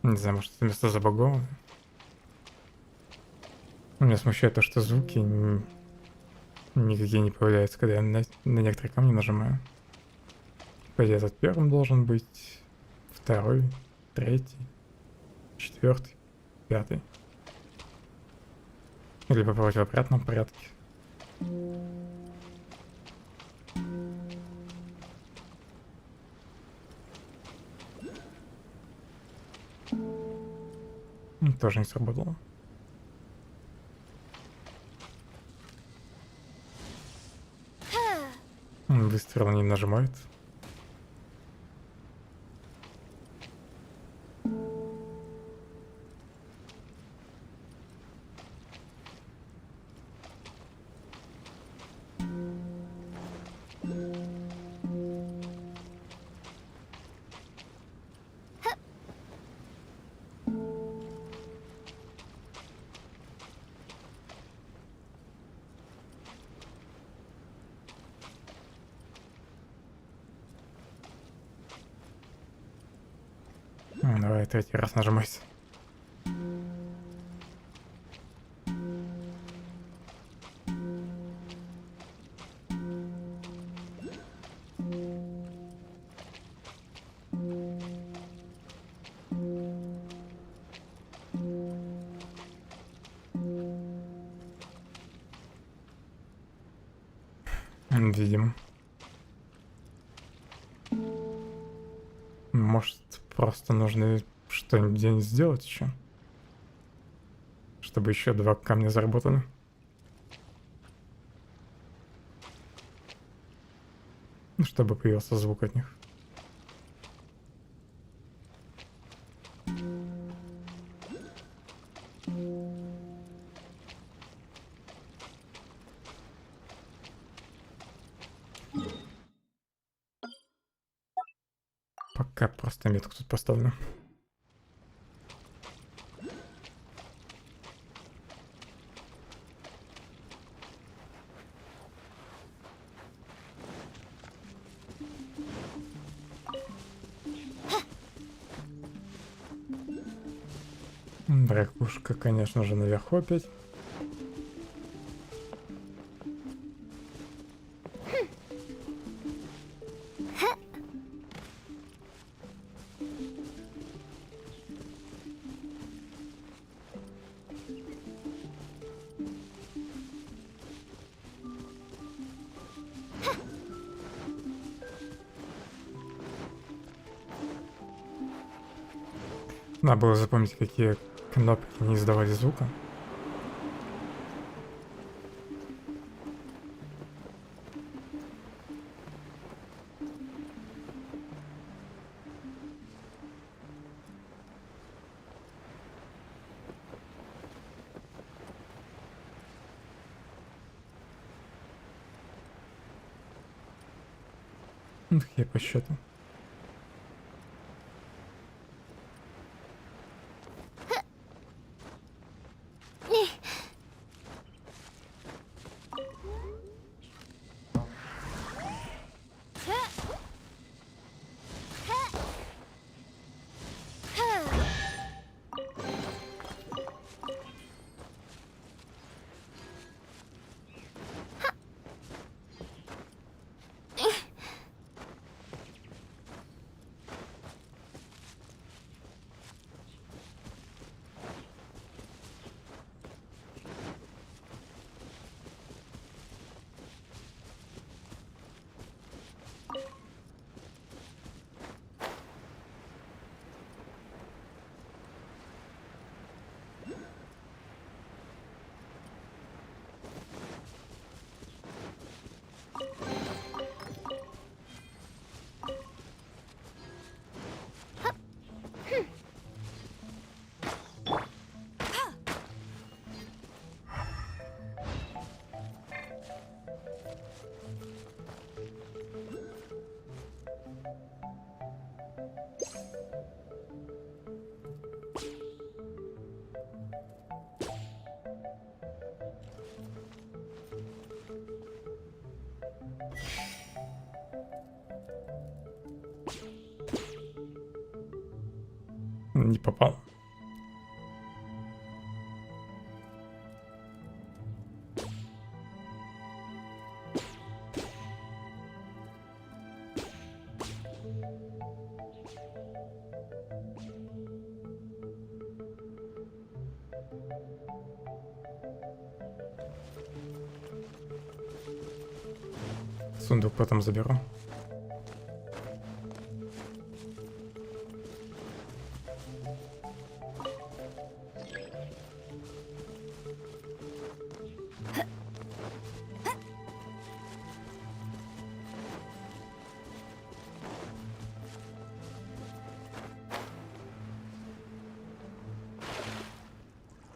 Не знаю, может, это место забаговано. Меня смущает то, что звуки никакие не появляются, когда я на некоторые камни нажимаю. По идее, этот первым должен быть, второй, третий, четвертый, пятый. Или попробовать в обратном порядке. Тоже не сработало. Выстрел не нажимает. Давай третий раз нажимайся. Видимо. Может, просто нужно что-нибудь сделать еще, чтобы еще 2 камня заработали. Чтобы появился звук от них. Пока просто метку тут поставлю. Ракушка, конечно же, наверху опять. Надо было запомнить, какие кнопки не издавали звука. Я по счету. Не попал. Сундук потом заберу.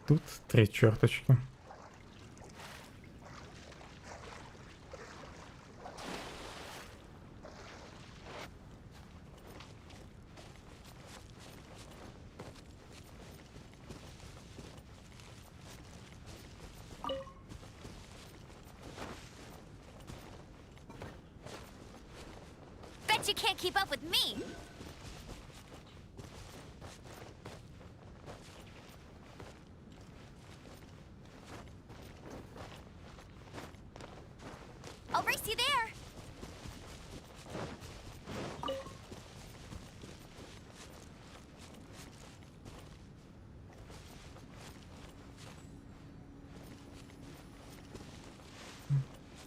Тут 3 черточки. Bet you can't keep up with me. I'll race you there.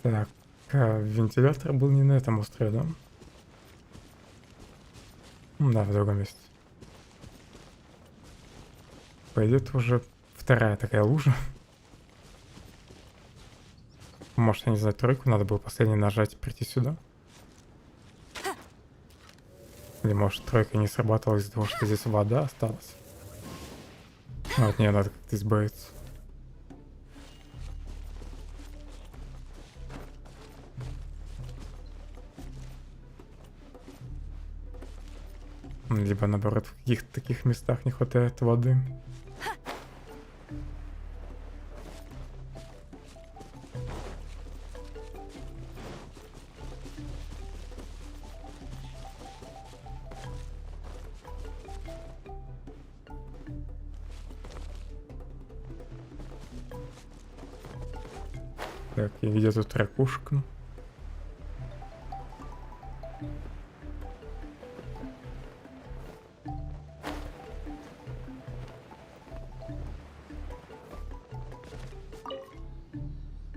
Так, вентилятор был не на этом острове, да? Да, в другом месте. Пойдет уже вторая такая лужа. Может, я не знаю, тройку надо было последний нажать и прийти сюда. Или может тройка не срабатывала из-за того, что здесь вода осталась. Ну, от нее надо как-то избавиться. Либо наоборот, в каких-то таких местах не хватает воды. Так, и где тут ракушка?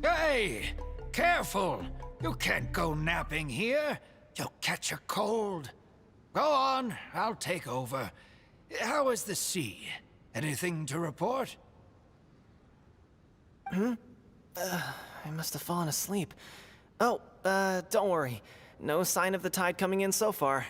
Hey! Careful! You can't go napping here. You'll catch a cold. Go on, I'll take over. How is the sea? Anything to report? I must have fallen asleep. Oh, don't worry. No sign of the tide coming in so far.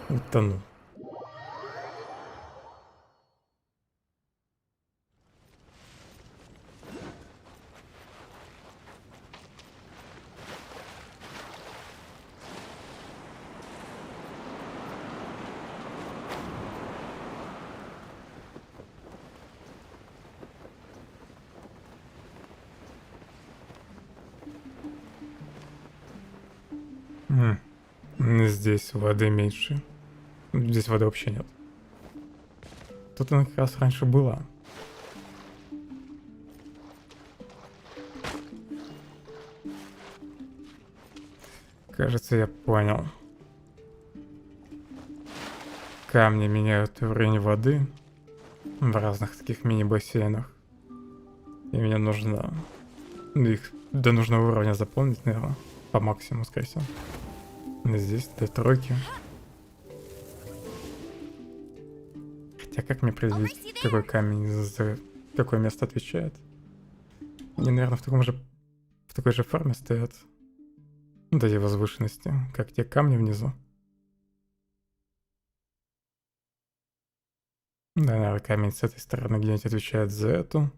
Утонул. Здесь воды меньше. Здесь воды вообще нет. Тут она как раз раньше была. Кажется, я понял. Камни меняют уровень воды в разных таких мини-бассейнах. И мне нужно их до нужного уровня заполнить, наверное, по максимуму, скорее всего. Здесь до тройки. Хотя как мне определить, какой камень за какое место отвечает? Мне, наверное, в в такой же форме стоят вот эти возвышенности, как те камни внизу. Да, наверное, камень с этой стороны где-нибудь отвечает за эту.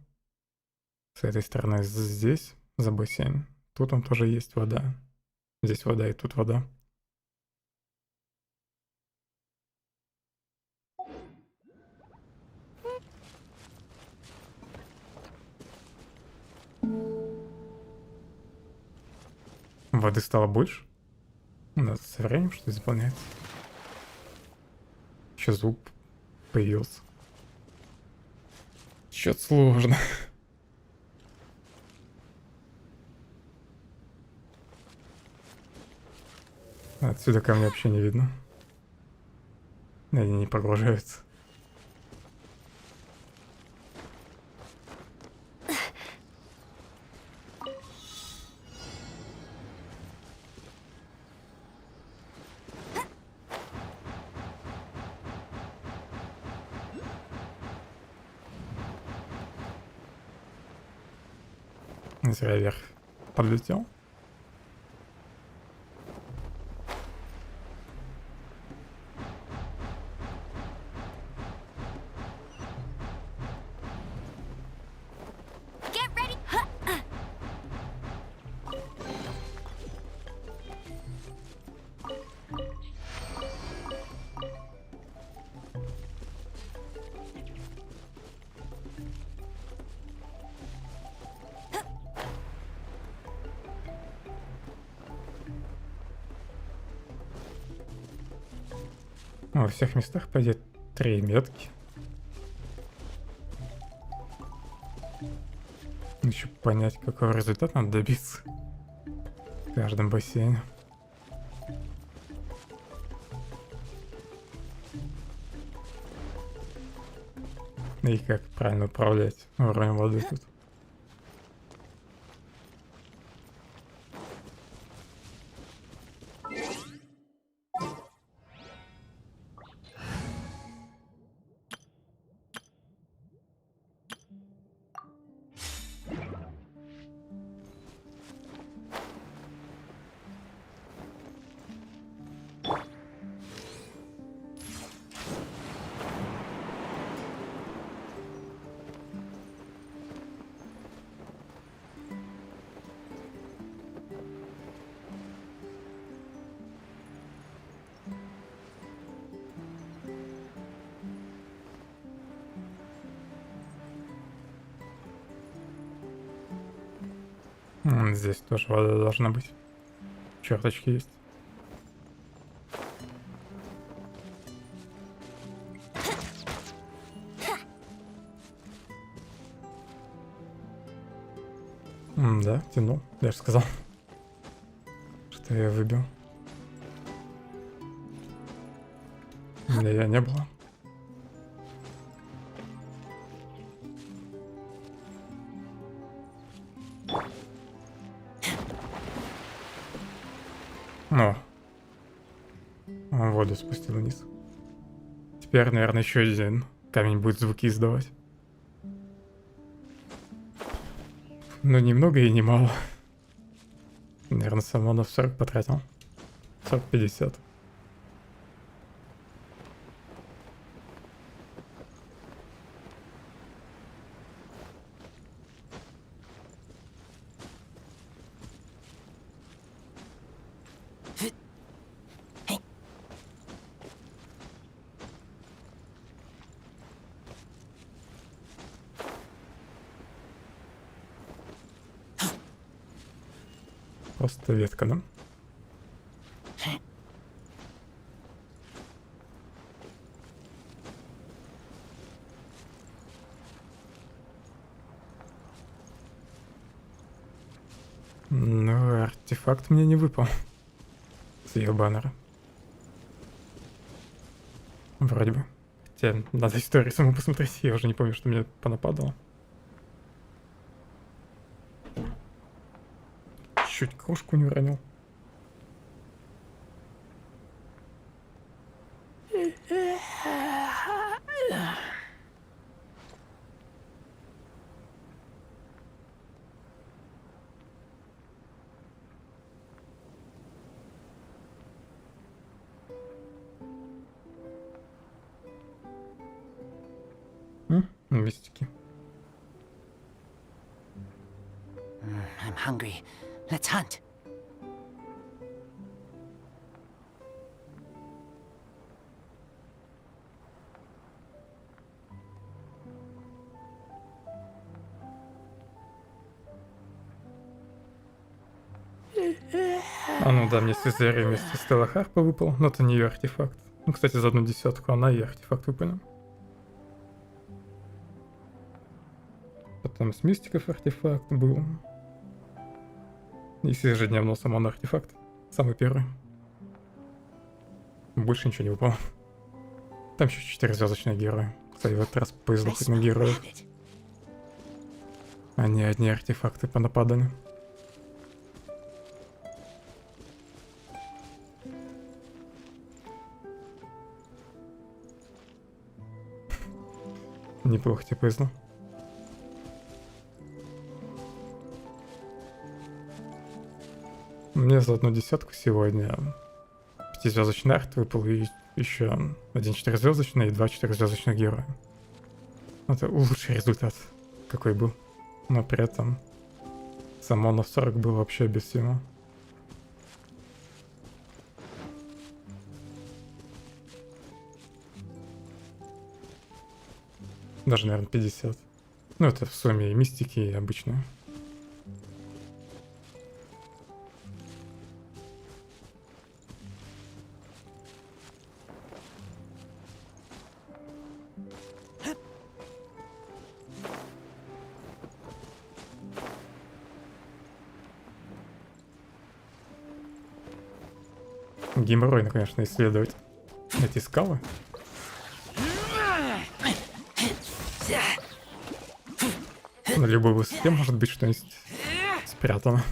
С этой стороны здесь, за бассейн. Тут он тоже есть вода. Здесь вода и тут вода. Воды стало больше. У нас со временем что-то заполняется. Еще звук появился. Чё-то сложно. Отсюда камня вообще не видно. Они не погружаются. Зря вверх подлетел. Во всех местах пойдет 3 метки. Еще понять, какой результат надо добиться в каждом бассейне. И как правильно управлять уровнем воды тут. Здесь тоже вода должна быть. Черточки есть. Да, тянул. Я же сказал, что я выбил. Да, я не было. О, воду спустил вниз. Теперь, наверное, еще один камень будет звуки издавать. Но немного и немало. Наверное, самонов 40 потратил. 40-50. Просто ветка, да? Ну, артефакт мне не выпал с ее баннера. Вроде бы. Хотя надо историю саму посмотреть, я уже не помню, что мне понападало. Чуть кружку не уронил. Мистики. I'm hungry. Let's hunt. А ну да, мне Свизерия вместе с Стелла Харпа выпал, но это не ее артефакт. Ну, кстати, за 1/10 она и артефакт выпали. Потом с мистиков артефакт был. И с ежедневного самого артефакт. Самый первый. Больше ничего не выпало. Там еще 4-звездочные герои. Кстати, в этот раз повезло хоть на героев. А не одни артефакты понападали. Неплохо тебе повезло. Мне за 1/10 сегодня 5-звездочный арт выпал и еще 1 4-звездочный и 2 4-звездочных героя. Это лучший результат, какой был. Но при этом само на 40 было вообще без всего. Даже, наверное, 50. Ну, это в сумме и мистики, и обычные. Геморройно, конечно, исследовать эти скалы. На любой высоте может быть что-нибудь спрятано.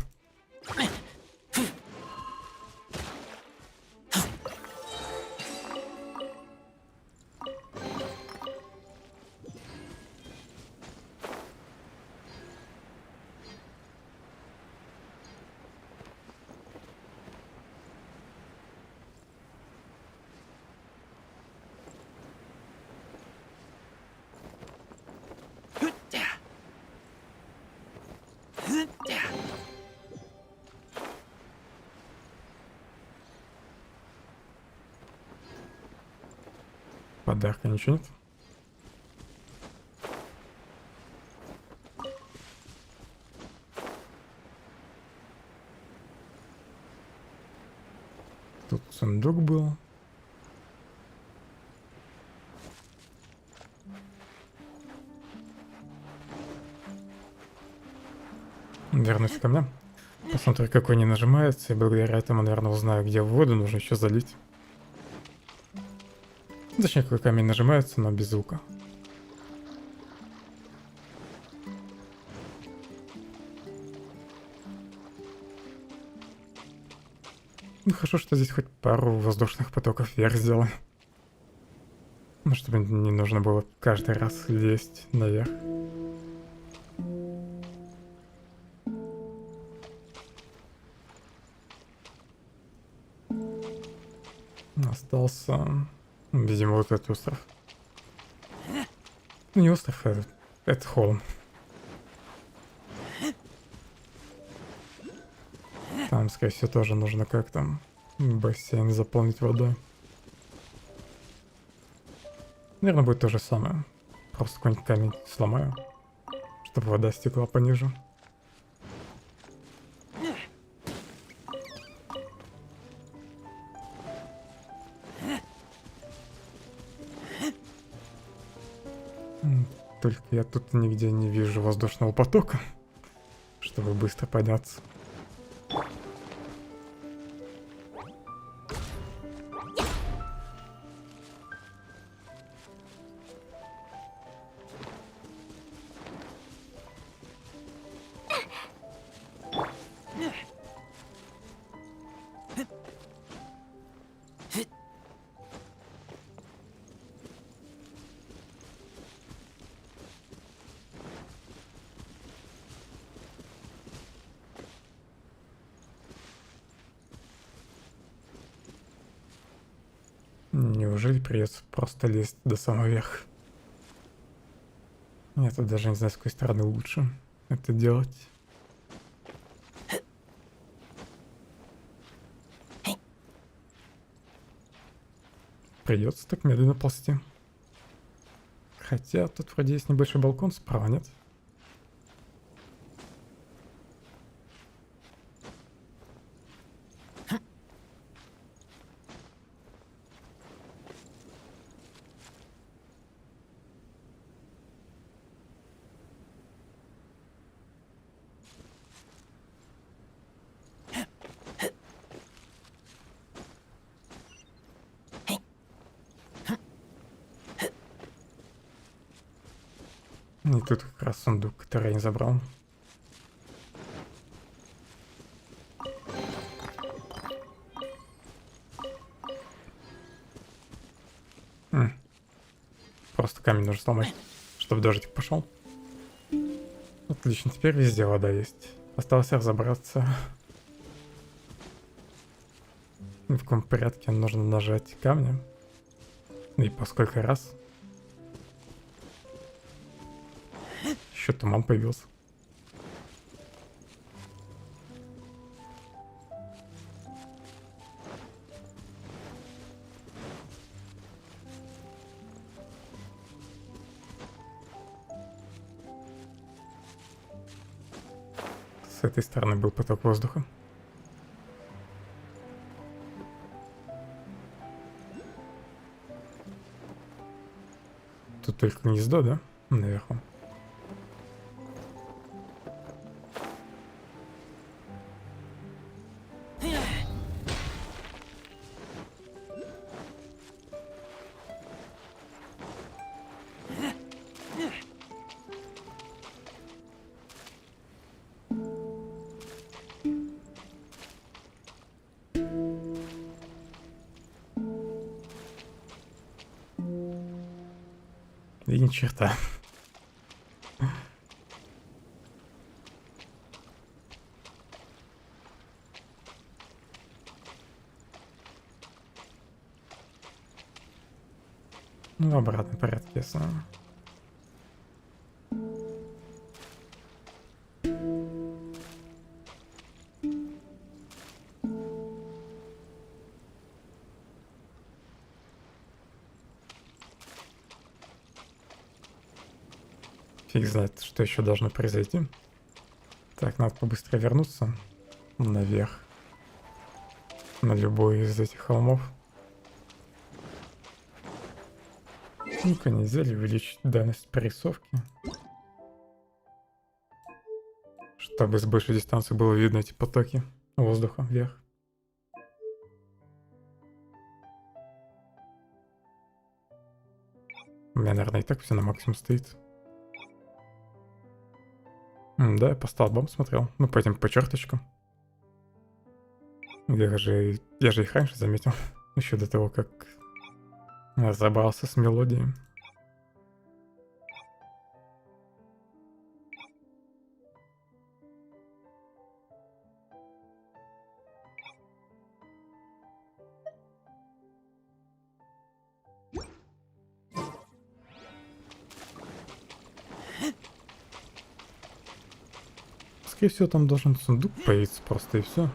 Подарка ничего нет? Тут сундук был. Вернусь ко мне. Посмотрю, какой не нажимается, и благодаря этому, наверное, узнаю, где в воду нужно еще залить. Точнее, какой камень нажимается, но без звука. Ну, хорошо, что здесь хоть пару воздушных потоков вверх сделал. Ну, чтобы не нужно было каждый раз лезть наверх. Остался, видимо, вот этот остров. Ну, не остров, а это холм. Там, скорее всего, тоже нужно как-то бассейн заполнить водой. Наверное, будет то же самое. Просто какой-нибудь камень сломаю, чтобы вода стекла пониже. Только я тут нигде не вижу воздушного потока, чтобы быстро подняться. Неужели придется просто лезть до самого верха? Я тут даже не знаю, с какой стороны лучше это делать. Придется так медленно ползти. Хотя тут вроде есть небольшой балкон, справа нет. И тут как раз сундук, который я не забрал. Просто камень нужно сломать, чтобы дождик пошел. Отлично, теперь везде вода есть. Осталось разобраться, в каком порядке нужно нажать камнем. И по сколько раз. Еще туман появился. С этой стороны был поток воздуха. Тут только гнездо, да? Наверху. И ни черта. Ну, в обратном порядке, если... Фиг знает, что еще должно произойти. Так, надо побыстрее вернуться наверх. На любой из этих холмов. Ну-ка, нельзя ли увеличить дальность прорисовки? Чтобы с большей дистанции было видно эти потоки воздуха вверх. У меня, наверное, и так все на максимум стоит. Да, я по столбам смотрел. Ну, пойдем по черточкам. Я же их раньше заметил. Еще до того, как разобрался с мелодией. Скорее всего, там должен сундук появиться просто и все.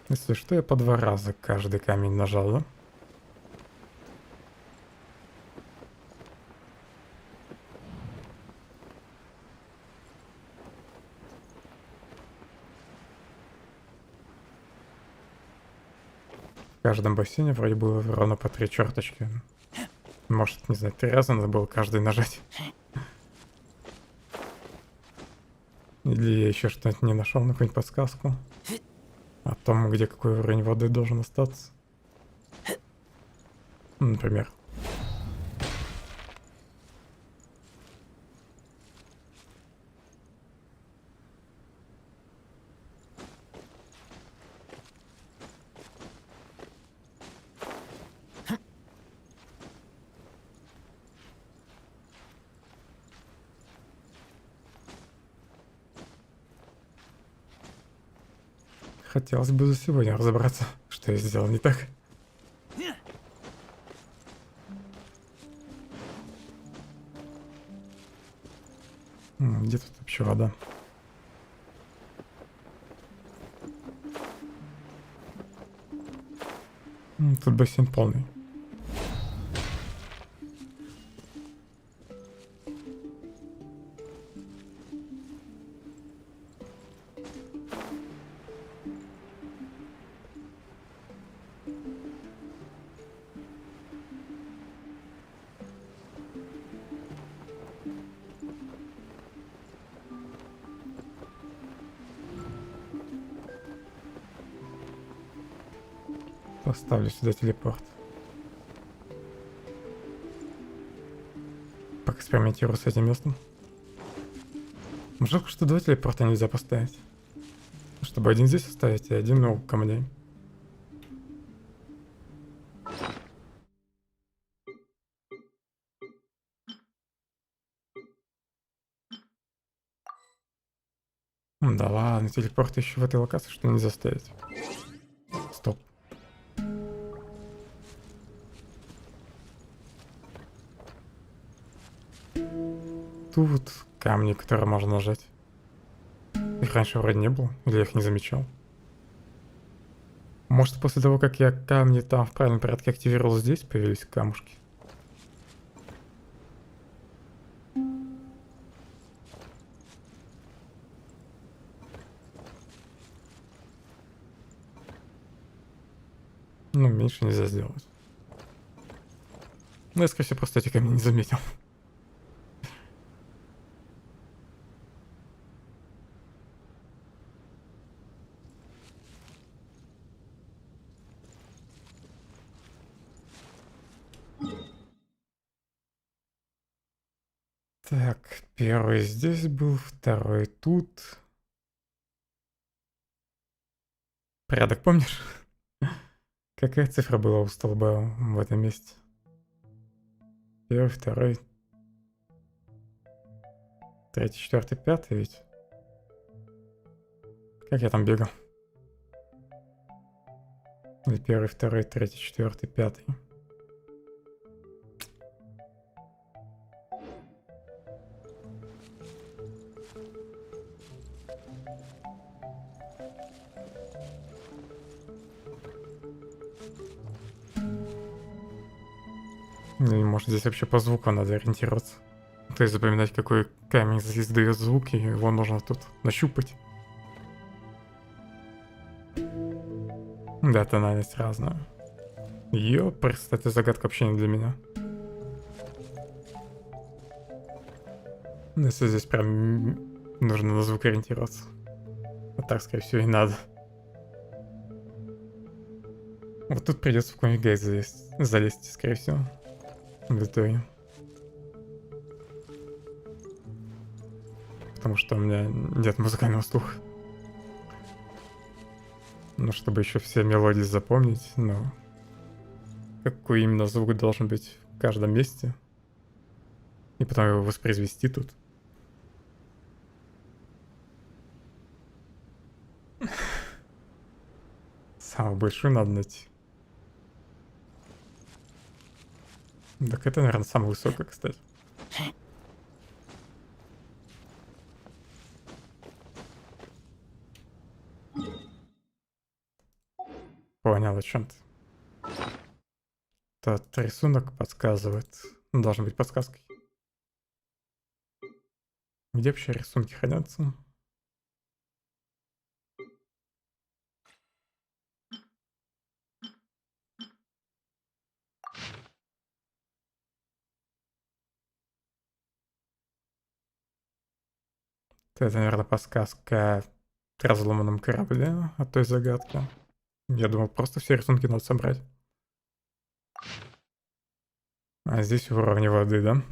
Если что, я по 2 раза каждый камень нажал, да? В каждом бассейне вроде было ровно по 3 черточки. Может, не знаю, 3 раза надо было каждый нажать. Или я еще что-то не нашел, на какую-нибудь подсказку о том, где какой уровень воды должен остаться. Например. Хотелось бы за сегодня разобраться, что я сделал не так. Где тут вообще вода? Тут бассейн полный. Поставлю сюда телепорт. Поэкспериментирую с этим местом. Жалко, что два телепорта нельзя поставить. Чтобы один здесь оставить и один у камней. Да ладно, телепорт еще в этой локации, что нельзя ставить. Стоп. Тут камни, которые можно нажать. Их раньше вроде не было, или я их не замечал. Может, после того, как я камни там в правильном порядке активировал, здесь появились камушки? Ну, меньше нельзя сделать. Ну, я, скорее всего, просто эти камни не заметил. Так, первый здесь был, второй тут. Порядок помнишь? Какая цифра была у столба в этом месте? Первый, второй, третий, четвертый, пятый ведь? Как я там бегал? Или первый, второй, третий, четвертый, пятый? Или может здесь вообще по звуку надо ориентироваться? То есть запоминать, какой камень здесь дает звук, и его нужно тут нащупать. Да, тональность разная. Ёпрст, эта загадка вообще не для меня. Ну, если здесь прям нужно на звук ориентироваться. А так, скорее всего, и надо. Вот тут придется в какой-нибудь гайд залезть, скорее всего. В итоге. Потому что у меня нет музыкального слуха. Ну, чтобы еще все мелодии запомнить, ну... Какой именно звук должен быть в каждом месте. И потом его воспроизвести тут. Самую большую надо найти. Так это, наверное, самая высокая, кстати. Понял, о чем ты. Тот рисунок подсказывает. Должен быть подсказкой. Где вообще рисунки хранятся? Это, наверное, подсказка к разломанном корабле от той загадки. Я думал, просто все рисунки надо собрать. А здесь уровни воды, да?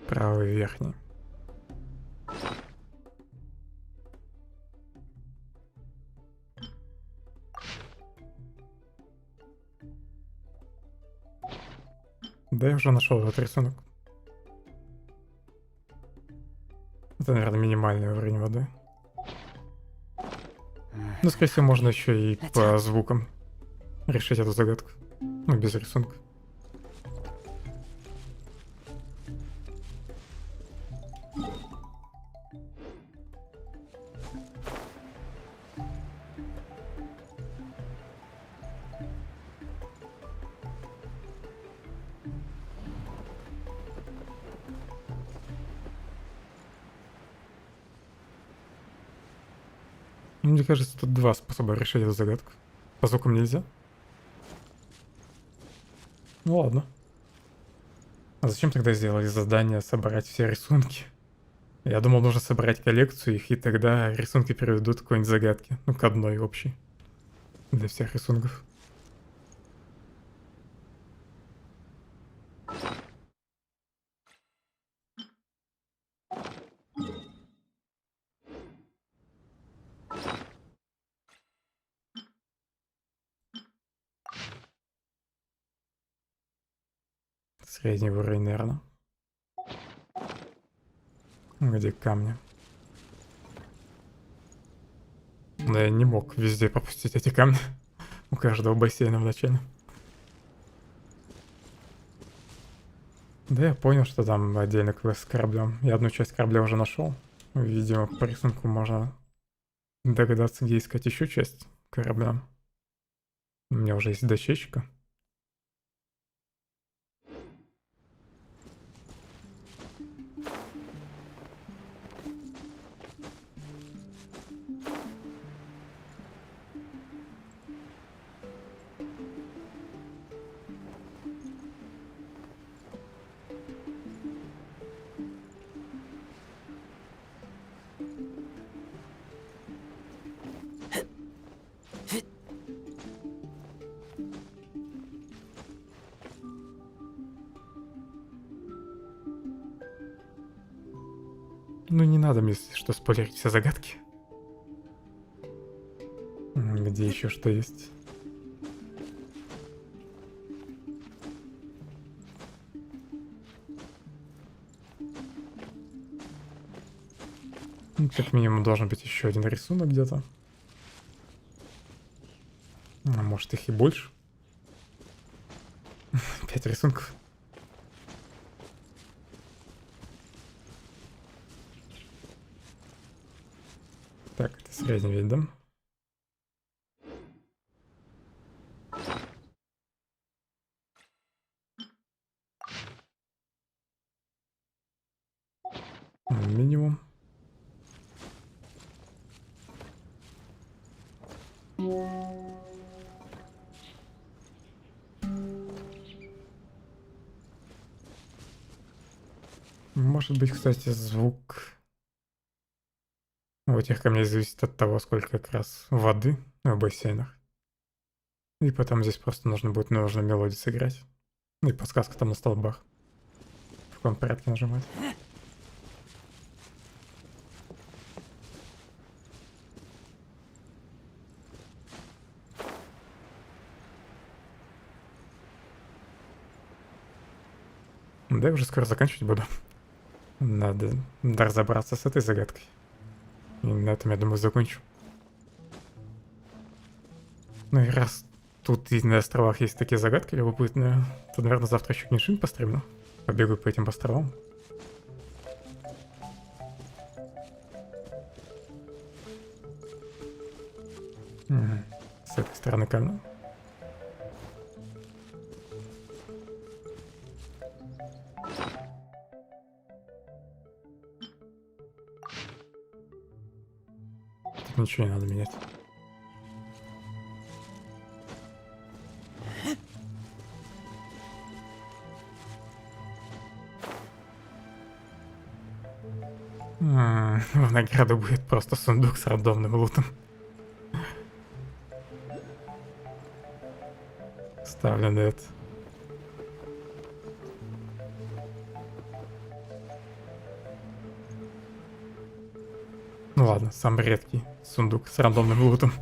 Правый верхний. Да, я уже нашел этот рисунок. Это, наверное, минимальный уровень воды. Ну, скорее всего, можно еще и по звукам решить эту загадку. Ну, без рисунка. Мне кажется, тут два способа решить эту загадку. По звукам нельзя. Ну ладно. А зачем тогда сделали задание собрать все рисунки? Я думал, нужно собрать коллекцию их, и тогда рисунки переведут к какой-нибудь загадке. Ну, к одной общей. Для всех рисунков. Средний уровень, наверное. Где камни? Но я не мог везде пропустить эти камни. У каждого бассейна в начале. Да, я понял, что там отдельный квест с кораблем. Я одну часть корабля уже нашел. Видимо, по рисунку можно догадаться, где искать еще часть корабля. У меня уже есть дощечка. Ну не надо мне, если что, спойлерить все загадки. Где еще что есть? Ну, как минимум должен быть еще один рисунок где-то. А может их и больше. 5 рисунков. Так, это средний вид, да? Минимум. Может быть, кстати, звук у этих камней зависит от того, сколько как раз воды в бассейнах. И потом здесь просто нужно мелодию сыграть. И подсказка там на столбах. В каком порядке нажимать. Да, я уже скоро заканчивать буду. Надо разобраться с этой загадкой. И на этом, я думаю, закончу. Ну и раз тут и на островах есть такие загадки любопытные, то, наверное, завтра еще Genshin постримлю. Побегаю по этим островам. С этой стороны камня. Тут ничего не надо менять. В награду будет просто сундук с рандомным лутом. Ставлю на это. Ну ладно, самый редкий сундук с рандомным лутом.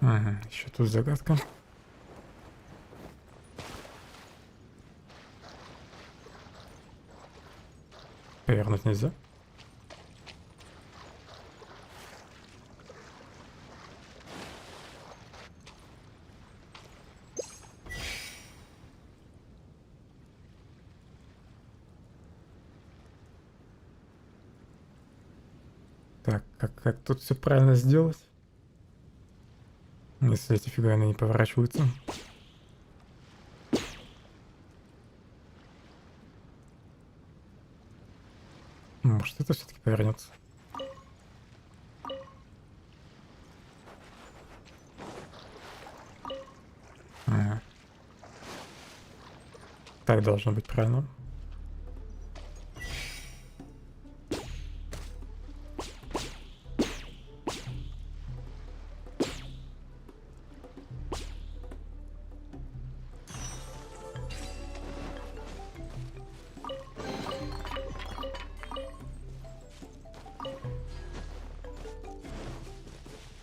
Угу, еще тут загадка. Повернуть нельзя. Так, как тут все правильно сделать? Если эти фиганы не поворачиваются. Может, это все-таки повернется. Ага. Так должно быть правильно.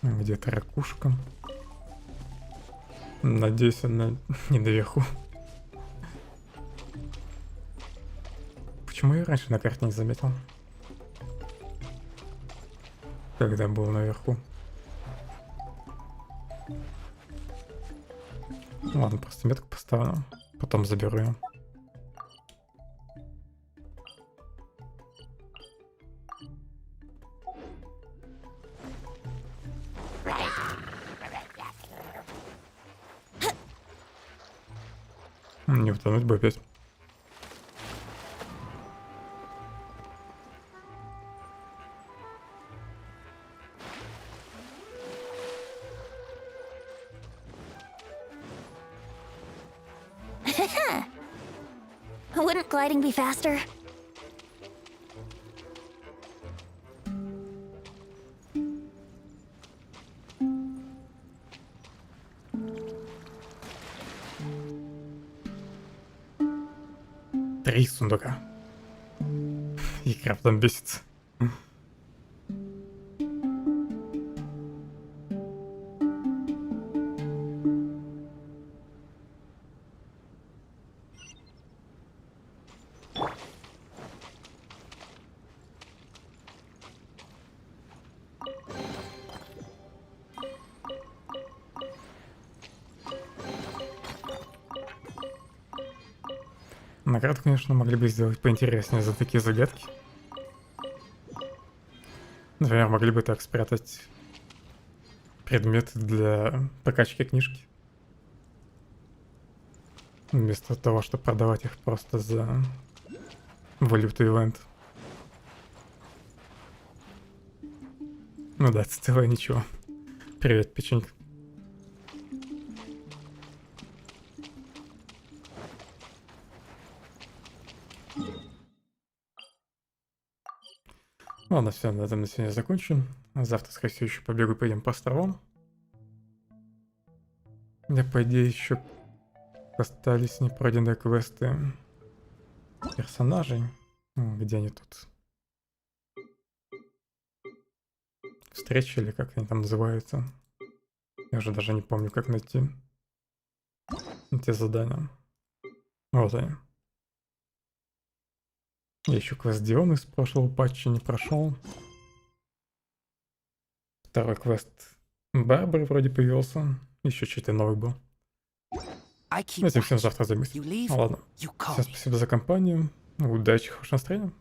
Где-то ракушка. Надеюсь, она не наверху. Почему я раньше на карте не заметил? Когда был наверху. Ладно, просто метку поставлю. Потом заберу ее. Не утонуть бы опять. Wouldn't gliding be faster? Три сундука. И краб там бесится. Награду, конечно, могли бы сделать поинтереснее за такие загадки. Например, могли бы так спрятать предметы для прокачки книжки. Вместо того, чтобы продавать их просто за валюту ивент. Ну да, целое ничего. Привет, печенька. Ладно, все, на этом на сегодня закончим. Завтра, скорее всего, еще побегу, пойдем по островам. Да, по идее, еще остались непройденные квесты персонажей. Где они тут? Встречи или как они там называются? Я уже даже не помню, как найти эти задания. Вот они. Я еще квест Дион из прошлого патча не прошел. Второй квест Барбары вроде появился. Еще что-то новый был. Этим всем завтра займусь. Ладно. Всем спасибо за компанию. Удачи, хорошего настроения.